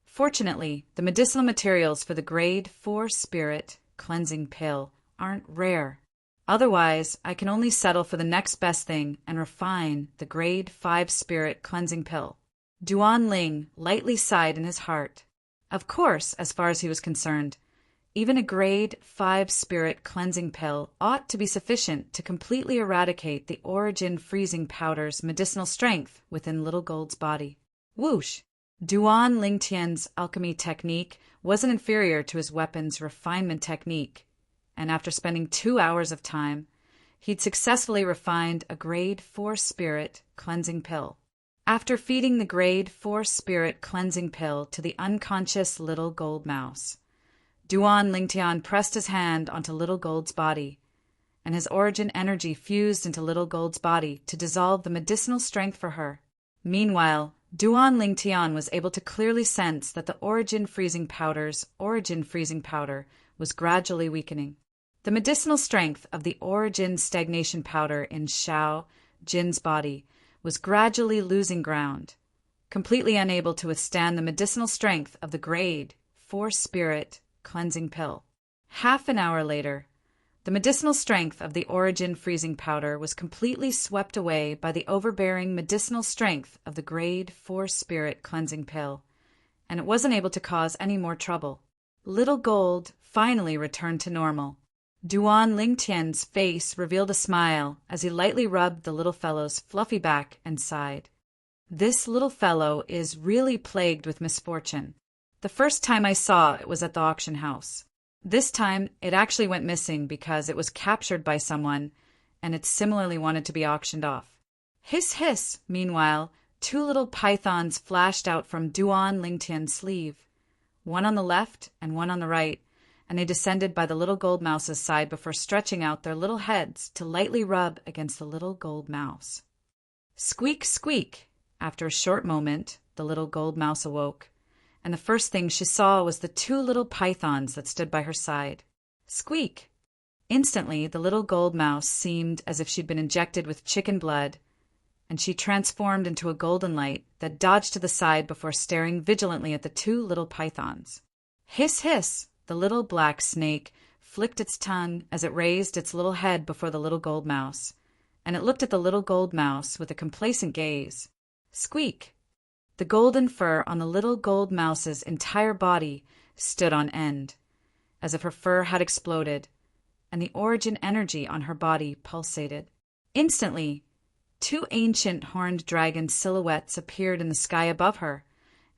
Fortunately, the medicinal materials for the grade 4 spirit cleansing pill aren't rare. Otherwise, I can only settle for the next best thing and refine the grade 5 spirit cleansing pill. Duan Ling lightly sighed in his heart. Of course, as far as he was concerned, even a grade 5 spirit cleansing pill ought to be sufficient to completely eradicate the origin freezing powder's medicinal strength within Little Gold's body. Whoosh! Duan Lingtian's alchemy technique wasn't inferior to his weapon's refinement technique, and after spending 2 hours of time, he'd successfully refined a grade 4 spirit cleansing pill. After feeding the grade 4 spirit cleansing pill to the unconscious Little Gold Mouse, Duan Lingtian pressed his hand onto Little Gold's body, and his origin energy fused into Little Gold's body to dissolve the medicinal strength for her. Meanwhile, Duan Lingtian was able to clearly sense that the origin freezing powder's origin freezing powder was gradually weakening. The medicinal strength of the origin stagnation powder in Xiao Jin's body was gradually losing ground, completely unable to withstand the medicinal strength of the grade 4 spirit cleansing pill. Half an hour later, the medicinal strength of the origin freezing powder was completely swept away by the overbearing medicinal strength of the grade 4 spirit cleansing pill, and it wasn't able to cause any more trouble. Little Gold finally returned to normal. Duan Lingtian's face revealed a smile as he lightly rubbed the little fellow's fluffy back and sighed. This little fellow is really plagued with misfortune. The first time I saw it was at the auction house. This time it actually went missing because it was captured by someone, and it similarly wanted to be auctioned off. Hiss, hiss! Meanwhile, 2 little pythons flashed out from Duan Lingtian's sleeve, one on the left and one on the right, and they descended by the Little Gold Mouse's side before stretching out their little heads to lightly rub against the Little Gold Mouse. Squeak, squeak! After a short moment, the Little Gold Mouse awoke, and the first thing she saw was the 2 little pythons that stood by her side. Squeak! Instantly, the Little Gold Mouse seemed as if she'd been injected with chicken blood, and she transformed into a golden light that dodged to the side before staring vigilantly at the 2 little pythons. Hiss, hiss! The little black snake flicked its tongue as it raised its little head before the Little Gold Mouse, and it looked at the Little Gold Mouse with a complacent gaze. Squeak! The golden fur on the Little Gold Mouse's entire body stood on end, as if her fur had exploded, and the origin energy on her body pulsated. Instantly, 2 ancient horned dragon silhouettes appeared in the sky above her,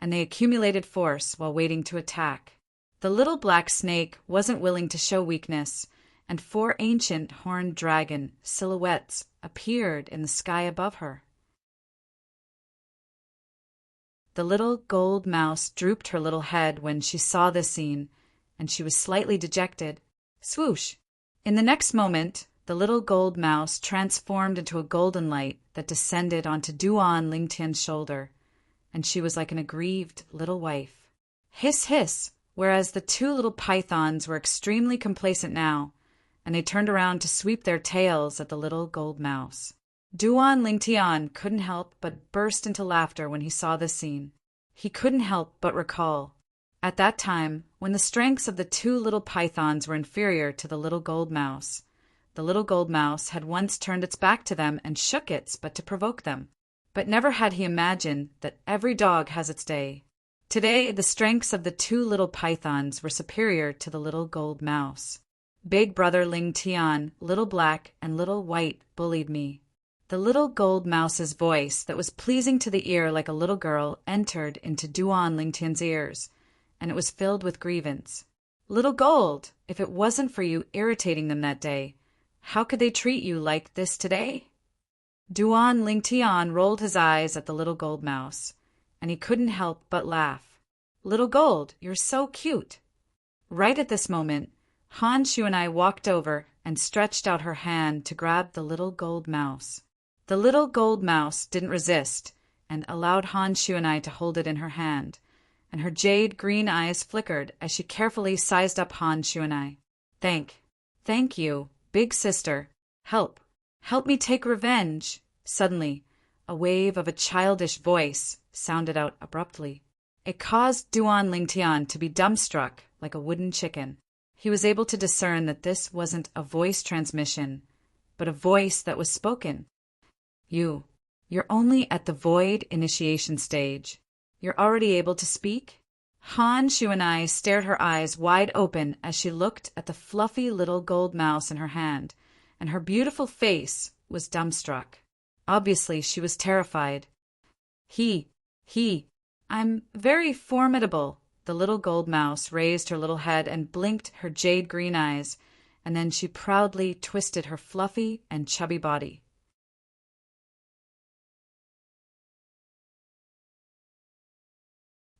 and they accumulated force while waiting to attack. The little black snake wasn't willing to show weakness, and 4 ancient horned dragon silhouettes appeared in the sky above her. The Little Gold Mouse drooped her little head when she saw this scene, and she was slightly dejected. Swoosh! In the next moment, the Little Gold Mouse transformed into a golden light that descended onto Duan Lingtian's shoulder, and she was like an aggrieved little wife. Hiss, hiss! Whereas the 2 little pythons were extremely complacent now, and they turned around to sweep their tails at the Little Gold Mouse. Duan Lingtian couldn't help but burst into laughter when he saw this scene. He couldn't help but recall, at that time, when the strengths of the 2 little pythons were inferior to the Little Gold Mouse, the little gold mouse had once turned its back to them and shook its but to provoke them. But never had he imagined that every dog has its day. Today, the strengths of the two little pythons were superior to the little gold mouse. Big brother Ling Tian, Little Black, and Little White bullied me. The little gold mouse's voice, that was pleasing to the ear like a little girl, entered into Duan Ling Tian's ears, and it was filled with grievance. Little Gold, if it wasn't for you irritating them that day, how could they treat you like this today? Duan Ling Tian rolled his eyes at the little gold mouse, and he couldn't help but laugh. Little Gold, you're so cute. Right at this moment, Han Shu and I walked over and stretched out her hand to grab the little gold mouse. The little gold mouse didn't resist and allowed Han Shu and I to hold it in her hand, and her jade green eyes flickered as she carefully sized up Han Shu and I. Thank you, big sister. Help me take revenge. Suddenly, a wave of a childish voice sounded out abruptly. It caused Duan Ling Tian to be dumbstruck like a wooden chicken. He was able to discern that this wasn't a voice transmission, but a voice that was spoken. You're only at the void initiation stage. You're already able to speak? Han Shu and I stared her eyes wide open as she looked at the fluffy little gold mouse in her hand, and her beautiful face was dumbstruck. Obviously, she was terrified. I'm very formidable. The little gold mouse raised her little head and blinked her jade green eyes, and then she proudly twisted her fluffy and chubby body.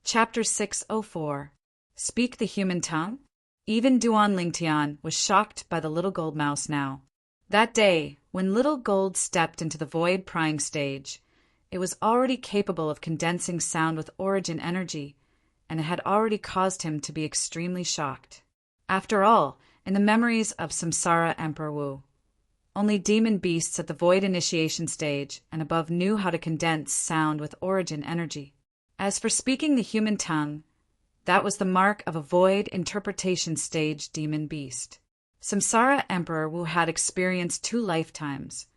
Chapter 604. Speak the Human Tongue? Even Duan Ling Tian was shocked by the little gold mouse now. That day, when little gold stepped into the void prying stage, it was already capable of condensing sound with origin energy, and it had already caused him to be extremely shocked. After all, in the memories of Samsara Emperor Wu, only demon beasts at the void initiation stage and above knew how to condense sound with origin energy. As for speaking the human tongue, that was the mark of a void interpretation stage demon beast. Samsara Emperor Wu had experienced 2 lifetimes,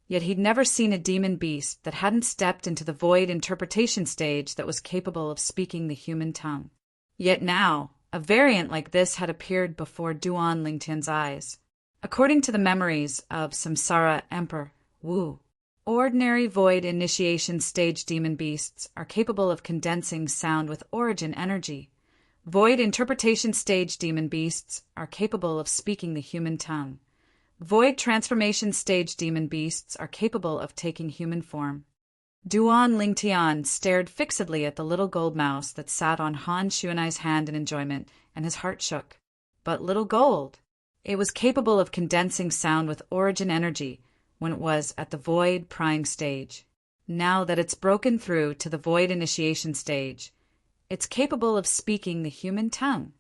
yet he'd never seen a demon beast that hadn't stepped into the void interpretation stage that was capable of speaking the human tongue. Yet now, a variant like this had appeared before Duan Ling Tian's eyes. According to the memories of Samsara Emperor Wu, ordinary void initiation stage demon beasts are capable of condensing sound with origin energy. Void interpretation stage demon beasts are capable of speaking the human tongue. Void transformation stage demon beasts are capable of taking human form. Duan Ling Tian stared fixedly at the little gold mouse that sat on Han Shu and I's hand in enjoyment, and his heart shook. But little gold! It was capable of condensing sound with origin energy when it was at the void prying stage. Now that it's broken through to the void initiation stage, it's capable of speaking the human tongue.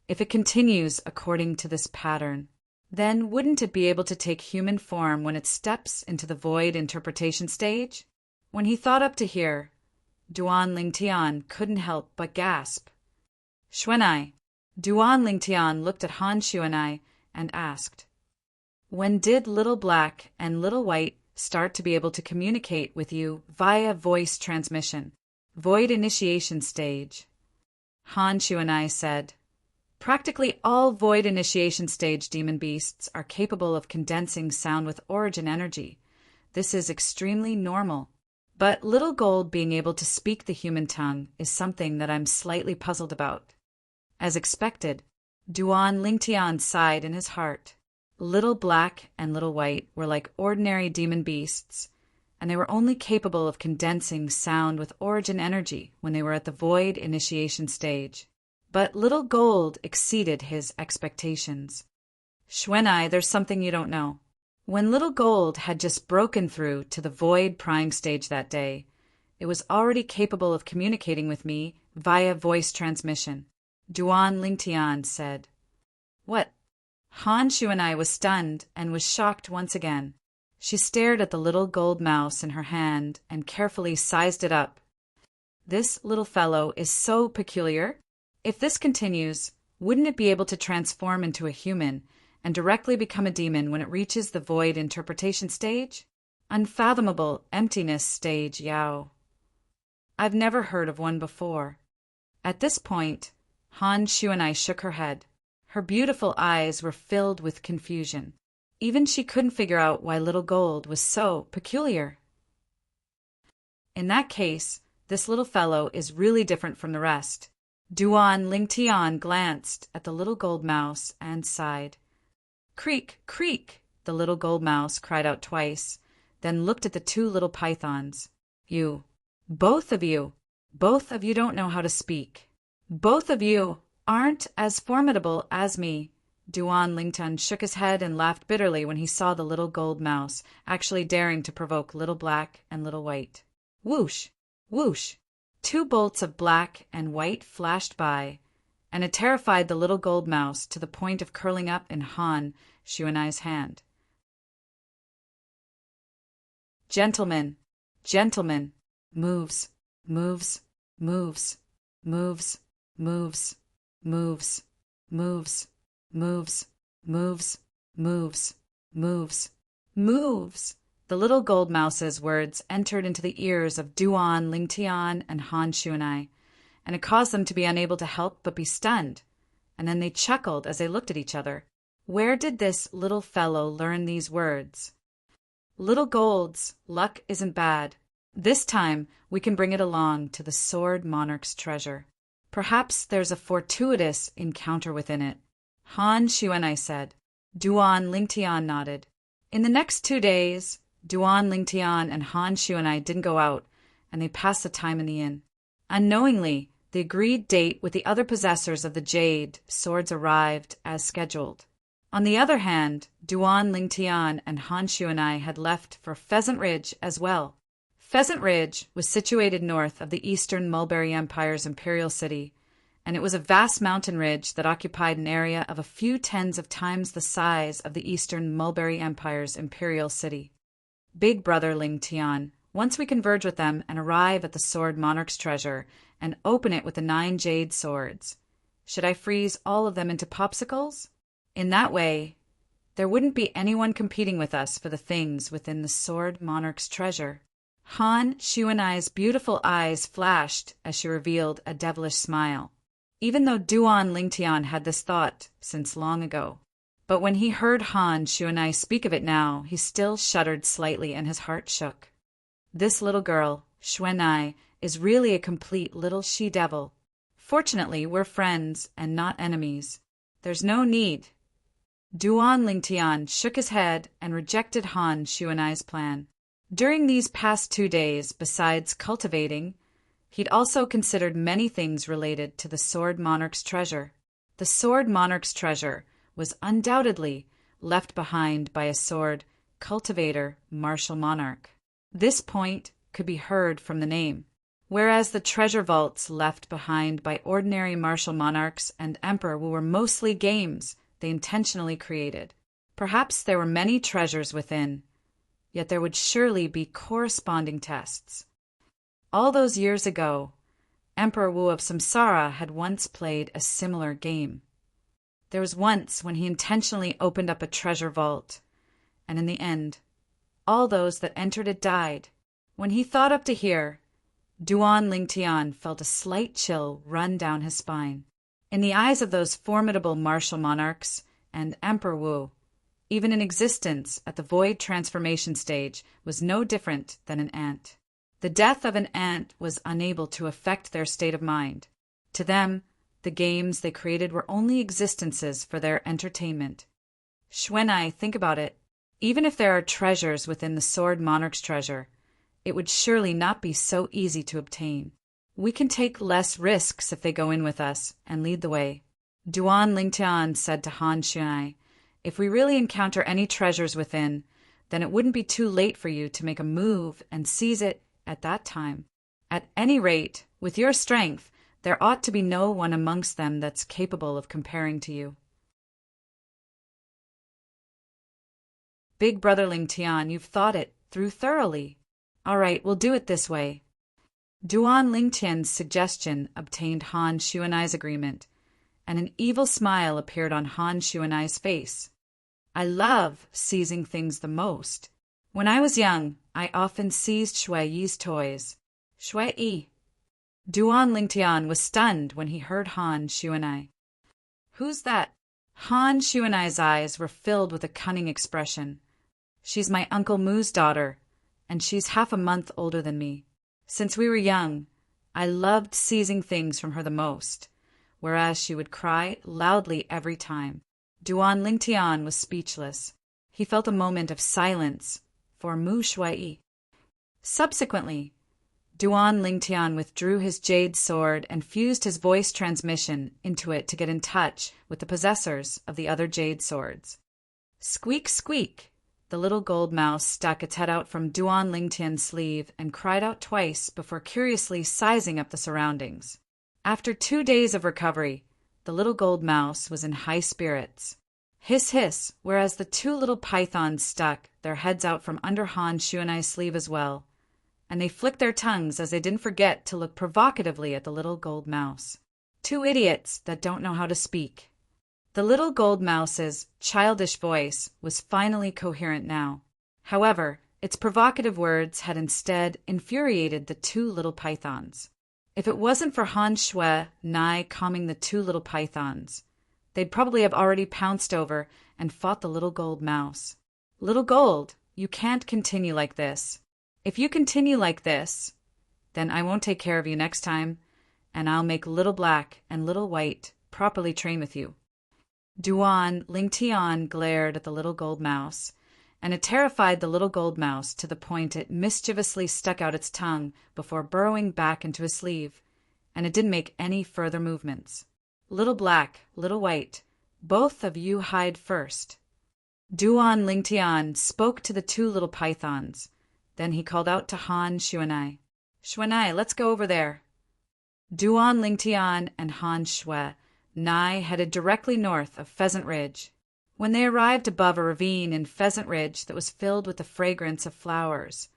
If it continues according to this pattern, then wouldn't it be able to take human form when it steps into the void interpretation stage? When he thought up to here, Duan Ling Tian couldn't help but gasp. Xuanai. Duan Ling Tian looked at Han Shu and I and asked, when did Little Black and Little White start to be able to communicate with you via voice transmission? Void initiation stage. Han Shu and I said, practically all void initiation stage demon beasts are capable of condensing sound with origin energy. This is extremely normal. But Little Gold being able to speak the human tongue is something that I'm slightly puzzled about. As expected, Duan Ling Tian sighed in his heart. Little Black and Little White were like ordinary demon beasts, and they were only capable of condensing sound with origin energy when they were at the void initiation stage. But Little Gold exceeded his expectations. Xuanai, there's something you don't know. When Little Gold had just broken through to the void prying stage that day, it was already capable of communicating with me via voice transmission. Duan Ling Tian said. What? Han Shu and I was stunned and was shocked once again. She stared at the little gold mouse in her hand and carefully sized it up. This little fellow is so peculiar. If this continues, wouldn't it be able to transform into a human and directly become a demon when it reaches the void interpretation stage? Unfathomable emptiness stage, Yao. I've never heard of one before. At this point, Han Shuanai shook her head. Her beautiful eyes were filled with confusion. Even she couldn't figure out why Little Gold was so peculiar. In that case, this little fellow is really different from the rest. Duan Lingtian glanced at the little gold mouse and sighed. Creak, creak, the little gold mouse cried out twice, then looked at the two little pythons. Both of you don't know how to speak. Both of you aren't as formidable as me. Duan Lingtian shook his head and laughed bitterly when he saw the little gold mouse actually daring to provoke Little Black and Little White. Whoosh! Whoosh! 2 bolts of black and white flashed by, and it terrified the little gold mouse to the point of curling up in Han Shuanai's hand. Gentlemen, gentlemen, moves, moves, moves, moves, moves, moves, moves, moves, moves, moves, moves, moves. The little gold mouse's words entered into the ears of Duan Lingtian and Han Shuanai, and it caused them to be unable to help but be stunned. And then they chuckled as they looked at each other. Where did this little fellow learn these words? Little Gold's luck isn't bad. This time we can bring it along to the Sword Monarch's treasure. Perhaps there's a fortuitous encounter within it. Han Shuanai said. Duan Lingtian nodded. In the next 2 days, Duan Lingtian and Han Shuanai didn't go out, and they passed the time in the inn. Unknowingly, the agreed date with the other possessors of the jade swords arrived as scheduled. On the other hand, Duan Lingtian and Han Shuanai had left for Pheasant Ridge as well. Pheasant Ridge was situated north of the Eastern Mulberry Empire's imperial city, and it was a vast mountain ridge that occupied an area of a few tens of times the size of the Eastern Mulberry Empire's imperial city. Big Brother Lingtian, once we converge with them and arrive at the Sword Monarch's treasure and open it with the 9 jade swords, should I freeze all of them into popsicles? In that way, there wouldn't be anyone competing with us for the things within the Sword Monarch's treasure. Han Shuanai's beautiful eyes flashed as she revealed a devilish smile, even though Duan Lingtian had this thought since long ago. But when he heard Han Shuanai speak of it now, he still shuddered slightly and his heart shook. This little girl, Shuanai, is really a complete little she-devil. Fortunately, we're friends and not enemies. There's no need. Duan Lingtian shook his head and rejected Han Shuanai's plan. During these past 2 days, besides cultivating, he'd also considered many things related to the Sword Monarch's treasure. The Sword Monarch's treasure was undoubtedly left behind by a sword cultivator, martial monarch. This point could be heard from the name. Whereas the treasure vaults left behind by ordinary martial monarchs and emperor were mostly games they intentionally created. Perhaps there were many treasures within, yet there would surely be corresponding tests. All those years ago, Emperor Wu of Samsara had once played a similar game. There was once when he intentionally opened up a treasure vault, and in the end, all those that entered it died. When he thought up to here, Duan Lingtian felt a slight chill run down his spine. In the eyes of those formidable martial monarchs and Emperor Wu, even an existence at the void transformation stage was no different than an ant. The death of an ant was unable to affect their state of mind. To them, the games they created were only existences for their entertainment. Shuanai, think about it. Even if there are treasures within the Sword Monarch's treasure, it would surely not be so easy to obtain. We can take less risks if they go in with us and lead the way. Duan Lingtian said to Han Shuanai, if we really encounter any treasures within, then it wouldn't be too late for you to make a move and seize it at that time. At any rate, with your strength, there ought to be no one amongst them that's capable of comparing to you. Big Brother Lingtian, you've thought it through thoroughly. All right, we'll do it this way. Duan Lingtian's suggestion obtained Han Shuanai's agreement, and an evil smile appeared on Han Shuanai's face. I love seizing things the most. When I was young, I often seized Shui Yi's toys. Shui Yi. Duan Lingtian was stunned when he heard Han Shuanai. Who's that? Han Shuanai's eyes were filled with a cunning expression. She's my Uncle Mu's daughter, and she's half a month older than me. Since we were young, I loved seizing things from her the most, whereas she would cry loudly every time. Duan Lingtian was speechless. He felt a moment of silence for Mu Shuai. Subsequently, Duan Lingtian withdrew his jade sword and fused his voice transmission into it to get in touch with the possessors of the other jade swords. Squeak, squeak! The little gold mouse stuck its head out from Duan Lingtian's sleeve and cried out twice before curiously sizing up the surroundings. After 2 days of recovery, the little gold mouse was in high spirits. Hiss, hiss, whereas the 2 little pythons stuck their heads out from under Han Shuanai's sleeve as well, and they flicked their tongues as they didn't forget to look provocatively at the little gold mouse. 2 idiots that don't know how to speak. The little gold mouse's childish voice was finally coherent now. However, its provocative words had instead infuriated the 2 little pythons. If it wasn't for Han Shui Nai calming the 2 little pythons, they'd probably have already pounced over and fought the little gold mouse. Little Gold, you can't continue like this. If you continue like this, then I won't take care of you next time, and I'll make Little Black and Little White properly train with you. Duan Lingtian glared at the little gold mouse, and it terrified the little gold mouse to the point it mischievously stuck out its tongue before burrowing back into his sleeve, and it didn't make any further movements. Little Black, Little White, both of you hide first. Duan Lingtian spoke to the 2 little pythons. Then he called out to Han Shuanai. Shuanai, let's go over there. Duan Lingtian and Han Shui Nai headed directly north of Pheasant Ridge. When they arrived above a ravine in Pheasant Ridge that was filled with the fragrance of flowers,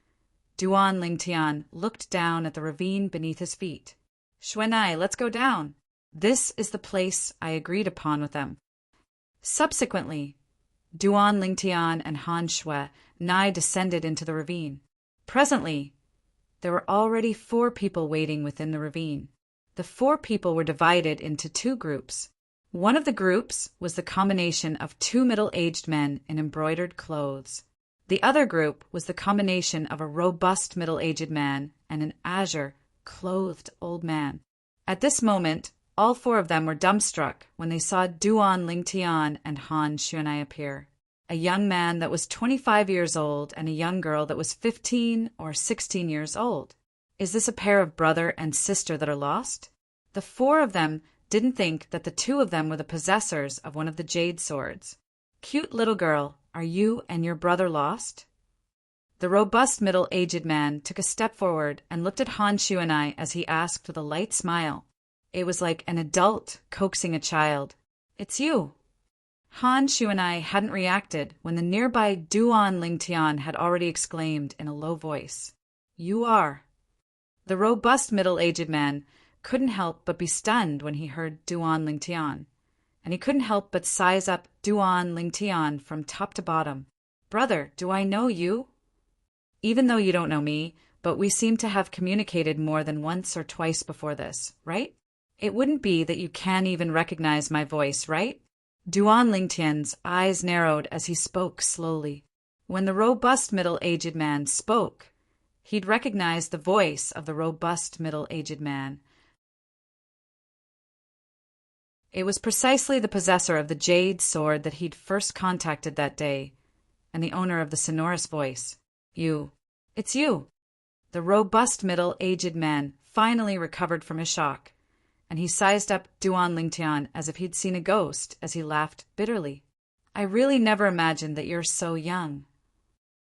Duan Lingtian looked down at the ravine beneath his feet. Shuanai, let's go down. This is the place I agreed upon with them. Subsequently, Duan Lingtian and Han Shui Nai descended into the ravine. Presently, there were already 4 people waiting within the ravine. The 4 people were divided into 2 groups. One of the groups was the combination of 2 middle-aged men in embroidered clothes. The other group was the combination of a robust middle-aged man and an azure, clothed old man. At this moment, all 4 of them were dumbstruck when they saw Duan Lingtian and Han Shuanai appear. A young man that was 25 years old and a young girl that was 15 or 16 years old. Is this a pair of brother and sister that are lost? The 4 of them didn't think that the 2 of them were the possessors of one of the jade swords. Cute little girl, are you and your brother lost? The robust middle-aged man took a step forward and looked at Han Shuanai as he asked with a light smile. It was like an adult coaxing a child. It's you. Han Shuanai hadn't reacted when the nearby Duan Lingtian had already exclaimed in a low voice, You are. The robust middle-aged man couldn't help but be stunned when he heard Duan Lingtian, and he couldn't help but size up Duan Lingtian from top to bottom. Brother, do I know you? Even though you don't know me, but we seem to have communicated more than once or twice before this, right? It wouldn't be that you can't even recognize my voice, right? Duan Lingtian's eyes narrowed as he spoke slowly. When the robust middle-aged man spoke, he'd recognized the voice of the robust middle-aged man. It was precisely the possessor of the jade sword that he'd first contacted that day, and the owner of the sonorous voice. You. It's you. The robust middle-aged man finally recovered from his shock, and he sized up Duan Lingtian as if he'd seen a ghost as he laughed bitterly. I really never imagined that you're so young.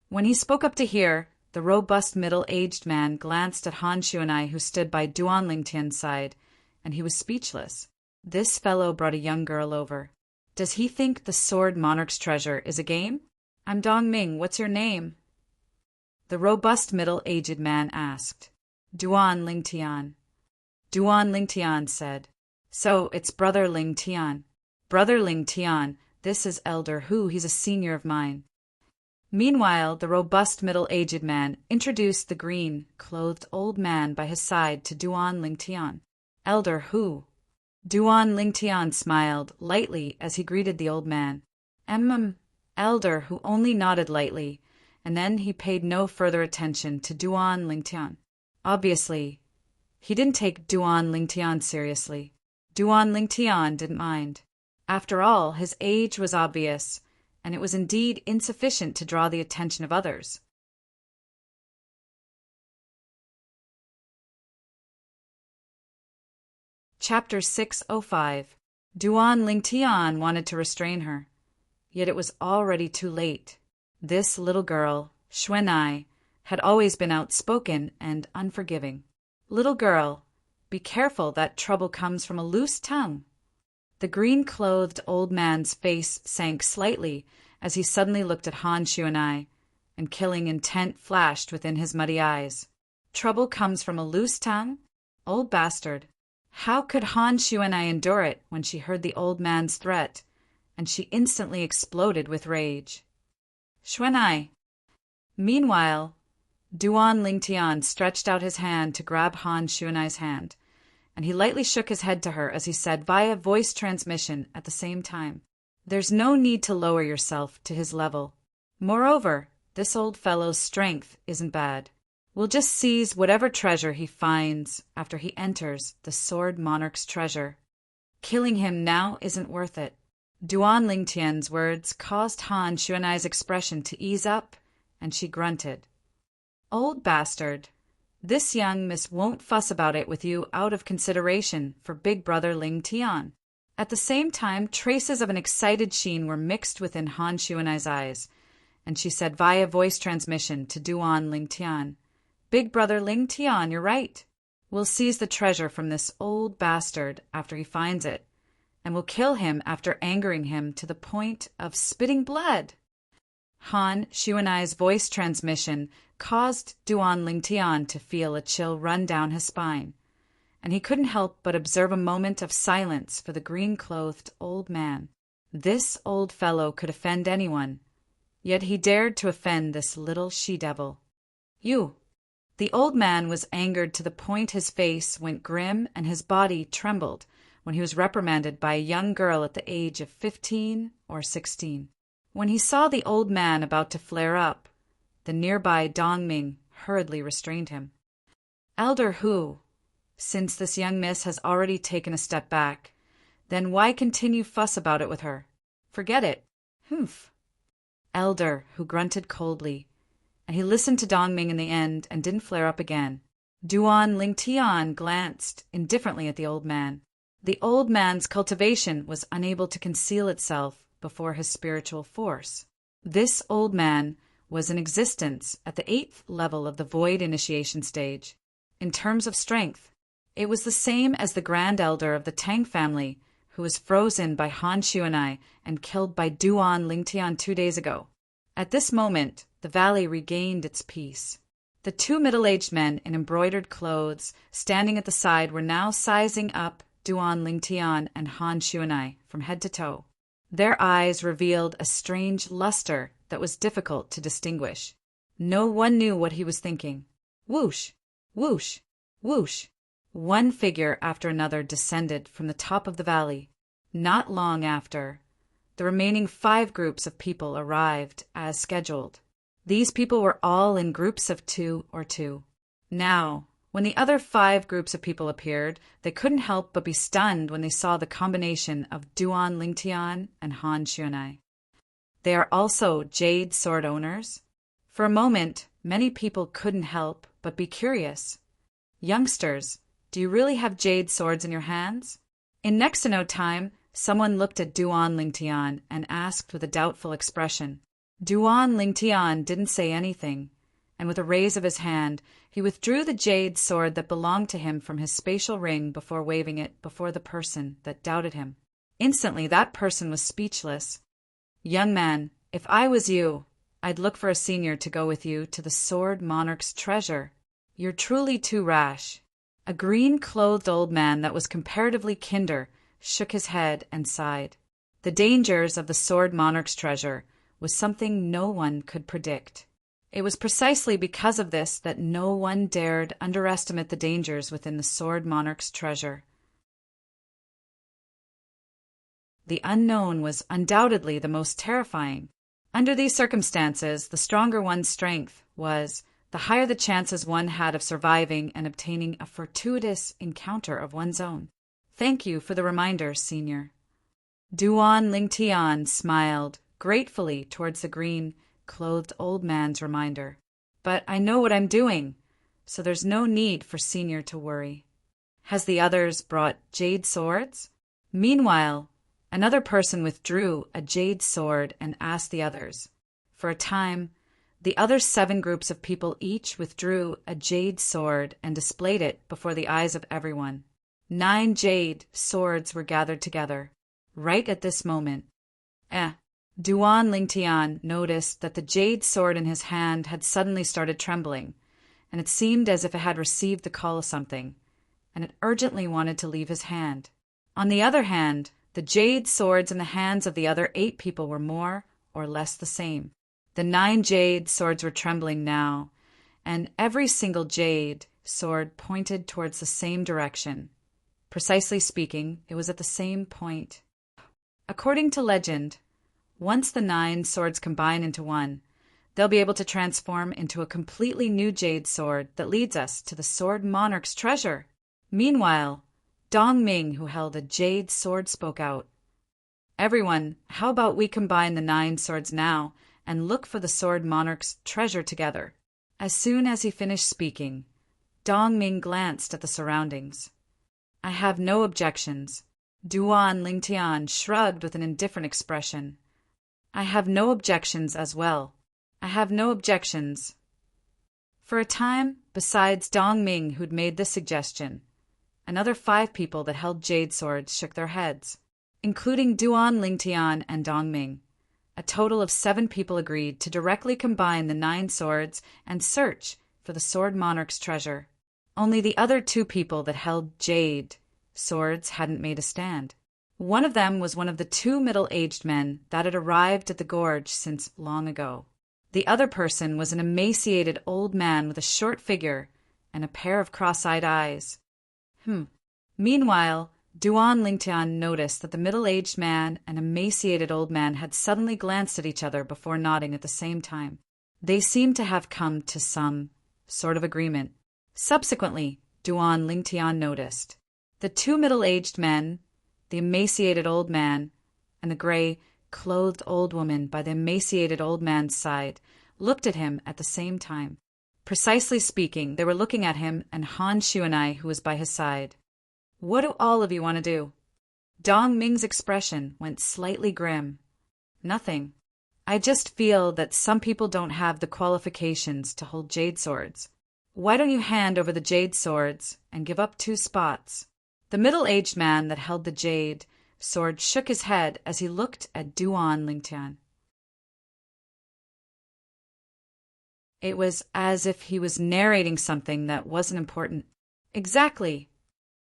When he spoke up to hear, the robust middle-aged man glanced at Han Shuanai, who stood by Duan Lingtian's side, and he was speechless. This fellow brought a young girl over. Does he think the sword Monarch's treasure is a game? I'm Dong Ming. What's your name? The robust middle-aged man asked. Duan Lingtian. Duan Lingtian said. So it's Brother Lingtian. Brother Lingtian, This is Elder Hu, he's a senior of mine." Meanwhile, the robust middle-aged man introduced the green-clothed old man by his side to Duan Lingtian. "Elder Hu." Duan Lingtian smiled lightly as he greeted the old man. Elder Hu only nodded lightly, and then he paid no further attention to Duan Lingtian. Obviously, he didn't take Duan Lingtian seriously. Duan Lingtian didn't mind. After all, his age was obvious, and it was indeed insufficient to draw the attention of others. Chapter 605. Duan Lingtian wanted to restrain her, yet it was already too late. This little girl, Xuanai, had always been outspoken and unforgiving. "Little girl, be careful, that trouble comes from a loose tongue." The green-clothed old man's face sank slightly as he suddenly looked at Han Xuanai, and killing intent flashed within his muddy eyes. Trouble comes from a loose tongue? Old bastard. How could Han Xuanai endure it when she heard the old man's threat, and she instantly exploded with rage. "Xuanai." Meanwhile, Duan Lingtian stretched out his hand to grab Han Xuanai's hand, and he lightly shook his head to her as he said via voice transmission at the same time, "There's no need to lower yourself to his level. Moreover, this old fellow's strength isn't bad. We'll just seize whatever treasure he finds after he enters the Sword Monarch's treasure. Killing him now isn't worth it." Duan Lingtian's words caused Han Xuanai's expression to ease up, and she grunted. "Old bastard. This young miss won't fuss about it with you out of consideration for big brother Lingtian." At the same time, traces of an excited sheen were mixed within Han Xuanai's eyes, and she said via voice transmission to Duan Lingtian, "Big brother Lingtian, you're right. We'll seize the treasure from this old bastard after he finds it, and we'll kill him after angering him to the point of spitting blood." Han Xuanai's voice transmission caused Duan Lingtian to feel a chill run down his spine, and he couldn't help but observe a moment of silence for the green-clothed old man. This old fellow could offend anyone, yet he dared to offend this little she-devil. "You." The old man was angered to the point his face went grim and his body trembled when he was reprimanded by a young girl at the age of 15 or 16. When he saw the old man about to flare up, the nearby Dongming hurriedly restrained him. "Elder Hu, since this young miss has already taken a step back, then why continue fuss about it with her? Forget it." "Humph." Elder Hu grunted coldly, and he listened to Dongming in the end and didn't flare up again. Duan Lingtian glanced indifferently at the old man. The old man's cultivation was unable to conceal itself before his spiritual force. This old man was in existence at the 8th level of the Void initiation stage. In terms of strength, it was the same as the Grand Elder of the Tang family, who was frozen by Han Xuanai and killed by Duan Lingtian 2 days ago. At this moment, the valley regained its peace. The two middle-aged men in embroidered clothes standing at the side were now sizing up Duan Lingtian and Han Xuanai from head to toe. Their eyes revealed a strange luster that was difficult to distinguish. No one knew what he was thinking. Whoosh, whoosh, whoosh. One figure after another descended from the top of the valley. Not long after, the remaining 5 groups of people arrived as scheduled. These people were all in groups of 2 or 2. Now, when the other 5 groups of people appeared, they couldn't help but be stunned when they saw the combination of Duan Lingtian and Han Xuanai. They are also jade sword owners. For a moment, many people couldn't help but be curious. "Youngsters, do you really have jade swords in your hands?" In next to no time, someone looked at Duan Lingtian and asked with a doubtful expression. Duan Lingtian didn't say anything, and with a raise of his hand, he withdrew the jade sword that belonged to him from his spatial ring before waving it before the person that doubted him. Instantly, that person was speechless. "Young man, if I was you, I'd look for a senior to go with you to the Sword Monarch's treasure. You're truly too rash." A green-clothed old man that was comparatively kinder shook his head and sighed. The dangers of the Sword Monarch's treasure was something no one could predict. It was precisely because of this that no one dared underestimate the dangers within the Sword Monarch's treasure. The unknown was undoubtedly the most terrifying. Under these circumstances, the stronger one's strength was, the higher the chances one had of surviving and obtaining a fortuitous encounter of one's own. Thank you for the reminder, Senior. Duan Lingtian smiled gratefully towards the green-clothed old man's reminder. But I know what I'm doing, so there's no need for Senior to worry. Has the others brought jade swords? Meanwhile, another person withdrew a jade sword and asked the others. For a time, the other 7 groups of people each withdrew a jade sword and displayed it before the eyes of everyone. 9 jade swords were gathered together. Right at this moment, Duan Lingtian noticed that the jade sword in his hand had suddenly started trembling, and it seemed as if it had received the call of something, and it urgently wanted to leave his hand. On the other hand, the jade swords in the hands of the other 8 people were more or less the same. The 9 jade swords were trembling now, and every single jade sword pointed towards the same direction. Precisely speaking, it was at the same point. According to legend, once the 9 swords combine into one, they'll be able to transform into a completely new jade sword that leads us to the Sword Monarch's treasure. Meanwhile, Dong Ming, who held a jade sword, spoke out. Everyone, how about we combine the 9 swords now and look for the Sword Monarch's treasure together? As soon as he finished speaking, Dong Ming glanced at the surroundings. I have no objections. Duan Lingtian shrugged with an indifferent expression. I have no objections as well. I have no objections. For a time, besides Dong Ming, who'd made this suggestion, another 5 people that held jade swords shook their heads, including Duan Lingtian and Dong Ming. A total of 7 people agreed to directly combine the 9 swords and search for the Sword Monarch's treasure. Only the other 2 people that held jade swords hadn't made a stand. One of them was one of the 2 middle-aged men that had arrived at the gorge since long ago. The other person was an emaciated old man with a short figure and a pair of cross-eyed eyes. Meanwhile, Duan Lingtian noticed that the middle-aged man and emaciated old man had suddenly glanced at each other before nodding at the same time. They seemed to have come to some sort of agreement. Subsequently, Duan Lingtian noticed the 2 middle-aged men, the emaciated old man, and the gray-clothed old woman by the emaciated old man's side looked at him at the same time. Precisely speaking, they were looking at him and Han Shuanai, who was by his side. What do all of you want to do? Dong Ming's expression went slightly grim. Nothing. I just feel that some people don't have the qualifications to hold jade swords. Why don't you hand over the jade swords and give up 2 spots? The middle-aged man that held the jade sword shook his head as he looked at Duan Lingtian. It was as if he was narrating something that wasn't important. Exactly.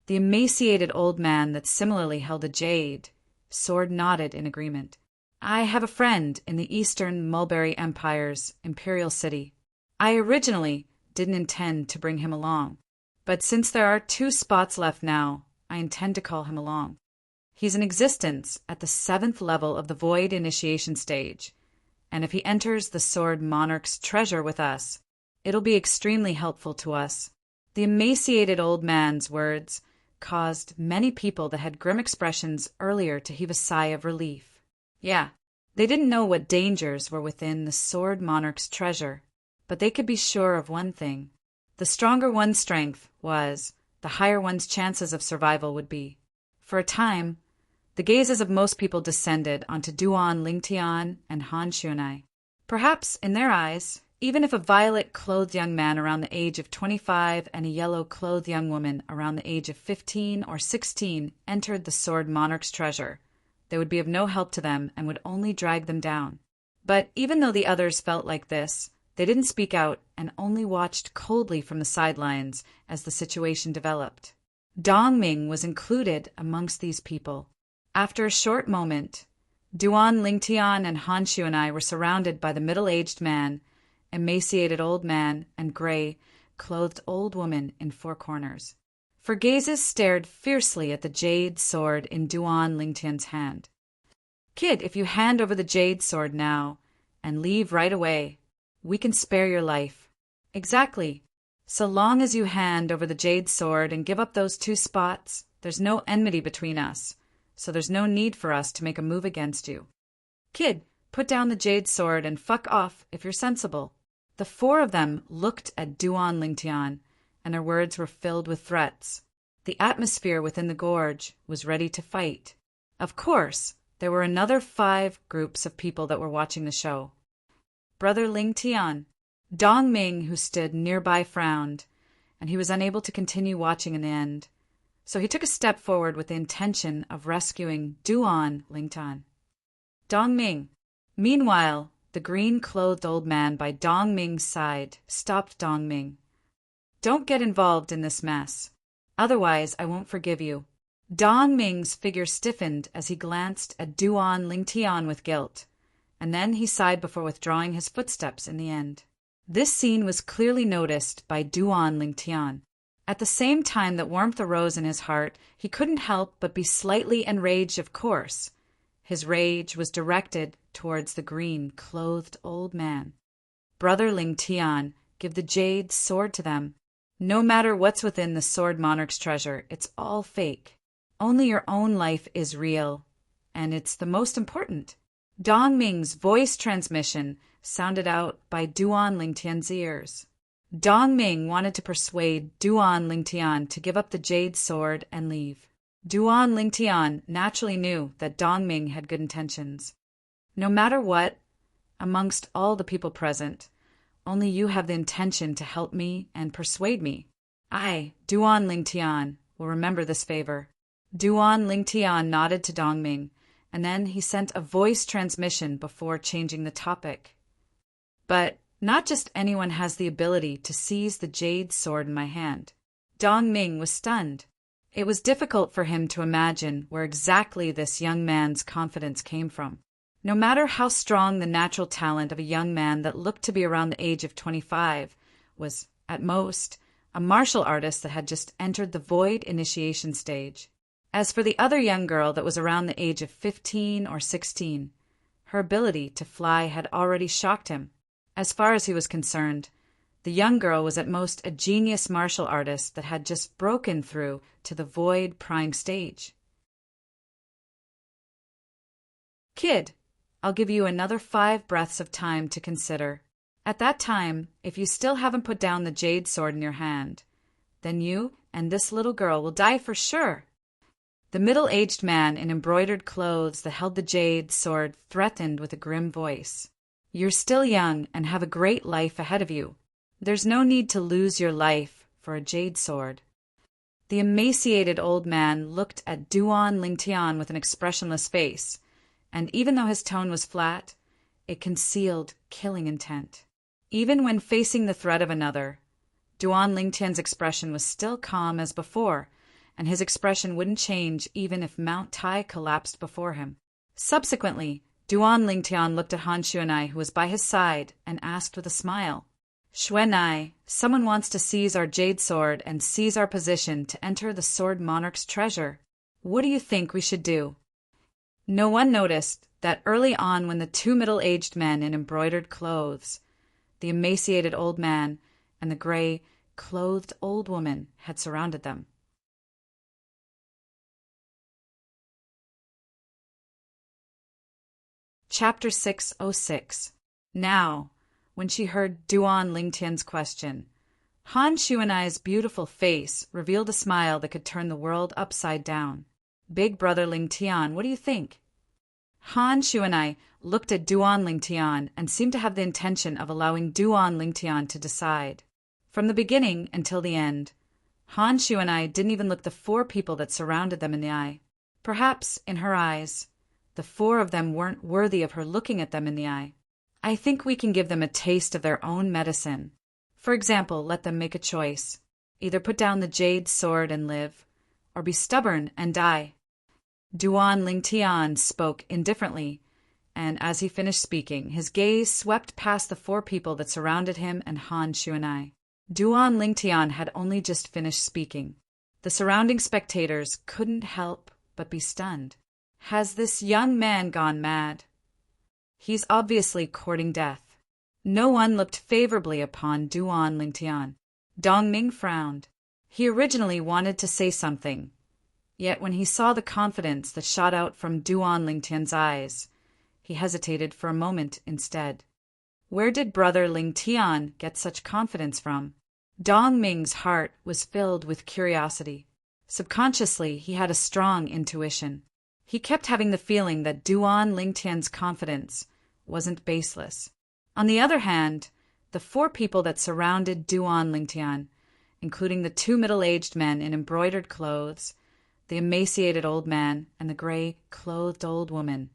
The emaciated old man that similarly held a jade sword nodded in agreement. I have a friend in the Eastern Mulberry Empire's imperial city. I originally didn't intend to bring him along, but since there are 2 spots left now, I intend to call him along. He's in existence at the 7th level of the Void Initiation stage, and if he enters the Sword Monarch's treasure with us, it'll be extremely helpful to us. The emaciated old man's words caused many people that had grim expressions earlier to heave a sigh of relief. Yeah, they didn't know what dangers were within the Sword Monarch's treasure, but they could be sure of one thing. The stronger one's strength was, the higher one's chances of survival would be. For a time, the gazes of most people descended onto Duan Lingtian and Han Shuanai. Perhaps, in their eyes, even if a violet-clothed young man around the age of 25 and a yellow-clothed young woman around the age of 15 or 16 entered the Sword Monarch's treasure, they would be of no help to them and would only drag them down. But even though the others felt like this, they didn't speak out and only watched coldly from the sidelines as the situation developed. Dong Ming was included amongst these people. After a short moment, Duan Lingtian and Han Shu and I were surrounded by the middle-aged man, emaciated old man, and gray, clothed old woman in four corners. For gazes stared fiercely at the jade sword in Duan Lingtian's hand. "Kid, if you hand over the jade sword now, and leave right away, we can spare your life." "Exactly. So long as you hand over the jade sword and give up those 2 spots, there's no enmity between us, so there's no need for us to make a move against you. Kid, put down the jade sword and fuck off if you're sensible." The 4 of them looked at Duan Lingtian, and their words were filled with threats. The atmosphere within the gorge was ready to fight. Of course, there were another 5 groups of people that were watching the show. Brother Lingtian. Dong Ming, who stood nearby, frowned, and he was unable to continue watching in the end. So he took a step forward with the intention of rescuing Duan Lingtian. Dong Ming. Meanwhile, the green-clothed old man by Dong Ming's side stopped Dong Ming. "Don't get involved in this mess. Otherwise, I won't forgive you." Dong Ming's figure stiffened as he glanced at Duan Lingtian with guilt, and then he sighed before withdrawing his footsteps in the end. This scene was clearly noticed by Duan Lingtian. At the same time that warmth arose in his heart, he couldn't help but be slightly enraged, of course. His rage was directed towards the green-clothed old man. "Brother Lingtian, give the jade sword to them. No matter what's within the sword monarch's treasure, it's all fake. Only your own life is real, and it's the most important." Dong Ming's voice transmission sounded out by Duan Lingtian's ears. Dong Ming wanted to persuade Duan Lingtian to give up the jade sword and leave. Duan Lingtian naturally knew that Dong Ming had good intentions. "No matter what, amongst all the people present, only you have the intention to help me and persuade me. I, Duan Lingtian, will remember this favor." Duan Lingtian nodded to Dong Ming, and then he sent a voice transmission before changing the topic. "But not just anyone has the ability to seize the jade sword in my hand." Dong Ming was stunned. It was difficult for him to imagine where exactly this young man's confidence came from. No matter how strong the natural talent of a young man that looked to be around the age of 25 was, at most, a martial artist that had just entered the void initiation stage. As for the other young girl that was around the age of 15 or 16, her ability to fly had already shocked him. As far as he was concerned, the young girl was at most a genius martial artist that had just broken through to the void prime stage. "Kid, I'll give you another 5 breaths of time to consider. At that time, if you still haven't put down the jade sword in your hand, then you and this little girl will die for sure." The middle-aged man in embroidered clothes that held the jade sword threatened with a grim voice. "You're still young and have a great life ahead of you. There's no need to lose your life for a jade sword." The emaciated old man looked at Duan Lingtian with an expressionless face, and even though his tone was flat, it concealed killing intent. Even when facing the threat of another, Duan Lingtian's expression was still calm as before, and his expression wouldn't change even if Mount Tai collapsed before him. Subsequently, Duan Lingtian looked at Han Xuanai, who was by his side, and asked with a smile, "Xuanai, someone wants to seize our jade sword and seize our position to enter the sword monarch's treasure. What do you think we should do?" No one noticed that early on, when the 2 middle-aged men in embroidered clothes, the emaciated old man, and the gray, clothed old woman had surrounded them. Chapter 606. Now, when she heard Duan Lingtian's question, Han Xuanai's beautiful face revealed a smile that could turn the world upside down. "Big brother Lingtian, what do you think?" Han Xuanai looked at Duan Lingtian and seemed to have the intention of allowing Duan Lingtian to decide. From the beginning until the end, Han Xuanai didn't even look the 4 people that surrounded them in the eye. Perhaps, in her eyes, the 4 of them weren't worthy of her looking at them in the eye. "I think we can give them a taste of their own medicine. For example, let them make a choice. Either put down the jade sword and live, or be stubborn and die." Duan Lingtian spoke indifferently, and as he finished speaking, his gaze swept past the 4 people that surrounded him and Han Xuan'ai. Duan Lingtian had only just finished speaking. The surrounding spectators couldn't help but be stunned. Has this young man gone mad? He's obviously courting death. No one looked favorably upon Duan Lingtian. Dong Ming frowned. He originally wanted to say something, yet when he saw the confidence that shot out from Duan Lingtian's eyes, he hesitated for a moment instead. Where did brother Lingtian get such confidence from? Dong Ming's heart was filled with curiosity. Subconsciously, he had a strong intuition. He kept having the feeling that Duan Lingtian's confidence wasn't baseless. On the other hand, the 4 people that surrounded Duan Lingtian, including the 2 middle-aged men in embroidered clothes, the emaciated old man, and the gray-clothed old woman,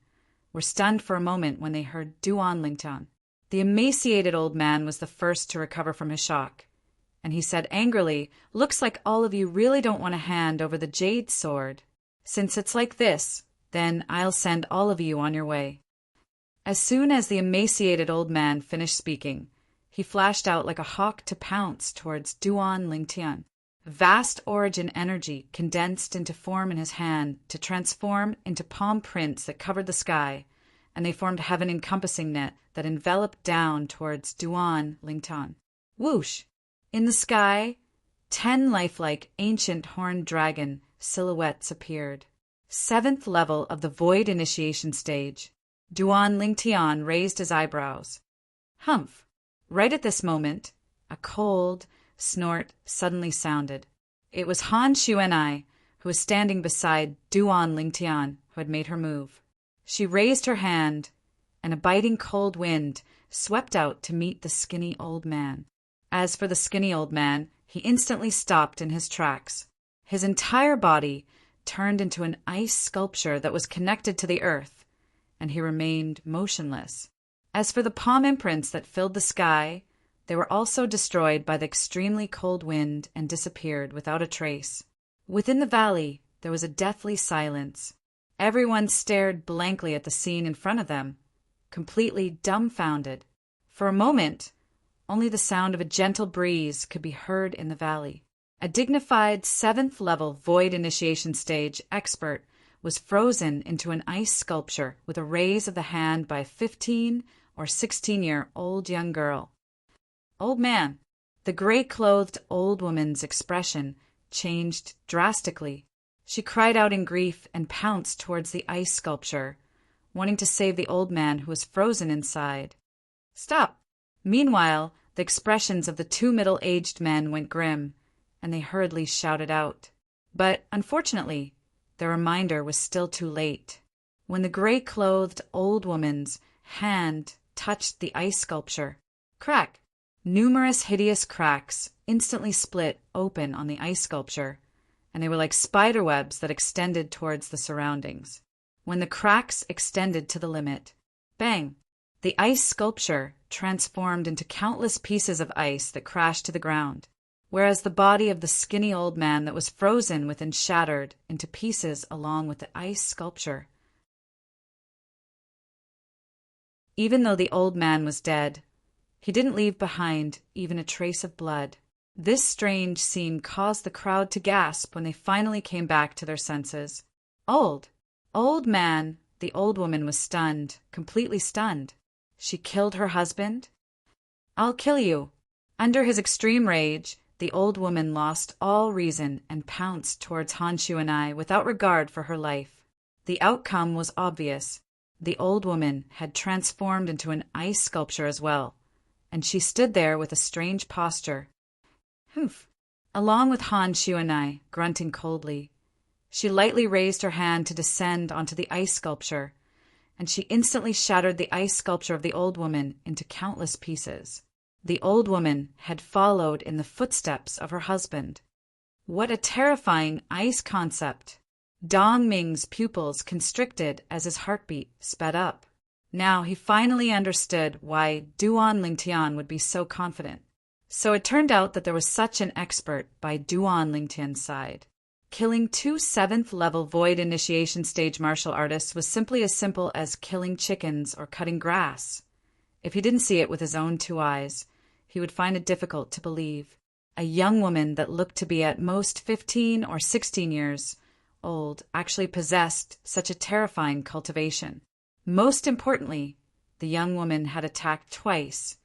were stunned for a moment when they heard Duan Lingtian. The emaciated old man was the first to recover from his shock, and he said angrily, "Looks like all of you really don't want to hand over the jade sword. Since it's like this, then I'll send all of you on your way." As soon as the emaciated old man finished speaking, he flashed out like a hawk to pounce towards Duan Lingtian. Vast origin energy condensed into form in his hand to transform into palm prints that covered the sky, and they formed a heaven-encompassing net that enveloped down towards Duan Lingtian. Whoosh! In the sky, 10 lifelike ancient horned dragon silhouettes appeared. 7th level of the Void Initiation stage. Duan Lingtian raised his eyebrows. Humph! Right at this moment, a cold snort suddenly sounded. It was Han Xuan'ai, who was standing beside Duan Lingtian, who had made her move. She raised her hand, and a biting cold wind swept out to meet the skinny old man. As for the skinny old man, he instantly stopped in his tracks. His entire body turned into an ice sculpture that was connected to the earth, and he remained motionless. As for the palm imprints that filled the sky, they were also destroyed by the extremely cold wind and disappeared without a trace. Within the valley, there was a deathly silence. Everyone stared blankly at the scene in front of them, completely dumbfounded. For a moment, only the sound of a gentle breeze could be heard in the valley. A dignified 7th level Void Initiation stage expert was frozen into an ice sculpture with a raise of the hand by a 15 or 16-year-old young girl. Old man. The gray-clothed old woman's expression changed drastically. She cried out in grief and pounced towards the ice sculpture, wanting to save the old man who was frozen inside. Stop! Meanwhile, the expressions of the 2 middle-aged men went grim, and they hurriedly shouted out. But, unfortunately, their reminder was still too late. When the gray-clothed old woman's hand touched the ice sculpture, crack! Numerous hideous cracks instantly split open on the ice sculpture, and they were like spider webs that extended towards the surroundings. When the cracks extended to the limit, bang! The ice sculpture transformed into countless pieces of ice that crashed to the ground, whereas the body of the skinny old man that was frozen within shattered into pieces along with the ice sculpture. Even though the old man was dead, he didn't leave behind even a trace of blood. This strange scene caused the crowd to gasp when they finally came back to their senses. Old man, the old woman was stunned, completely stunned. She killed her husband? I'll kill you. Under his extreme rage, the old woman lost all reason and pounced towards Han Xuan'ai without regard for her life. The outcome was obvious. The old woman had transformed into an ice sculpture as well, and she stood there with a strange posture. Humph! Along with Han Xuan'ai, grunting coldly, she lightly raised her hand to descend onto the ice sculpture, and she instantly shattered the ice sculpture of the old woman into countless pieces. The old woman had followed in the footsteps of her husband. What a terrifying ice concept! Dong Ming's pupils constricted as his heartbeat sped up. Now he finally understood why Duan Lingtian would be so confident. So it turned out that there was such an expert by Duan Lingtian's side. Killing two 7th-level Void Initiation Stage martial artists was simply as simple as killing chickens or cutting grass. If he didn't see it with his own 2 eyes, he would find it difficult to believe. A young woman that looked to be at most 15 or 16 years old actually possessed such a terrifying cultivation. Most importantly, the young woman had attacked twice,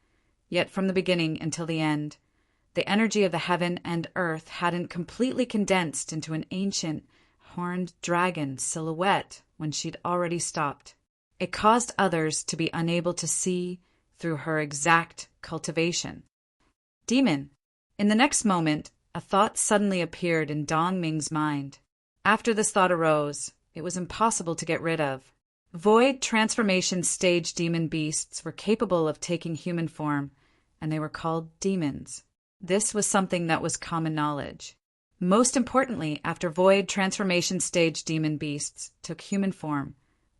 yet from the beginning until the end, the energy of the heaven and earth hadn't completely condensed into an ancient, horned dragon silhouette when she'd already stopped. It caused others to be unable to see through her exact cultivation. Demon. In the next moment, a thought suddenly appeared in Dong Ming's mind. After this thought arose, it was impossible to get rid of. Void transformation stage demon beasts were capable of taking human form, and they were called demons. This was something that was common knowledge. Most importantly, after Void transformation stage demon beasts took human form,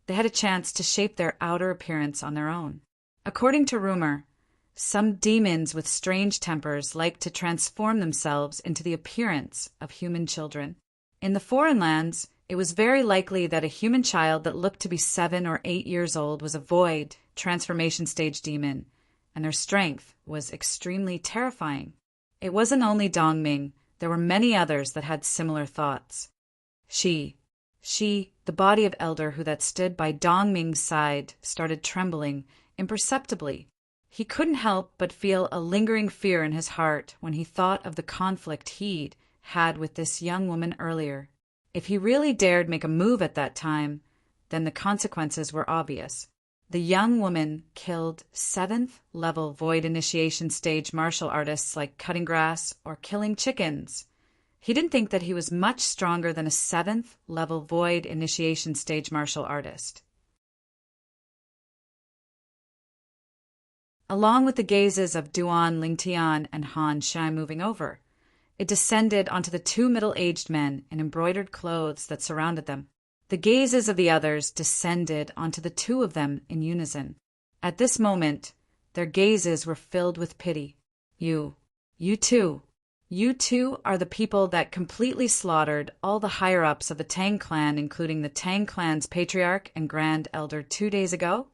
they had a chance to shape their outer appearance on their own. According to rumor, some demons with strange tempers like to transform themselves into the appearance of human children. In the foreign lands, it was very likely that a human child that looked to be 7 or 8 years old was a Void transformation stage demon, and their strength was extremely terrifying. It wasn't only Dong Ming, there were many others that had similar thoughts. She, the body of elder who that stood by Dong Ming's side, started trembling imperceptibly. He couldn't help but feel a lingering fear in his heart when he thought of the conflict he'd had with this young woman earlier. If he really dared make a move at that time, then the consequences were obvious. The young woman killed 7th-level Void Initiation Stage martial artists like cutting grass or killing chickens. He didn't think that he was much stronger than a 7th-level Void Initiation Stage martial artist. Along with the gazes of Duan Lingtian and Han Shai moving over, it descended onto the 2 middle-aged men in embroidered clothes that surrounded them. The gazes of the others descended onto the 2 of them in unison. At this moment, their gazes were filled with pity. You two are the people that completely slaughtered all the higher-ups of the Tang clan, including the Tang clan's patriarch and grand elder 2 days ago?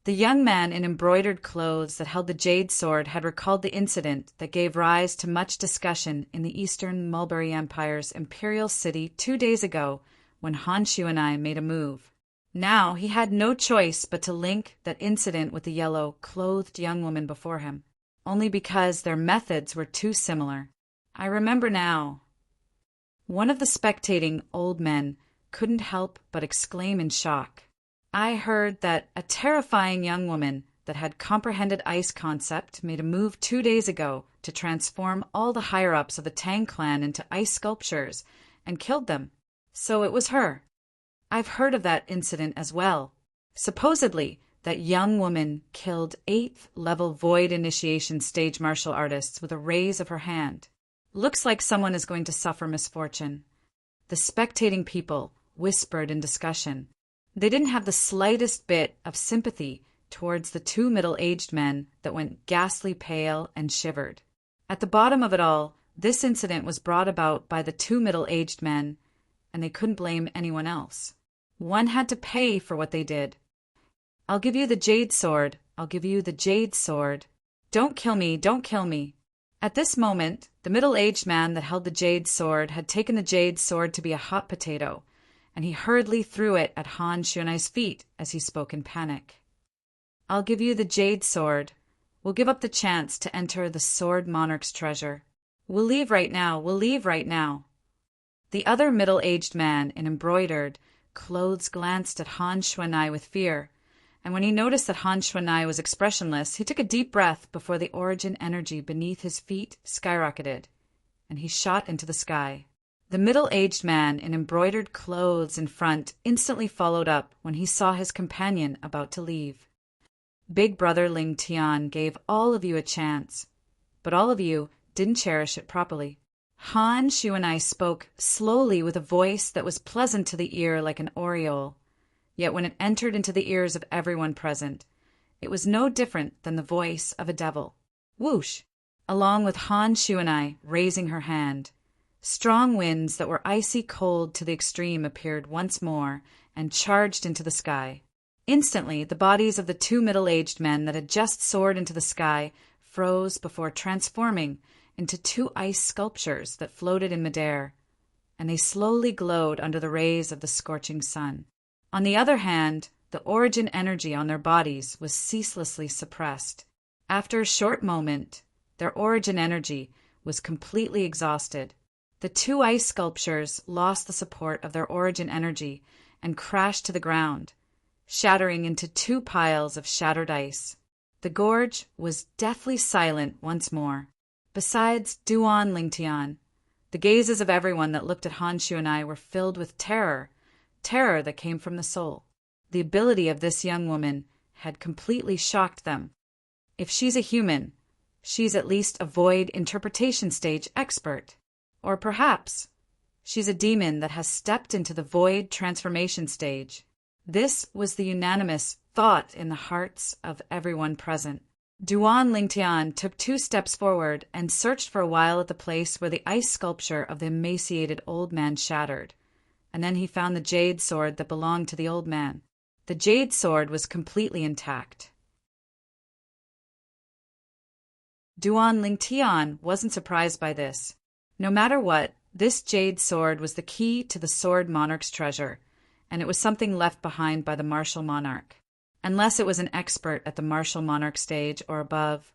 The young man in embroidered clothes that held the jade sword had recalled the incident that gave rise to much discussion in the Eastern Mulberry Empire's imperial city 2 days ago, when Han Shuanai made a move. Now he had no choice but to link that incident with the yellow-clothed young woman before him, only because their methods were too similar. I remember now. One of the spectating old men couldn't help but exclaim in shock. I heard that a terrifying young woman that had comprehended ice concept made a move 2 days ago to transform all the higher-ups of the Tang clan into ice sculptures and killed them. So it was her. I've heard of that incident as well. Supposedly, that young woman killed 8th-level Void Initiation Stage martial artists with a raise of her hand. Looks like someone is going to suffer misfortune. The spectating people whispered in discussion. They didn't have the slightest bit of sympathy towards the 2 middle-aged men that went ghastly pale and shivered. At the bottom of it all, this incident was brought about by the 2 middle-aged men, and they couldn't blame anyone else. One had to pay for what they did. I'll give you the jade sword. I'll give you the jade sword. Don't kill me, don't kill me. At this moment, the middle-aged man that held the jade sword had taken the jade sword to be a hot potato, and he hurriedly threw it at Han Shunai's feet as he spoke in panic. I'll give you the jade sword. We'll give up the chance to enter the sword monarch's treasure. We'll leave right now, we'll leave right now. The other middle-aged man in embroidered clothes glanced at Han Shuanai with fear, and when he noticed that Han Shuanai was expressionless, he took a deep breath before the origin energy beneath his feet skyrocketed, and he shot into the sky. The middle-aged man in embroidered clothes in front instantly followed up when he saw his companion about to leave. Big Brother Ling Tian gave all of you a chance, but all of you didn't cherish it properly. Han Shuanai spoke slowly with a voice that was pleasant to the ear like an aureole, yet when it entered into the ears of everyone present, it was no different than the voice of a devil. Whoosh! Along with Han Shuanai raising her hand, Strong winds that were icy cold to the extreme appeared once more and charged into the sky. Instantly, the bodies of the two middle-aged men that had just soared into the sky froze before transforming into two ice sculptures that floated in midair, and they slowly glowed under the rays of the scorching sun. On the other hand, the origin energy on their bodies was ceaselessly suppressed. After a short moment, their origin energy was completely exhausted. The two ice sculptures lost the support of their origin energy and crashed to the ground, shattering into two piles of shattered ice. The gorge was deathly silent once more. Besides Duan Lingtian, the gazes of everyone that looked at Honshu and I were filled with terror that came from the soul. The ability of this young woman had completely shocked them. If she's a human, she's at least a void interpretation stage expert. Or perhaps she's a demon that has stepped into the void transformation stage. This was the unanimous thought in the hearts of everyone present. Duan Lingtian took 2 steps forward and searched for a while at the place where the ice sculpture of the emaciated old man shattered, and then he found the jade sword that belonged to the old man. The jade sword was completely intact. Duan Lingtian wasn't surprised by this. No matter what, this jade sword was the key to the Sword Monarch's treasure, and it was something left behind by the martial monarch. Unless it was an expert at the martial monarch stage or above,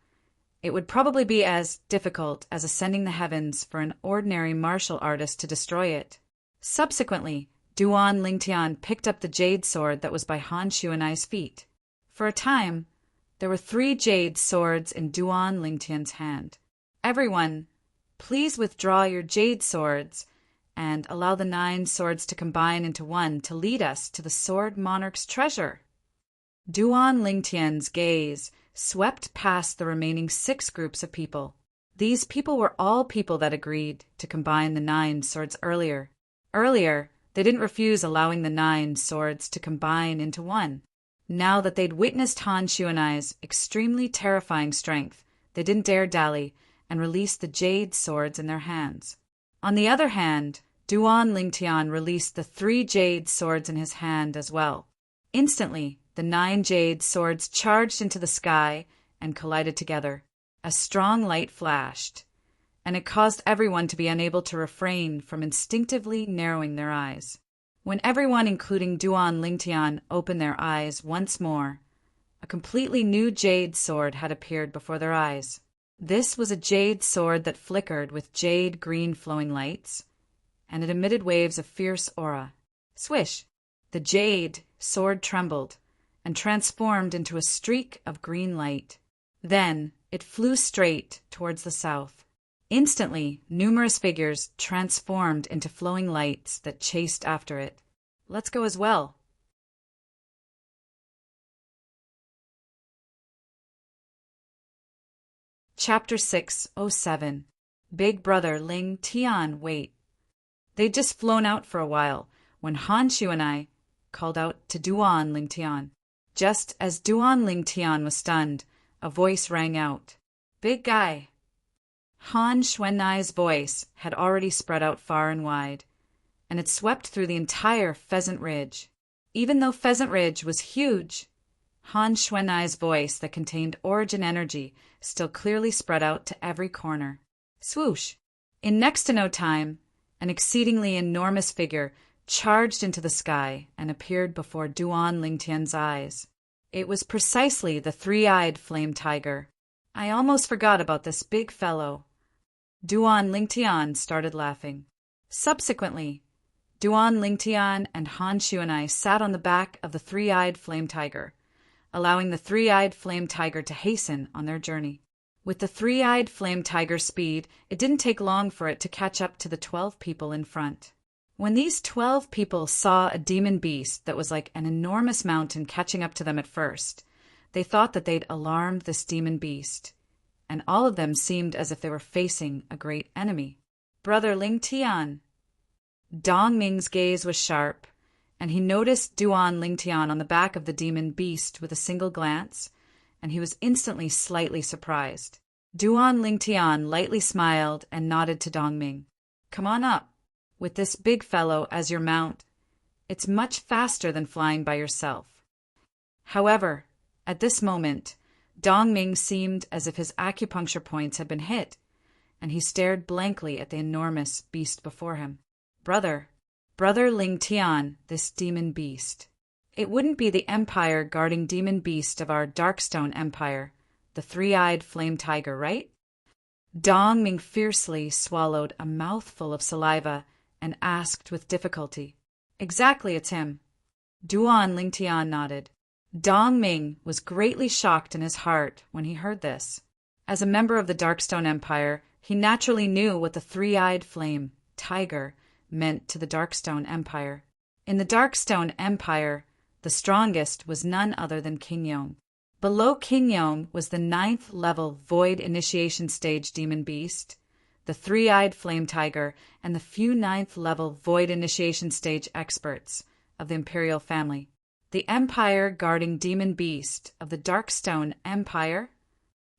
it would probably be as difficult as ascending the heavens for an ordinary martial artist to destroy it. Subsequently, Duan Lingtian picked up the jade sword that was by Honshu and I's feet. For a time, there were 3 jade swords in Duan Lingtian's hand. Everyone, please withdraw your jade swords and allow the 9 swords to combine into one to lead us to the Sword Monarch's treasure. Duan Lingtian's gaze swept past the remaining 6 groups of people. These people were all people that agreed to combine the 9 swords earlier. Earlier, they didn't refuse allowing the 9 swords to combine into one. Now that they'd witnessed Honshu and I's extremely terrifying strength, they didn't dare dally and released the jade swords in their hands. On the other hand, Duan Lingtian released the 3 jade swords in his hand as well. Instantly, the 9 jade swords charged into the sky and collided together. A strong light flashed, and it caused everyone to be unable to refrain from instinctively narrowing their eyes. When everyone, including Duan Lingtian, opened their eyes once more, a completely new jade sword had appeared before their eyes. This was a jade sword that flickered with jade green flowing lights, and it emitted waves of fierce aura. Swish! The jade sword trembled and transformed into a streak of green light. Then it flew straight towards the south. Instantly, numerous figures transformed into flowing lights that chased after it. Let's go as well. Chapter 607. Big Brother Ling Tian Wait. They'd just flown out for a while when Honshu and I called out to Duan Lingtian. Just as Duan Lingtian was stunned, a voice rang out. Big guy. Han Xuanai's voice had already spread out far and wide, and it swept through the entire Pheasant Ridge. Even though Pheasant Ridge was huge, Han Xuanai's voice that contained origin energy still clearly spread out to every corner. Swoosh! In next to no time, an exceedingly enormous figure charged into the sky and appeared before Duan Lingtian's eyes. It was precisely the 3-eyed flame tiger. I almost forgot about this big fellow. Duan Lingtian started laughing. Subsequently, Duan Lingtian and Honshu and I sat on the back of the 3-eyed flame tiger, allowing the 3-eyed flame tiger to hasten on their journey. With the 3-eyed flame tiger's speed, it didn't take long for it to catch up to the 12 people in front. When these 12 people saw a demon beast that was like an enormous mountain catching up to them at first, they thought that they'd alarmed this demon beast, and all of them seemed as if they were facing a great enemy. Brother Ling Tian. Dong Ming's gaze was sharp, and he noticed Duan Lingtian on the back of the demon beast with a single glance, and he was instantly slightly surprised. Duan Lingtian lightly smiled and nodded to Dong Ming. Come on up. With this big fellow as your mount, it's much faster than flying by yourself." However, at this moment, Dong Ming seemed as if his acupuncture points had been hit, and he stared blankly at the enormous beast before him. Brother Ling Tian, this demon beast. It wouldn't be the empire guarding demon beast of our Darkstone Empire, the three-eyed flame tiger, right? Dong Ming fiercely swallowed a mouthful of saliva and asked with difficulty, "Exactly, it's him." Duan Ling Tian nodded. Dong Ming was greatly shocked in his heart when he heard this. As a member of the Darkstone Empire, he naturally knew what the three-eyed flame tiger meant to the Darkstone Empire. In the Darkstone Empire, the strongest was none other than King Yong. Below King Yong was the 9th level Void Initiation Stage Demon Beast, the three-eyed Flame Tiger, and the few 9th level Void Initiation Stage experts of the Imperial family. The Empire guarding Demon Beast of the Darkstone Empire?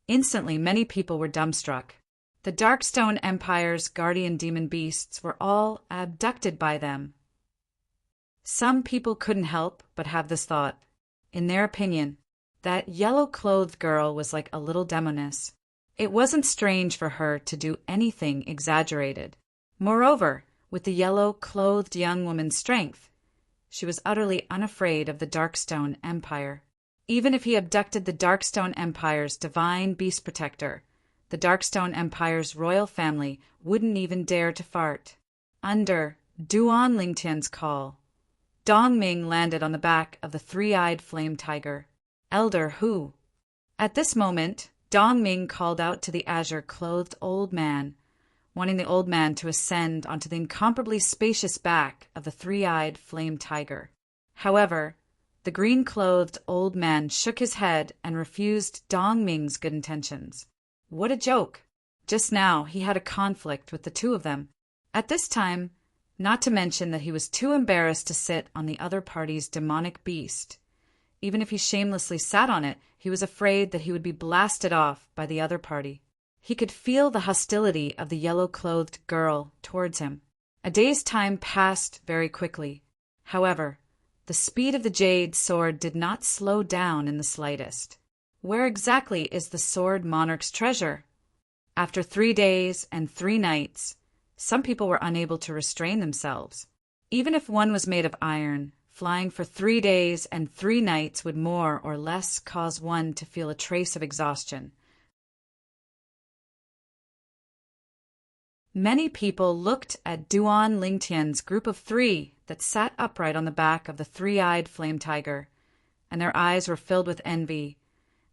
Instantly, many people were dumbstruck. The Darkstone Empire's guardian demon beasts were all abducted by them. Some people couldn't help but have this thought. In their opinion, that yellow-clothed girl was like a little demoness. It wasn't strange for her to do anything exaggerated. Moreover, with the yellow-clothed young woman's strength, she was utterly unafraid of the Darkstone Empire. Even if he abducted the Darkstone Empire's divine beast protector, the Darkstone Empire's royal family wouldn't even dare to fart. Under Duan Lingtian's call, Dong Ming landed on the back of the three-eyed flame tiger. Elder Hu. At this moment, Dong Ming called out to the azure-clothed old man, wanting the old man to ascend onto the incomparably spacious back of the three-eyed flame tiger. However, the green-clothed old man shook his head and refused Dong Ming's good intentions. What a joke! Just now he had a conflict with the two of them. At this time, not to mention that he was too embarrassed to sit on the other party's demonic beast. Even if he shamelessly sat on it, he was afraid that he would be blasted off by the other party. He could feel the hostility of the yellow-clothed girl towards him. A day's time passed very quickly. However, the speed of the jade sword did not slow down in the slightest. Where exactly is the sword monarch's treasure? After 3 days and 3 nights, some people were unable to restrain themselves. Even if one was made of iron, flying for 3 days and 3 nights would more or less cause one to feel a trace of exhaustion. Many people looked at Duan Lingtian's group of 3 that sat upright on the back of the three-eyed flame tiger, and their eyes were filled with envy,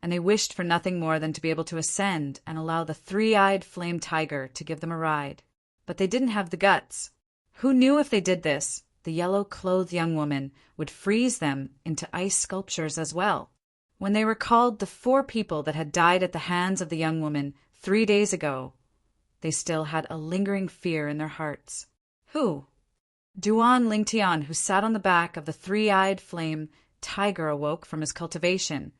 and they wished for nothing more than to be able to ascend and allow the three-eyed flame tiger to give them a ride. But they didn't have the guts. Who knew if they did this, the yellow-clothed young woman would freeze them into ice sculptures as well? When they recalled the 4 people that had died at the hands of the young woman 3 days ago, they still had a lingering fear in their hearts. Who? Duan Lingtian, who sat on the back of the three-eyed flame tiger, awoke from his cultivation,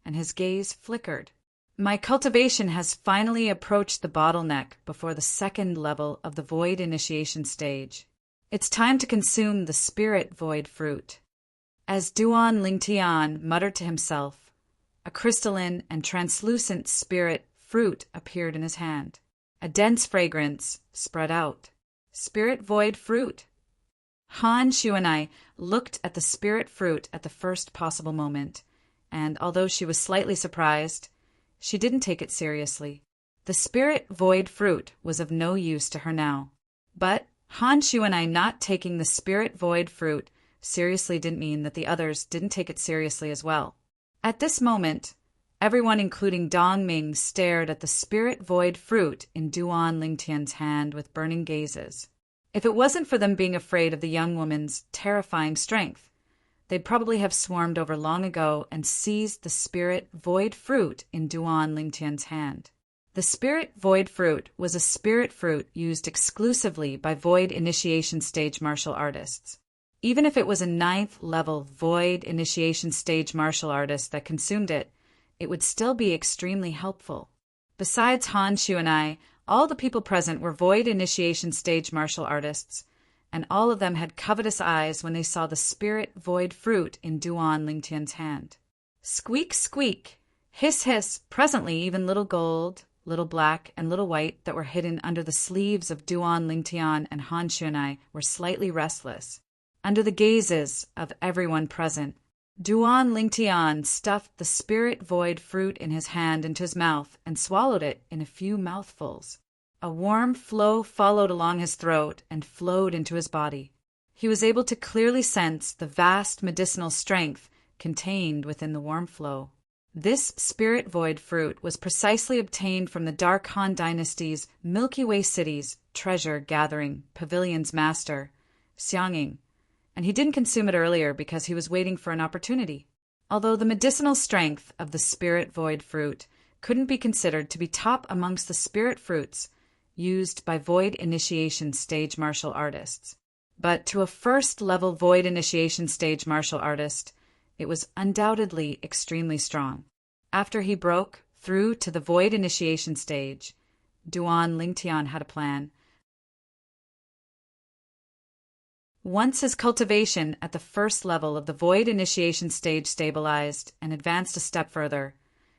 and his gaze flickered. My cultivation has finally approached the bottleneck before the 2nd level of the Void Initiation stage. It's time to consume the Spirit Void fruit. As Duan Lingtian muttered to himself, a crystalline and translucent spirit fruit appeared in his hand. A dense fragrance spread out. Spirit Void fruit. Han Shu and I looked at the spirit fruit at the first possible moment, and although she was slightly surprised, she didn't take it seriously. The spirit void fruit was of no use to her now. But Han Shu and I not taking the spirit void fruit seriously didn't mean that the others didn't take it seriously as well. At this moment, everyone including Dong Ming stared at the spirit void fruit in Duan Lingtian's hand with burning gazes. If it wasn't for them being afraid of the young woman's terrifying strength, they'd probably have swarmed over long ago and seized the spirit void fruit in Duan Lingtian's hand. The spirit void fruit was a spirit fruit used exclusively by void initiation stage martial artists. Even if it was a 9th level void initiation stage martial artist that consumed it, it would still be extremely helpful. Besides Han Shu and I, All the people present were void initiation stage martial artists, and all of them had covetous eyes when they saw the spirit void fruit in Duan Lingtian's hand. Squeak, squeak, hiss, hiss, presently even little gold, little black, and little white that were hidden under the sleeves of Duan Lingtian and Han Xuanai were slightly restless. Under the gazes of everyone present, Duan Lingtian stuffed the spirit void fruit in his hand into his mouth and swallowed it in a few mouthfuls. A warm flow followed along his throat and flowed into his body. He was able to clearly sense the vast medicinal strength contained within the warm flow. This spirit void fruit was precisely obtained from the Dark Han Dynasty's Milky Way City's treasure-gathering pavilion's master, Xianging, and he didn't consume it earlier because he was waiting for an opportunity. Although the medicinal strength of the spirit void fruit couldn't be considered to be top amongst the spirit fruits used by void initiation stage martial artists, but to a first-level void initiation stage martial artist, it was undoubtedly extremely strong. After he broke through to the void initiation stage, Duan Lingtian had a plan. Once his cultivation at the first level of the void initiation stage stabilized and advanced a step further,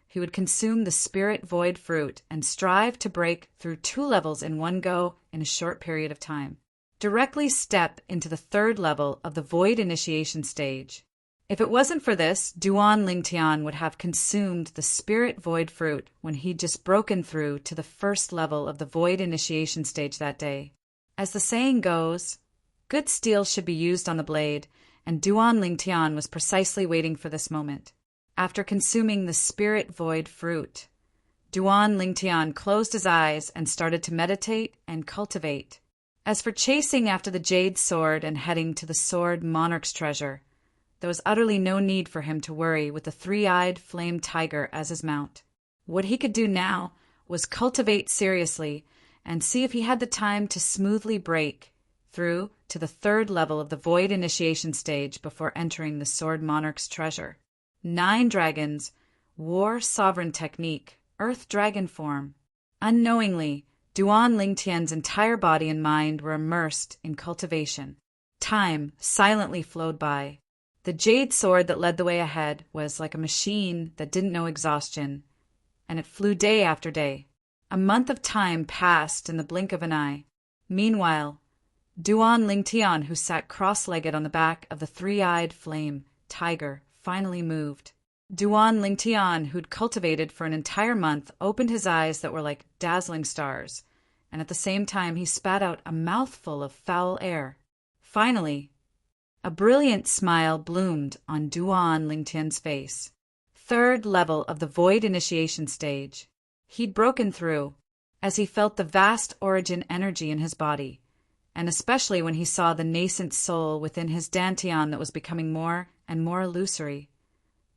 he would consume the spirit void fruit and strive to break through 2 levels in one go in a short period of time. Directly step into the 3rd level of the void initiation stage. If it wasn't for this, Duan Lingtian would have consumed the spirit void fruit when he'd just broken through to the 1st level of the void initiation stage that day. As the saying goes, good steel should be used on the blade, and Duan Lingtian was precisely waiting for this moment. After consuming the spirit void fruit, Duan Lingtian closed his eyes and started to meditate and cultivate. As for chasing after the jade sword and heading to the sword Monarch's treasure, there was utterly no need for him to worry with the 3-eyed flame tiger as his mount. What he could do now was cultivate seriously and see if he had the time to smoothly break through to the 3rd level of the void initiation stage before entering the sword Monarch's treasure. 9 dragons, war sovereign technique, earth dragon form. Unknowingly, Duan Lingtian's entire body and mind were immersed in cultivation. Time silently flowed by. The jade sword that led the way ahead was like a machine that didn't know exhaustion, and it flew day after day. A month of time passed in the blink of an eye. Meanwhile, Duan Lingtian, who sat cross-legged on the back of the 3-eyed flame tiger, finally moved. Duan Lingtian, who'd cultivated for an entire month, opened his eyes that were like dazzling stars, and at the same time he spat out a mouthful of foul air. Finally, a brilliant smile bloomed on Duan Lingtian's face. 3rd level of the void initiation stage. He'd broken through, as he felt the vast origin energy in his body, and especially when he saw the nascent soul within his dantian that was becoming more and more illusory.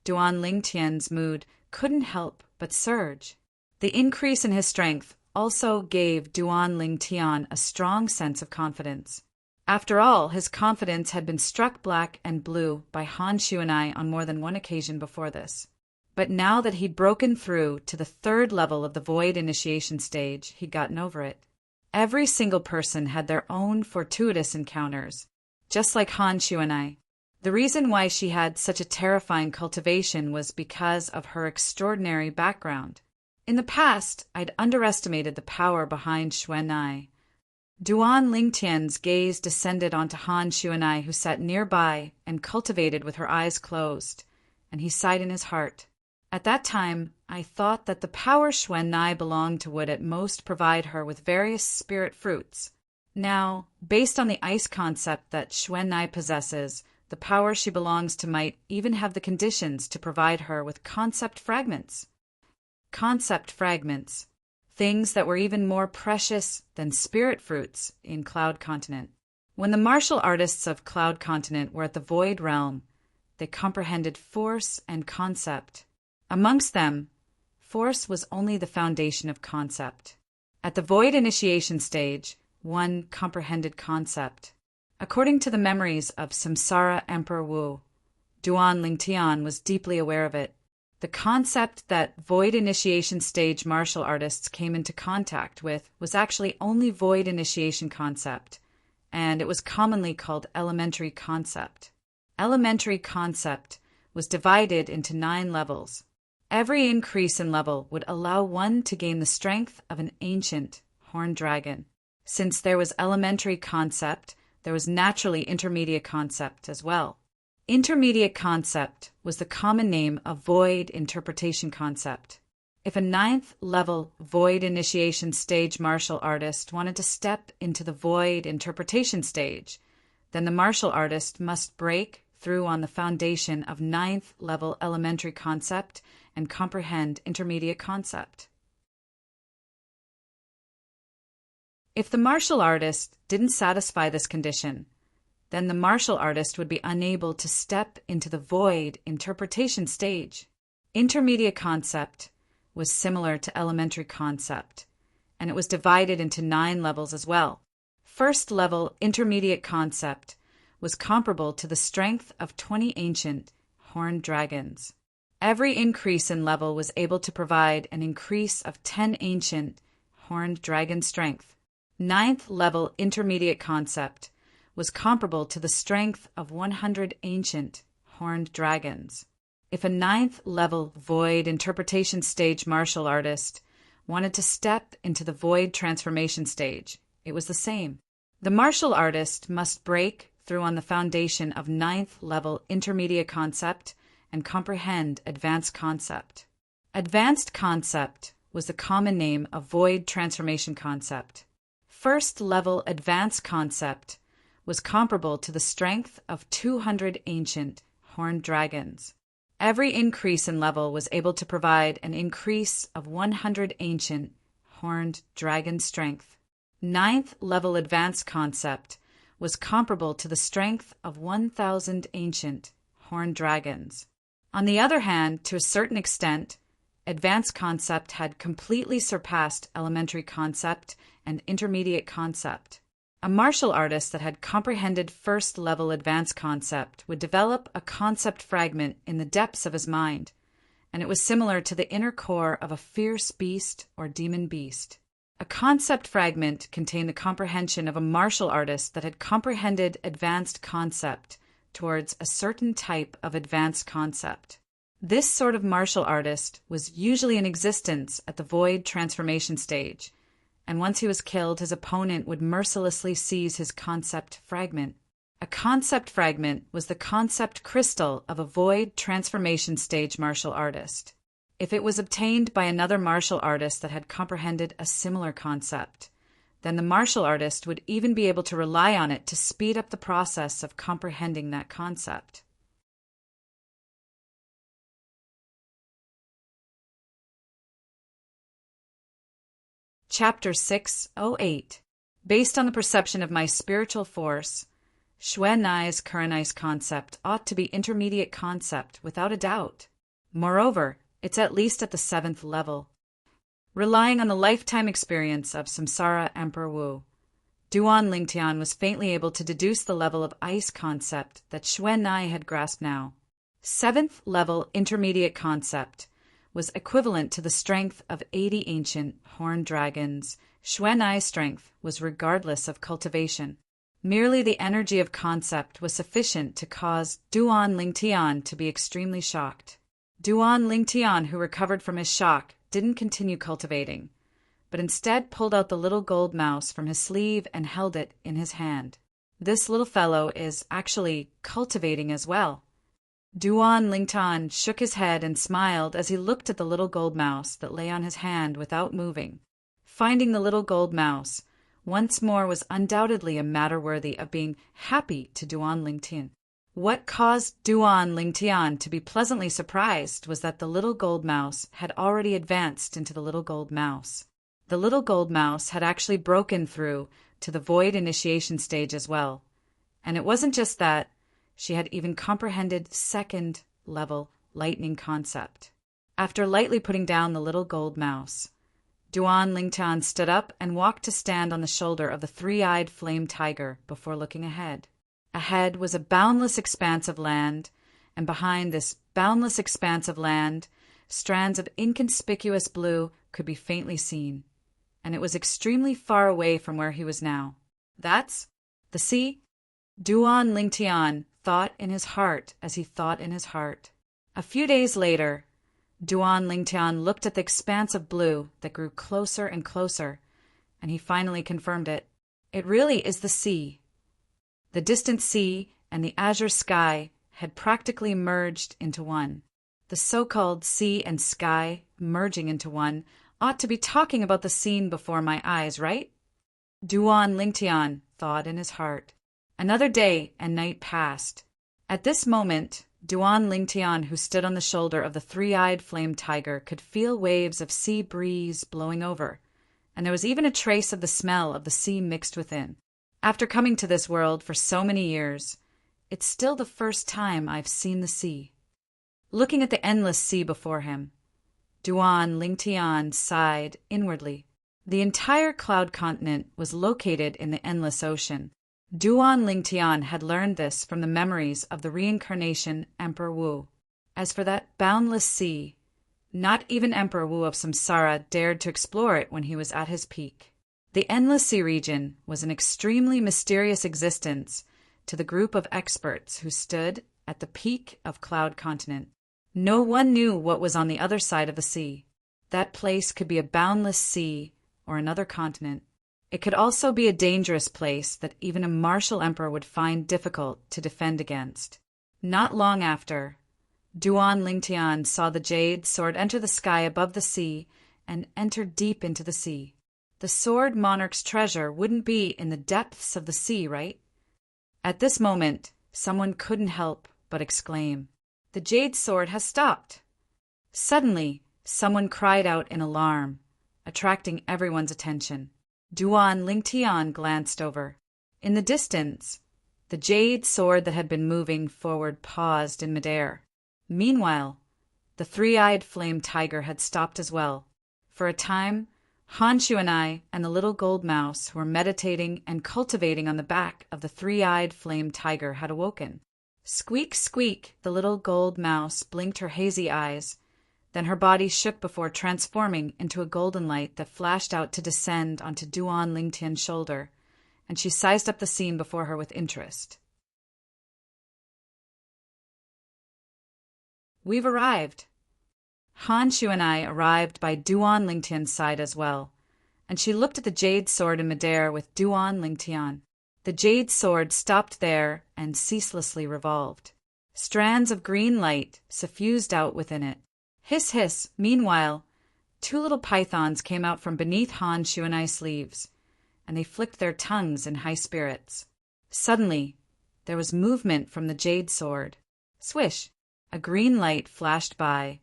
Duan Lingtian's mood couldn't help but surge. The increase in his strength also gave Duan Lingtian a strong sense of confidence. After all, his confidence had been struck black and blue by Han Xuanai on more than one occasion before this. But now that he'd broken through to the 3rd level of the void initiation stage, he'd gotten over it. Every single person had their own fortuitous encounters, just like Han Xuanai. The reason why she had such a terrifying cultivation was because of her extraordinary background. In the past, I'd underestimated the power behind Xuanai. Duan Lingtian's gaze descended onto Han Xuanai, who sat nearby and cultivated with her eyes closed, and he sighed in his heart. At that time, I thought that the power Xuanai belonged to would at most provide her with various spirit fruits. Now, based on the ice concept that Xuanai possesses, the power she belongs to might even have the conditions to provide her with concept fragments. Concept fragments, things that were even more precious than spirit fruits in Cloud Continent. When the martial artists of Cloud Continent were at the Void Realm, they comprehended force and concept. Amongst them, force was only the foundation of concept. At the Void Initiation stage, one comprehended concept. According to the memories of Samsara Emperor Wu, Duan Lingtian was deeply aware of it. The concept that void initiation stage martial artists came into contact with was actually only void initiation concept, and it was commonly called elementary concept. Elementary concept was divided into 9 levels. Every increase in level would allow one to gain the strength of an ancient horned dragon. Since there was elementary concept, there was naturally intermediate concept as well. Intermediate concept was the common name of void interpretation concept. If a 9th level void initiation stage martial artist wanted to step into the void interpretation stage, then the martial artist must break through on the foundation of 9th level elementary concept and comprehend intermediate concept. If the martial artist didn't satisfy this condition, then the martial artist would be unable to step into the void interpretation stage. Intermediate concept was similar to elementary concept, and it was divided into 9 levels as well. First level intermediate concept was comparable to the strength of 20 ancient horned dragons. Every increase in level was able to provide an increase of 10 ancient horned dragon strength. 9th level intermediate concept was comparable to the strength of 100 ancient horned dragons. If a 9th level void interpretation stage martial artist wanted to step into the void transformation stage, it was the same. The martial artist must break through on the foundation of 9th level intermediate concept and comprehend advanced concept. Advanced concept was the common name of void transformation concept. First level advanced concept was comparable to the strength of 200 ancient horned dragons. Every increase in level was able to provide an increase of 100 ancient horned dragon strength. 9th level advanced concept was comparable to the strength of 1,000 ancient horned dragons. On the other hand, to a certain extent, advanced concept had completely surpassed elementary concept and intermediate concept. A martial artist that had comprehended first level advanced concept would develop a concept fragment in the depths of his mind, and it was similar to the inner core of a fierce beast or demon beast. A concept fragment contained the comprehension of a martial artist that had comprehended advanced concept towards a certain type of advanced concept. This sort of martial artist was usually in existence at the void transformation stage, and once he was killed, his opponent would mercilessly seize his concept fragment. A concept fragment was the concept crystal of a void transformation stage martial artist. If it was obtained by another martial artist that had comprehended a similar concept, then the martial artist would even be able to rely on it to speed up the process of comprehending that concept. Chapter 608. Based on the perception of my spiritual force, Xue Nai's Kurenai's concept ought to be intermediate concept without a doubt. Moreover, it's at least at the 7th level. Relying on the lifetime experience of Samsara Emperor Wu, Duan Lingtian was faintly able to deduce the level of ice concept that Xue Nai had grasped now. 7th level intermediate concept was equivalent to the strength of 80 ancient horned dragons. Xue Nai's strength was regardless of cultivation. Merely the energy of concept was sufficient to cause Duan Lingtian to be extremely shocked. Duan Lingtian, who recovered from his shock, didn't continue cultivating, but instead pulled out the little gold mouse from his sleeve and held it in his hand. This little fellow is actually cultivating as well. Duan Lingtian shook his head and smiled as he looked at the little gold mouse that lay on his hand without moving. Finding the little gold mouse once more was undoubtedly a matter worthy of being happy to Duan Lingtian. What caused Duan Lingtian to be pleasantly surprised was that the little gold mouse had already advanced into the little gold mouse. The little gold mouse had actually broken through to the void initiation stage as well. And it wasn't just that, she had even comprehended 2nd level lightning concept. After lightly putting down the little gold mouse, Duan Lingtian stood up and walked to stand on the shoulder of the 3-eyed flame tiger before looking ahead. Ahead was a boundless expanse of land, and behind this boundless expanse of land strands of inconspicuous blue could be faintly seen, and it was extremely far away from where he was now. That's the sea? Duan Lingtian thought in his heart as he thought in his heart. A few days later, Duan Lingtian looked at the expanse of blue that grew closer and closer, and he finally confirmed it. It really is the sea. The distant sea and the azure sky had practically merged into one. The so-called sea and sky merging into one ought to be talking about the scene before my eyes, right? Duan Lingtian thought in his heart. Another day and night passed. At this moment, Duan Lingtian, who stood on the shoulder of the three-eyed flame tiger, could feel waves of sea breeze blowing over, and there was even a trace of the smell of the sea mixed within. After coming to this world for so many years, it's still the first time I've seen the sea. Looking at the endless sea before him, Duan Lingtian sighed inwardly. The entire cloud continent was located in the endless ocean. Duan Lingtian had learned this from the memories of the reincarnation Emperor Wu. As for that boundless sea, not even Emperor Wu of Samsara dared to explore it when he was at his peak. The endless sea region was an extremely mysterious existence to the group of experts who stood at the peak of Cloud Continent. No one knew what was on the other side of the sea. That place could be a boundless sea or another continent. It could also be a dangerous place that even a martial emperor would find difficult to defend against. Not long after, Duan Lingtian saw the jade sword enter the sky above the sea and enter deep into the sea. The sword Monarch's treasure wouldn't be in the depths of the sea, right? At this moment, someone couldn't help but exclaim, "The jade sword has stopped!" Suddenly, someone cried out in alarm, attracting everyone's attention. Duan Lingtian glanced over. In the distance, the jade sword that had been moving forward paused in midair. Meanwhile, the three-eyed flame tiger had stopped as well. For a time, Han Shu and I and the little gold mouse who were meditating and cultivating on the back of the three-eyed flame tiger had awoken. Squeak, squeak, the little gold mouse blinked her hazy eyes. Then her body shook before transforming into a golden light that flashed out to descend onto Duan Lingtian's shoulder, and she sized up the scene before her with interest. "We've arrived." Han Shu and I arrived by Duan Lingtian's side as well, and she looked at the jade sword in midair with Duan Lingtian. The jade sword stopped there and ceaselessly revolved. Strands of green light suffused out within it. Hiss, hiss. Meanwhile, two little pythons came out from beneath Han Shu and I's sleeves, and they flicked their tongues in high spirits. Suddenly, there was movement from the jade sword. Swish! A green light flashed by,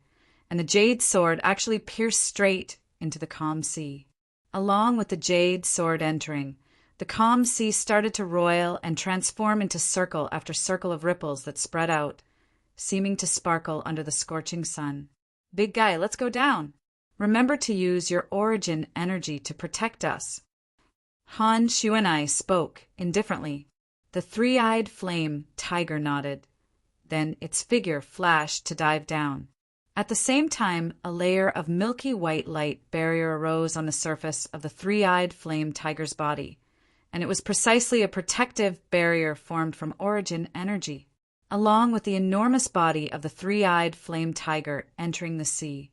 and the jade sword actually pierced straight into the calm sea. Along with the jade sword entering, the calm sea started to roil and transform into circle after circle of ripples that spread out, seeming to sparkle under the scorching sun. "Big guy, let's go down. Remember to use your origin energy to protect us." Han Shu and I spoke indifferently. The three-eyed flame tiger nodded. Then its figure flashed to dive down. At the same time, a layer of milky white light barrier arose on the surface of the three-eyed flame tiger's body, and it was precisely a protective barrier formed from origin energy. Along with the enormous body of the three-eyed flame tiger entering the sea,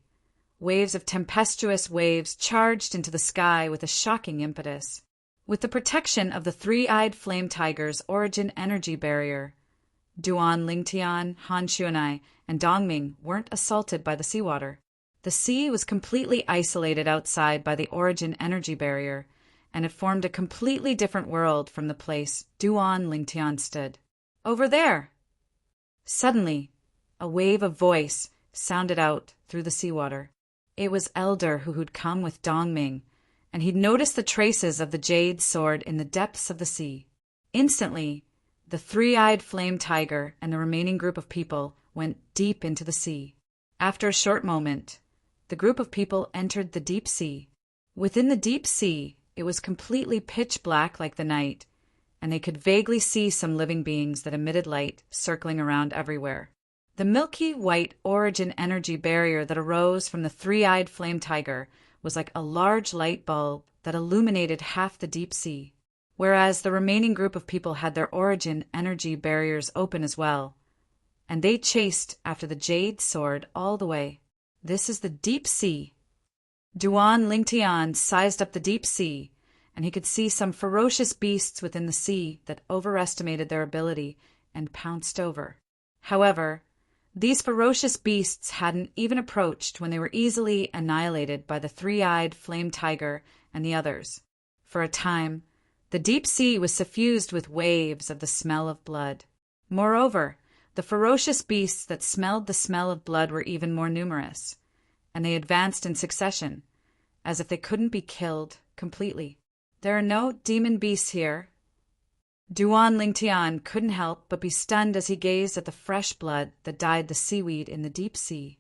waves of tempestuous waves charged into the sky with a shocking impetus. With the protection of the three-eyed flame tiger's origin energy barrier, Duan Lingtian, Han Shu and I, and Dongming weren't assaulted by the seawater. The sea was completely isolated outside by the origin energy barrier, and it formed a completely different world from the place Duan Lingtian stood. "Over there!" Suddenly, a wave of voice sounded out through the seawater. It was Elder who'd come with Dongming, and he'd noticed the traces of the jade sword in the depths of the sea. Instantly, the three-eyed flame tiger and the remaining group of people went deep into the sea. After a short moment, the group of people entered the deep sea. Within the deep sea, it was completely pitch black like the night, and they could vaguely see some living beings that emitted light circling around everywhere. The milky white origin energy barrier that arose from the three-eyed flame tiger was like a large light bulb that illuminated half the deep sea, whereas the remaining group of people had their origin energy barriers open as well, and they chased after the jade sword all the way. This is the deep sea. Duan Lingtian sized up the deep sea, and he could see some ferocious beasts within the sea that overestimated their ability and pounced over. However, these ferocious beasts hadn't even approached when they were easily annihilated by the three-eyed flame tiger and the others. For a time, the deep sea was suffused with waves of the smell of blood. Moreover, the ferocious beasts that smelled the smell of blood were even more numerous, and they advanced in succession, as if they couldn't be killed completely. There are no demon beasts here. Duan Lingtian couldn't help but be stunned as he gazed at the fresh blood that dyed the seaweed in the deep sea.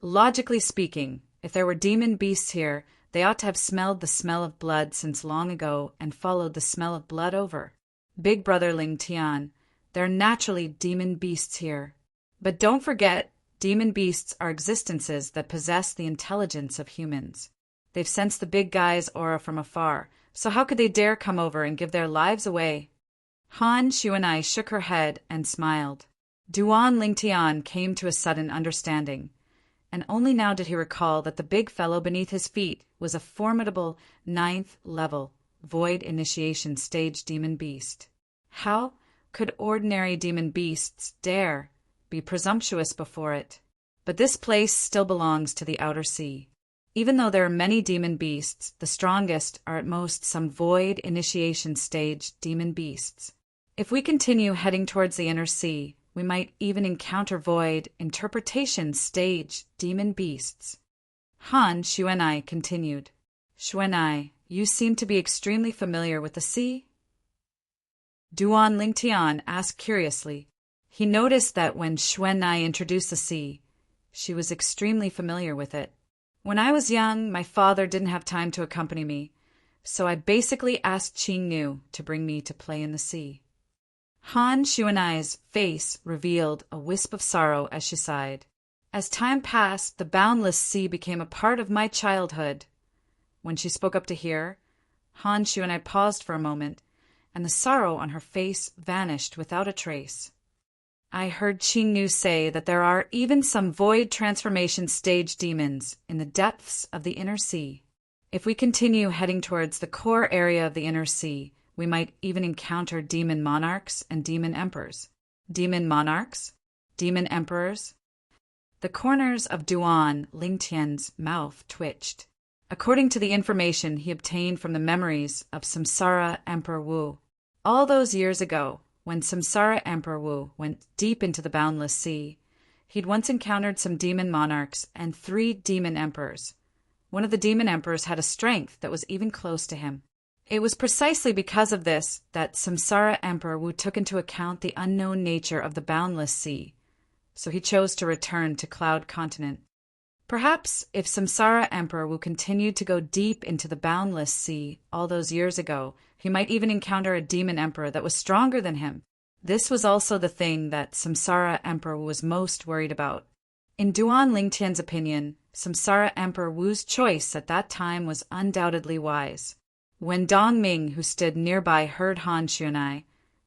Logically speaking, if there were demon beasts here, they ought to have smelled the smell of blood since long ago and followed the smell of blood over. Big Brother Lingtian, there are naturally demon beasts here. But don't forget, demon beasts are existences that possess the intelligence of humans. They've sensed the big guy's aura from afar, so how could they dare come over and give their lives away? Han Xuanai shook her head and smiled. Duan Lingtian came to a sudden understanding, and only now did he recall that the big fellow beneath his feet was a formidable 9th-level void initiation stage demon beast. How could ordinary demon beasts dare be presumptuous before it? But this place still belongs to the outer sea. Even though there are many demon beasts, the strongest are at most some void initiation stage demon beasts. If we continue heading towards the inner sea, we might even encounter void interpretation stage demon beasts. Han Xuanai continued. Xuanai, you seem to be extremely familiar with the sea? Duan Lingtian asked curiously. He noticed that when Xuanai introduced the sea, she was extremely familiar with it. When I was young, my father didn't have time to accompany me, so I basically asked Qingnu to bring me to play in the sea. Han Xuanai's face revealed a wisp of sorrow as she sighed. As time passed, the boundless sea became a part of my childhood. When she spoke up to hear, Han Xuanai paused for a moment, and the sorrow on her face vanished without a trace. I heard Qingnu say that there are even some void transformation stage demons in the depths of the inner sea. If we continue heading towards the core area of the inner sea, we might even encounter demon monarchs and demon emperors. Demon monarchs? Demon emperors? The corners of Duan Lingtian's mouth twitched. According to the information he obtained from the memories of Samsara Emperor Wu, all those years ago, when Samsara Emperor Wu went deep into the boundless sea, he'd once encountered some demon monarchs and 3 demon emperors. One of the demon emperors had a strength that was even close to him. It was precisely because of this that Samsara Emperor Wu took into account the unknown nature of the boundless sea, so he chose to return to Cloud Continent. Perhaps if Samsara Emperor Wu continued to go deep into the boundless sea all those years ago, he might even encounter a demon emperor that was stronger than him. This was also the thing that Samsara Emperor Wu was most worried about. In Duan Lingtian's opinion, Samsara Emperor Wu's choice at that time was undoubtedly wise. When Dong Ming, who stood nearby, heard Han Xuanai,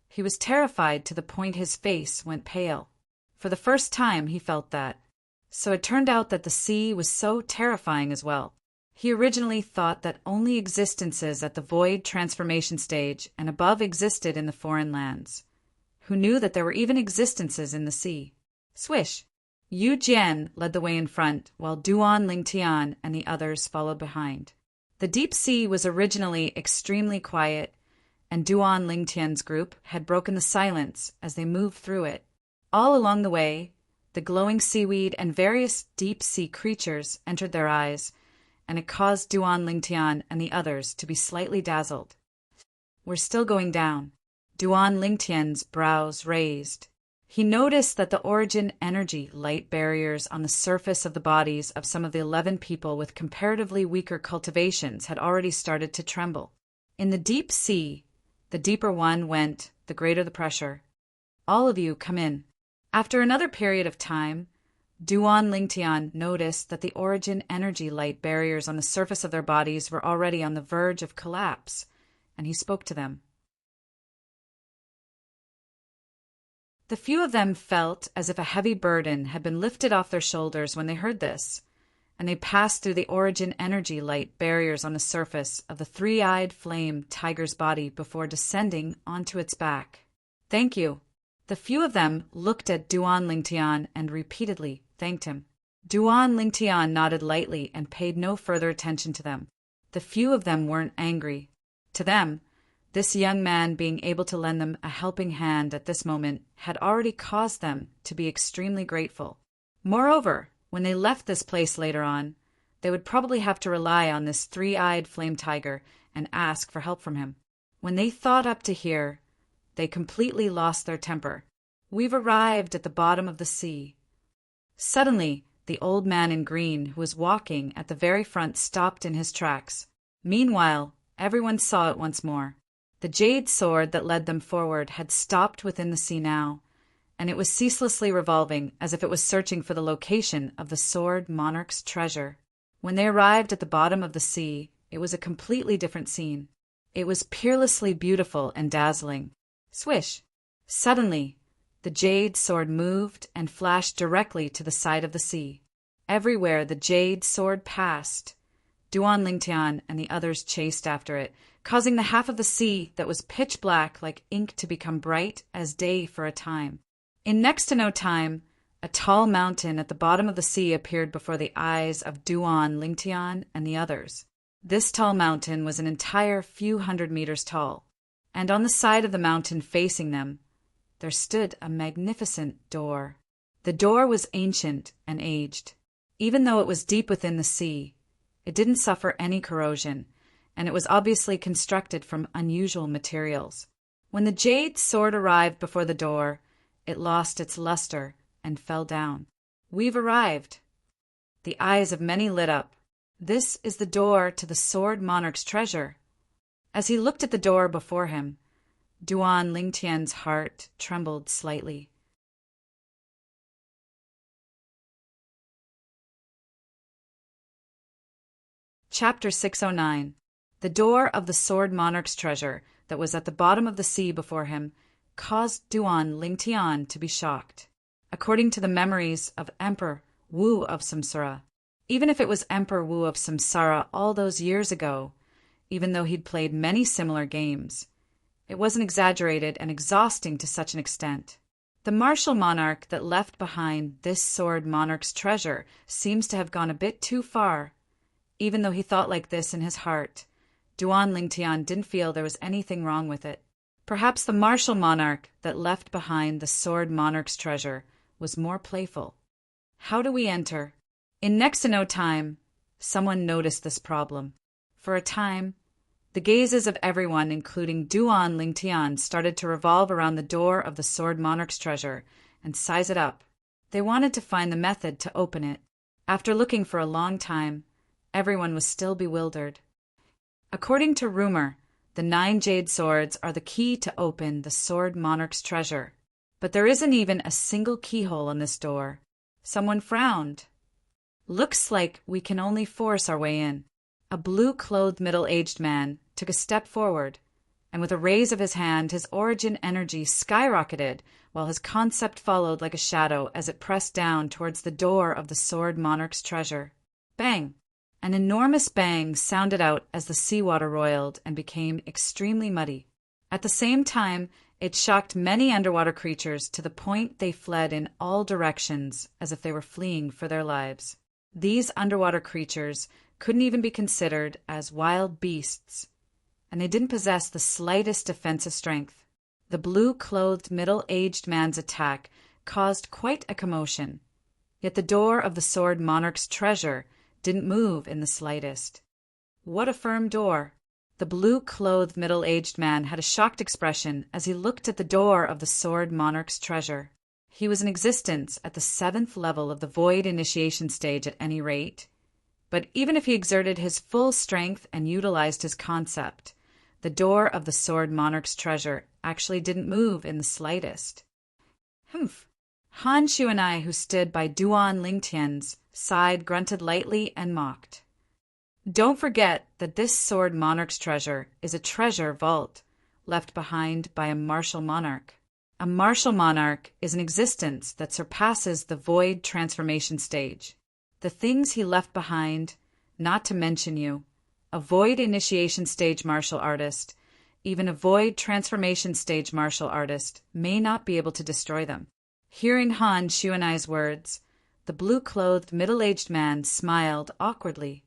he was terrified to the point his face went pale. For the first time he felt that. So it turned out that the sea was so terrifying as well. He originally thought that only existences at the void transformation stage and above existed in the foreign lands. Who knew that there were even existences in the sea? Swish! Yu Jian led the way in front, while Duan Lingtian and the others followed behind. The deep sea was originally extremely quiet, and Duan Lingtian's group had broken the silence as they moved through it. All along the way, the glowing seaweed and various deep-sea creatures entered their eyes, and it caused Duan Lingtian and the others to be slightly dazzled. We're still going down. Duan Lingtian's brows raised. He noticed that the origin energy light barriers on the surface of the bodies of some of the 11 people with comparatively weaker cultivations had already started to tremble. In the deep sea, the deeper one went, the greater the pressure. All of you come in. After another period of time, Duan Lingtian noticed that the origin energy light barriers on the surface of their bodies were already on the verge of collapse, and he spoke to them. The few of them felt as if a heavy burden had been lifted off their shoulders when they heard this, and they passed through the origin energy light barriers on the surface of the three-eyed flame tiger's body before descending onto its back. Thank you. The few of them looked at Duan Lingtian and repeatedly thanked him. Duan Lingtian nodded lightly and paid no further attention to them. The few of them weren't angry. To them, this young man being able to lend them a helping hand at this moment had already caused them to be extremely grateful. Moreover, when they left this place later on, they would probably have to rely on this three-eyed flame tiger and ask for help from him. When they thought up to here, they completely lost their temper. We've arrived at the bottom of the sea. Suddenly, the old man in green who was walking at the very front stopped in his tracks. Meanwhile, everyone saw it once more. The jade sword that led them forward had stopped within the sea now, and it was ceaselessly revolving as if it was searching for the location of the sword Monarch's treasure. When they arrived at the bottom of the sea, it was a completely different scene. It was peerlessly beautiful and dazzling. Swish! Suddenly, the jade sword moved and flashed directly to the side of the sea. Everywhere the jade sword passed, Duan Lingtian and the others chased after it, causing the half of the sea that was pitch black like ink to become bright as day for a time. In next to no time, a tall mountain at the bottom of the sea appeared before the eyes of Duan Lingtian and the others. This tall mountain was an entire few hundred meters tall, and on the side of the mountain facing them, there stood a magnificent door. The door was ancient and aged. Even though it was deep within the sea, it didn't suffer any corrosion, and it was obviously constructed from unusual materials. When the jade sword arrived before the door, it lost its luster and fell down. We've arrived. The eyes of many lit up. This is the door to the sword Monarch's treasure. As he looked at the door before him, Duan Lingtian's heart trembled slightly. Chapter 609. The door of the sword Monarch's treasure that was at the bottom of the sea before him caused Duan Lingtian to be shocked. According to the memories of Emperor Wu of Samsara, even if it was Emperor Wu of Samsara all those years ago, even though he'd played many similar games, it wasn't exaggerated and exhausting to such an extent. The martial monarch that left behind this sword Monarch's treasure seems to have gone a bit too far. Even though he thought like this in his heart, Duan Lingtian didn't feel there was anything wrong with it. Perhaps the martial monarch that left behind the sword Monarch's treasure was more playful. How do we enter? In next to no time, someone noticed this problem. For a time, the gazes of everyone, including Duan Lingtian, started to revolve around the door of the sword Monarch's treasure and size it up. They wanted to find the method to open it. After looking for a long time, everyone was still bewildered. According to rumor, the 9 jade swords are the key to open the sword Monarch's treasure. But there isn't even a single keyhole on this door. Someone frowned. Looks like we can only force our way in. A blue-clothed middle-aged man took a step forward, and with a raise of his hand, his origin energy skyrocketed, while his concept followed like a shadow as it pressed down towards the door of the sword Monarch's treasure. Bang! An enormous bang sounded out as the seawater roiled and became extremely muddy. At the same time, it shocked many underwater creatures to the point they fled in all directions as if they were fleeing for their lives. These underwater creatures couldn't even be considered as wild beasts, and they didn't possess the slightest defensive strength. The blue-clothed middle-aged man's attack caused quite a commotion, yet the door of the sword Monarch's treasure didn't move in the slightest. What a firm door! The blue-clothed middle-aged man had a shocked expression as he looked at the door of the sword Monarch's treasure. He was in existence at the 7th level of the void initiation stage at any rate, but even if he exerted his full strength and utilized his concept, the door of the sword Monarch's treasure actually didn't move in the slightest. Humph! Han Shuanai, who stood by Duan Lingtian's side, grunted lightly and mocked. Don't forget that this sword monarch's treasure is a treasure vault left behind by a martial monarch. A martial monarch is an existence that surpasses the void transformation stage. The things he left behind, not to mention you, a void initiation stage martial artist, even a void transformation stage martial artist, may not be able to destroy them. Hearing Han Shuanai's words, the blue-clothed middle-aged man smiled awkwardly.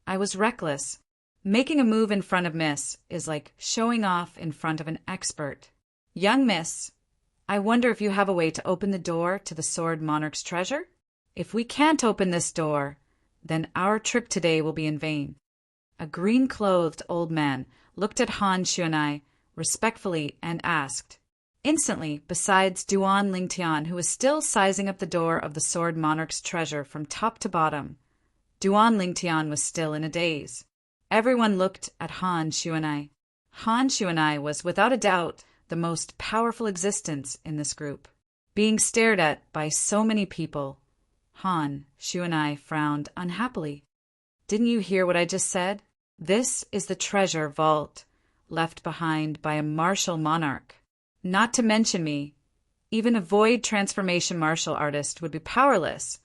I was reckless. Making a move in front of Miss is like showing off in front of an expert. Young Miss, I wonder if you have a way to open the door to the Sword Monarch's treasure? If we can't open this door, then our trip today will be in vain. A green-clothed old man looked at Han Shuanai respectfully and asked. Instantly, besides Duan Lingtian, who was still sizing up the door of the Sword Monarch's treasure from top to bottom, Duan Lingtian was still in a daze. Everyone looked at Han Shuanai. Han Shuanai was, without a doubt, the most powerful existence in this group. Being stared at by so many people, Han Shuanai frowned unhappily. Didn't you hear what I just said? This is the treasure vault left behind by a martial monarch. Not to mention me, even a void transformation martial artist would be powerless,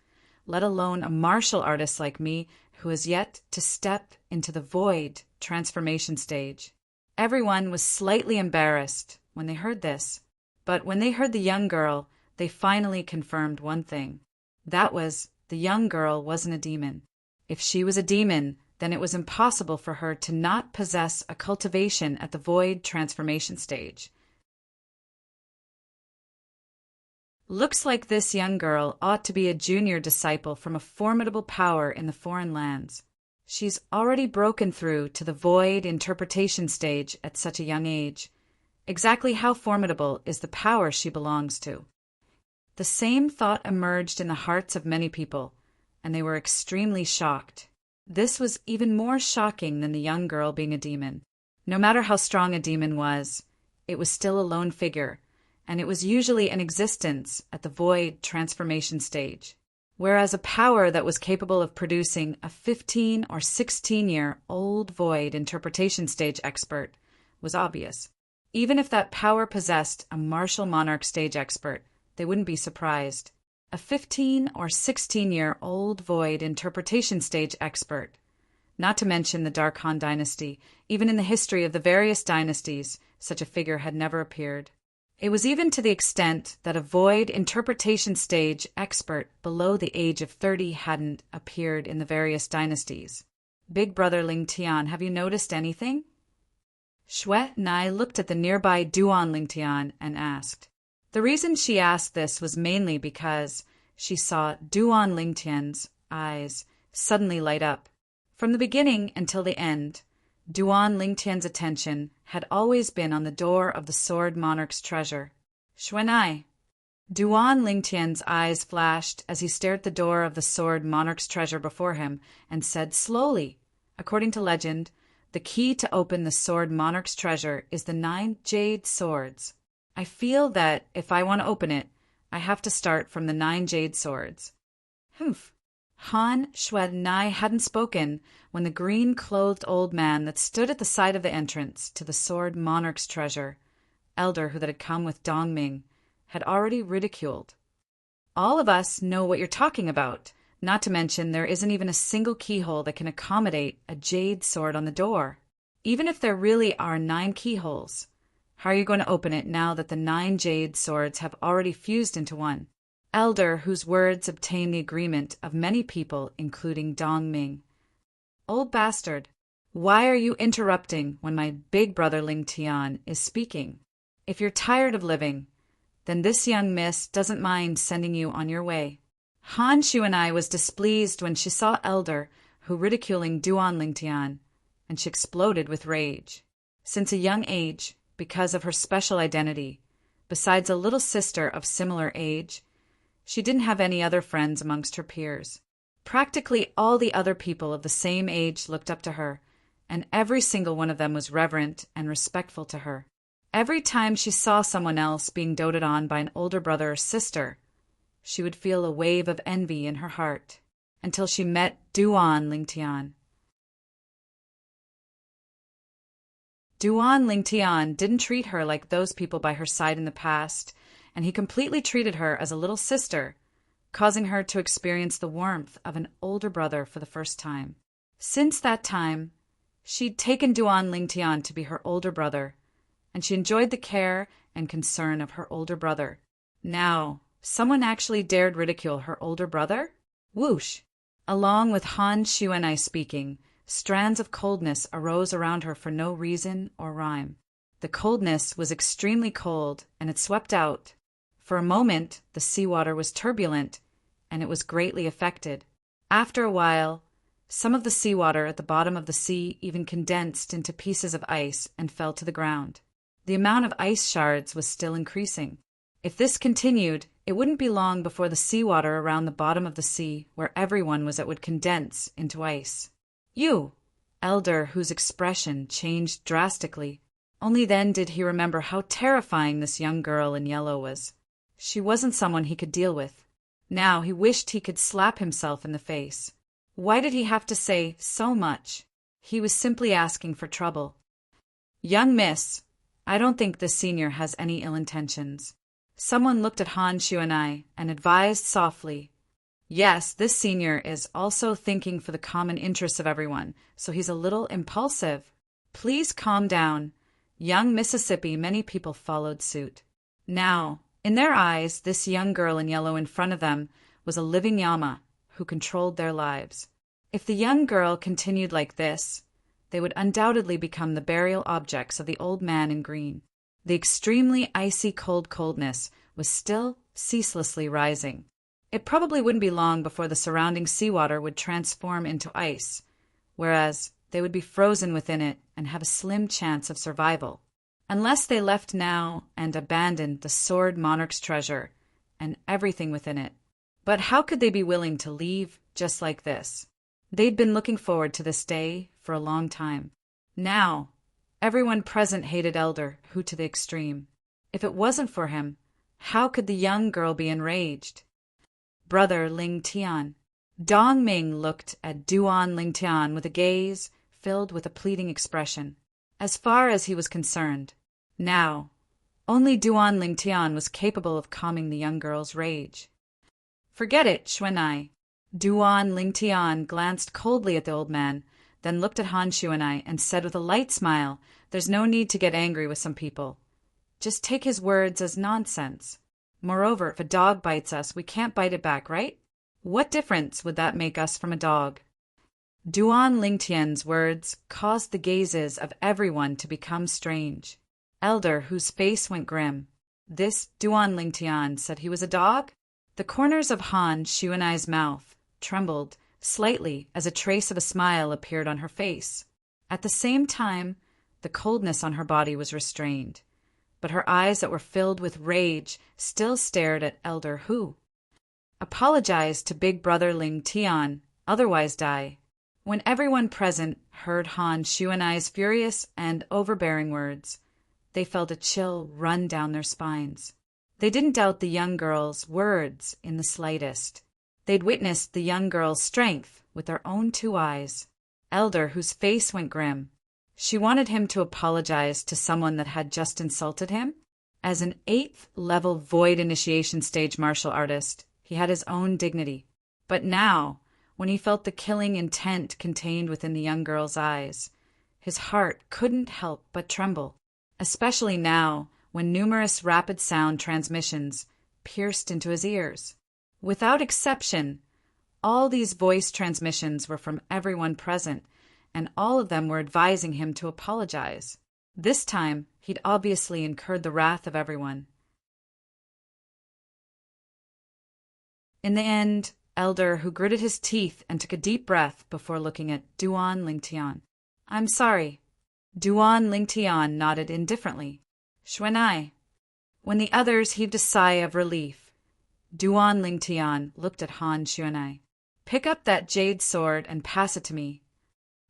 let alone a martial artist like me who has yet to step into the void transformation stage. Everyone was slightly embarrassed when they heard this, but when they heard the young girl, they finally confirmed one thing. That was, the young girl wasn't a demon. If she was a demon, then it was impossible for her to not possess a cultivation at the void transformation stage. Looks like this young girl ought to be a junior disciple from a formidable power in the foreign lands. She's already broken through to the void interpretation stage at such a young age. Exactly how formidable is the power she belongs to? The same thought emerged in the hearts of many people, and they were extremely shocked. This was even more shocking than the young girl being a demon. No matter how strong a demon was, it was still a lone figure, and it was usually an existence at the void transformation stage, whereas a power that was capable of producing a 15 or 16-year-old void interpretation stage expert was obvious. Even if that power possessed a martial monarch stage expert, they wouldn't be surprised. A 15 or 16-year-old void interpretation stage expert. Not to mention the Dark Han dynasty, even in the history of the various dynasties, such a figure had never appeared. It was even to the extent that a void interpretation stage expert below the age of 30 hadn't appeared in the various dynasties. Big Brother Ling Tian, have you noticed anything? Shui Nai looked at the nearby Duan Ling Tian and asked. The reason she asked this was mainly because she saw Duan Ling Tian's eyes suddenly light up. From the beginning until the end, Duan Ling Tian's attention had always been on the door of the Sword Monarch's treasure. Xuanai. Duan Ling Tian's eyes flashed as he stared at the door of the Sword Monarch's treasure before him and said slowly, according to legend, the key to open the Sword Monarch's treasure is the 9 jade swords. I feel that if I want to open it, I have to start from the 9 jade swords. Humph. Han Xuanai hadn't spoken when the green-clothed old man that stood at the side of the entrance to the Sword Monarch's treasure, elder who had come with Dongming, had already ridiculed. All of us know what you're talking about, not to mention there isn't even a single keyhole that can accommodate a jade sword on the door. Even if there really are 9 keyholes, how are you going to open it now that the 9 jade swords have already fused into one? Elder whose words obtained the agreement of many people, including Dongming. Old bastard, why are you interrupting when my big brother Ling Tian is speaking? If you're tired of living, then this young miss doesn't mind sending you on your way. Han Xuanai was displeased when she saw Elder, who ridiculing Duan Ling Tian, and she exploded with rage. Since a young age, because of her special identity, besides a little sister of similar age, she didn't have any other friends amongst her peers. Practically all the other people of the same age looked up to her, and every single one of them was reverent and respectful to her. Every time she saw someone else being doted on by an older brother or sister, she would feel a wave of envy in her heart, until she met Duan Lingtian. Duan Lingtian didn't treat her like those people by her side in the past, and he completely treated her as a little sister, causing her to experience the warmth of an older brother for the first time. Since that time, she'd taken Duan Lingtian to be her older brother, and she enjoyed the care and concern of her older brother. Now, someone actually dared ridicule her older brother? Whoosh! Along with Han Xuanai speaking, strands of coldness arose around her for no reason or rhyme. The coldness was extremely cold, and it swept out. For a moment, the seawater was turbulent, and it was greatly affected. After a while, some of the seawater at the bottom of the sea even condensed into pieces of ice and fell to the ground. The amount of ice shards was still increasing. If this continued, it wouldn't be long before the seawater around the bottom of the sea where everyone was at would condense into ice. You, Elder, whose expression changed drastically. Only then did he remember how terrifying this young girl in yellow was. She wasn't someone he could deal with. Now he wished he could slap himself in the face. Why did he have to say so much? He was simply asking for trouble. Young miss, I don't think this senior has any ill intentions. Someone looked at Han Xuanai and advised softly, yes, this senior is also thinking for the common interests of everyone, so he's a little impulsive. Please calm down. Young Mississippi, many people followed suit. Now, in their eyes, this young girl in yellow in front of them was a living Yama who controlled their lives. If the young girl continued like this, they would undoubtedly become the burial objects of the old man in green. The extremely icy coldness was still ceaselessly rising. It probably wouldn't be long before the surrounding seawater would transform into ice, whereas they would be frozen within it and have a slim chance of survival, unless they left now and abandoned the sword Monarch's treasure and everything within it. But how could they be willing to leave just like this? They'd been looking forward to this day for a long time. Now, everyone present hated Elder Hu to the extreme. If it wasn't for him, how could the young girl be enraged? Brother Ling Tian. Dong Ming looked at Duan Ling Tian with a gaze filled with a pleading expression. As far as he was concerned, now, only Duan Ling Tian was capable of calming the young girl's rage. Forget it, Xuanai. Duan Ling Tian glanced coldly at the old man, then looked at Han Xuanai and said with a light smile, there's no need to get angry with some people. Just take his words as nonsense. Moreover, if a dog bites us, we can't bite it back, right? What difference would that make us from a dog? Duan Lingtian's words caused the gazes of everyone to become strange. Elder, whose face went grim. This Duan Lingtian said he was a dog? The corners of Han Xuanai's mouth trembled slightly as a trace of a smile appeared on her face. At the same time, the coldness on her body was restrained, but her eyes that were filled with rage still stared at Elder Hu. Apologize to Big Brother Ling Tian, otherwise die. When everyone present heard Han Xuanai's furious and overbearing words, they felt a chill run down their spines. They didn't doubt the young girl's words in the slightest. They'd witnessed the young girl's strength with their own two eyes. Elder, whose face went grim. She wanted him to apologize to someone that had just insulted him. As an 8th level void initiation stage martial artist, he had his own dignity. But now, when he felt the killing intent contained within the young girl's eyes, his heart couldn't help but tremble, especially now when numerous rapid sound transmissions pierced into his ears. Without exception, all these voice transmissions were from everyone present, and all of them were advising him to apologize. This time, he'd obviously incurred the wrath of everyone. In the end, Elder, who gritted his teeth and took a deep breath before looking at Duan Lingtian. I'm sorry. Duan Lingtian nodded indifferently. Xuanai. When the others heaved a sigh of relief, Duan Lingtian looked at Han Xuanai. Pick up that jade sword and pass it to me.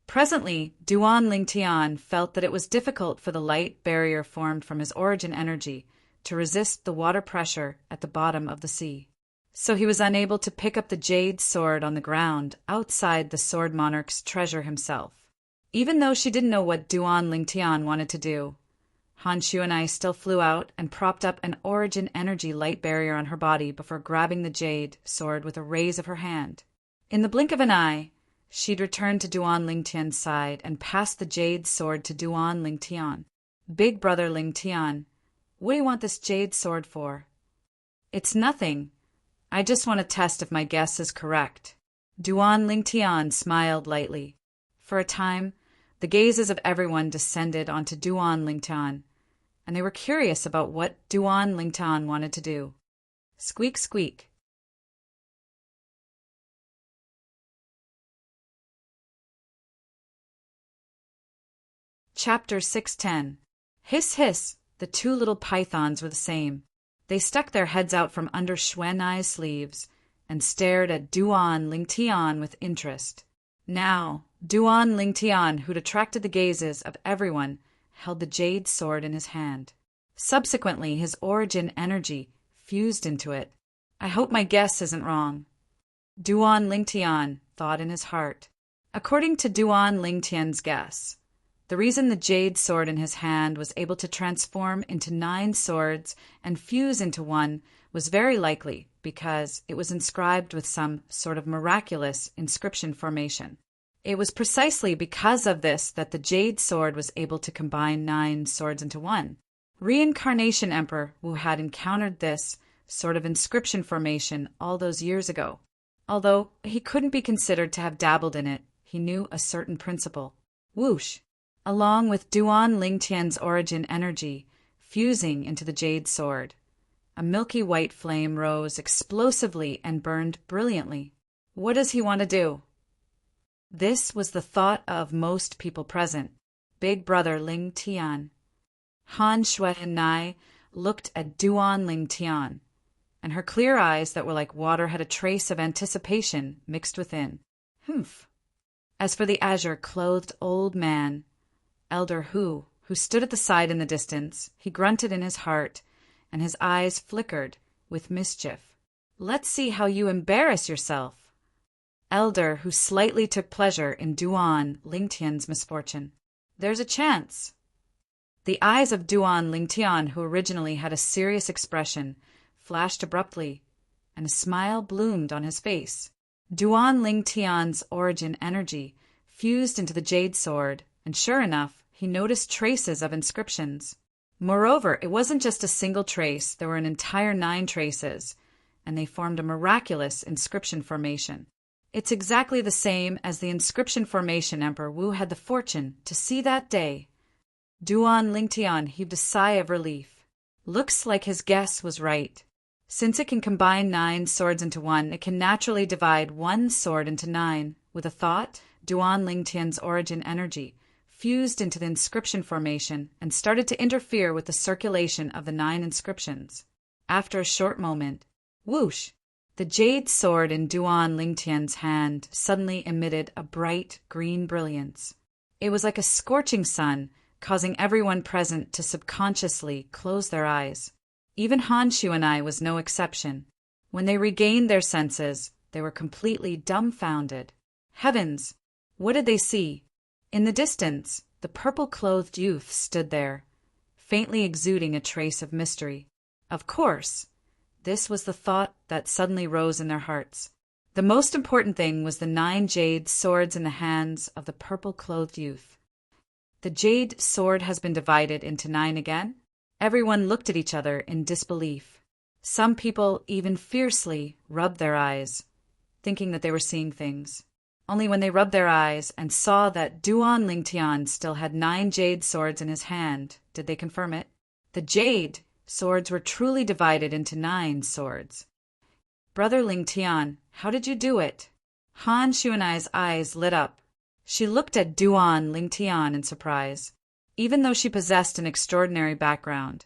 Presently, Duan Lingtian felt that it was difficult for the light barrier formed from his origin energy to resist the water pressure at the bottom of the sea. So he was unable to pick up the jade sword on the ground outside the Sword Monarch's treasure himself. Even though she didn't know what Duan Lingtian wanted to do, Han Shu and I still flew out and propped up an origin energy light barrier on her body before grabbing the jade sword with a raise of her hand. In the blink of an eye, she'd returned to Duan Lingtian's side and passed the jade sword to Duan Lingtian. Big brother Lingtian, what do you want this jade sword for? It's nothing. I just want to test if my guess is correct. Duan Lingtian smiled lightly. For a time, the gazes of everyone descended onto Duan Lingtian, and they were curious about what Duan Lingtian wanted to do. Squeak, squeak. Chapter 610. Hiss, hiss. The two little pythons were the same. They stuck their heads out from under Xuanai's sleeves and stared at Duan Lingtian with interest. Now, Duan Lingtian, who'd attracted the gazes of everyone, held the jade sword in his hand. Subsequently, his origin energy fused into it. I hope my guess isn't wrong. Duan Lingtian thought in his heart. According to Duan Lingtian's guess, the reason the jade sword in his hand was able to transform into 9 swords and fuse into one was very likely because it was inscribed with some sort of miraculous inscription formation. It was precisely because of this that the jade sword was able to combine 9 swords into one. Reincarnation Emperor Wu had encountered this sort of inscription formation all those years ago. Although he couldn't be considered to have dabbled in it, he knew a certain principle. Whoosh! Along with Duan Lingtian's origin energy fusing into the jade sword, a milky white flame rose explosively and burned brilliantly. What does he want to do? This was the thought of most people present. Big brother Lingtian. Han Shui and I looked at Duan Lingtian, and her clear eyes that were like water had a trace of anticipation mixed within. Humph. As for the azure-clothed old man, Elder Hu, who stood at the side in the distance, he grunted in his heart, and his eyes flickered with mischief. Let's see how you embarrass yourself. Elder, who slightly took pleasure in Duan Lingtian's misfortune. There's a chance. The eyes of Duan Lingtian, who originally had a serious expression, flashed abruptly, and a smile bloomed on his face. Duan Lingtian's origin energy fused into the jade sword, and sure enough, he noticed traces of inscriptions. Moreover, it wasn't just a single trace, there were an entire 9 traces, and they formed a miraculous inscription formation. It's exactly the same as the inscription formation Emperor Wu had the fortune to see that day. Duan Lingtian heaved a sigh of relief. Looks like his guess was right. Since it can combine 9 swords into one, it can naturally divide 1 sword into 9. With a thought, Duan Lingtian's origin energy fused into the inscription formation and started to interfere with the circulation of the 9 inscriptions. After a short moment, whoosh! The jade sword in Duan Lingtian's hand suddenly emitted a bright green brilliance. It was like a scorching sun, causing everyone present to subconsciously close their eyes. Even Han Shu and I was no exception. When they regained their senses, they were completely dumbfounded. Heavens! What did they see? In the distance, the purple-clothed youth stood there, faintly exuding a trace of mystery. Of course, this was the thought that suddenly rose in their hearts. The most important thing was the 9 jade swords in the hands of the purple-clothed youth. The jade sword has been divided into 9 again? Everyone looked at each other in disbelief. Some people even fiercely rubbed their eyes, thinking that they were seeing things. Only when they rubbed their eyes and saw that Duan Lingtian still had 9 jade swords in his hand did they confirm it. The jade swords were truly divided into 9 swords. Brother Lingtian, how did you do it? Han Shuanai's eyes lit up. She looked at Duan Lingtian in surprise. Even though she possessed an extraordinary background,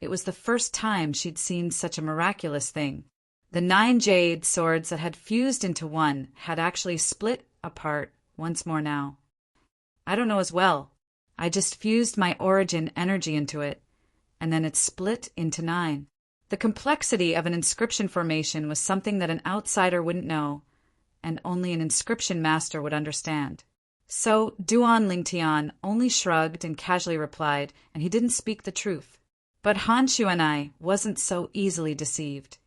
it was the first time she'd seen such a miraculous thing. The 9 jade swords that had fused into one had actually split apart once more now. I don't know as well. I just fused my origin energy into it, and then it split into 9. The complexity of an inscription formation was something that an outsider wouldn't know, and only an inscription master would understand. So Duan Lingtian only shrugged and casually replied, and he didn't speak the truth. But Han Shuanai wasn't so easily deceived.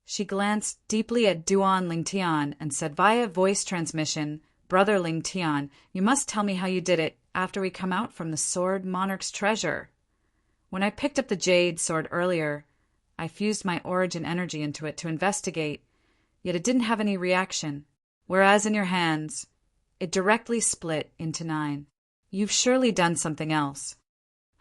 She glanced deeply at Duan Lingtian and said via voice transmission, "Brother Lingtian, you must tell me how you did it after we come out from the Sword Monarch's treasure. When I picked up the jade sword earlier, I fused my origin energy into it to investigate, yet it didn't have any reaction, whereas in your hands, it directly split into 9. You've surely done something else."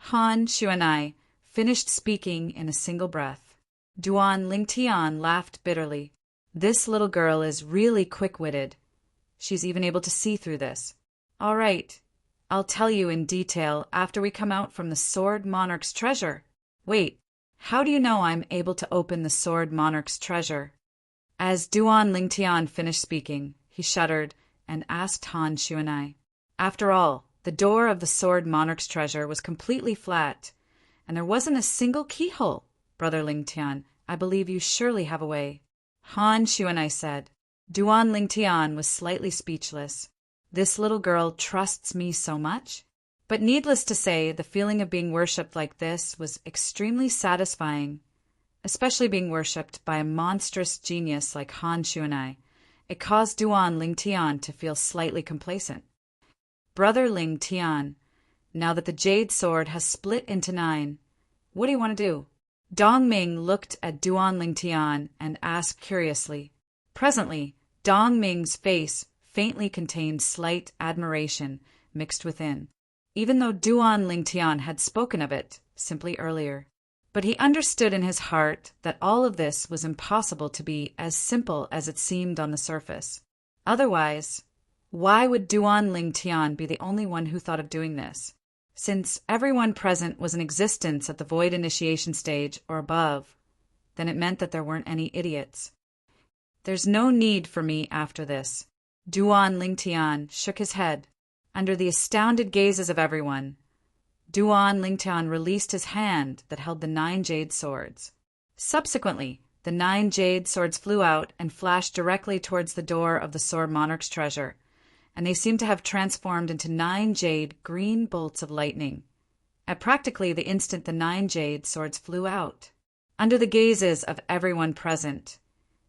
Han Shuanai finished speaking in a single breath. Duan Lingtian laughed bitterly. This little girl is really quick-witted. She's even able to see through this. All right, I'll tell you in detail after we come out from the Sword Monarch's treasure. Wait, how do you know I'm able to open the Sword Monarch's treasure? As Duan Lingtian finished speaking, he shuddered and asked Han Shuanai. After all, the door of the Sword Monarch's treasure was completely flat, and there wasn't a single keyhole. Brother Lingtian, I believe you surely have a way. Han Shuanai said. Duan Lingtian was slightly speechless. This little girl trusts me so much? But needless to say, the feeling of being worshipped like this was extremely satisfying, especially being worshipped by a monstrous genius like Han Shuanai. It caused Duan Lingtian to feel slightly complacent. Brother Lingtian, now that the jade sword has split into 9, what do you want to do? Dongming looked at Duan Lingtian and asked curiously. Presently, Dongming's face faintly contained slight admiration mixed within, even though Duan Lingtian had spoken of it simply earlier. But he understood in his heart that all of this was impossible to be as simple as it seemed on the surface. Otherwise, why would Duan Lingtian be the only one who thought of doing this? Since everyone present was in existence at the void initiation stage or above, then it meant that there weren't any idiots. There's no need for me after this. Duan Lingtian shook his head. Under the astounded gazes of everyone, Duan Lingtian released his hand that held the 9 jade swords. Subsequently, the 9 jade swords flew out and flashed directly towards the door of the Sword Monarch's treasure, and they seemed to have transformed into 9 jade green bolts of lightning. At practically the instant the 9 jade swords flew out, under the gazes of everyone present,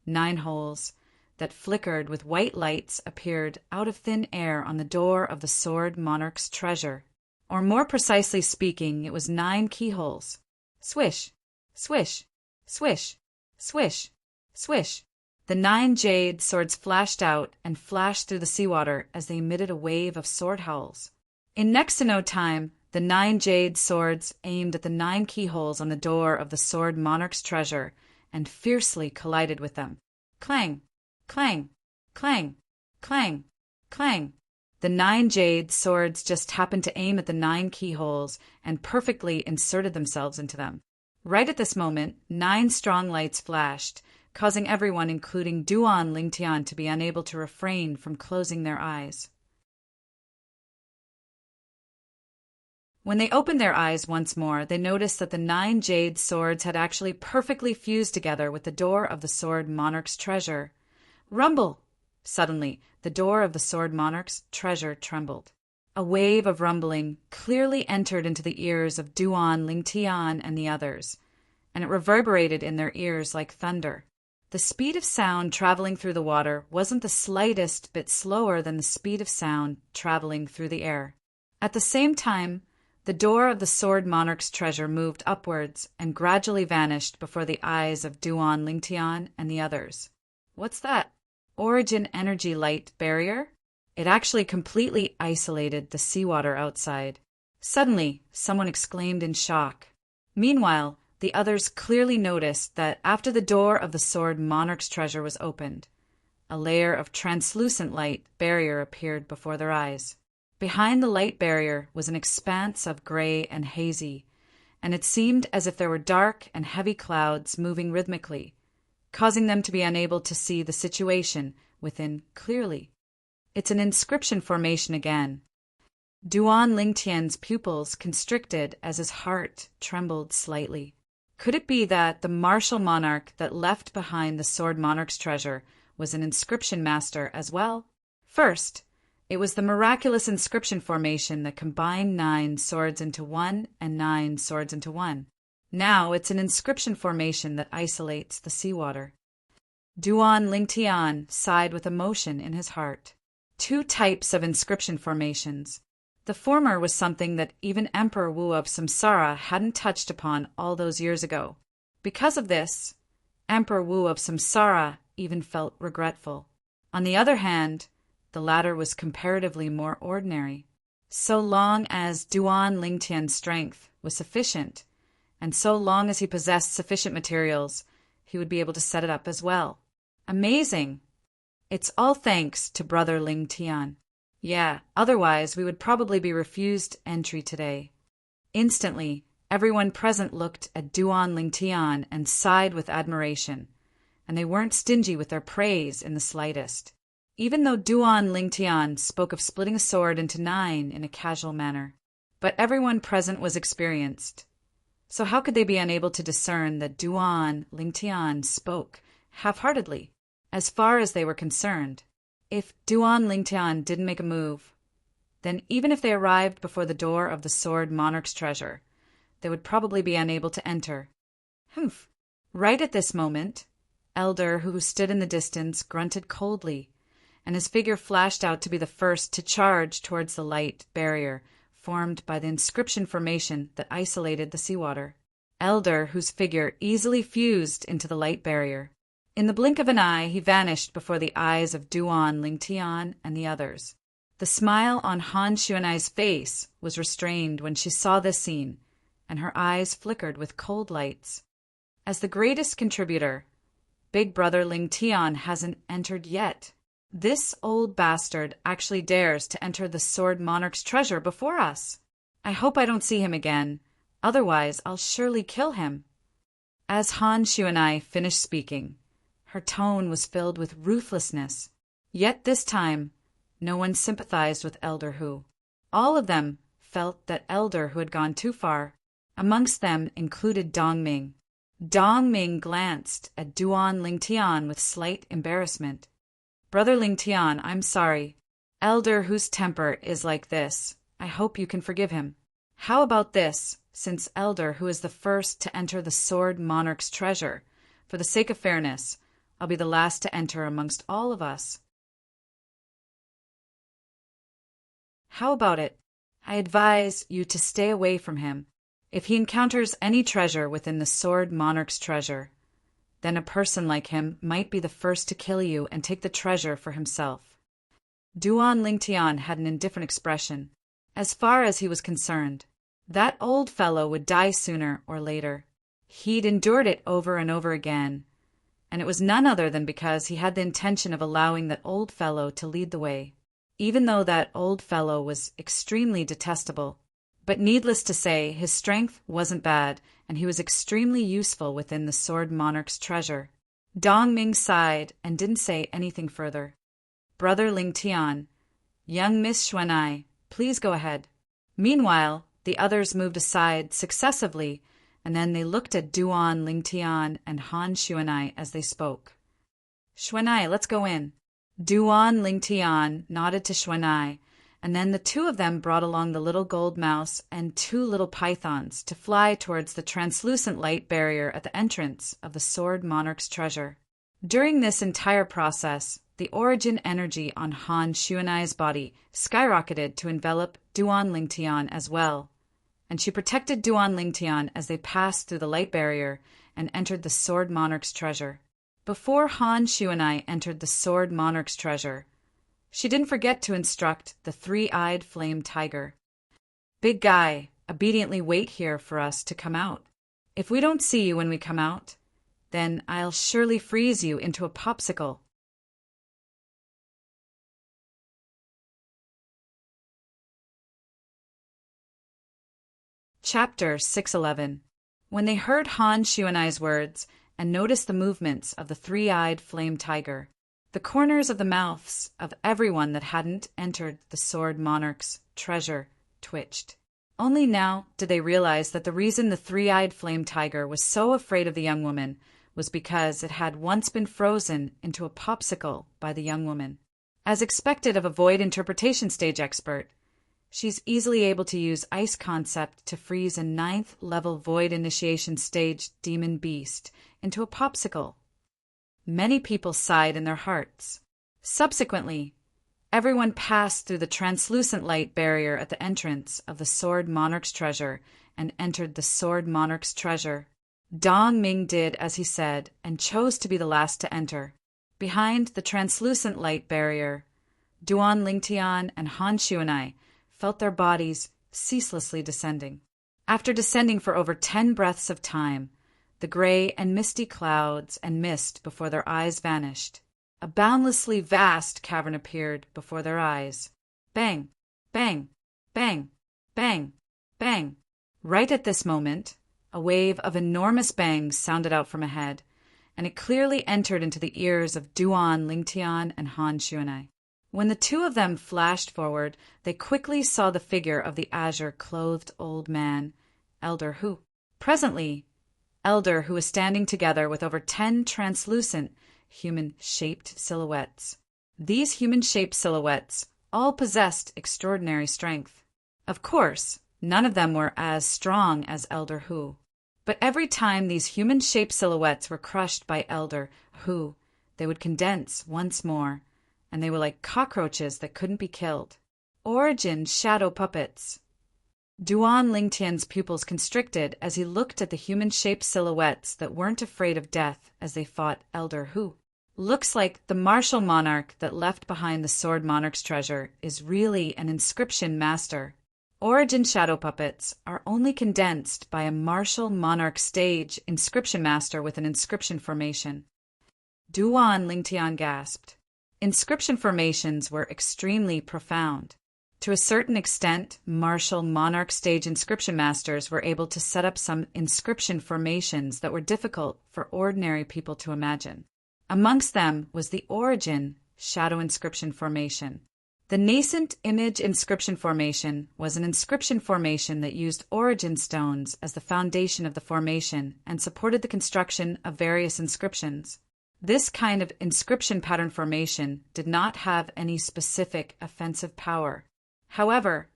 9 holes that flickered with white lights appeared out of thin air on the door of the Sword Monarch's treasure. Or more precisely speaking, it was 9 keyholes. Swish, swish, swish, swish, swish. The 9 jade swords flashed out and flashed through the seawater as they emitted a wave of sword howls. In next to no time, the 9 jade swords aimed at the 9 keyholes on the door of the Sword Monarch's treasure and fiercely collided with them. Clang, clang, clang, clang, clang. The 9 jade swords just happened to aim at the 9 keyholes and perfectly inserted themselves into them. Right at this moment, 9 strong lights flashed, causing everyone, including Duan Lingtian, to be unable to refrain from closing their eyes. When they opened their eyes once more, they noticed that the 9 jade swords had actually perfectly fused together with the door of the Sword Monarch's treasure. Rumble! Suddenly, the door of the Sword Monarch's treasure trembled. A wave of rumbling clearly entered into the ears of Duan Lingtian and the others, and it reverberated in their ears like thunder. The speed of sound traveling through the water wasn't the slightest bit slower than the speed of sound traveling through the air. At the same time, the door of the Sword Monarch's treasure moved upwards and gradually vanished before the eyes of Duan Lingtian and the others. What's that? Origin energy light barrier? It actually completely isolated the seawater outside. Suddenly, someone exclaimed in shock. Meanwhile, the others clearly noticed that after the door of the Sword Monarch's treasure was opened, a layer of translucent light barrier appeared before their eyes. Behind the light barrier was an expanse of gray and hazy, and it seemed as if there were dark and heavy clouds moving rhythmically, causing them to be unable to see the situation within clearly. It's an inscription formation again. Duan Lingtian's pupils constricted as his heart trembled slightly. Could it be that the martial monarch that left behind the sword monarch's treasure was an inscription master as well? First, it was the miraculous inscription formation that combined 9 swords into one and 9 swords into one. Now it's an inscription formation that isolates the seawater. Duan Lingtian sighed with emotion in his heart. 2 types of inscription formations. The former was something that even Emperor Wu of Samsara hadn't touched upon all those years ago. Because of this, Emperor Wu of Samsara even felt regretful. On the other hand, the latter was comparatively more ordinary. So long as Duan Lingtian's strength was sufficient, and so long as he possessed sufficient materials, he would be able to set it up as well. Amazing! It's all thanks to Brother Lingtian. Yeah, otherwise we would probably be refused entry today. Instantly, everyone present looked at Duan Lingtian and sighed with admiration, and they weren't stingy with their praise in the slightest. Even though Duan Lingtian spoke of splitting a sword into 9 in a casual manner. But everyone present was experienced. So how could they be unable to discern that Duan Lingtian spoke half-heartedly, as far as they were concerned? If Duan Lingtian didn't make a move, then even if they arrived before the door of the sword monarch's treasure, they would probably be unable to enter. Humph! Right at this moment, Elder, who stood in the distance, grunted coldly, and his figure flashed out to be the first to charge towards the light barrier formed by the inscription formation that isolated the seawater. Elder, whose figure easily fused into the light barrier. In the blink of an eye, he vanished before the eyes of Duan Lingtian and the others. The smile on Han Xuanai's face was restrained when she saw this scene, and her eyes flickered with cold lights. As the greatest contributor, Big Brother Lingtian hasn't entered yet. This old bastard actually dares to enter the sword monarch's treasure before us. I hope I don't see him again, otherwise I'll surely kill him. As Han Xuanai finished speaking, her tone was filled with ruthlessness. Yet this time, no one sympathized with Elder Hu. All of them felt that Elder Hu had gone too far. Amongst them included Dong Ming. Dong Ming glanced at Duan Lingtian with slight embarrassment. Brother Lingtian, I'm sorry. Elder Hu's temper is like this. I hope you can forgive him. How about this, since Elder Hu is the first to enter the sword monarch's treasure, for the sake of fairness, I'll be the last to enter amongst all of us. How about it? I advise you to stay away from him. If he encounters any treasure within the sword monarch's treasure, then a person like him might be the first to kill you and take the treasure for himself. Duan Lingtian had an indifferent expression. As far as he was concerned, that old fellow would die sooner or later. He'd endured it over and over again, and it was none other than because he had the intention of allowing that old fellow to lead the way, even though that old fellow was extremely detestable. But needless to say, his strength wasn't bad, and he was extremely useful within the sword monarch's treasure. Dong Ming sighed and didn't say anything further. Brother Lingtian, young Miss Xuanai, please go ahead. Meanwhile, the others moved aside successively, and then they looked at Duan Lingtian and Han Xuanai as they spoke. Xuanai, let's go in. Duan Lingtian nodded to Xuanai, and then the two of them brought along the little gold mouse and 2 little pythons to fly towards the translucent light barrier at the entrance of the sword monarch's treasure. During this entire process, the origin energy on Han Xuanai's body skyrocketed to envelop Duan Lingtian as well, and she protected Duan Lingtian as they passed through the light barrier and entered the sword monarch's treasure. Before Han Xuanai entered the sword monarch's treasure, she didn't forget to instruct the 3-eyed flame tiger. Big guy, obediently wait here for us to come out. If we don't see you when we come out, then I'll surely freeze you into a popsicle. Chapter 611. When they heard Han Xuanai's words and noticed the movements of the 3-eyed flame tiger, The corners of the mouths of everyone that hadn't entered the Sword Monarch's treasure twitched. Only now did they realize that the reason the three-eyed flame tiger was so afraid of the young woman was because it had once been frozen into a popsicle by the young woman. As expected of a void interpretation stage expert, she's easily able to use ice concept to freeze a 9th level void initiation stage demon beast into a popsicle. Many people sighed in their hearts. Subsequently, everyone passed through the translucent light barrier at the entrance of the Sword Monarch's treasure and entered the Sword Monarch's treasure. Dong Ming did as he said and chose to be the last to enter. Behind the translucent light barrier, Duan Lingtian and Han Shuanai felt their bodies ceaselessly descending. After descending for over 10 breaths of time, the gray and misty clouds and mist before their eyes vanished. A boundlessly vast cavern appeared before their eyes. Bang, bang, bang, bang, bang. Right at this moment, a wave of enormous bangs sounded out from ahead, and it clearly entered into the ears of Duan Lingtian and Han Shuanai. When the two of them flashed forward, they quickly saw the figure of the azure-clothed old man, Elder Hu. Presently, Elder Hu was standing together with over 10 translucent, human-shaped silhouettes. These human-shaped silhouettes all possessed extraordinary strength. Of course, none of them were as strong as Elder Hu. But every time these human-shaped silhouettes were crushed by Elder Hu, they would condense once more, and they were like cockroaches that couldn't be killed. Origin shadow puppets. Duan Lingtian's pupils constricted as he looked at the human-shaped silhouettes that weren't afraid of death as they fought Elder Hu. Looks like the martial monarch that left behind the Sword Monarch's treasure is really an inscription master. Origin shadow puppets are only condensed by a martial monarch stage inscription master with an inscription formation. Duan Lingtian gasped. Inscription formations were extremely profound. To a certain extent, martial monarch stage inscription masters were able to set up some inscription formations that were difficult for ordinary people to imagine. Amongst them was the Origin shadow inscription formation. The nascent image inscription formation was an inscription formation that used origin stones as the foundation of the formation and supported the construction of various inscriptions. This kind of inscription pattern formation did not have any specific offensive power. However,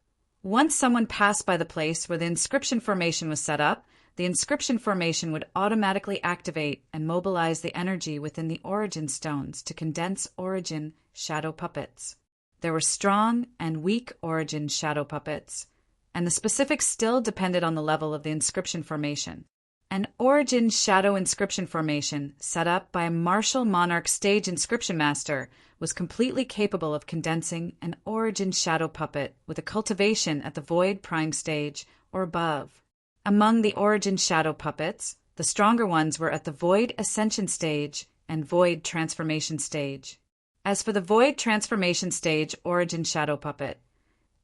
once someone passed by the place where the inscription formation was set up, the inscription formation would automatically activate and mobilize the energy within the origin stones to condense origin shadow puppets. There were strong and weak origin shadow puppets, and the specifics still depended on the level of the inscription formation. An origin shadow inscription formation set up by a martial monarch stage inscription master was completely capable of condensing an origin shadow puppet with a cultivation at the void prime stage or above. Among the origin shadow puppets, the stronger ones were at the void ascension stage and void transformation stage. As for the void transformation stage origin shadow puppet,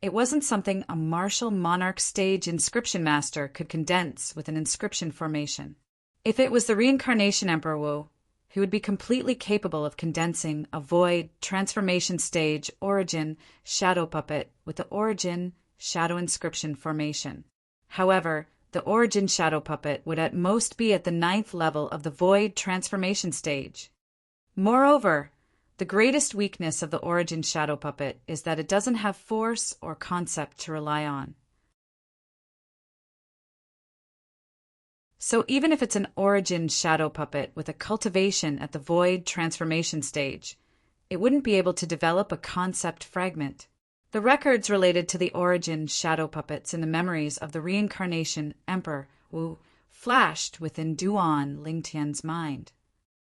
it wasn't something a martial monarch stage inscription master could condense with an inscription formation. If it was the reincarnation Emperor Wu, he would be completely capable of condensing a void transformation stage origin shadow puppet with the origin shadow inscription formation. However, the origin shadow puppet would at most be at the 9th level of the void transformation stage. Moreover, the greatest weakness of the origin shadow puppet is that it doesn't have force or concept to rely on. So even if it's an origin shadow puppet with a cultivation at the void transformation stage, it wouldn't be able to develop a concept fragment. The records related to the origin shadow puppets in the memories of the reincarnation Emperor Wu flashed within Duan Lingtian's mind.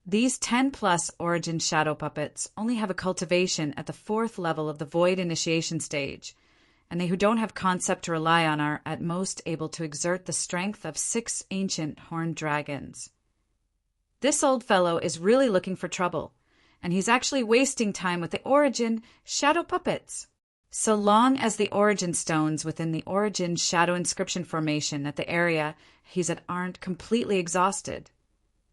These 10+ origin shadow puppets only have a cultivation at the 4th level of the void initiation stage, and they who don't have concept to rely on are at most able to exert the strength of 6 ancient horned dragons. This old fellow is really looking for trouble, and he's actually wasting time with the origin shadow puppets. So long as the origin stones within the origin shadow inscription formation at the area he's at aren't completely exhausted,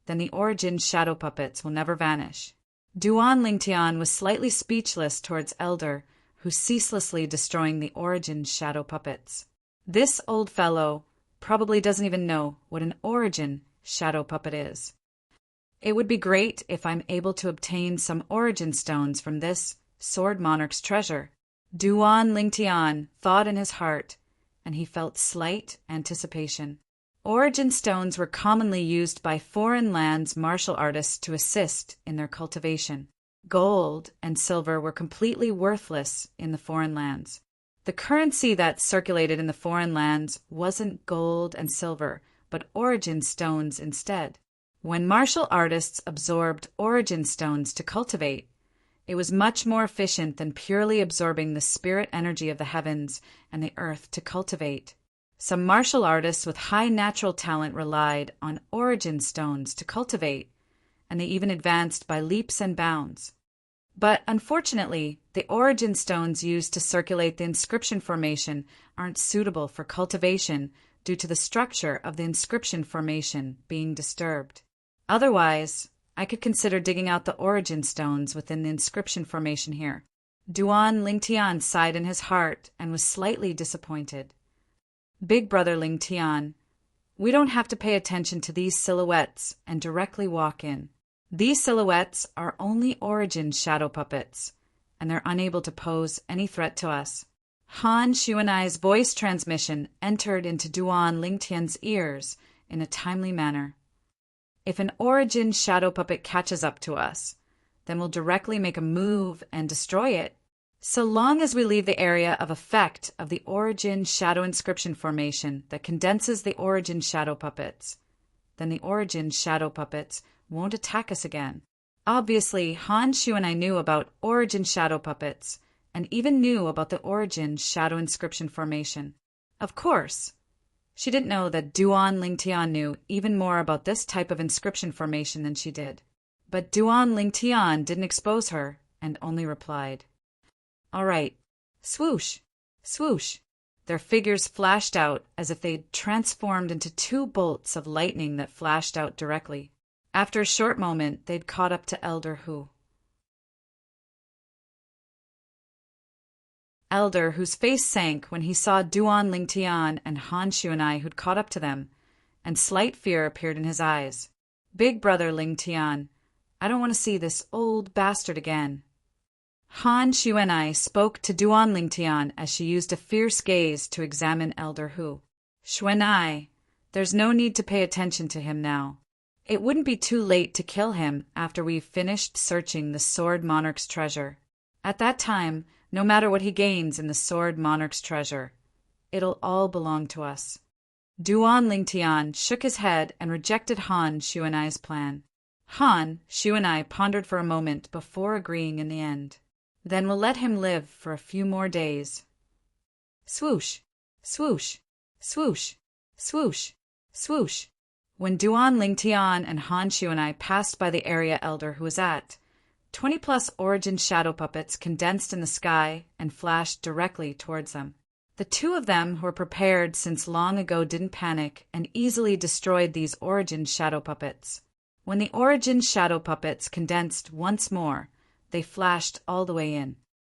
then the origin shadow puppets will never vanish. Duan Lingtian was slightly speechless towards Elder, who's ceaselessly destroying the Origin shadow puppets. This old fellow probably doesn't even know what an Origin shadow puppet is. It would be great if I'm able to obtain some Origin stones from this Sword Monarch's treasure. Duan Lingtian thought in his heart, and he felt slight anticipation. Origin stones were commonly used by foreign lands martial artists to assist in their cultivation. Gold and silver were completely worthless in the foreign lands. The currency that circulated in the foreign lands wasn't gold and silver, but origin stones instead. When martial artists absorbed origin stones to cultivate, it was much more efficient than purely absorbing the spirit energy of the heavens and the earth to cultivate. Some martial artists with high natural talent relied on origin stones to cultivate, and they even advanced by leaps and bounds. But unfortunately, the origin stones used to circulate the inscription formation aren't suitable for cultivation due to the structure of the inscription formation being disturbed. Otherwise, I could consider digging out the origin stones within the inscription formation here. Duan Lingtian sighed in his heart and was slightly disappointed. Big brother Lingtian, we don't have to pay attention to these silhouettes and directly walk in. These silhouettes are only Origin shadow puppets, and they're unable to pose any threat to us. Han Shuanai's voice transmission entered into Duan Lingtian's ears in a timely manner. If an Origin shadow puppet catches up to us, then we'll directly make a move and destroy it. So long as we leave the area of effect of the Origin shadow inscription formation that condenses the Origin shadow puppets, then the Origin shadow puppets won't attack us again. Obviously, Han Shuanai knew about Origin shadow puppets and even knew about the Origin shadow inscription formation. Of course, she didn't know that Duan Lingtian knew even more about this type of inscription formation than she did. But Duan Lingtian didn't expose her and only replied, "All right, swoosh, swoosh." Their figures flashed out as if they'd transformed into two bolts of lightning that flashed out directly. After a short moment, they'd caught up to Elder Hu. Elder, whose face sank when he saw Duan Lingtian and Han Shuanai who'd caught up to them, and slight fear appeared in his eyes. "Big brother Lingtian, I don't want to see this old bastard again." Han Shuanai spoke to Duan Lingtian as she used a fierce gaze to examine Elder Hu. "Shuanai, there's no need to pay attention to him now. It wouldn't be too late to kill him after we've finished searching the Sword Monarch's treasure. At that time, no matter what he gains in the Sword Monarch's treasure, it'll all belong to us." Duan Lingtian shook his head and rejected Han Shuanai's plan. Han Shuanai pondered for a moment before agreeing in the end. "Then we'll let him live for a few more days." Swoosh, swoosh, swoosh, swoosh, swoosh. When Duan Lingtian and Han Shuanai passed by the area Elder Hu was at, 20+ Origin shadow puppets condensed in the sky and flashed directly towards them. The two of them, who were prepared since long ago, didn't panic and easily destroyed these Origin shadow puppets. When the Origin shadow puppets condensed once more, they flashed all the way in.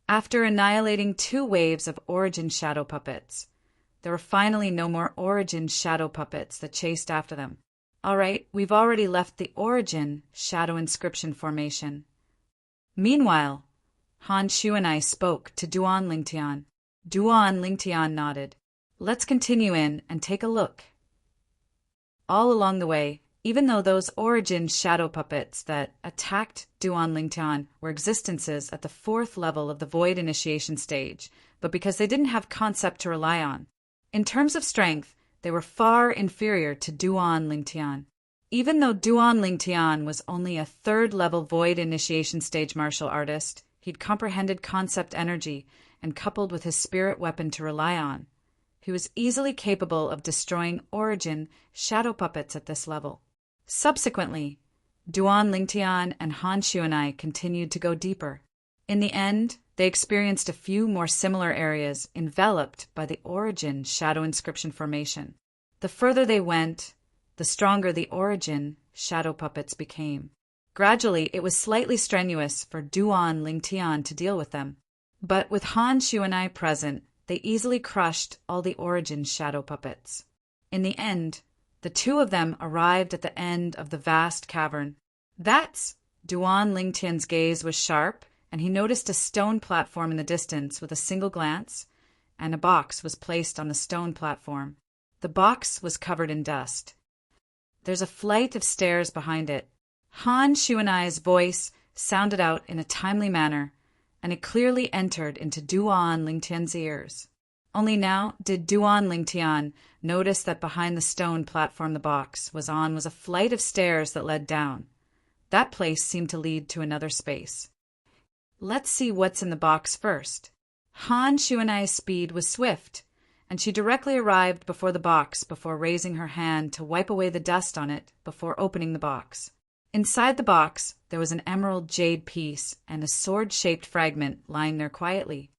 After annihilating 2 waves of Origin shadow puppets, there were finally no more Origin shadow puppets that chased after them. "All right, we've already left the Origin shadow inscription formation." Meanwhile, Han Shuanai spoke to Duan Lingtian. Duan Lingtian nodded. "Let's continue in and take a look." All along the way, even though those Origin shadow puppets that attacked Duan Lingtian were existences at the 4th level of the Void Initiation stage, but because they didn't have concept to rely on. In terms of strength, they were far inferior to Duan Lingtian. Even though Duan Lingtian was only a 3rd level Void Initiation stage martial artist, he'd comprehended concept energy and coupled with his spirit weapon to rely on. He was easily capable of destroying Origin shadow puppets at this level. Subsequently, Duan Lingtian and Han Shuanai continued to go deeper. In the end, they experienced a few more similar areas enveloped by the Origin shadow inscription formation. The further they went, the stronger the Origin shadow puppets became. Gradually, it was slightly strenuous for Duan Lingtian to deal with them. But with Han Shuanai present, they easily crushed all the Origin shadow puppets. In the end, the two of them arrived at the end of the vast cavern. That's Duan Lingtian's gaze was sharp, and he noticed a stone platform in the distance with a single glance, and a box was placed on the stone platform. The box was covered in dust. There's a flight of stairs behind it. Han Shuanai's voice sounded out in a timely manner, and it clearly entered into Duan Lingtian's ears. Only now did Duan Lingtian notice that behind the stone platform the box was on was a flight of stairs that led down. That place seemed to lead to another space. Let's see what's in the box first. Han Shuanai's speed was swift, and she directly arrived before the box before raising her hand to wipe away the dust on it before opening the box. Inside the box, there was an emerald jade piece and a sword-shaped fragment lying there quietly.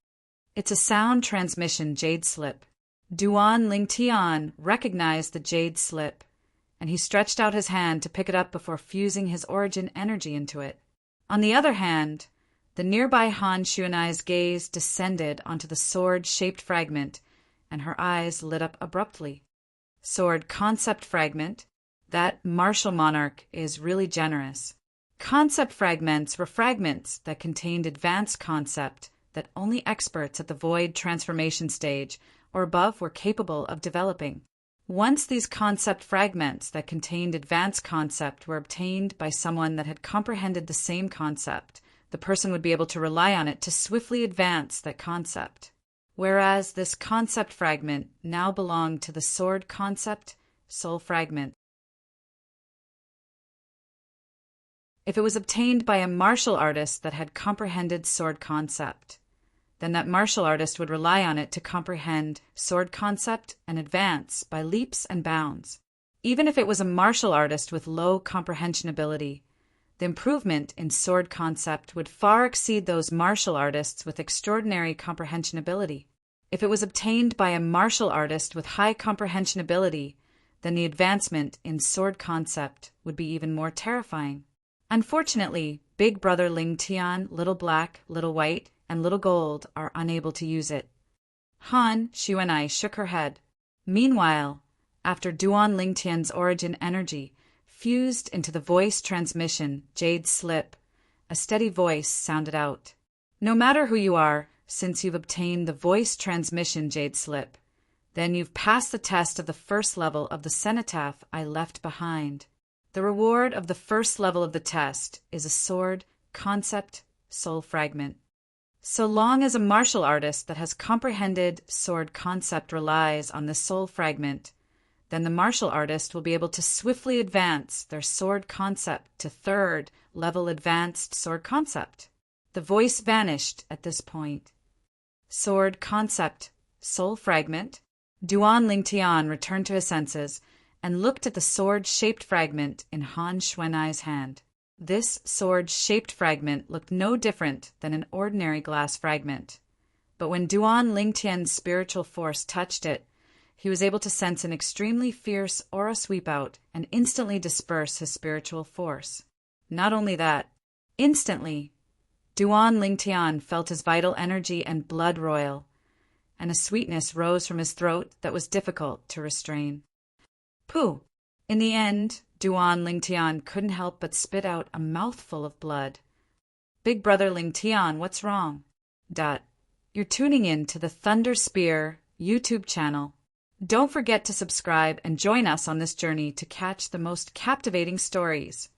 It's a sound transmission jade slip. Duan Lingtian recognized the jade slip, and he stretched out his hand to pick it up before fusing his origin energy into it. On the other hand, the nearby Han Shuanai's gaze descended onto the sword-shaped fragment, and her eyes lit up abruptly. Sword concept fragment. That martial monarch is really generous. Concept fragments were fragments that contained advanced concept that only experts at the void transformation stage or above were capable of developing. Once these concept fragments that contained advanced concept were obtained by someone that had comprehended the same concept, the person would be able to rely on it to swiftly advance that concept. Whereas this concept fragment now belonged to the sword concept soul fragment. If it was obtained by a martial artist that had comprehended sword concept, then that martial artist would rely on it to comprehend sword concept and advance by leaps and bounds. Even if it was a martial artist with low comprehension ability, the improvement in sword concept would far exceed those martial artists with extraordinary comprehension ability. If it was obtained by a martial artist with high comprehension ability, then the advancement in sword concept would be even more terrifying. Unfortunately, Big Brother Lingtian, Little Black, Little White, and Little Gold are unable to use it. Han Shuanai shook her head. Meanwhile, after Duan Lingtian's origin energy fused into the voice transmission jade slip, a steady voice sounded out. No matter who you are, since you've obtained the voice transmission jade slip, then you've passed the test of the first level of the cenotaph I left behind. The reward of the first level of the test is a sword concept soul fragment. So long as a martial artist that has comprehended sword concept relies on the soul fragment, then the martial artist will be able to swiftly advance their sword concept to third level advanced sword concept. The voice vanished at this point. Sword concept soul fragment. Duan Lingtian returned to his senses and looked at the sword-shaped fragment in Han Shuanai's hand. This sword-shaped fragment looked no different than an ordinary glass fragment. But when Duan Lingtian's spiritual force touched it, he was able to sense an extremely fierce aura sweep out and instantly disperse his spiritual force. Not only that, instantly, Duan Lingtian felt his vital energy and blood roil, and a sweetness rose from his throat that was difficult to restrain. Pooh! In the end, Duan Lingtian couldn't help but spit out a mouthful of blood. Big Brother Lingtian, what's wrong? You're tuning in to the Thunder Spear YouTube channel. Don't forget to subscribe and join us on this journey to catch the most captivating stories.